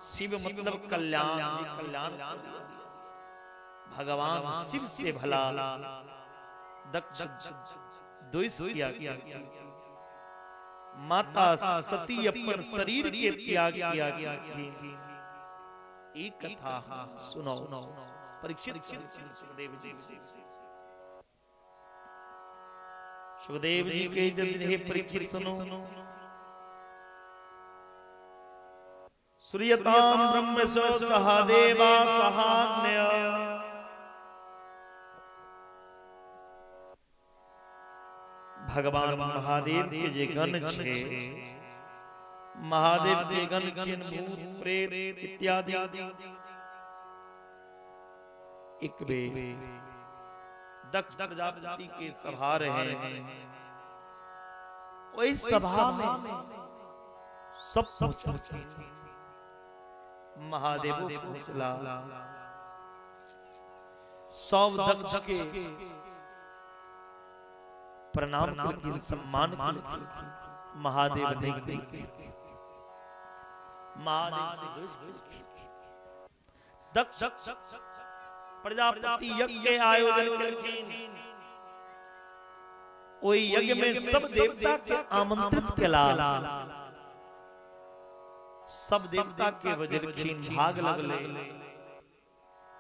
शिव मतलब कल्याण, कल्याण। भगवान शिव से भला दक्ष द्वेष किया। माता सती अपन शरीर के त्याग किया गया। एक कथा सुनो परीक्षित सुखदेव जी। सुखदेव जी के जब हे परीक्षित सुनो, सूर्यताम ब्रह्म सहादेवा सहान्य, भगवान महादेव के जे गण छे, महादेव के गण छिन भूत प्रेत इत्यादि। एक बेर दक्ष प्रजापति के सभा रहे, वही सभा में सब पहुंचे, महादेव पहुंचला, सब दक्ष के प्रणाम करके सम्मान करके महादेव ने दक्ष प्रजापति यज्ञ के आयोजन करके ओई यज्ञ में सब देवता के आमंत्रित केला, सब देवता के वज्रखीन भाग लगले,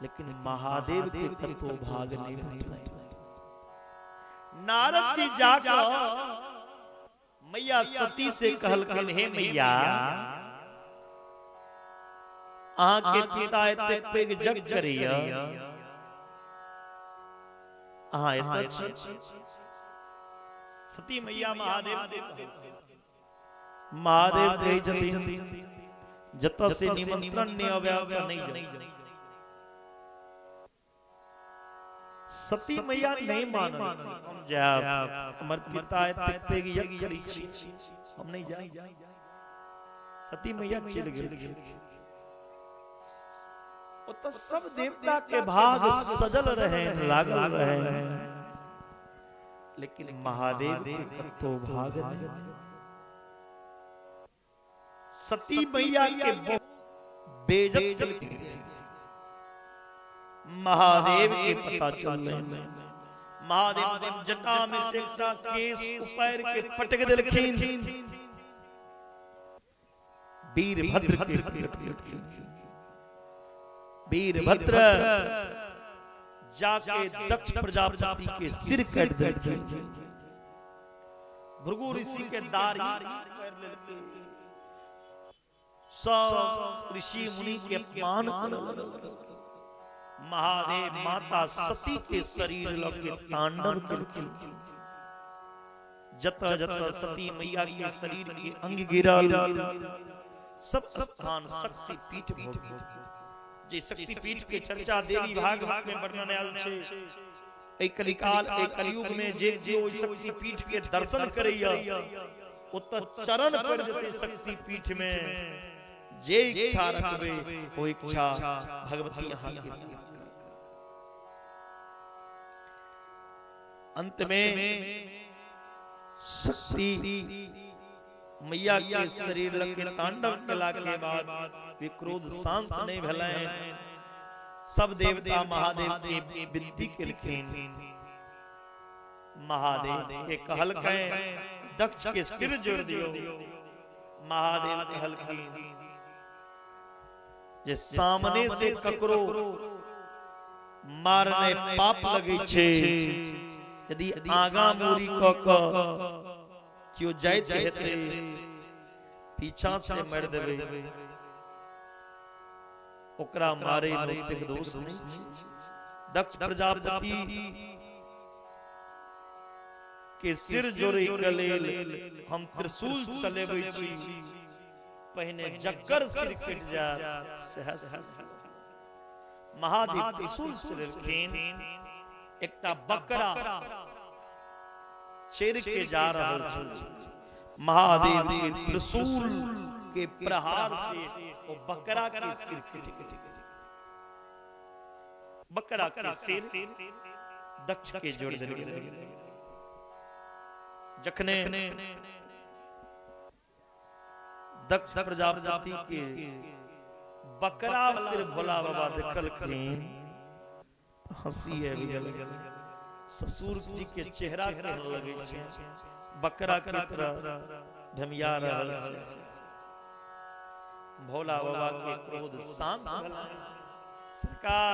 लेकिन महादेव के कतो भाग नहीं बटले। नारद जी जाकर मैया सती से कहलखिन, हे मैया, आके पिता एते पैघ जग करिया, सती मैया महादेव कहे छथिन जत से निमंत्रण ने आव्या नहीं जाए। सती मैया नहीं मान, हम जाब, हमर पिता एते यज्ञ करी छी, हम नहीं जाए। सती मैया चल गेल। तो सब देवता के भाग सजल रहे, लागल रहे, लेकिन महादेव के तो भाग नहीं। सती मैया के बेइज्जत चल गई। महादेव के पता चल, महादेव जटा में से केस ऊपर के पटक देलखिन, वीरभद्र के वीरभद्र जाके दक्ष प्रजापति के सिर काट देलखिन, भृगु ऋषि के दाढ़ी कर लेलखिन, सब ऋषि मुनि के अपमान कर। महादेव माता सती के शरीर लगे तांडव करके, जत जत सती मैया के शरीर के अंग गिरल, सब स्थान शक्ति पीठ भ गेल। जे शक्ति पीठ के चर्चा देवी भागवत में वर्णन आयल छे। ए कलिकाल ए कलयुग में जे ओइ शक्ति पीठ के दर्शन करैया, ओत चरण पड़ जेते शक्ति पीठ में। जे इच्छा रखबे ओ इच्छा भगवती यहाँ के। अंत में शक्ति मैया के शरीर लगे तांडव कला के बाद वे क्रोध शांत नहीं भेले। सब देवता महादेव के विनती केलखिन, महादेव के कहलकै दक्ष के सिर जोड़ दियो। महादेव कहलखिन जे सामने से ककरो मारने पाप लगे छे, यदि आगा मोरी क क्यों जाइत हेते पीछा से मार देबे, ओकरा मारे नैतिक दोष नहीं। दक्ष प्रजापति के सिर जोड़े के लेल हम त्रिशूल चलेबै छी, पहिने जक्कर सिर कट जा सहस। महादेव त्रिशूल चलेलखिन, एकटा बकरा चेर के जा रहल छल। महादेव के त्रिशूल के प्रहार से वो बकरा के सिर कट गया। बकरा के सिर दक्ष के जोड़ देलखिन। जखने दक्ष प्रजापति के बकरा सिर भोला बाबा देखलखिन, हंसी आबि गेल। ससुर जी के चेहरा के लगे छे बकरा की तरह भमिया रहल छै। भोला बाबा के क्रोध शांत भेलै। सरकार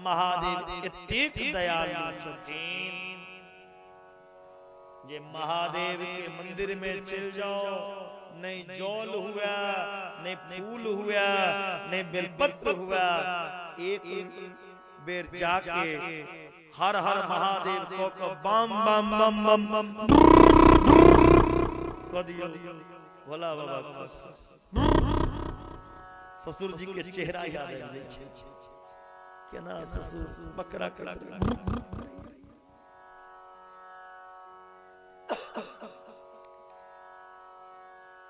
महादेव एतेक दयालु छथिन जे महादेव के मंदिर में चल जाओ, नहीं जल हुआ, नहीं फूल हुआ, नहीं बेलपत्र हुआ, एक बेर जाके हर हर महादेव को बम बम बम बम बम कह दियो। भोला बाबा खुश। ससुर जी के चेहरा याद आ जाए छै। केना ससुर बकरा करा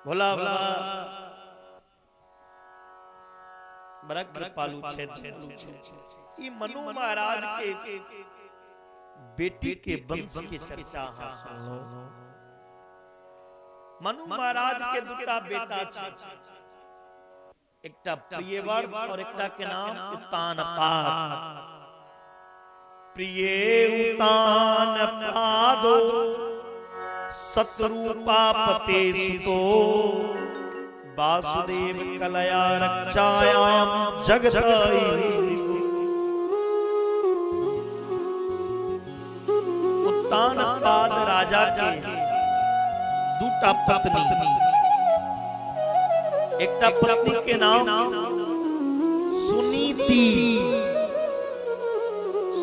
भोला बाबा बड़ा कृपालु छै। ई मनु महाराज के बेटी के वंश के चर्चा अहाँ सुनो। मनु महाराज के दूटा बेटा छै, एकटा प्रियवर और एकटा के नाम उत्तानपाद। प्रिय उत्तानपादो शत्रुपापते सुतो वासुदेव कलया रक्षायाम जगतई। उत्तानपाद राजा के दूटा पत्नी, एकटा पत्नी के नाम सुनीति।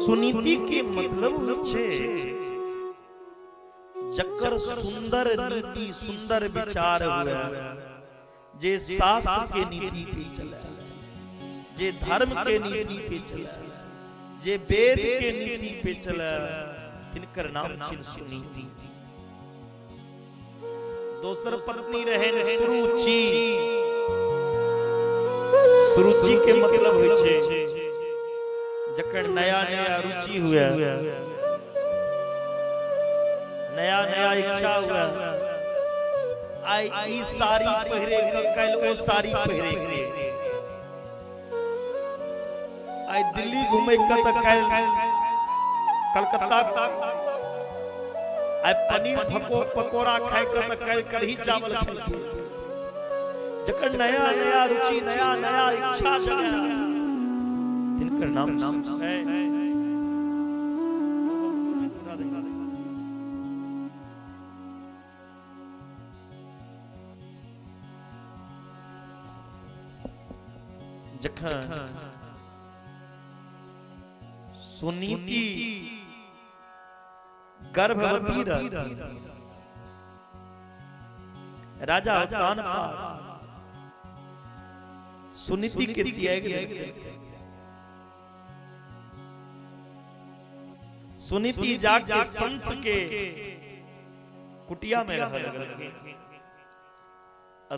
सुनीति के मतलब छै जकर सुंदर नीति सुंदर विचार हुआ, जे शास्त्र के नीति पे चला, जे धर्म के नीति पे चला, जे वेद के नीति पे चला, तिनकर नाम छिन सुनीति। दोसर पत्नी रहे सुरुचि। सुरुचि के मतलब होय छै जकर नया नया रुचि हुआ, नया नया इच्छा हुआ, आई ई साड़ी पहिरे के कल ओ साड़ी पहिरे के, आई दिल्ली घूमे के त कल कलकत्ता, आई पनीर पकोड़ा खाए के त कल कढ़ी चावल खाए के। जकर नया नया रुचि नया नया इच्छा जगा, तिनकर नाम है जखन सुनीति गर्भवती रही, राजा उत्तानपाद सुनीति के त्याग दिया। सुनीति जाके संत के कुटिया में रह लगी।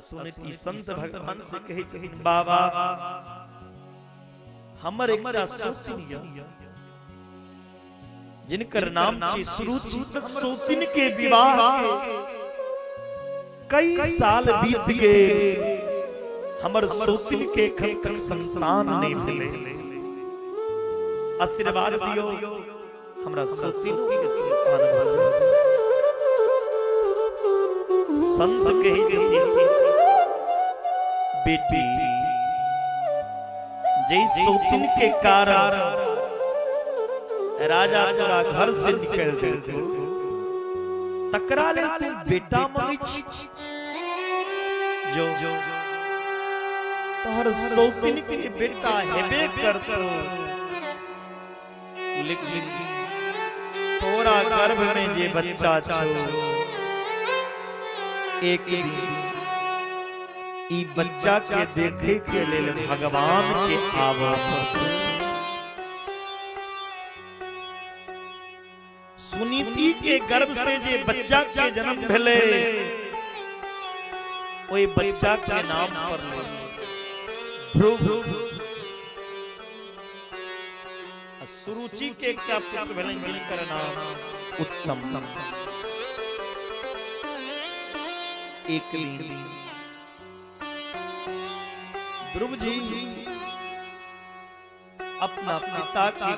सुनीति संत भगवान से कहे छथिन, बाबा हमर एकटा सोतिन जिनकर नाम छै सुरुचि, सोतिन के विवाह कई साल बीत गए, हमर सोतिन के एखन तक संतान नहीं भेले। आशीर्वाद दियो हमरा सोतिन के संतान भेले। संत कहे छथिन, बेटी जै सोतिन के कारण राजा तोरा घर से निकल देलको, तकरा ले तू बेटा मांगै छी। जो तोहर सोतिन के बेटा हेबे करतो, लेकिन तोरा गर्भ में जे बच्चा छो, एक दिन ई बच्चा के देखे के लेल भगवान के आवा पड़तौ। सुनीति के गर्भ से जे बच्चा के जन्म भेले, ओई बच्चा के नाम पड़ले ध्रुव। सुरुचि के क्या पुत्र भेलन जिनकर नाम उत्तम। एकलिंग ध्रुव जी अपना पिता के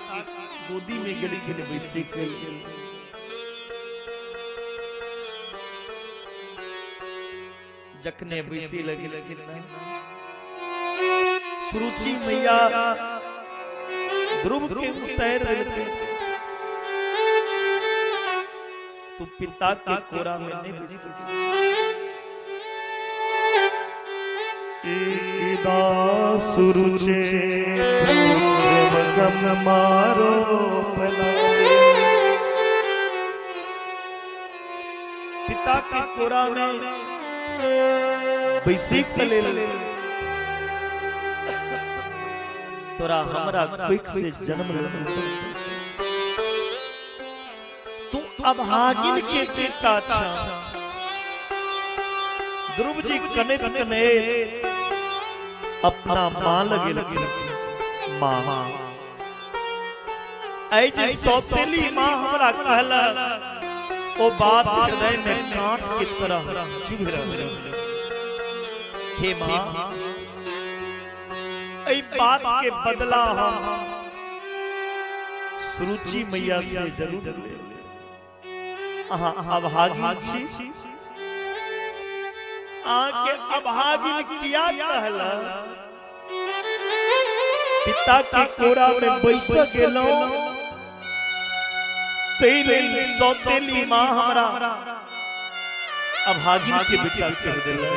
गोदी में गली खेले बैठे जखने बैसी लगी सुरुचि मैया ध्रुव के उतार देते तू पिता के कोरा में नहीं बैसी सुरुचे गम मारो पिता के कोरा में बैसी ले तोरा हमरा क्विक से जन्म ले तू अभागिन के बेटा था ध्रुव जी कने कने अपना मां लगे मां ऐ जे सौतेली मां हमरा कहला ओ बात हृदय में कांट की तरह चुभ रहा हे मां ऐ बात के बदला हम सुरुचि मैया से जरूर ले आहा अभागिन छी आके अभागिन किया कहला पिता के कोरा में बैस गेलो तेरे सौतेली मां हमरा अभागिन के बेटा कह देला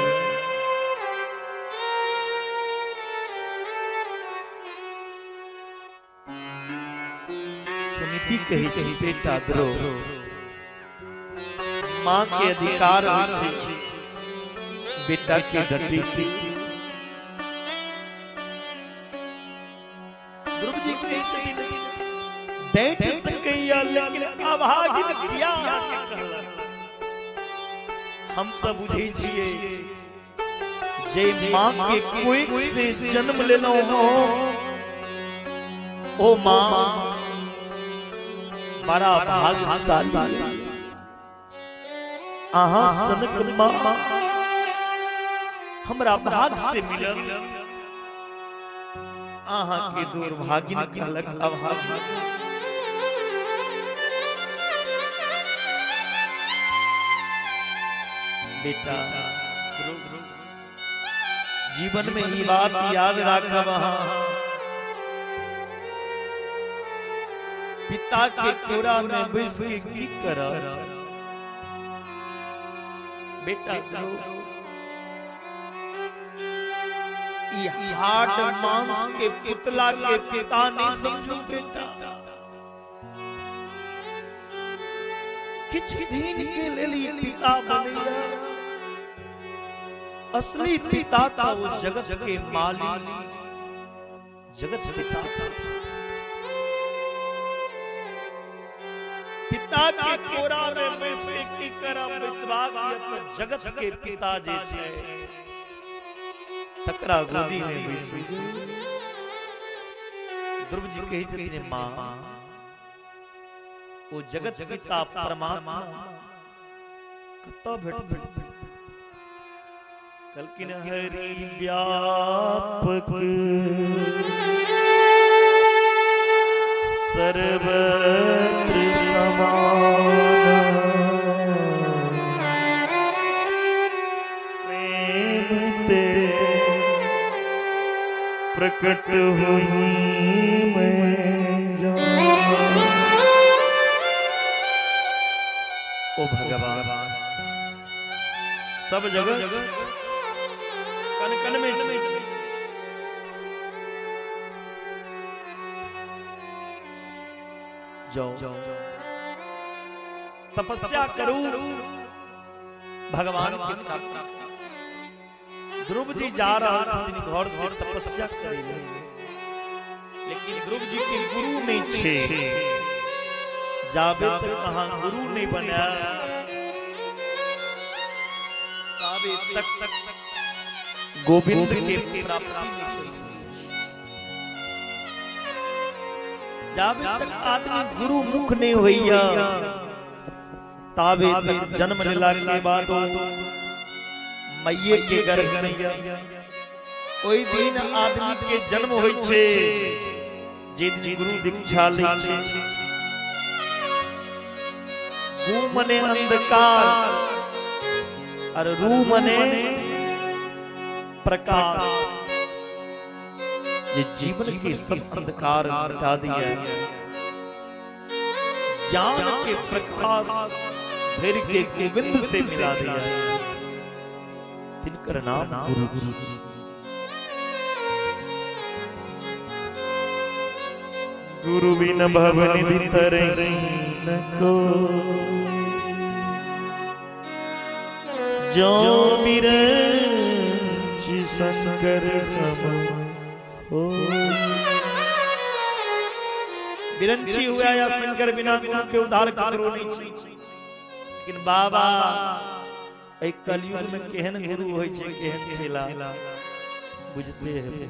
सुनीति कही थी बेटा ध्रुव मां के अधिकार बेटा की डटी थी ध्रुव जी बैठ सकैया लेकिन अभागिन किया हम तो बुझे छिए जे मां के कोई से जन्म लेनो हो ओ मां बड़ा भाग्यशाली आहा सनक मां हमरा भाग से मिलल आहा के दुर्भागिन के अलग अभागिन बेटा जीवन में ही बात याद रखब पिता के कोरा में बैस के की करब बेटा हार्ड मांस के पुतला के पिता नहीं समझू बेटा किछ दिन के लेली पिता बनैया असली पिता था वो जगत के मालिक जगत पिता पिता के कोरा में बैस के की करब विश्वास जगत के पिता जे छै तकरा गोदी में बैसी ध्रुव जी कही छथिन मां ओ जगत पिता परमात्मा कत भेट कलकिन हरि व्यापक सर्वत्र समान प्रेम ते प्रकट हुई मैं जान ओ भगवान सब जगह कन कन में जाओ तपस्या करो भगवान की प्रार्थना ध्रुव जी जा रहा था घर से तपस्या करे लेकिन ध्रुव जी के गुरु नहीं छे जाबे तक कहां गुरु नहीं बना ताबे तक गोविंद के प्राप्ति जाबे तक आदमी गुरु मुख नहीं होइया ताबे तक जन्म लेला के बाद मैये के गर्भ में ओई दिन आदमी के जन्म होई छे जे गुरु दीक्षा लै छे गु मने अंधकार और रू मने प्रकाश ये जीवन के सब अंधकार हटा दिया, ज्ञान के प्रकाश फिर के गोविंद से मिला दिया, तिनकर नाम गुरु। गुरु बिन भव निधि तरई न को, जो बिरंच शंकर सम हो। बिरंची हुआ या शंकर बिना गुरु के उद्धार करो नहीं। लेकिन बाबा एक कलयुग में केहन गुरु होय छै, केहन चेला बुझते हैं।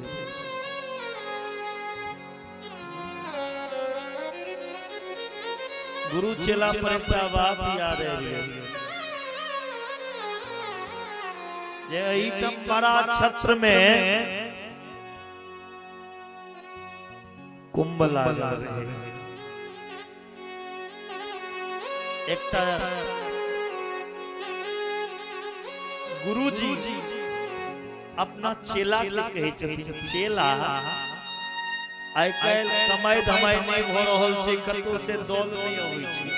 गुरु चेला पर बात याद है, ये टम्परा छत्र में कुंभ लगा रहे। एकटा गुरुजी अपना चेला के कहे छथिन, चेला आइ काल्हि कमाई धमाई नहीं भ रहल छै, कतौ से दौल नहीं अबै छै,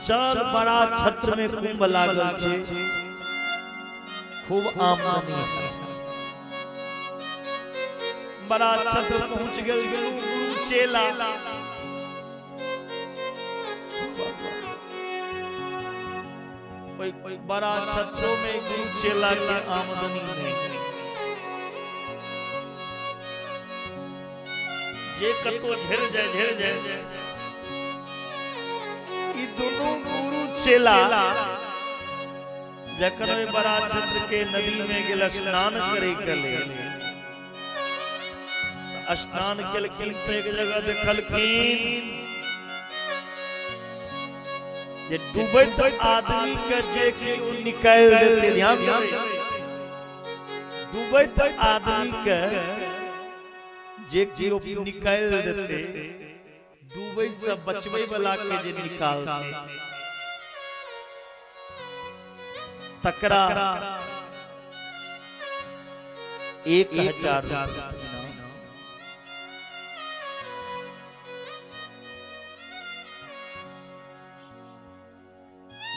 चल बड़ा छत्र में कुंभ लागल छै, खूब आमदनी है। बड़ा छत्र पहुंच गेल गुरु चेला, कोई बड़ा छत्रों में गुरु चेला के आमदनी नहीं, जे कतो झेल जाए। ई दोनों गुरु चेला जखन बड़ा छत्र के नदी में गेल स्नान करे के लेल, स्नान केलखिन तो एक जगह देखलखिन जे डूबैत आदमी के जे केओ निकाल देते, ध्यान देबै, डूबैत आदमी के जे केओ निकाल देते, डूबै से बचबै वाला के जे निकालते, तकरा 1000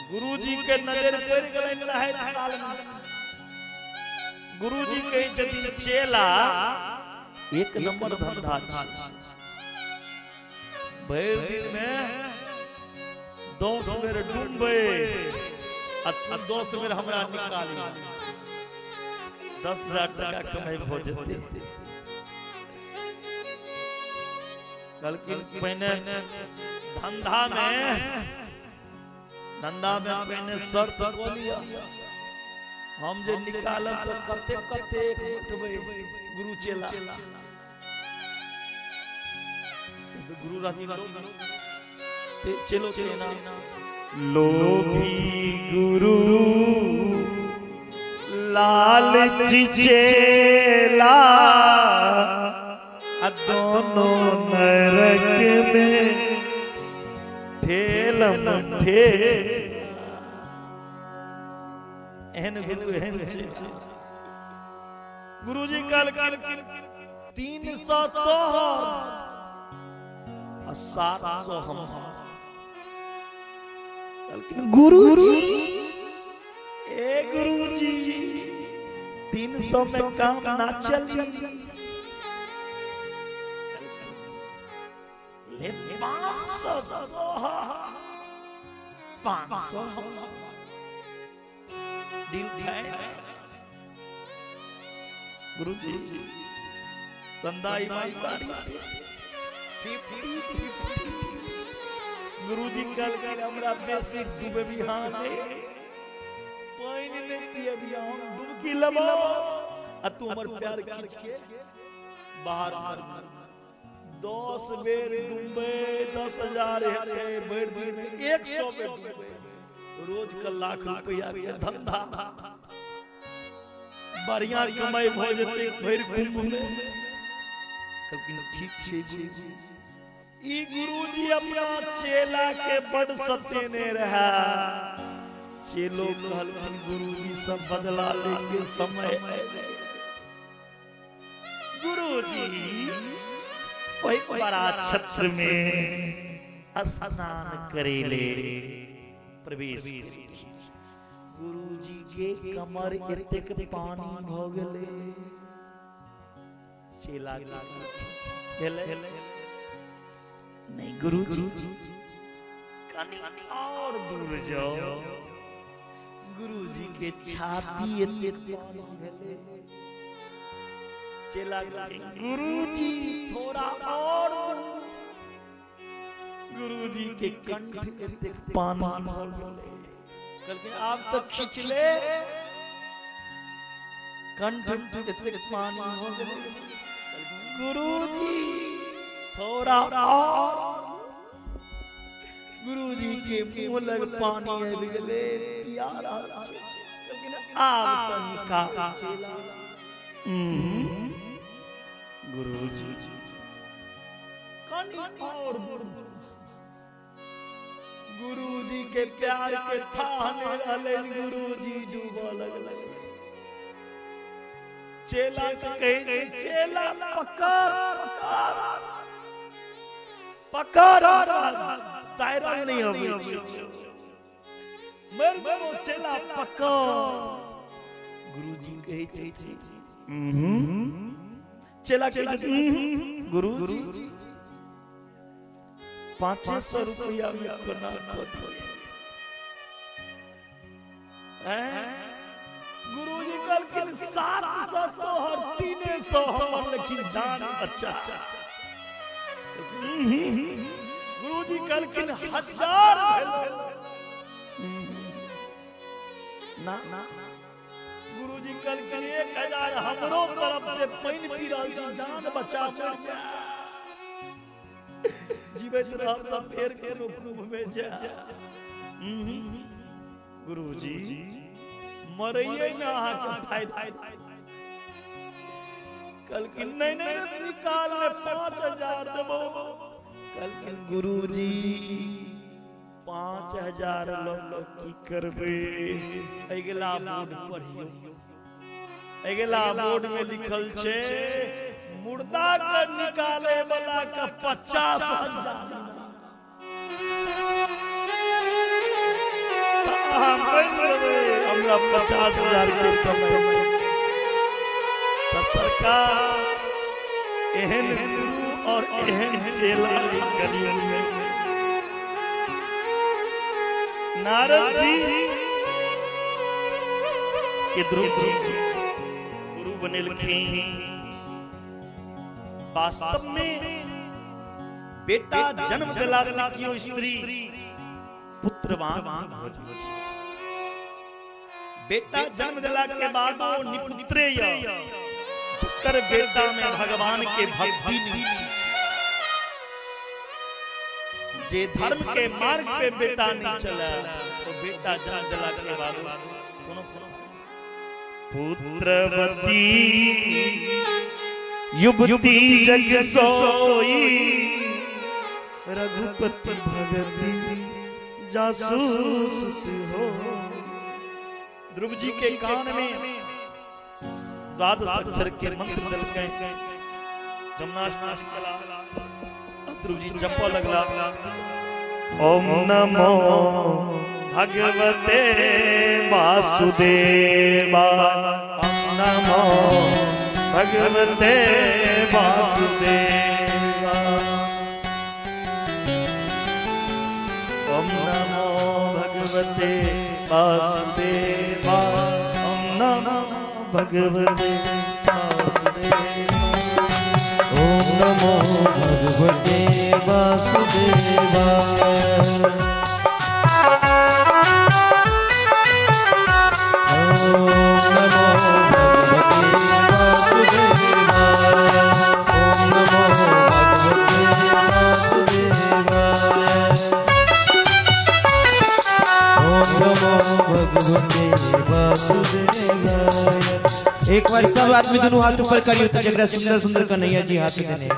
गुरुजी के नजर पड़ गेलैन रहै काल में। गुरुजी कहै छथिन चेला एक नंबर धंधा छै, भरि दिन में 10 बेर डूबे आ 10 बेर हमरा निकाली, 10,000 टका कमाई भ जेतै। कहलखिन पहिने धंधा में पहिने शर्त क लिया, हम जे निकालब तो कते उठबै। गुरु चेला तो गुरु राती ते चलो ना, लोभी गुरु लालची चेला, दोनों नरक में ठेलम ठेल। एहन गुरु एहन छै। गुरुजी कहलखिन 300 तोहर आ 700 हम। कहलखिन गुरुजी ए गुरुजी 300 में काम ना चली, ले 500 दिल है। गुरुजी धंधा ईमानदारी से 50-50। गुरुजी कल के हमरा बेसिक डूबे बिहान पानी नहीं पिए बिहान डुबकी लबो आ तू हमर प्यार खींच के बाहर मार। 10 बेर डूबे 10,000 हेते, भर दिन में 100 बेर डूबे, रोज का लाख रुपया के धंधा, बढ़िया कमाई भ जेते भर कुंभ में। लेकिन ठीक छै गुरुजी, ई गुरुजी अपना चेला के बड़ सतेने रहा। चेलो कहलखिन गुरुजी सब बदला लेके समय गुरुजी वही बड़ा छत्र में स्नान करेले प्रवेश। गुरुजी के कमर एतेक पानी भ गेले, चेला गेले नहीं गुरुजी कनी और दूर जाओ। गुरुजी के छाती एतेक पानी गेले, चेला गुरुजी थोड़ा और दूर। गुरुजी के कंठ एतेक पानी भर गेले, कहलके आप तो खींच ले, कंठ एतेक पानी हो गेले। गुरुजी थोड़ा और। गुरुजी के मुंह लग पानी आबि गेले, प्यारा लेकिन आब तो निकाल चला। गुरुजी कनी और गुरुजी के प्यार के थाने रहले, गुरुजी डूबा लगले। चेला कहे चेला पकड़ तैरा नहीं होगी, मर गो चेला पकड़। गुरुजी कहे चेला कहे गुरुजी 500 रुपया में कोना खोद। गुरुजी कहलखिन 700 तो हर 300 हमर, लेकिन जान अच्छा। गुरुजी कहलखिन 1000 ना ना। गुरुजी कहलखिन 1000 हमरो तरफ से पैन पी रहल छी, जान बचा जा। जीवित रह तो फेर के रूप में जा। गुरुजी मरइए ना के फायदा। कहलखिन नहीं नहीं निकाल ले 5000 देबो। कहलखिन गुरुजी 5000 लो की करबे। अगला बोर्ड पढ़ियो, अगला बोर्ड में लिखल छे मुर्दा के निकाले वाला का 50,000। हमरा 50,000 के कमाई। तो सरकार एहन गुरु और एहन चेला कलियुग में नारद जी के ध्रुव जी गुरु बनेलखिन। वास्तव में बेटा जन्म दिला से कियो स्त्री पुत्रवान हो जाए। बेटा जन्म दिला के बाद वो निपुत्रेय, जकर बेटा में भगवान के भक्ति नहीं, जे धर्म के मार्ग पे बेटा नहीं चला, तो बेटा जन्म दिला के बाद पुत्रवती युवती जग सोई, रघुपति भगति जासूस हो। ध्रुव जी के कान में 12 अक्षर के मंत्र दल के जमुना स्नान कला। ध्रुव जी जपो लगला, ओम नमो भगवते वासुदेवा, ओम नमो भगवते वासुदेवा, ओम नमो भगवते वासुदेवा, ओम नमो भगवते वासुदेवा, ओम नमो भगवते वासुदेवा। एक बार सब आदमी दोनों हाथ ऊपर करियो तो जकरा सुंदर सुंदर कन्हैया जी हाथ देने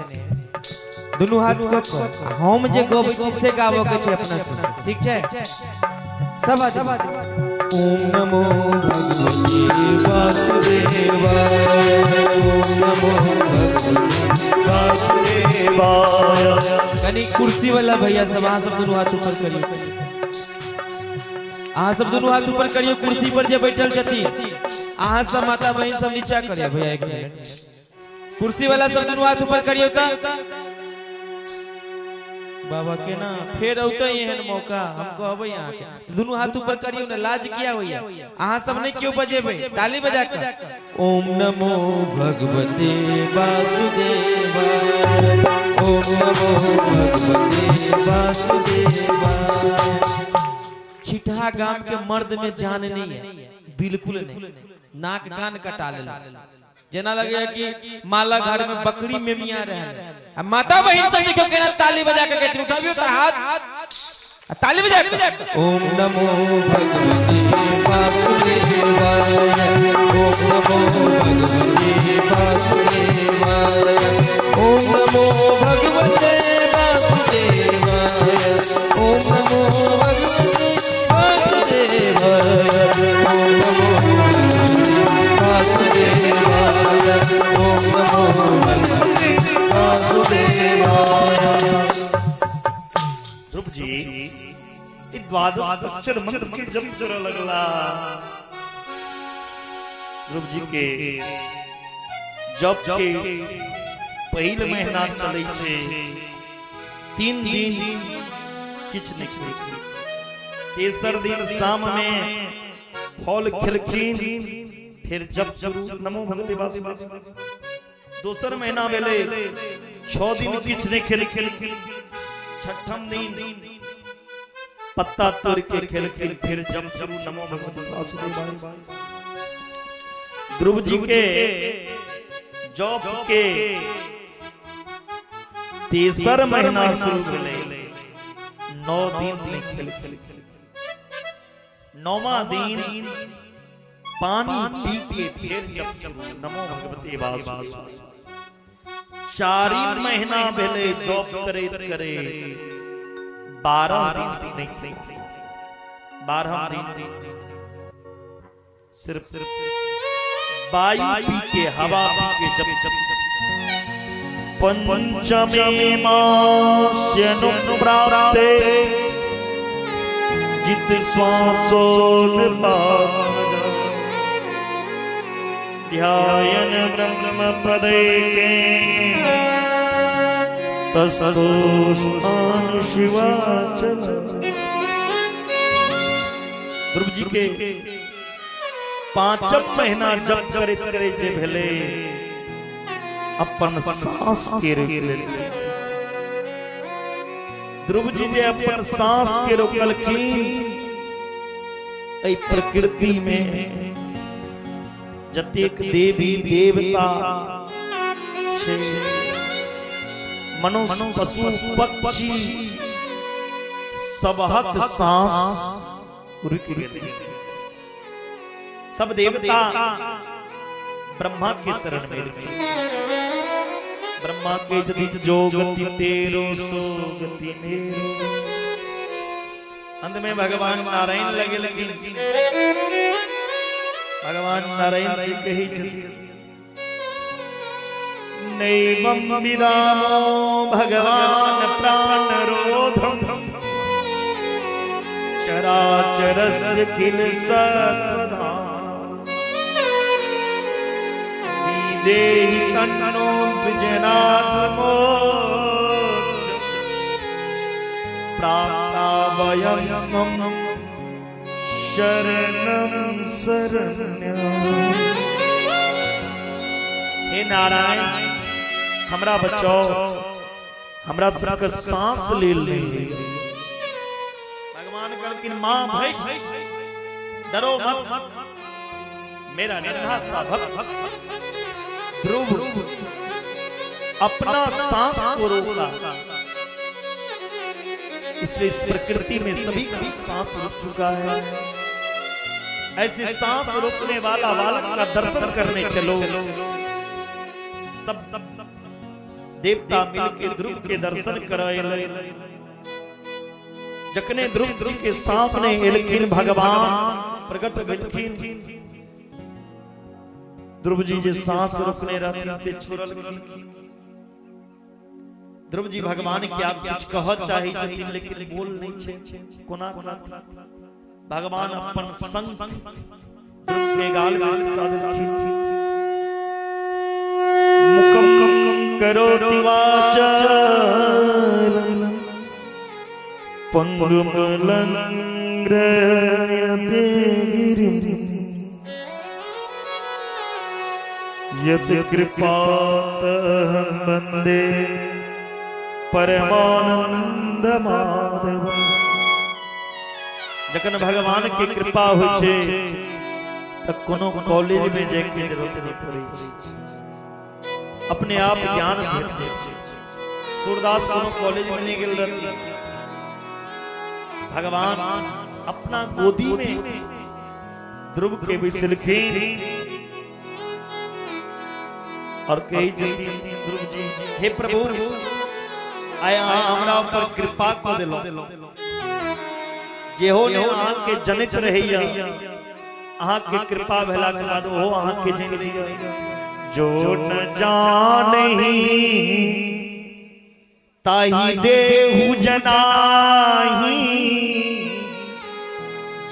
दोनों हाथ को हम जे गबै छी से गावो के छै अपना से, ठीक छै सब आदमी। ओम नमो भगवते वासुदेवाय। ओम नमो भगवते वासुदेवाय। कनी कुर्सी वाला भैया सब आ सब दोनों हाथ ऊपर करियो। आ सब दोनों हाथ ऊपर करियो। कुर्सी पर जे बैठल छथि आ सब माता बहन सब नीचा करियो भैया एक मिनट। कुर्सी वाला सब दोनों हाथ ऊपर करियो त बाबा के ना फिर औते एहन मौका हम कहबै यहां के दोनों हाथ ऊपर करियो ना। लाज किया होइया अहां सब ने क्यों बजेबै ताली बजा के। ओम नमो भगवते वासुदेवाय। ओम नमो भगवते वासुदेवाय। छिटहा गांव के मर्द में जान नहीं है, बिल्कुल नहीं। नाक कान कटा लेला जना लगे कि माला घर में बकरी में मियां रहे। माता बहन सब देखो केना ताली बजा के कहती उठाबियो त हाथ ताली बजा के। ओम नमो भगवते वासुदेवाय। ओम नमो भगवते वासुदेवाय। ओम नमो भगवते वासुदेवाय। ओम नमो भगवते वासुदेवाय। ओम नमो वासुदेवाय। ओम नमो भगवते वासुदेवाय। ध्रुव जी ये द्वादश अक्षर मंत्र के जब जरा लगला ध्रुव जी के जब के पहिल महीना चलै छै 3 दिन किछ नहीं। तेसर दिन शाम में फल खिलखिन फिर जब नमो भगवते वासुदेवाय। दोसर महीना भेले 6 दिन किछ नहीं खिलखिन। छठम दिन पत्ता तोड़ के खिलखिन फिर जब नमो भगवते वासुदेवाय। ध्रुव जी के जॉब के तेसर महीना शुरू भेले 9 दिन खिलखिन। 9वां दिन पानी पी के फिर जब नमो भगवते वासुदेवाय। 4 महीना भेले जॉब करे 12 दिन 12 दिन सिर्फ वायु पी के हवा पी के जब पंचमे मास्य नुप्राप्ते जित श्वासो ध्यायन ब्रह्म पदे तस्तो शिवाचल। ध्रुव जी के 5 महीना जब करे जे भेले अपन सांस के रोकले। ध्रुव जी जे अपन सांस के रोकलखिन एहि प्रकृति में जतेक देवी देवता छै मनुष्य पशु पक्षी सबहक सांस रुक गेलै। सब देवता ब्रह्मा के शरण में गेल। ब्रह्मा के यदि जो गति तेरो सो गति मेरो। अंत में भगवान नारायण लगे लेकिन भगवान नारायण जी कही नैवं विदामो भगवान प्राण रोधम चराचरस्य किल सत्वधाम विदेहि तन्नो विजनात् मोक्ष प्राप्ता वयम् शरणं शरण्यम्। हे नारायण हमरा बचाओ, हमरा सबके सांस ले ले। भगवान कहलकिन मां भय डरो मत, मेरा नन्हा सा भक्त ध्रुव अपना सांस को रोका, इसलिए इस प्रकृति में सभी का सांस रुक चुका है। ऐसे सांस रोकने वाला बालक का दर्शन करने चलो। सब देवता मिलके ध्रुव के दर्शन कराए। जखने ध्रुव जी के सामने एलखिन भगवान प्रकट भेलखिन। ध्रुव जी जे सांस रोकने रहती से छोड़ल। ध्रुव जी भगवान के आप कुछ कह चाही छथिन लेकिन बोल नहीं छे कोना कोना। भगवान अपन संग ध्रुव के गाल में लगा देलखिन। मुकम करोति वाचाल पंगुम लंघ्रयते गिरिं यत् कृपातहं वन्दे परमानंद माधव। जखन भगवान की कृपा होइ छै त कोनो कॉलेज में जाय के जरूरत नहीं पड़े छै, अपने आप ज्ञान भेट जाय छै। सूरदास कोनो कॉलेज में नहीं गेल रहती, भगवान अपना गोदी में ध्रुव के बैसलखिन और कही छथिन ध्रुव जी हे प्रभु आय हमरा ऊपर कृपा को दिलो, जेहो ने अहाँ के जनित रहैया अहाँ के कृपा भेला के बाद ओहो अहाँ के जन लिया। जो न जानहि ताहि देहु जनाहि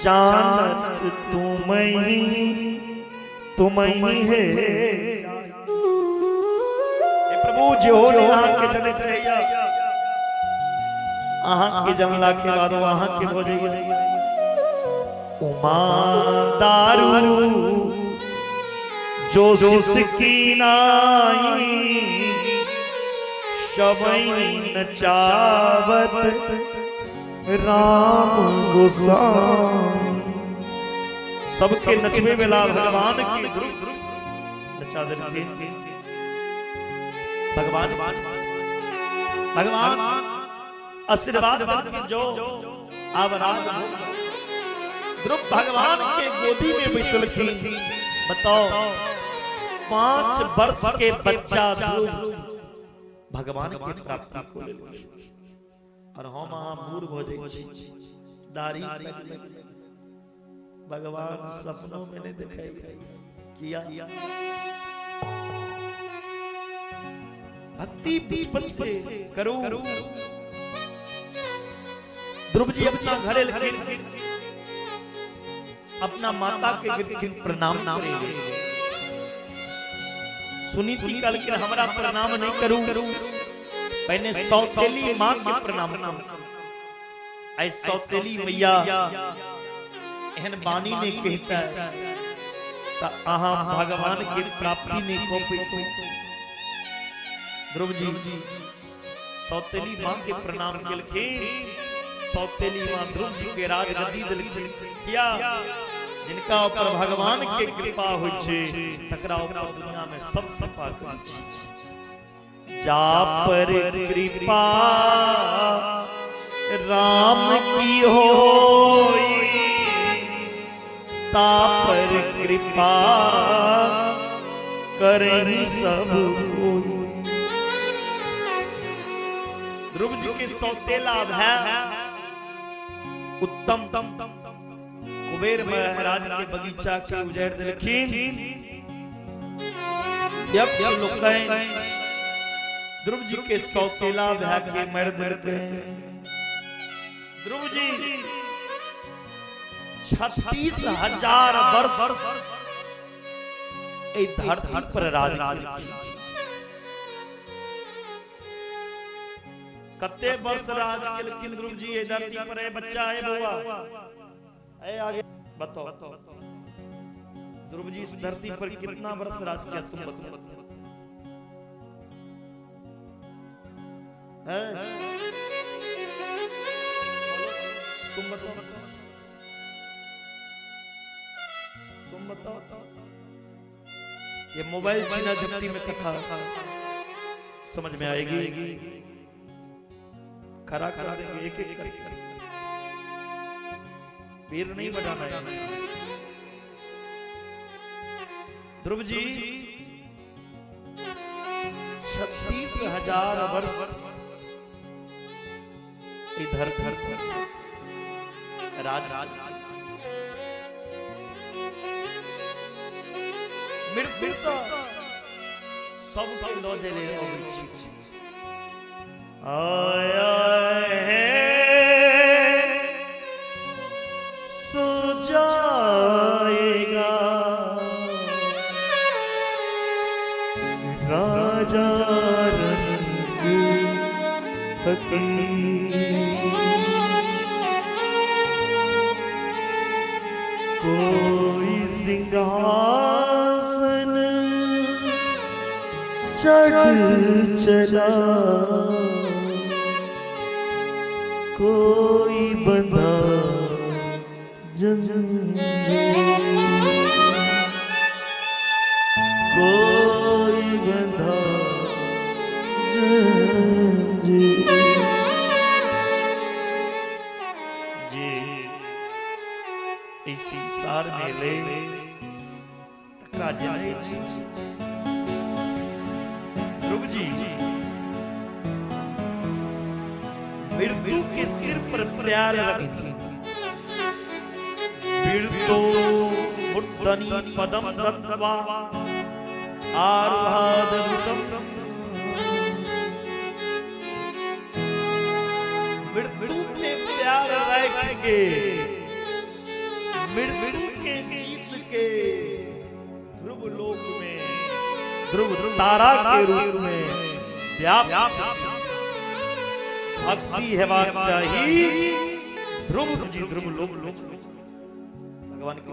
जानत तुमहि है। प्रभु जो ने अहाँ के जनित रहैया अहाँ के जमला के बाद अहाँ के हो जाइए। उमा दारू जो सिसकी नाई शबैन चावत राम गोसाई। सबके नचवे में ला भगवान की ध्रुव नचा देलखिन। भगवान आशीर्वाद के जो आवराग ध्रुव भगवान के गोदी में बैसलखिन। बताओ 5 वर्ष के बच्चा ध्रुव भगवान के प्राप्ति को लेलखिन और हम अहाँ बूढ़ भ जाय छी, दाढ़ी भगवान सपनों में नहीं दिखाई किया। भक्ति बचपन से करो। ध्रुव जी अपना घरे लगे अपना माता के गिरकिन प्रणाम करे। सुनीति कल के हमरा प्रणाम नहीं करू, पहले सौतेली मां के प्रणाम करू। ऐ सौतेली मैया एहन बानी ने कहता है ता अहाँ भगवान के प्राप्ति नहीं को पे। ध्रुव जी सौतेली मां के प्रणाम केलखिन। सौतेली मां ध्रुव जी के राजगद्दी देलखिन। किया जिनका ऊपर भगवान के कृपा होइ छै तकरा ऊपर दुनिया में सब कृपा करै छै। जा पर कृपा राम की होई ता पर कृपा करें सब कोई। ध्रुव जी के सौतेला भाई उत्तम कुबेर महाराज के बगीचा के उजाड़ देलखिन। यक्ष लोग ध्रुव जी के सौतेला भाई के मर के ध्रुव जी 36,000 वर्ष ए धरती पर राज कते वर्ष राज केलखिन ध्रुव जी ए धरती पर। ए बच्चा है बउआ ए आगे बताओ ध्रुव जी इस धरती पर कितना वर्ष राज किया तुम बताओ। तुम बताओ। ये मोबाइल छीना झपटी में कथा समझ में आएगी। खरा करा देंगे एक एक करके। पीर नहीं बढ़ाना है। ध्रुव जी 36,000 वर्ष इधर राज मृत्यु तो सबके लऽ जाय लेल अबै छी। आया है सो जाएगा राजा रंग फकीर, कोई सिंहासन चढ़ चला, कोई बंधा जंजीर, कोई बंधा जंजीर। जी इसी सार मेले तकरा जाने छी। ध्रुव जी मृत्यु के सिर पर प्यार रखी थी। मृत्यु मुर्दनी पदम दत्वा आरुहादमुतम, मृत्यु पे प्यार रख के मृत्यु के जीत के ध्रुव लोक में ध्रुव तारा के रूप में व्याप्त भक्ति हेबाक चाहिए। ध्रुव जी ध्रुव लोक भगवान के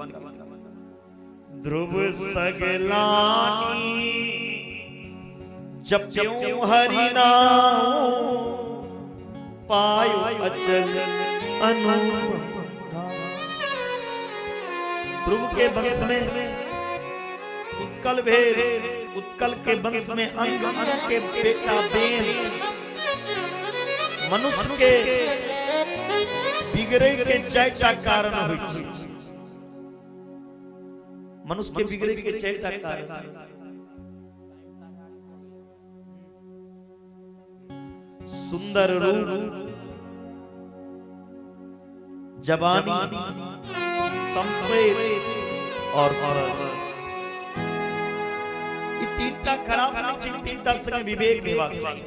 ध्रुव सगलानी जब ज्यों हरि नाम पायो अचल अनुपम। ध्रुव के वंश में उत्कल भेद, उत्कल के वंश में अंग अंग के बेटा बेन, मनुष्य के बिगड़े के चारिटा कारण होइ छै। मनुष्य के बिगड़े के चारिटा कारण सुंदर रूप, जवानी, संस्कृत और ये तीनटा खराब नहीं चाहिए, तीनटा संग विवेक हेबाक चाहिए।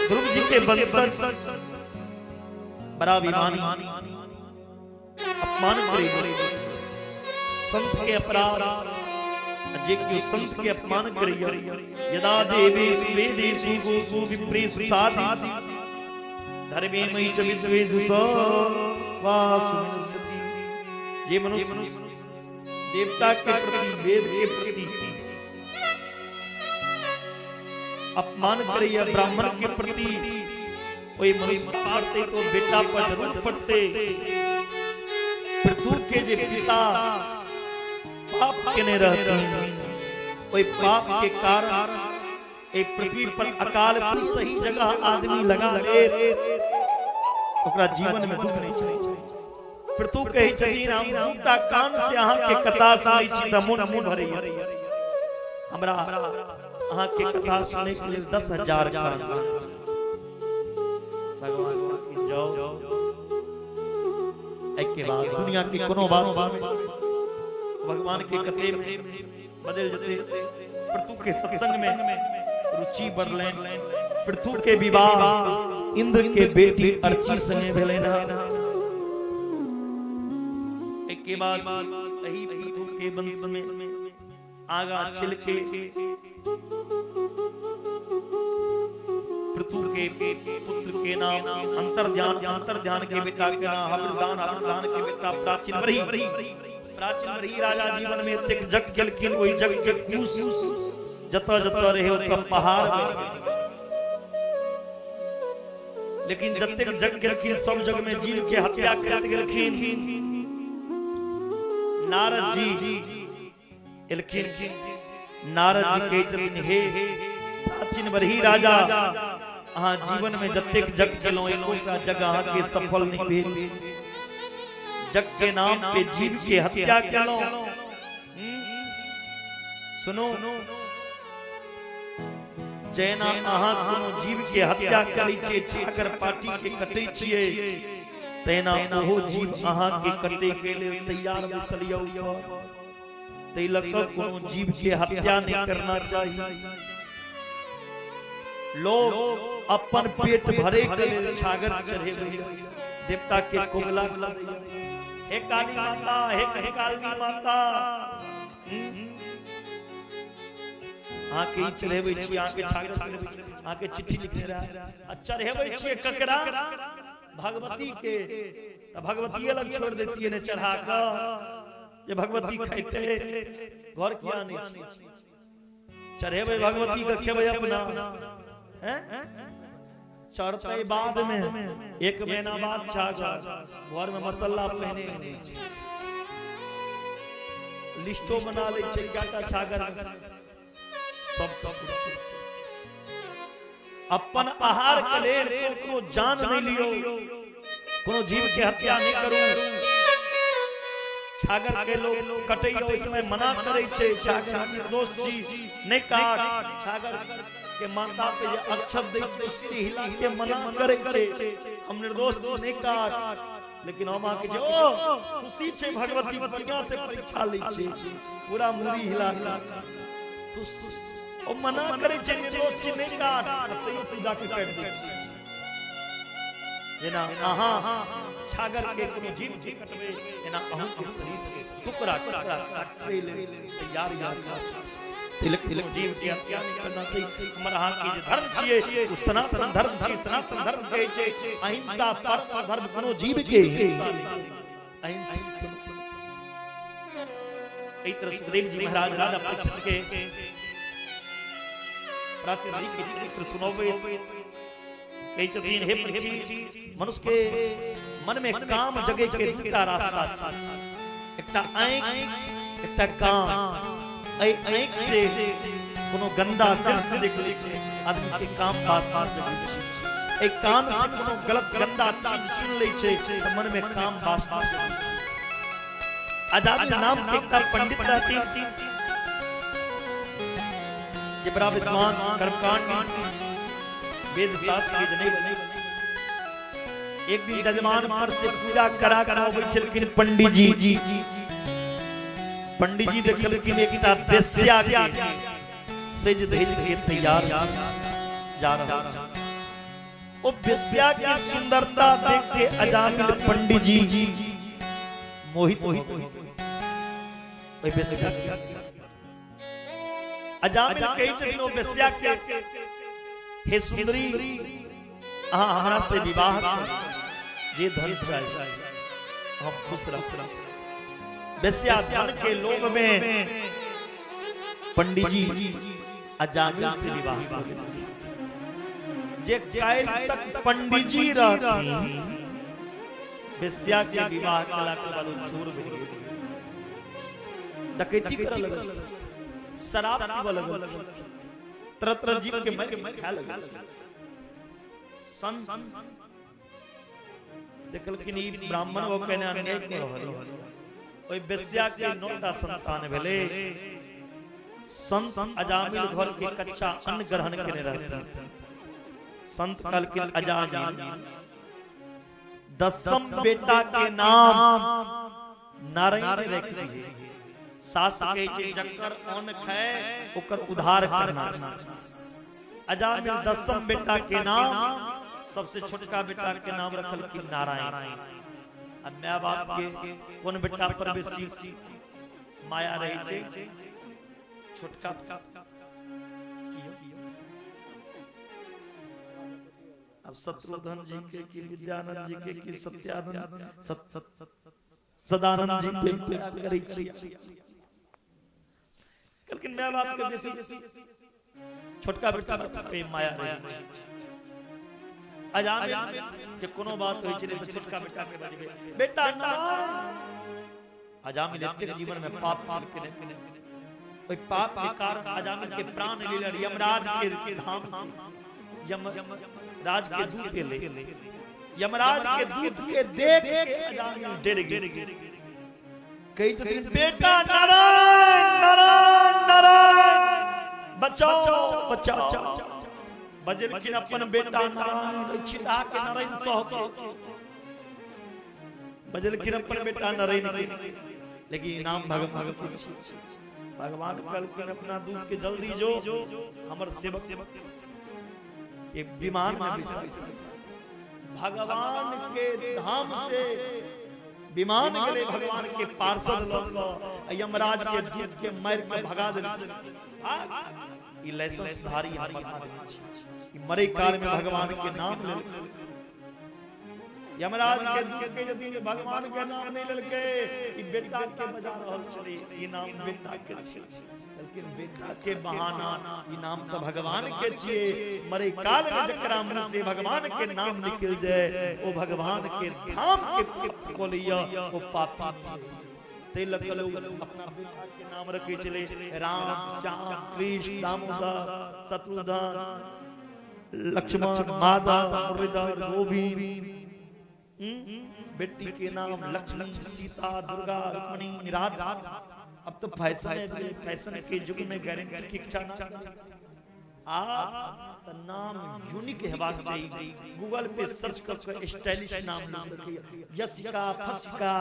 ध्रुव जी के वंशज बड़ा अभिमानी, अपमान करे संत के अपराध, जे कि संत के अपमान करिया। यदा देवेषु वेदेषु गोषु विप्रेषु साधि धर्मे मयि च विद्वेषु वासुसति। जे मनुष्य देवता के प्रति, वेद के प्रति अपमान करिया, ब्राह्मण के प्रति कोई मनुष्य पड़ते तो बेटा पर जरूर पड़ते। पृथु के जे पिता पाप केने रहते, कोई पाप के कारण एक पृथ्वी पर अकाल की सही जगह आदमी लगा ले ओकरा जीवन में दुख नहीं छै। पृथु कहे छथिन हम दूटा कान से अहाँ के कथा सुनै छी त मोन भरैया। हमरा अहाँ के कथा सुनै के लेल 10,000 कान। भगवान जाओ एक के बाद दुनिया की कोनो बात भगवान के कथे में बदल जते। पृथु के सत्संग में रुचि बढ़लैन। पृथु के विवाह इंद्र के बेटी अर्ची संगे भेलैन। एक के बाद यही पृथु के वंश में आगा छिल के पृथु के पुत्र के नाम अंतर्ध्यान के बेटा के नाम हवलदान के बेटा प्राचीन वही राजा जीवन में तक जग जलकिन वही जग के कूस जता रहे ओत पहाड़ में। लेकिन जब तक जग गेलखिन सब जग में जीव के हत्या करत गेलखिन। नारद जी एलखिन। नारद जी कहे छथिन हे प्राचीन वही राजा अहाँ जीवन में जतेक जग केलौं एकोटा जग अहाँ के सफल नहीं भेल। जग के नाम पे जीव के हत्या केलौं। सुनो जैना अहाँ कोनो जीव के हत्या करै छियै छागर पाटी के कटै छियै तैना ओहो जीव अहाँ के कटे के लेल तैयार बैसल यौ। तिलक कोनो जीव के हत्या नहीं करना चाहिए। लोग अपन पेट भरे के लिए छागर चढ़े देवता के कोगला, हे काली माता, हे काली माता, आके चढ़ेबै छी, आके छागर चढ़ेबै, आके चिट्ठी लिखने रहा चढ़ेबै छी ककरा भगवती के, त भगवती अलग छोड़ देती है ने चढ़ा कर, जे भगवती खाइते घर किया नहीं चढ़ेबै भगवती के खेबै अपना हैं चढ़ते बाद में एक महीना बाद छागर घर में मसाला पहने लिस्टो बना ले छै कटा छागर सब अपन आहार के लेल कोनो जान नहीं लियो, कोनो जीव के हत्या नहीं करू। छागर के लोग कटै ओइ समय मना करे छै, छागर निर्दोष छी नहीं काट। छागर के माथा पे जे अक्षत दै छै सिर हिला के मना करे छै, हम निर्दोष छी नहीं काट। लेकिन हम के जे ओ खुशी छै भगवती बढ़िया से परीक्षा लै छै, पूरा मुड़ी हिला खुश ओ मना करे छै निर्दोष छी नहीं काट, तैयो पूजा के कर दै छै। जेना अहाँ छागर के कोनो जीव के कटबे, जेना अहू के शरीर के टुकड़ा टुकड़ा काटै ले तैयार तिलक जीव के हत्या नहीं करना चाहिए। हमर अहाँ के जे धर्म छियै ओ सनातन धर्म छी, सनातन धर्म कहै छै अहिंसा परम धर्म, कोनो जीव के अहिंसा। एहि तरह सुखदेव जी महाराज राजा परीक्षित के प्राचीन के चरित्र सुनावे कई छथिन, हे परीक्षित मनुष्य के मन में काम जगे के दूटा रास्ता छै, एकटा आँख एकटा कान। आँख से कोनो गंदा दृश्य देख लै छै, आदमी के काम पास पास से छै। एक कान से कोनो गलत गंदा चीज सुन लै छै त मन में काम पास पास से। आजाद नाम के एकटा पंडित रहथिन जे बड़ा विद्वान, कर्मकांड वेद शास्त्र के जने। एक दिन जजमान पर से पूजा करा कर आबै छलखिन पंडित जी। पंडित जी देखलखिन एकटा वेश्या के सेज धज के तैयार जा रहा। ओ वेश्या की सुंदरता देख के अजामिल पंडित जी मोहित हो गए। ओइ वेश्या अजामिल कहि छथिन ओ वेश्या के, हे सुंदरी अहाँ हमरा से विवाह जे धन चाहे हम खुश रह। वेश्या धन के लोभ में पंडित जी अजामिल से विवाह कर लेलखिन। जे काल तक पंडित जी रहथिन वेश्या के विवाह कला के बाद चोर बन गेल, डकैती करऽ लगल, शराब पीबऽ लगल, तरह तरह जीव के मार खाए लगल। संत देखलखिन ई ब्राह्मण वो कहने अन्याय कर रहल, ओइ वेश्या के 9टा संतान भेले। संत अजामिल घर के कच्चा अन्न ग्रहण करने रहते। संत कहलखिन अजामिल 10म बेटा के नाम नारायण रख दिए। शास्त्र कहै छै जकर अन्न खाए ओकर उद्धार करना। अजामिल 10म बेटा के नाम, सबसे छोटका बेटा के नाम रखल कि नारायण। अब माय बाप के कोन बेटा पर बेसी माया रहे छै? छोटका। अब शत्रुघ्न जी के कि विद्यानंद जी के कि सत्यानंद सदानंद जी पे प्यार करै छै। लेकिन माय बाप के बेसी छोटका बेटा पे माया रहे छै। अजामिल के कोनो बात होय छै त छोटका बेटा के बारे में बेटा नारायण। अजामिल एतेक जीवन में पाप के ओइ पाप के कारण अजामिल के प्राण लेलर यमराज के धाम से। यमराज के दूत ले, यमराज के दूत के देख के अजामिल डर गए। कहि छथिन बेटा नारायण नारायण नारायण बचाओ बचाओ। बजलखिन अपन बेटा नारायण छिटा के नारायण सह बजलखिन अपन बेटा नारायण, लेकिन नाम भगवान भगवान कल के अपना दूध के जल्दी जो हमर सेवक के विमान में भगवान के धाम से विमान गले भगवान के पार्षद यमराज के दूत के मार के भगा दे। ई लाइसेंस धारी ई मरे काल में भगवान के नाम ले यमराज के दूत के यदि भगवान के नाम नहीं लेलके ई बेटा के बजा रहल छली ई नाम बेटा के छै, लेकिन बेटा के बहाना ई नाम तो भगवान के छिए। मरे काल में जकरा मुंह से भगवान के नाम निकल जाए ओ भगवान के धाम के पुत्र को लिया ओ पापी ते लखलो अपना बेटा के नाम रखे चले राम श्याम कृष्ण दामोदर शत्रुघ्न लक्ष्मण माधव मुरलीधर गोविंद। बेटी के नाम लक्ष्मी सीता दुर्गा रुक्मिणी राधा। अब तो फैशन के युग में गारंटी की इच्छा तो नाम यूनिक हेबाक चाहिए। गूगल पे सर्च कर स्टाइलिश नाम रखिए यशिका फसिका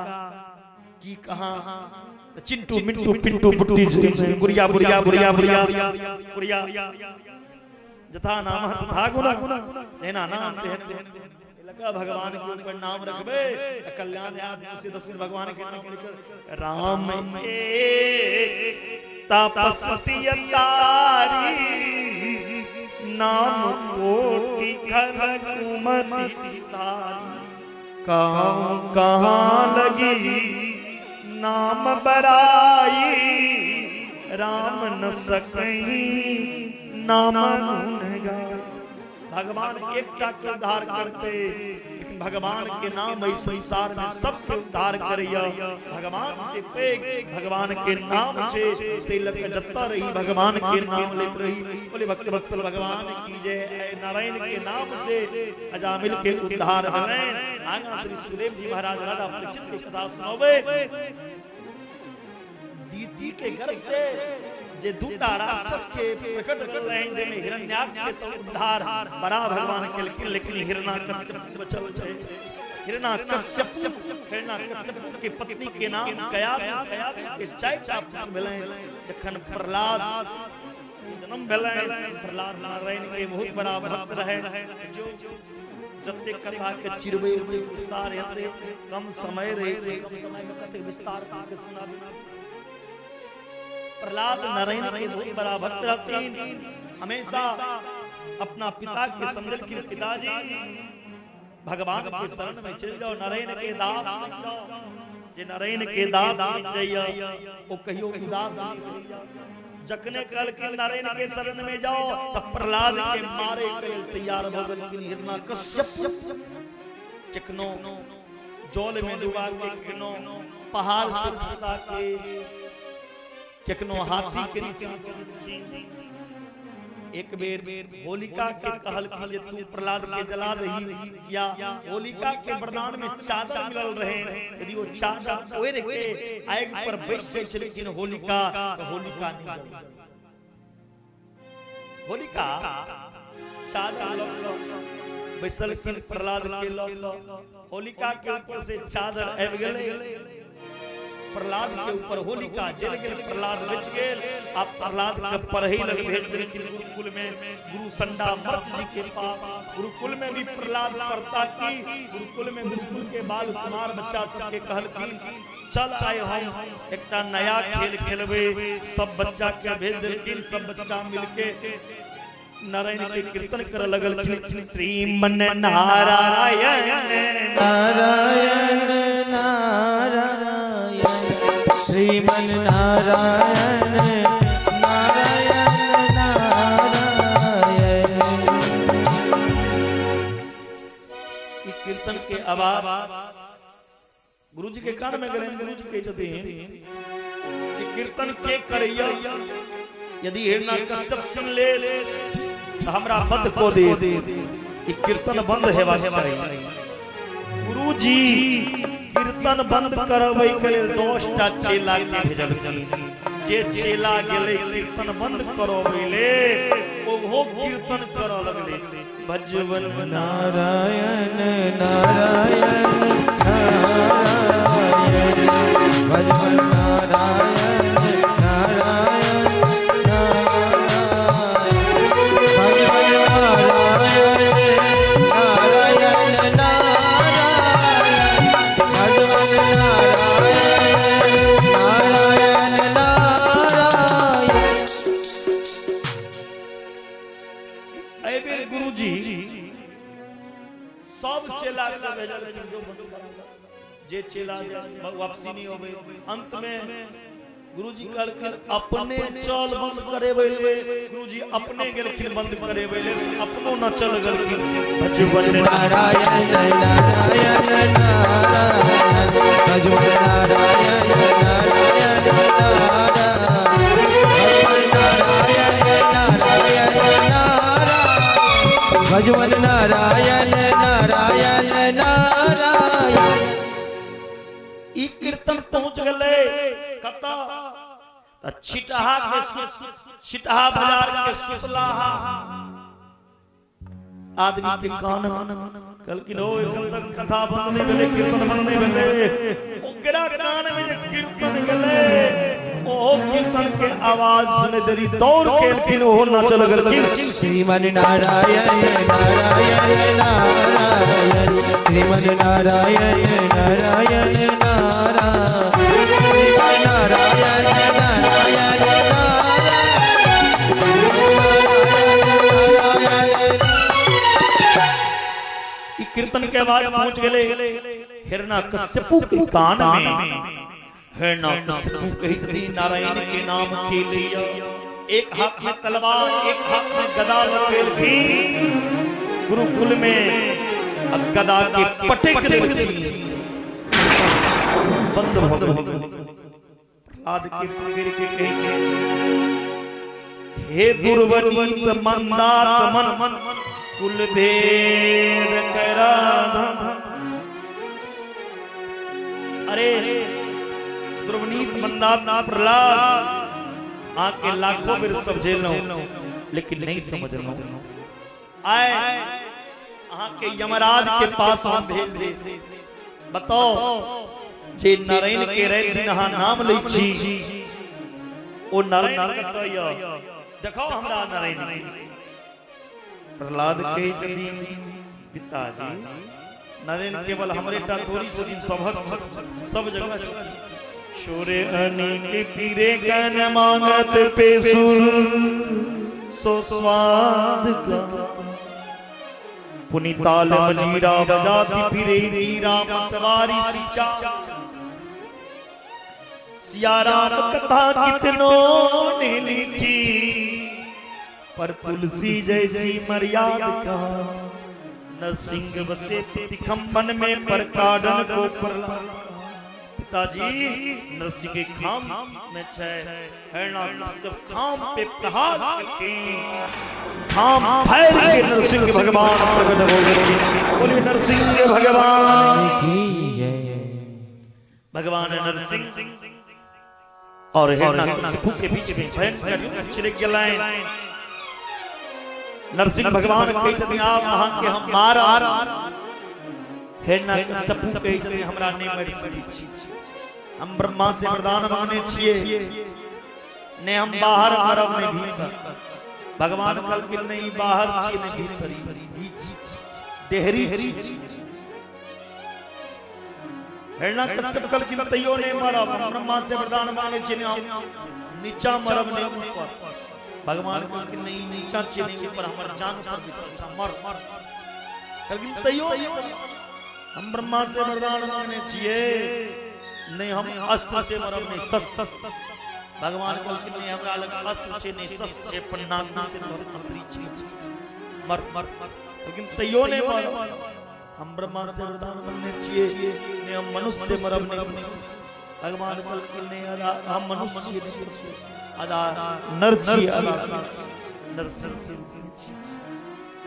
की कहां तो चिंटू मिंटू पिंटू बुट्टी गुड़िया बुड़िया बुड़िया बुड़िया बुड़िया जथा नाम तथा गुना देना नाम लगा भगवान के ऊपर नाम रखबे कल्याण याद उसे 10 मिनट भगवान के नाम लेकर राम तपस्वी तारी नाम कोटि घर कुमति तारी कहां लगी नाम बराई राम न सकई नाम न गाई। भगवान एकटा के उद्धार करते लेकिन भगवान के नाम इस संसार में सबके उद्धार करैया। भगवान से पेग भगवान के नाम छे तिलक जत्ता रही भगवान के नाम लेत रही। बोले भक्त वत्सल भगवान की जय। नारायण के नाम से अजामिल के उद्धार भले। आगा श्री सुखदेव जी महाराज राधा परीक्षित की कथा सुनावे। दीदी के गर्भ से जे दूटा राक्षस के प्रकट कर रहे हैं जिनमें हिरण्याक्ष के तो उद्धार बड़ा भगवान के लेकिन हिरण्याकश्यप बचल छे। हिरण्याकश्यप की पत्नी के नाम कयाधु के चाचा पुत्र भेलै। जखन प्रहलाद जन्म भेलै प्रहलाद नारायण के बहुत बड़ा भक्त रहे। जो जते कथा के चिरबे विस्तार हेते कम समय रहे छै समय कथे विस्तार के सुना। प्रहलाद नारायण के बहुत बड़ा भक्त रहते हमेशा अपना पिता के समझल कि पिताजी भगवान के शरण में चल जाओ नारायण के दास बन जाओ। जे नारायण के दास बन जाइया ओ कहियो उदास जखने कल के नारायण के शरण में जाओ तब प्रहलाद के मारे के तैयार भ गेल। लेकिन हिरण्याकश्यप चिकनो जल में डुबा के किनो पहाड़ से खसा के किनो हाथी के नीचे एक बेर होलिका के कहल कि तू प्रहलाद के जला दही या होलिका के वरदान में चादर मिलल रहे यदि वो चादर ओढ़ के आग पर बैठ जाय छै लेकिन होलिका नहीं होलिका चादर बैसल के प्रहलाद के लो होलिका के ऊपर से चादर आबि गेलै। प्रहलाद के ऊपर होलिका जल गेल प्रहलाद बच गेल। आप प्रहलाद के पढ़े लग भेज देलखिन गुरुकुल में गुरु संडा मर्त जी के पास। गुरुकुल में भी प्रहलाद पढ़ता की गुरुकुल में गुरुकुल के बाल कुमार बच्चा सबके कहलखिन चल आए हम एकटा नया खेल खेलबे। सब बच्चा के भेज देलखिन। सब बच्चा मिलके नारायण के कीर्तन कर लगल। श्रीमन नारायण नारायण नारायण श्रीमन नारायण नारायण नारायण। ये कीर्तन के आवाज गुरु जी के कान में गए। गुरु जी कहते हैं ये कीर्तन के करैया यदि हिरण्याकश्यप सुन ले तो हमरा पद को दे। ये कीर्तन बंद हेबाक चाहिए। गुरु जी कीर्तन बंद करबै के लेल 10टा चेला के भेजल। जे चेला गेले कीर्तन बंद करबै ले ओहो कीर्तन करऽ लगले। भजवन नारायण नारायण नारायण भजवन नारायण नारायण ऐ बेर गुरुजी सब चेला के भेजल जो जे चेला वापसी नहीं होवे। अंत में गुरुजी कहलखिन अपने चल बंद करे बेले गुरुजी अपने गेलखिन बंद करे बेले अपनो न चल गेलखिन। भजवन नारायण नारायण नारायण भजवन नारायण नारायण नारायण भजवन नारायण नारायण नारायण। ई कीर्तन पहुंच गले कता छिटहा के छिटहा बाजार के सुतलाहा आदमी के कान कल की नो कथा बंद नहीं भेले कीर्तन बंद नहीं भेले ओकरा कान में जे कीर्तन गले ओहो कीर्तन के आवाज सुने जरी दौड़ के लेकिन ओहो न चल गलखिन। श्रीमन नारायण नारायण नारायण श्रीमन नारायण नारायण नारायण श्रीमन नारायण नारायण कीर्तन के बाद पहुंच गए हिरण्यकश्यप के कान में। हिरण्यकश्यप कही नारायण के नाम के लिए एक हाथ में तलवार एक हाथ में गदा लपेट के गुरुकुल में अब गदा के पटे के बंद प्रहलाद के पकड़ के कहे हे दुर्वनीत मंदात्मन कुल भेद करा। अरे दुर्वनीत मंदात्मा प्रहलाद आके लाखों बेर समझे लो लेकिन नहीं समझ लो। आए आके यमराज के पास भेज दे बताओ जे नारायण के रहे दिन हाँ नाम लै छी ओ नारायण कतय देखाओ हमरा नारायण। प्रहलाद के छथिन पिताजी नारायण केवल हमरे टा तोरी छथिन सबहक सब जगह शोरे अनेक पीरे कन मांगत पेसुर सो स्वाद का पुनीताल मजीरा बजाती फिरे वीरा मतवारी सीचा। सिया राम कथा कितनों ने लिखी पर तुलसी जैसी मर्यादा का नरसिंह बसे तिखंबन में पर काडन को प्रहलाद। पिताजी नरसिंह के खाम में हिरण्यकश्यप खाम पे प्रहार करके खाम फायर के नरसिंह भगवान प्रकट हो गए। बोलिए नरसिंह के भगवान की जय। भगवान नरसिंह और हिरण्यकश्यप के बीच में भयंकर युद्ध छिड़ गया। नरसिंह भगवान कहे छथिन आप वहां के हम मार हिरण्यकश्यप कहे छथिन हमरा नहीं मर सकी छी हम ब्रह्मा से वरदान मांगने छिए ने हम बाहर मरब ने भीतर। भगवान कल के नहीं बाहर छी ने भीतर बीच देहरी छी। हिरण्यकश्यप कल के तैयो ने मरब ब्रह्मा से वरदान मांगने छिए हम नीचा मरब ने ऊपर। भगवान को कि नहीं नीचा छी नहीं ऊपर हमर जान पर विश्वास मर लेकिन तैयो हम ब्रह्मा से वरदान मांगने छिए नहीं हम अस्त्र से मरब नहीं शस्त्र। भगवान को कि नहीं हमरा लग अस्त्र छे नहीं शस्त्र छे पन्ना से मंत्री छी मर लेकिन तैयो ने मर हम ब्रह्मा से वरदान मांगने छिए नहीं हम मनुष्य से मरब नहीं। भगवान को कि नहीं हम मनुष्य छी नहीं अदा नर छी अदा नरसिंह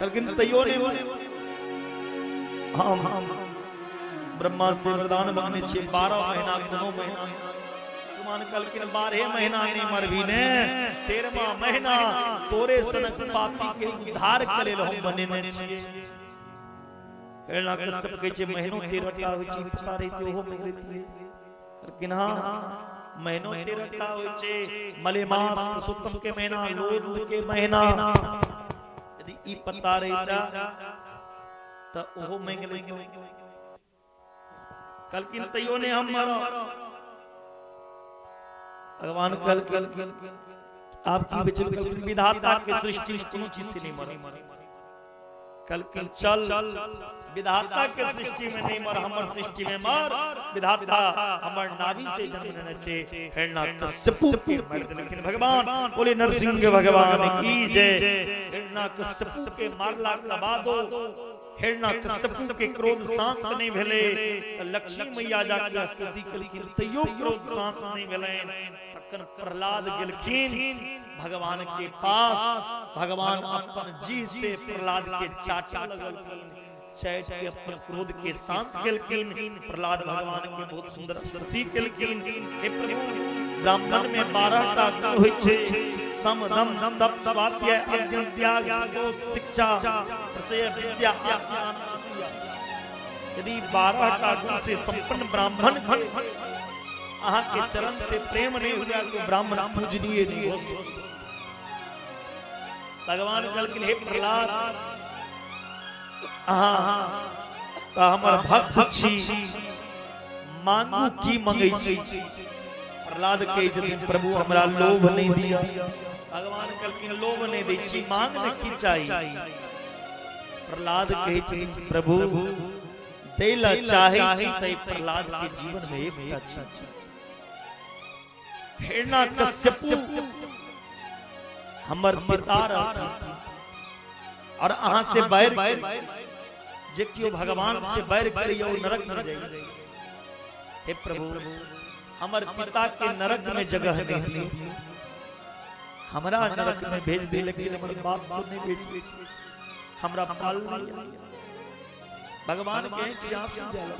लेकिन तैयो ने हम ब्रह्मा से वरदान मांगने छे 12 महीना 9 महीना भगवान कल के 12 महीना नहीं मरबी ने 13वां महीना तोरे सनक पापी के उद्धार करे हम बने ने छे। हिरण्यकश्यप के जे महीनों 13टा होई छी पता रही ओहो में रहती लेकिन हां महीनों 13टा होई छे मलेमास पुरुषोत्तम के महीना लोद के महीना यदि ई पता रहीता त ओहो मांग ले कल किन तैयो ने हम मारो। भगवान कल आपकी विधाता के सृष्टि कोनो चीज से नहीं मरे कल चल विधाता के सृष्टि में नहीं मर हमर सृष्टि में मर। विधाता हमर नाभि से जन्म लेने छे हिरण्यकश्यपु के मर्द। लेकिन भगवान बोले नरसिंह भगवान की जय। हिरण्यकश्यपु के मारला के बादो हिरण्यकश्यपु के क्रोध शांत नहीं भेले। लक्ष्मी मैया जाके स्तुति कलखिन तैयो क्रोध शांत नहीं भेले। तखन प्रहलाद गेलखिन भगवान के पास। भगवान अपन जी से प्रहलाद के चाचा लगलखिन। चैत के अपन क्रोध के शांत केलखिन। प्रहलाद भगवान के बहुत सुंदर स्तुति केलखिन। हे प्रभु ब्राह्मण में 12 टा गुण होय छै। सम दम दम दप स्वाध्याय अध्ययन त्याग संतोष शिक्षा प्रसय विद्या आत्मान असूया। यदि 12 टा गुण से संपन्न ब्राह्मण अहाँ के चरण से प्रेम नहीं हुआ तो ब्राह्मण पूजनीय नहीं हो सकता। भगवान कहलखिन हे प्रहलाद हमर भक्त छी मांगू की मंगै छी। प्रहलाद कहे छथिन प्रभु हमरा लोभ नहीं दिया। भगवान कहलखिन लोभ नहीं दै छी मांग न की चाही। प्रहलाद कहे छथिन प्रभु दैला चाहे छी तै प्रहलाद के जीवन में एकटा छी। हिरण्यकश्यपु हमर पिता और अहाँ से बैर जे कियो भगवान से बैर करियो नरक में जाई। हे प्रभु हमर पिता के नरक में जगह नहीं हमरा नरक में भेज दे। लेकिन हमर बाप को नहीं भेज हमरा पाल नहीं। भगवान के से आंसू जाला।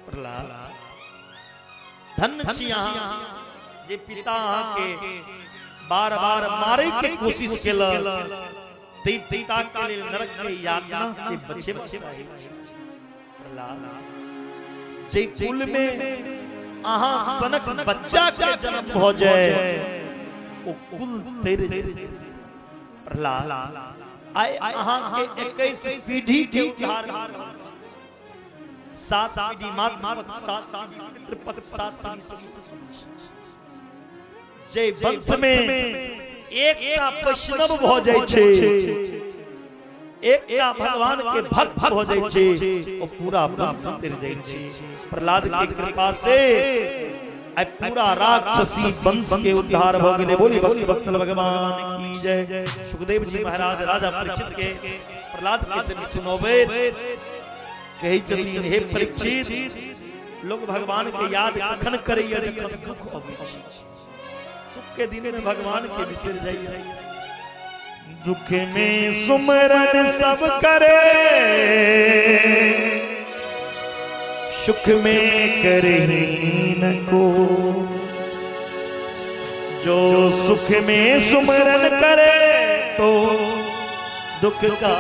प्रहलाद धन्य छी अहाँ जे पिता के बार-बार मारे के कोशिश केला। ते पिता के लेल नरक के यातना से बचे चाहे। प्रहलाद जे कुल में अहाँ सनक बच्चा के जन्म हो जाए ओ कुल तेरे। प्रहलाद आय अहाँ के 21 पीढ़ी के उद्धार 7 पीढ़ी माता 7 पितृ पक्ष 7 जे वंश में एकटा वैष्णव भ जाय छे एकटा भगवान के भक्त हो जाय छे ओ पूरा वंश तिर जाय छे। प्रहलाद की कृपा से आई पूरा राक्षसी वंश के उद्धार हो गेले। बोली भक्त वत्सल भगवान की जय। सुखदेव जी महाराज राजा परीक्षित के प्रहलाद के चरित्र सुनोबे कहि छथिन हे परीक्षित लोग भगवान के याद कखन करैया जखन दुख अबै छै। सुख के दिन में भगवान के बिसर जाइए। दुख में सुमरन सब करे सुख में करे न को। जो सुख में सुमरन करे तो दुख का।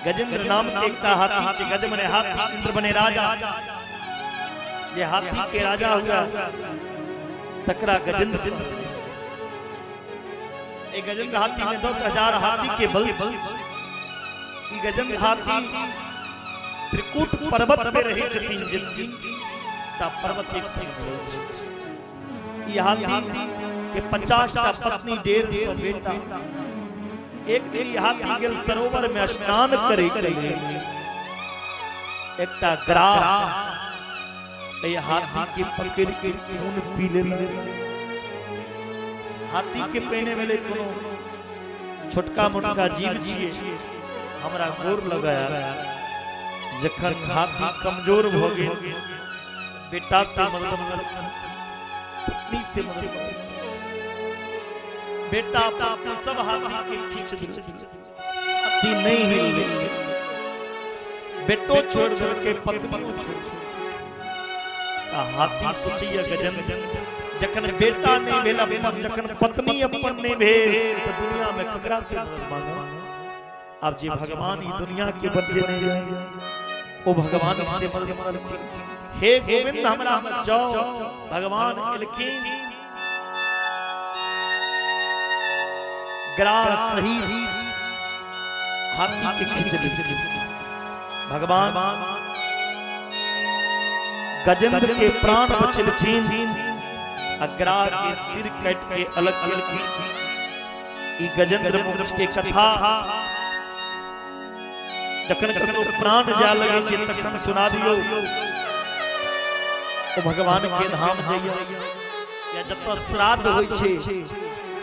गजेंद्र नाम के एक हाथी गज बने हाथी इंद्र बने राजा। ये हाथी के राजा हुआ तकरा गजेंद्र। एक गजेंद्र हाथी में 10,000 हाथी के बल। ये गजेंद्र हाथी त्रिकूट पर्वत पे रहे छथिन जिनकी ता पर्वत एक संग। ये हाथी के 50 टा पत्नी 150 बेटा। एक दिन हाथी गेल सरोवर में स्नान करे एकटा ग्राह हाथी के पकड़ के खून पी ले। हाथी के पेने में कोनो छोटका मोटका जीव छिए हमरा गोर लगाया। जखन हाथी कमजोर हो गेल बेटा से मदद पत्नी से मदद बेटा अपने सब हाथी के खींच दिए। हाथी नहीं हिल बेटो छोड़ के पत्नी को छोड़। हाथी सोचिए गजेंद्र जखन बेटा नहीं भेल जखन पत्नी अपन नहीं भेल तो दुनिया में ककरा से मांगो। अब जे भगवान ही दुनिया के बदले नहीं ओ भगवान से मदद। हे गोविंद हमरा मत जाओ। भगवान एलखिन ग्राह सही हाथी के खींच ली। भगवान गजेंद्र के प्राण बचलखिन। ग्राह के सिर काट के अलग अलग ई गजेंद्र मोक्ष के कथा जखन कखनो प्राण जा लगे छे तखन सुना दियो ओ भगवान के धाम जइया या जत श्राद्ध होय छे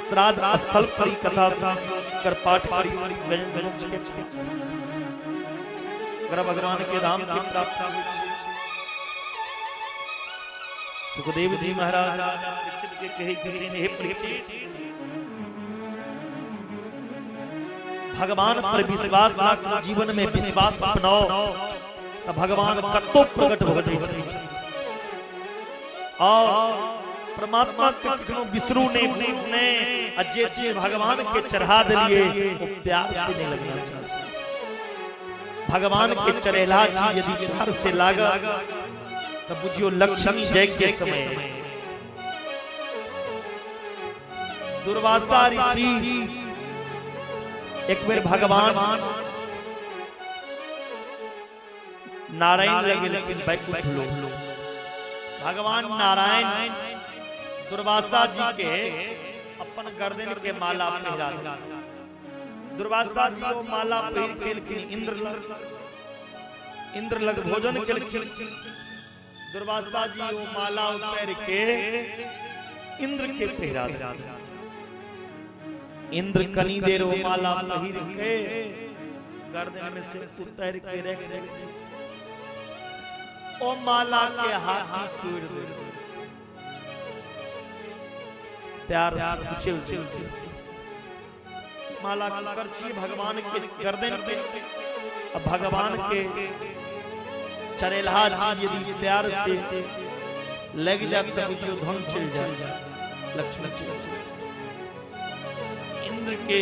श्राद्ध स्थल पर कथा कर पाठ करी गजेंद्र मोक्ष के अगर भगवान के धाम की प्राप्ति होय छे। सुखदेव जी महाराज परीक्षित के कहे छथिन हे परीक्षित भगवान पर विश्वास रखो जीवन में विश्वास अपनाओ तो भगवान कतो प्रकट हो जाए और परमात्मा के कखनो बिसरू ने अजे जे भगवान के चढ़ा दिए वो प्यार से नहीं लगना चाहिए। भगवान के चढ़ेला यदि प्यार से लागा तो बुझियो लक्ष्मी जय के समय दुर्वासा ऋषि एक बेर भगवान नारायण लगे लेकिन बैकुंठ लो भगवान नारायण दुर्वासा जी के अपन गर्दन के माला पहिरा दिया। दुर्वासा जी वो माला पहिर के इंद्र लग भोजन के दुर्वासा जी वो माला उतार के इंद्र के पहिरा दिया। इंद्र कनी देर वो माला पहिर के गर्दन में से उतार के रख दे ओ माला के हाथी तोड़ दे प्यार से उछल माला करछी भगवान के गर्दन पे अब भगवान के चरेलहा यदि प्यार से लग जाए तो जो धन चल जाए लक्ष्मण इंद्र के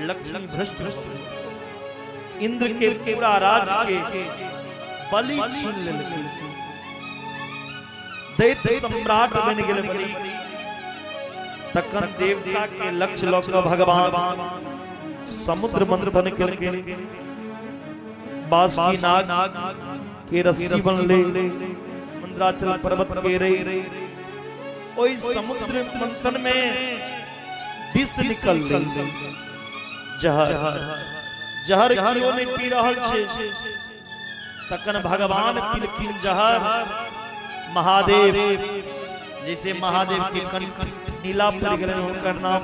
लक्ष्मी भ्रष्ट इंद्र के पूरा राज के बलि छीन लेलकै दैत्य सम्राट बन गेल बलि तखन देवता के लक्ष्य लऽ कऽ भगवान समुद्र मंथन केलकै बासुकी नाग के रस्सी बनले मंदराचल पर्वत के रे ओई समुद्र मंथन में विष निकल जहर जहर कियो नहीं पी रहल छे तखन भगवान पिलखिन जहर महादेव जैसे महादेव के कंठ नीला पड़ गेलै हुनकर नाम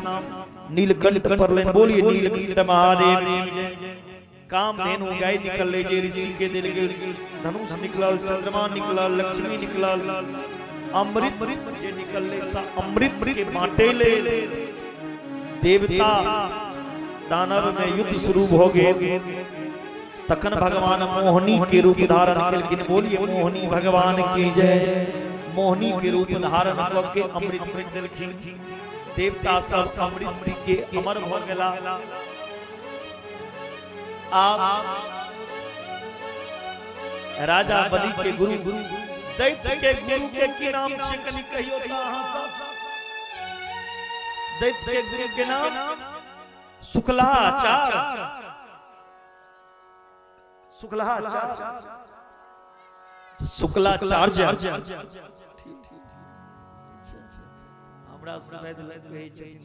नीलकंठ पड़लनि बोलिए नीलकंठ महादेव कामधेनु गाय निकलले जे ऋषि के देल गेल धनुष निकलल चंद्रमा निकलल लक्ष्मी निकलल अमृत जे निकलले त अमृत के बांटे ले देवता दानव में युद्ध शुरू हो गए तखन भगवान मोहिनी के रूप धारण केलखिन बोलिए मोहिनी भगवान की जय मोहिनी के रूप धारण करके अमृत देलखिन देवता सब अमृत के अमर भ गेला। आप राजा बलि के गुरु दैत्य के गुरु के की नाम छै कनि कहियो त अहां सब दैत्य के गुरु के नाम शुक्लाचार्य हमरा सुनाइत कहै छथिन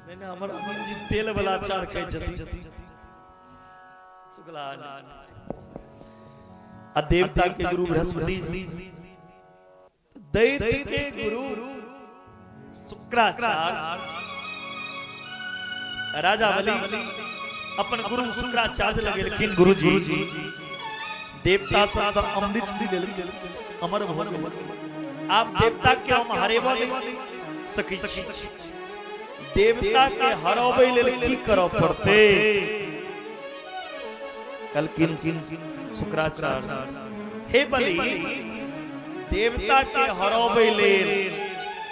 नहीं ना हमर जी तेल वाला अचार कहै छथिन शुक्लाचार्य आ देवता के गुरु बृहस्पति दैत्य के गुरु शुक्राचार्य राजा बलि अपन गुरु शुक्राचार्य लगेलखिन गुरुजी देवता सब अमृत भी लेलखिन अमर भ गेल। आप देवता के हम हरेबो नहीं सकै छी देवता के हराबै लेल की करऽ पड़तै कलकिन शुक्राचार्य हे बलि देवता के हराबै लेल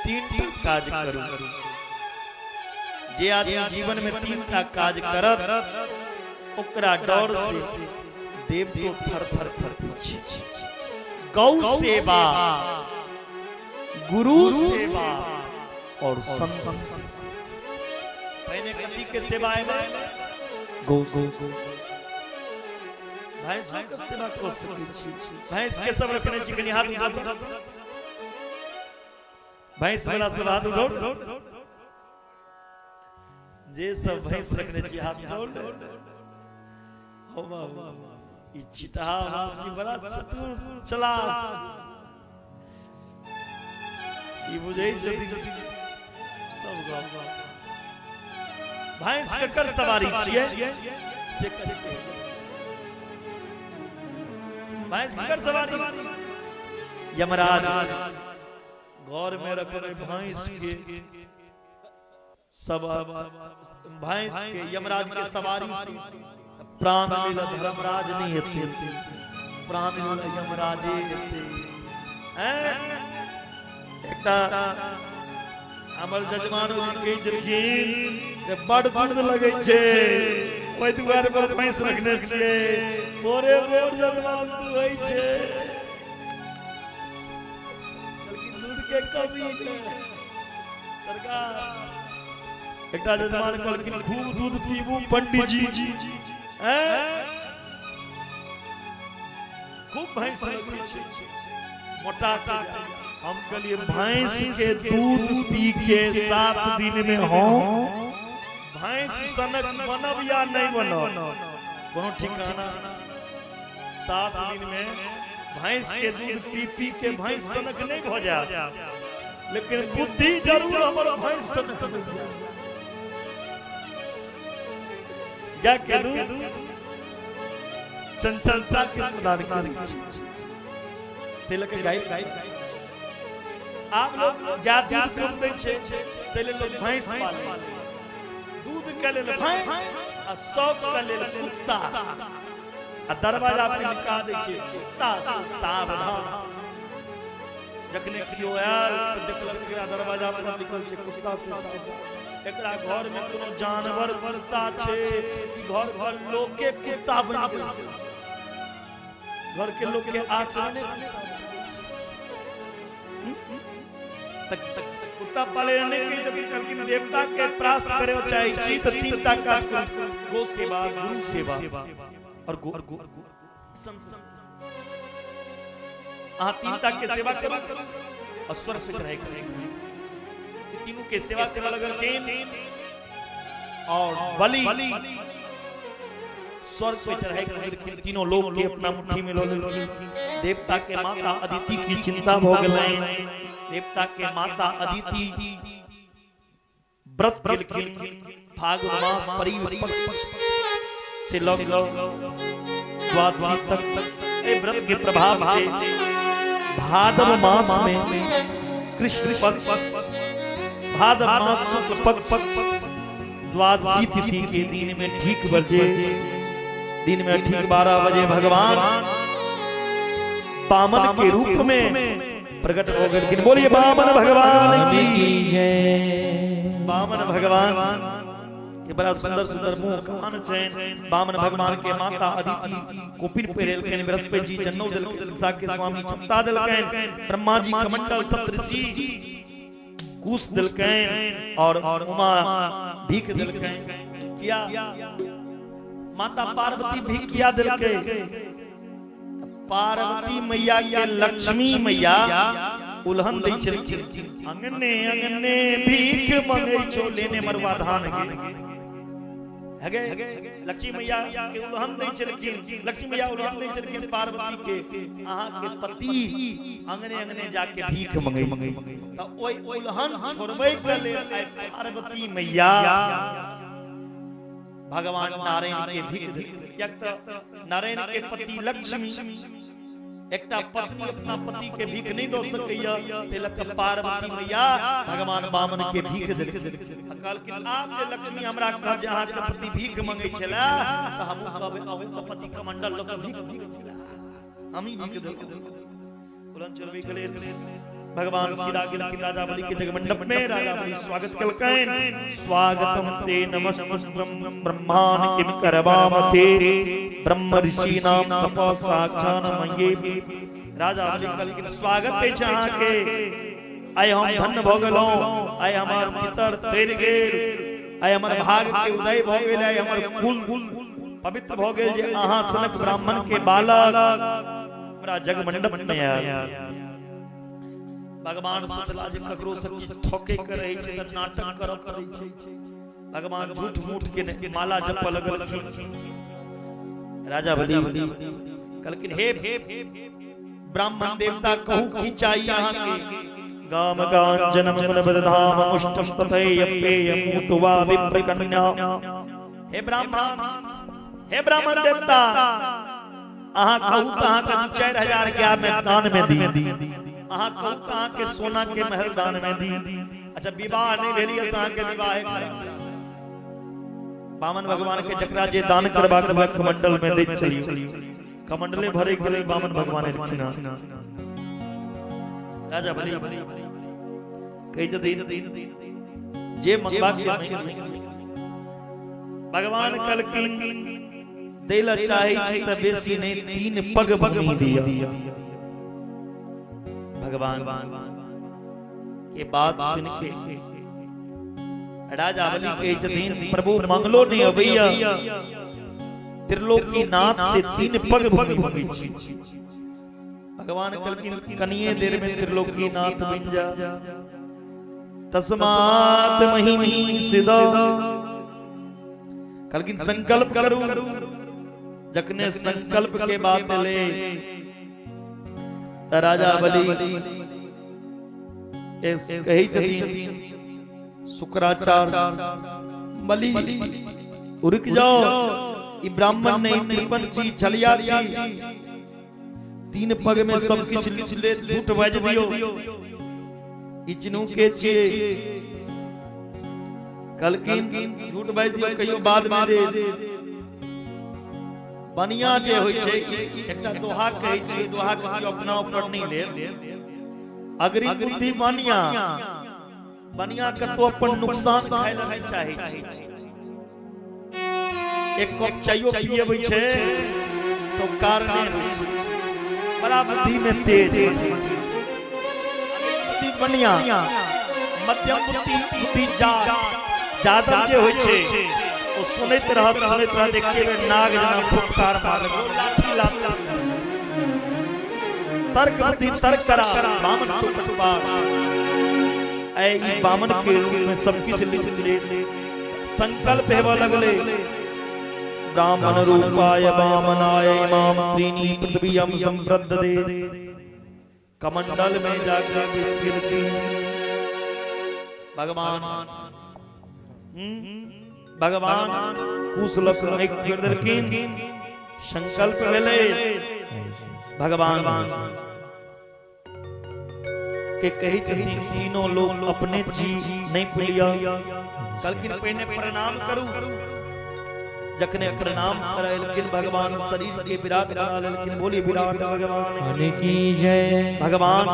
3 काज करू जे आदमी जीवन में 3टा काज करत ओकरा डर से देवतो थर थर कांपै गौ सेवा गुरु सेवा और संत पहले कथी के सेवा है गौ भैंसों के सेवा को सके छी भैंस के सब रखने छी कनी हाथ उठा भैंस वाला सब हाथ उठाओ जे सब भैंस रखने छी हाथ उठाओ हो बाबा ई चिटहा हासी बड़ा चतुर चला ई बुझै जति सब गाँव भैंस ककर सवारी छिए से करके भैंस ककर सवारी यमराज घर में रखने भैंस के सब भैंस के यमराज के सवारी प्राण लीला धर्मराज नहीं हेते प्राण लीला यमराजे हेते एकटा हमर जजमान के जखिन जे बड़ बड़ लगे छे ओइ दुआरे पर भैंस रखने छिए मोरे मोर जजमान तू होई छे लेकिन दूध के कमी है सरकार एकटा जजमान कहलखिन खूब दूध पीबू पंडित जी खूब भैंस रखने छी मोटा के हम कहलिए भैंस के दूध पी के 7 दिन में हो भैंस सनक बनब या नहीं बनब कोनो ठिकाना 7 दिन में भैंस के दूध पी पी के भैंस सनक नहीं हो जाए लेकिन बुद्धि जरूर हमर भैंस सनक क्या करूं चंचलता के प्रदान करी तिलक गाय आप लोग क्या दूध कम दै छे तैले लोग भैंस पाले दूध के लेल भैंस आ सब के लेल कुत्ता आ दरवाजा पे लिखा दै छे कुत्ता से सावधान जखने कियो आयल देखलक एकरा दरवाजा पर लिखल छे कुत्ता से सावधान एकरा घर में कोनो जानवर कुत्ता छे कि घर घर लोग के कुत्ता बन गेल छे घर के लोग के आचरण कुत्ता पाले नहीं की जब लेकिन देवता के प्रास्त करे चाहे छी तो 3 टा काज गो सेवा गुरु सेवा और गो आ 3 टा के सेवा करो और स्वर्ग पे चढ़ाई करो तीनों के सेवा लगल के और बलि स्वर्ग पे चढ़ाई कर तीनों लोग के अपना मुट्ठी में लो देवता के माता अदिति की चिंता भ गेलै देवता के माता अदिति व्रत केलखिन फागुन मास परिपक्व से लग द्वादशी तक ए व्रत के प्रभाव से भाद्र मास में कृष्ण पक्ष भाद्र मास शुक्ल पक्ष द्वादशी तिथि के दिन में ठीक 12 बजे भगवान बामन के रूप में प्रकट हो गए। बोलिए बामन भगवान की जय। बामन भगवान के बड़ा सुंदर सुंदर मुंह कान चैन बामन भगवान के माता अदिति कोपिन पेरेल के बृहस्पति जी जन्नौ दल के दिशा के स्वामी छत्ता दल के ब्रह्मा जी कमंडल सप्तऋषि कुश दल के और उमा भीख दल के किया माता पार्वती भीख किया दल के पार्वती मैया के लक्ष्मी मैया उल्हन दै छलखिन अंगने अंगने भीख मंगै छो लेने मरवा धान के हगे लक्ष्मी मैया के उल्हन दै छलखिन लक्ष्मी मैया उल्हन दै छलखिन पार्वती के अहाँ के पति अंगने अंगने जाके भीख मंगै त ओइ उल्हन छोड़बै के लेल पार्वती मैया भगवान नारायण के भीख एक तो नारायण के पति लक्ष्मी एकटा पत्नी अपना पति के भीख नहीं दो सकैया तिलक पार्वती मैया भगवान बामन के भीख दे कहल कि आप जे लक्ष्मी हमरा कह जे अहाँ के पति भीख मांगे छला त हम कहबै अबै तो पति कमंडल लोक भीख हम ही भीख दे बुलंद चलबे के लेल भगवान सीधा गेलखिन राजा बलि के जगमंडप में राजा बलि स्वागत कलकैन स्वागतम ते नमस्ते ब्रह्मान किम करवामते ब्रह्म ऋषि नाम तपसाक्षान मये राजा बलि कलखिन स्वागत है जहां के आय हम धन्य भ गेलौ आय हमर पितर तैर गेल आय हमर भाग के उदय भ गेल आय हमर कुल पवित्र भ गेल जे अहाँ सनक ब्राह्मण के बालक हमरा जगमंडप में आयल। भगवान सोचला जे ककरो से किछ ठोके के रहे छै त नाटक करब पड़ै छै। भगवान झूठ मूठ के माला जप लगल। राजा बलि कहलखिन हे ब्राह्मण देवता कहू की चाहिए अहाँ के। गाम गांजनम गुणवदधाम मुष्टम तथैयपेयम तुवा विप्रकन्या। हे ब्राह्मण देवता अहाँ कहू त अहाँ के 4000 के मैं दान में दी। अहाँ कहू त अहाँ के सोना के महल दान में दी। अच्छा विवाह नहीं भेली त अहाँ के विवाह है। बामन भगवान के जकरा जे दान करबा के कमंडल में दे चलियो। कमंडले भरे के लिए बामन भगवान रखना। राजा बलि कहि जे मंगबा के भगवान कहलखिन देला चाहे छै त बेसी नहीं 3 पग भूमि दिया। भगवान के बात सुन के राजा बलि कहे छथिन प्रभु मंगलो नहीं अबैया त्रिलोकी नाथ से 3 पग भूमि मांगी छी। भगवान कहलखिन कनिए देर में त्रिलोकी नाथ बन जा। तस्मात् महिमी सिदा कहलखिन संकल्प करू। जखने संकल्प के बात ले त राजा बलि कही छथिन शुक्राचार्य बलि रुक जाओ। ई ब्राह्मण नहीं 53 चीज छलिया छी। 3 पग में सब किछ लिख ले झूठ बाज दियो। ई चिन्हू के छिए कहलखिन झूठ बाज दियो कहियो बाद में दे। बनिया जे होय छै एकटा दोहा कहै छै। दोहा के अपना ऊपर नहीं ले अगरी बुद्धि बनिया के तो अपन नुकसान खाय ले नहीं चाहे छै। एक कप चायो पिएबै छै तो कारणे होय छै। बड़ा बुद्धि में तेज बुद्धि बनिया मध्यम बुद्धि जादव जे होय छै ओ सुनैत रहत एके बेर नाग जना फुफकार मारब लाठी लात तर्क बुद्धि तर्क करा बामन चुपा ऐ बामन के रूप में सब किछ लिख ले। संकल्प हेबा लगले ब्राह्मण रूपाय वामनाय माम त्रीणि पृथ्वीयं संप्रददे। कमंडल में जाकर विस्मित की भगवान कुशल संकल्प भेले। भगवान के कही छथिन तीनों लोग अपने जी नहीं पुलिया। कलकिन पहने प्रणाम करू। जखने प्रणाम करैलखिन भगवान शरीर के विराट बना लेलखिन। बोली विराट भगवान की जय। भगवान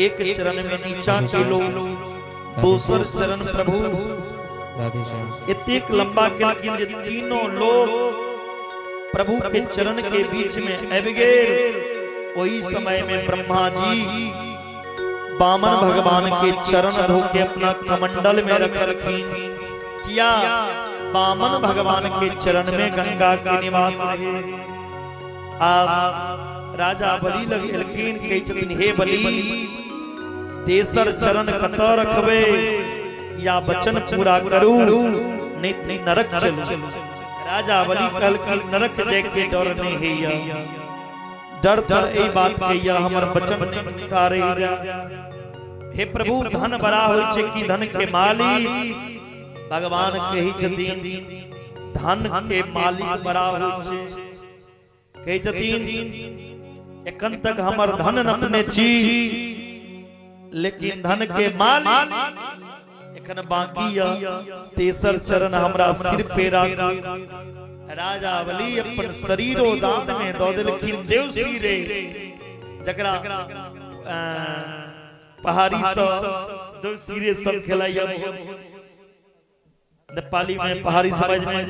एक चरण में नीचा के लोग दूसर चरण प्रभु इतने लंबा केलखिन जे तीनों लोग प्रभु के चरण के बीच में आबि गेल। वही समय में ब्रह्मा जी वामन भगवान के चरण धो के अपना कमंडल में रखलखिन। किया वामन भगवान के चरण में गंगा के निवास रहे। आप राजा बलि लगेलखिन कहि छथिन हे बलि तेसर चरण कत रखबे या वचन पूरा करू नहीं नरक चलू। राजा बलि कहलखिन नरक जाय के डर नहीं हैया। डर त ए बात के या हमर वचन चमत्कार जा। हे प्रभु धन बड़ा होय छै कि धन के मालिक। भगवान कहि छथिन धन के मालिक बड़ा होय छै। कहि छथिन एखन तक हमर धन अपने छी लेकिन धन के मालिक एखन बाकी या। तेसर चरण हमरा सिर पे राख। राजा बलि अपन शरीरो दान में दो देलखिन। देव सिरे जकरा पहाड़ी सब देव सिरे सब खिलाइया। नेपाली में पहाड़ी समझ में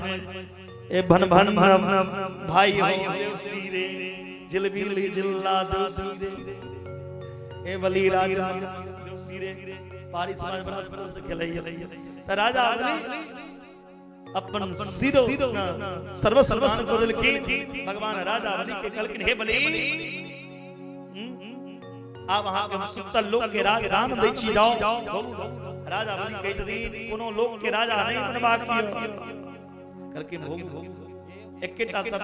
ए भन भन भाई हो देव सिरे जिलबिली जिल्ला देव सिरे ए बलि राज देव सिरे पहाड़ी समाज बड़ा से खिलाइया। त राजा बलि अपन सिरो सर्वस्व दान कर दिलखिन भगवान राजा बलि के कहलखिन हे बलि आप वहां के सुतल लोक के राज दान दै छी जाओ। राजा बलि कहै छथिन कोनो लोक के राजा नहीं बनबाक कियो। कहलखिन भोग एकेटा सब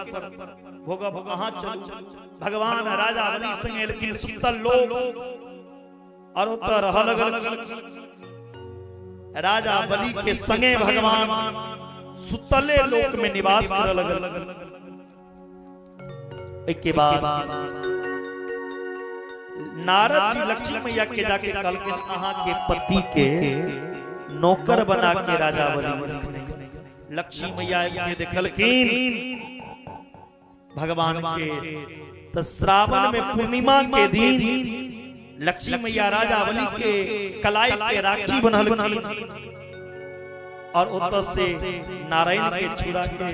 भोग भोग हां चलू। भगवान राजा बलि संगे एलखिन सुतल लोक और ओतऽ रह लगल। राजा बलि के संगे भगवान सुतले लोक में निवास कर लगल। एक के बाद नारद जी लक्ष्मी मैया के जाके कहलखिन अहाँ के पति के नौकर बना के राजा बलि। लक्ष्मी मैया के देखलखिन भगवान के तो श्रावण में पूर्णिमा के दिन लक्ष्मी मैया राजा बलि के कलाई के राखी बनल और ओतऽ से नारायण के छुड़ा के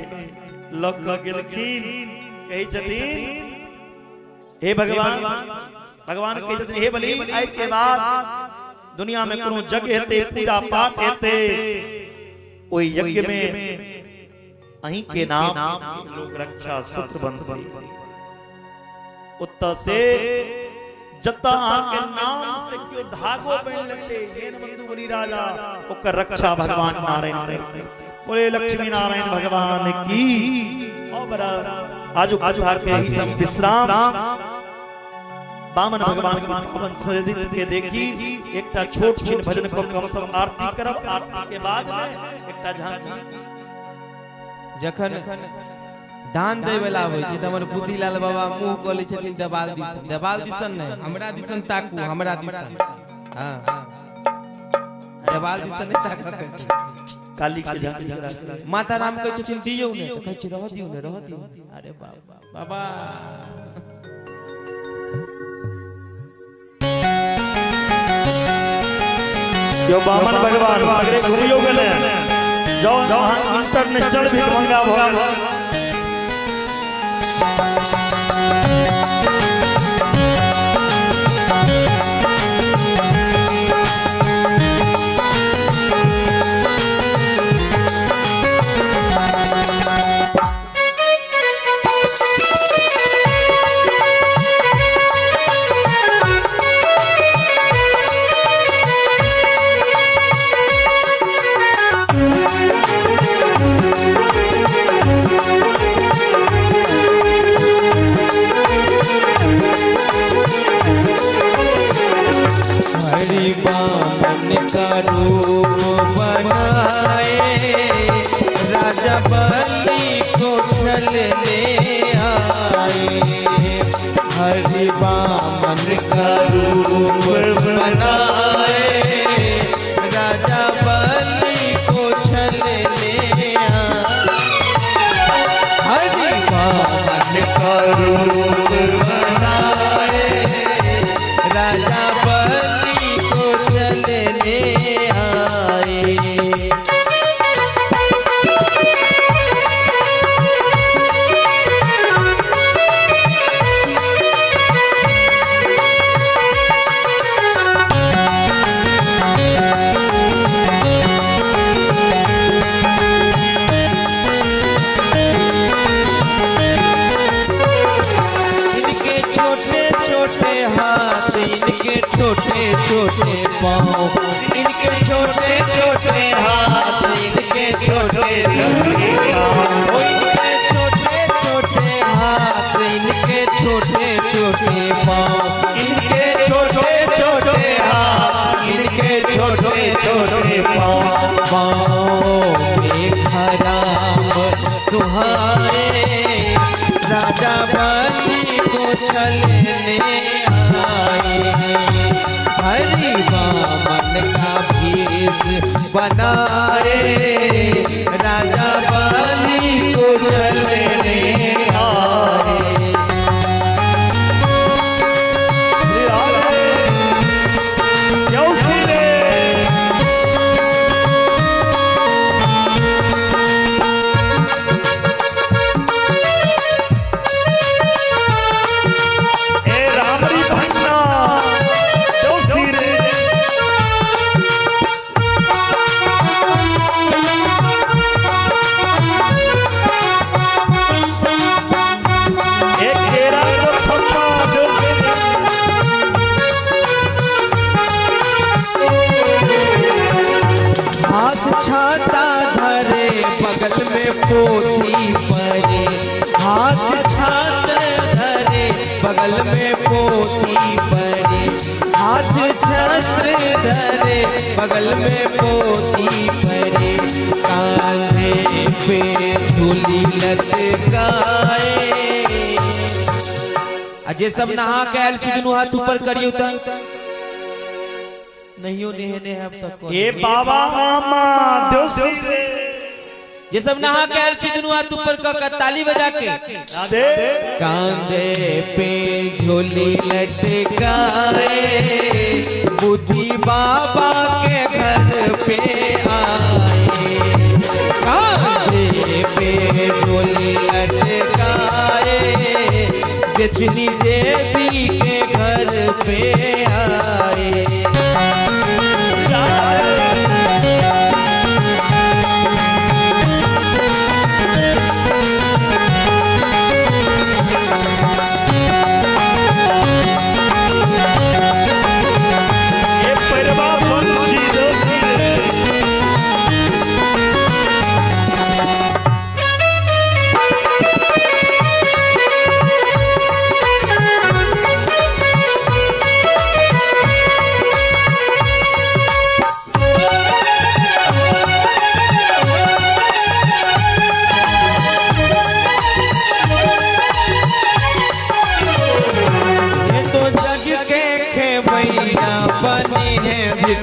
लग गेलखिन। कहे छथिन हे भगवान भगवान कहे छथिन हे बलि आइ के बाद दुनिया में कोनो यज्ञ हेते पूजा पाठ हेते ओई यज्ञ में अहीं के नाम लोग रक्षा सूत्र बंधन उत्तर से जता के नाम से क्यों धागो पहन लेते येन बंधु बलि राजा ओकर रक्षा भगवान नारायण करते। बोले लक्ष्मी नारायण भगवान की। और बड़ा आजू कथा के एकदम विश्राम बामन भगवान के पावन शरीर के देखी एकटा छोट छिन भजन को हम सब आरती करब। आरती के बाद में एकटा झांकी जखन दान दे वाला होय छै त हमर बुद्धिलाल बाबा मुंह कोले छथिन देवाल दिसन नहीं हमरा दिसन ताकू हमरा दिसन। हां देवाल दिसन नहीं ताकक छै। काली के झांकी माता राम कहै छथिन दियौ ने त कहै छै रह दियौ ने रह दियौ। अरे बाबा जो बामन भगवान सगरे घुमियो गेले जो इंटरनेशनल भी मंगा भ राजा बलि को छलने आए। हरि बामन का रूप बनाए राजा बलि को छलने आए। हरि बामन का रूप बनाए राजा बलि को छलने आए। इनके छोटे छोटे पाँव इनके छोटे छोटे हाथ इनके छोटे छोटे पाँव इनके छोटे छोटे हाथ इनके छोटे छोटे पाँव इनके छोटे छोटे हाथ इनके छोटे छोटे पाँव। पाँव में खराब सुहाए राजा बलि को छलने आए। हरि बामन का भेष बनाए राजा बलि को छलने आए। हाथ छाता धरे बगल में पोथी परे, हाथ छाता धरे बगल में पोथी परे, हाथ छत्र धरे बगल में पोथी परे, कांधे पे झूली लटकाए। अजय सब नहा के आयल छी, दुनू हाथ ऊपर करियो त नहीं नेहने अब तक ए बाबा मामा दोषी ये सब नहा के आयल छी, दुनू हाथ ऊपर क ताली बजा के कांधे पे झोली लटकाए, बुद्धि बाबा के घर पे आए, कांधे पे झोली लटकाए, बेचनी देवी के घर पे आए।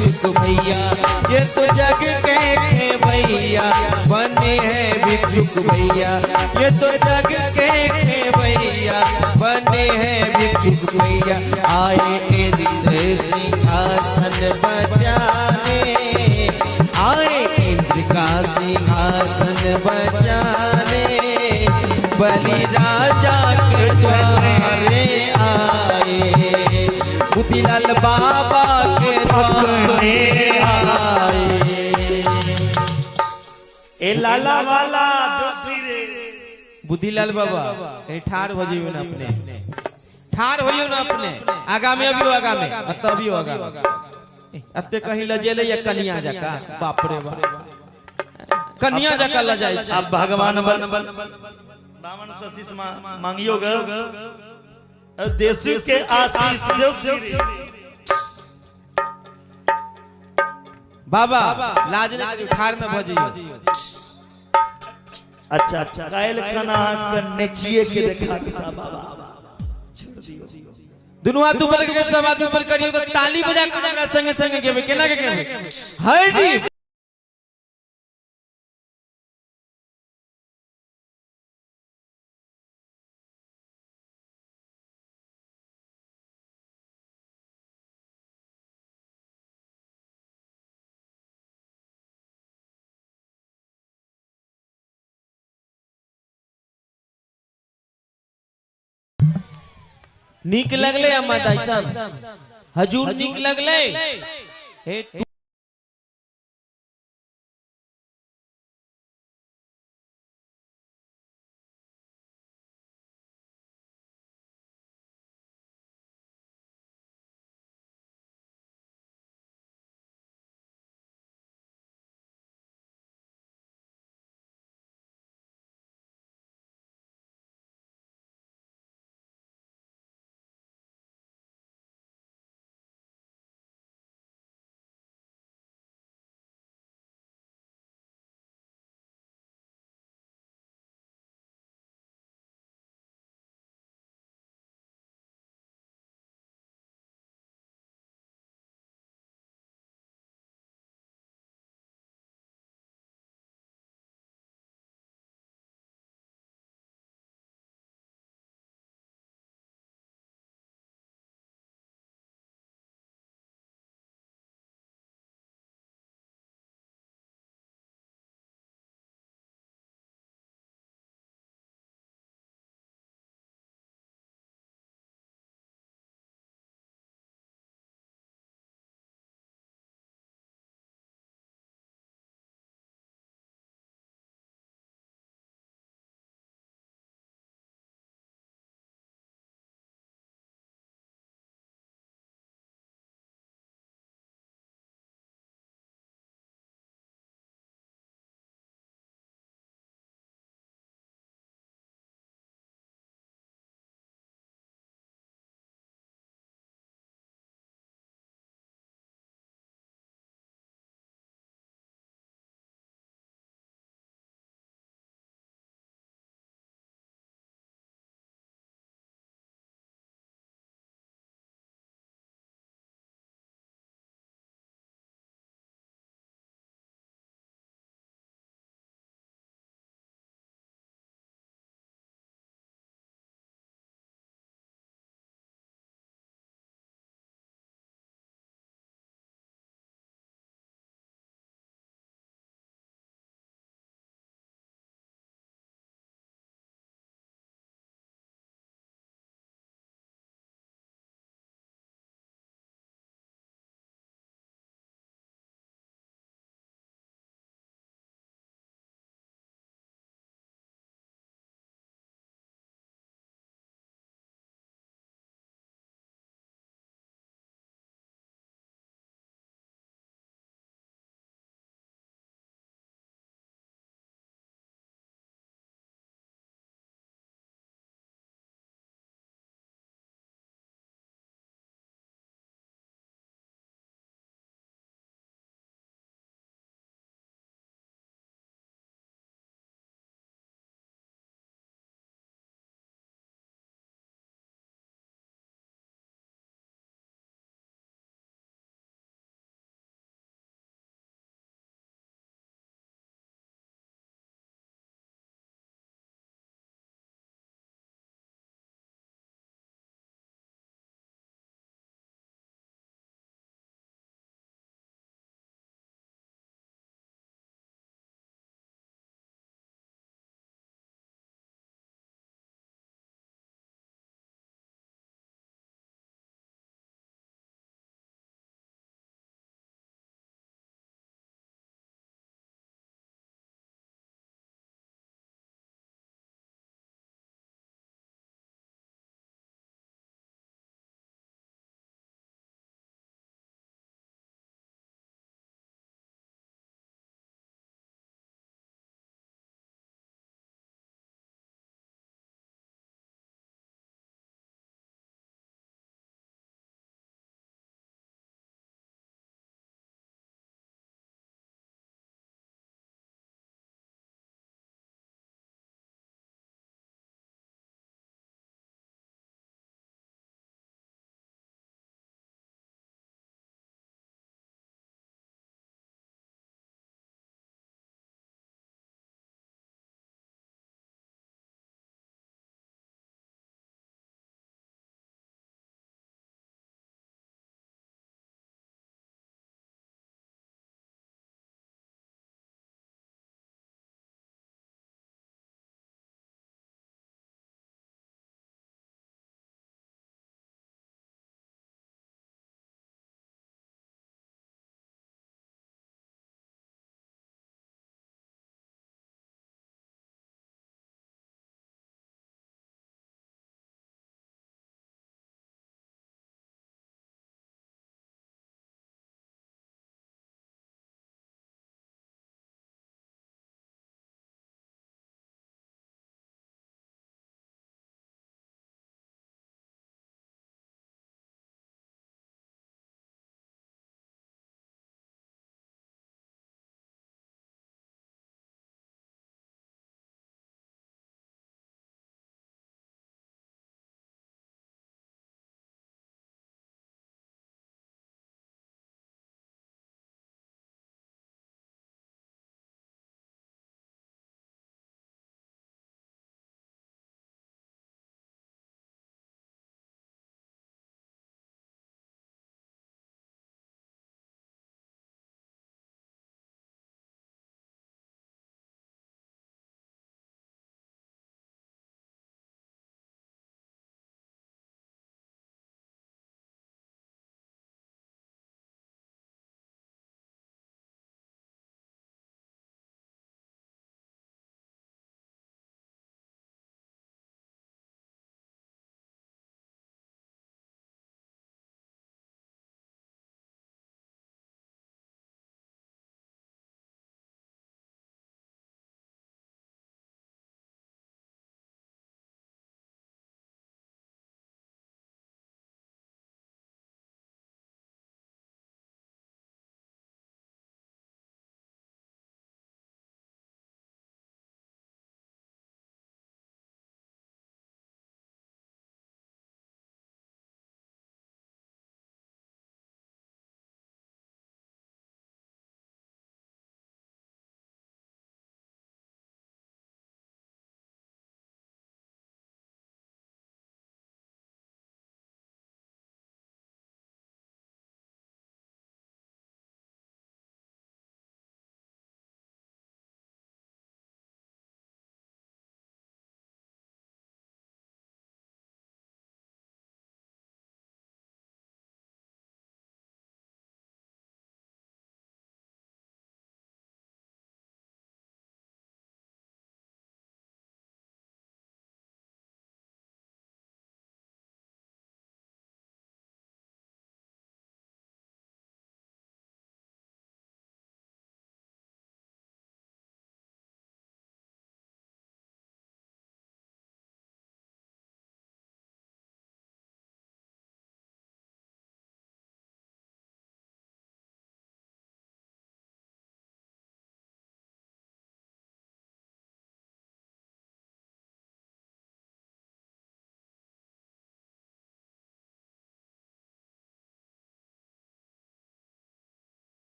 भिक्षुक भैया ये तो जग के भैया बने हैं, भिक्षुक भैया ये तो जग के भैया बने हैं, भिक्षुक भैया आए इंद्र सिंहासन बचाने, आए इंद्र का सिंहासन बचाने, बलि राजा के द्वारे आए, बुद्धिलाल बाबा के द्वारे आए। ए लाला वाला दोषी रे बुद्धिलाल बाबा ठाड़ हो जाइयो ना अपने, ठाड़ होइयो ना अपने, आगा में अभी आगा में तभी आगा अते कहीं लजेले या कन्या जका, बाप रे बाप कन्या जका ल जाय छै। अब भगवान बामन से आशीष मांगियो ग, देशु के आशीष दोषी बाबा लाज नहीं ठाड़ में भजियो। अच्छा अच्छा कायल कना नेचिए के देखा था बाबा, दुनू हाथ ऊपर के सब हाथ ऊपर करियो तो ताली बजा के हमरा संगे संगे गेबे केना के गेबे हरि नीक लगले अम्मा दाई सब, हजूर नीक लगले।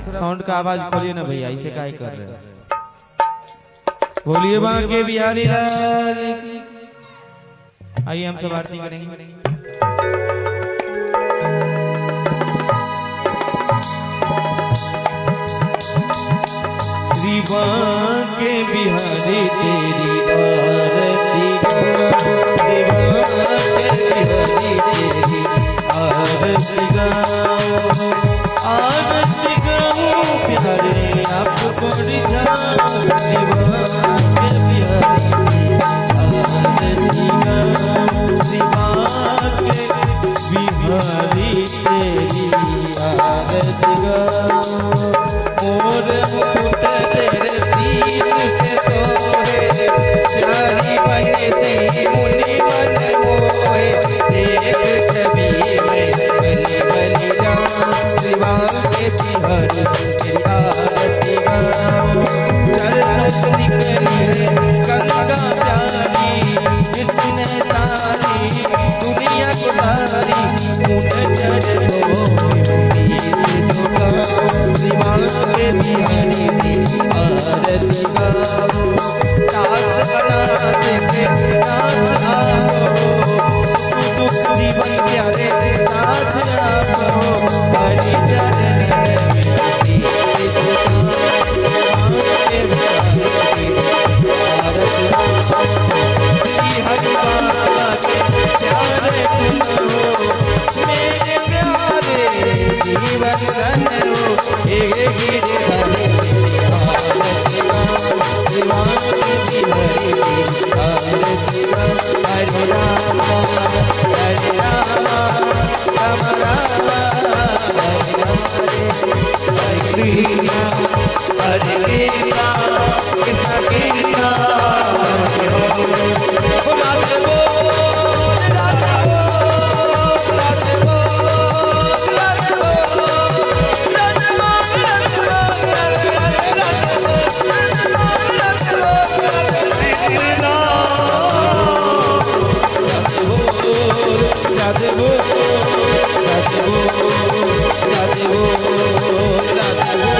साउंड का आवाज खोलिए ना भैया, इसे काहे कर रहे हैं। बोलिए बांके बिहारी लाल की। आइए हम सब आरती करेंगे। श्री बांके बिहारी तेरी आरती गाऊं, श्री बांके बिहारी तेरी आरती गाऊं, आरती गाऊं प्यारे आपको रिझाऊं, श्री बांके बिहारी आरती गाऊं, श्री बांके बिहारी तेरी आरती गाऊं। मोर मुकुट तेरे शीश पे सोहे, प्यारी बने से मुनि मन मोहे, देख छवि में बलि बलि जाऊं, श्री बांके बिहारी तेरी आरती गाऊं। चरणों से निकली गंगा प्यारी, जिसने सारी दुनिया को तारी, उन चरणों में शीश झुकाऊं, श्री बांके बिहारी तेरी आरती गाऊं। दास बना देखे नाथ आओ, दुख जीवन प्यारे साथ आओ, हरि चरण में शीश झुकाऊं, बांके बिहारी तेरी आरती गाऊं। श्री हरि बाबा के प्यारे तुम हो, मेरे प्यारे जीवन धन हो, एक गिरधारी तेरी आरती गाऊं, श्री बांके बिहारी तेरी आरती गाऊं। हरे राम राम राम हरे कृष्ण हरे कृष्ण कृष्ण कृष्ण हरे हरे। राधे बोल राधे बोल राधे बोल राधे बोल राधे बोल राधे बोल राधे बोल राधे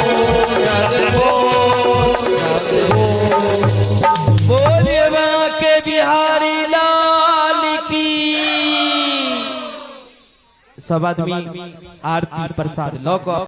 बोल राधे बोल राधे बोल। बोलिए बांके बिहारी लाल की। सब आदमी आरती प्रसाद लौक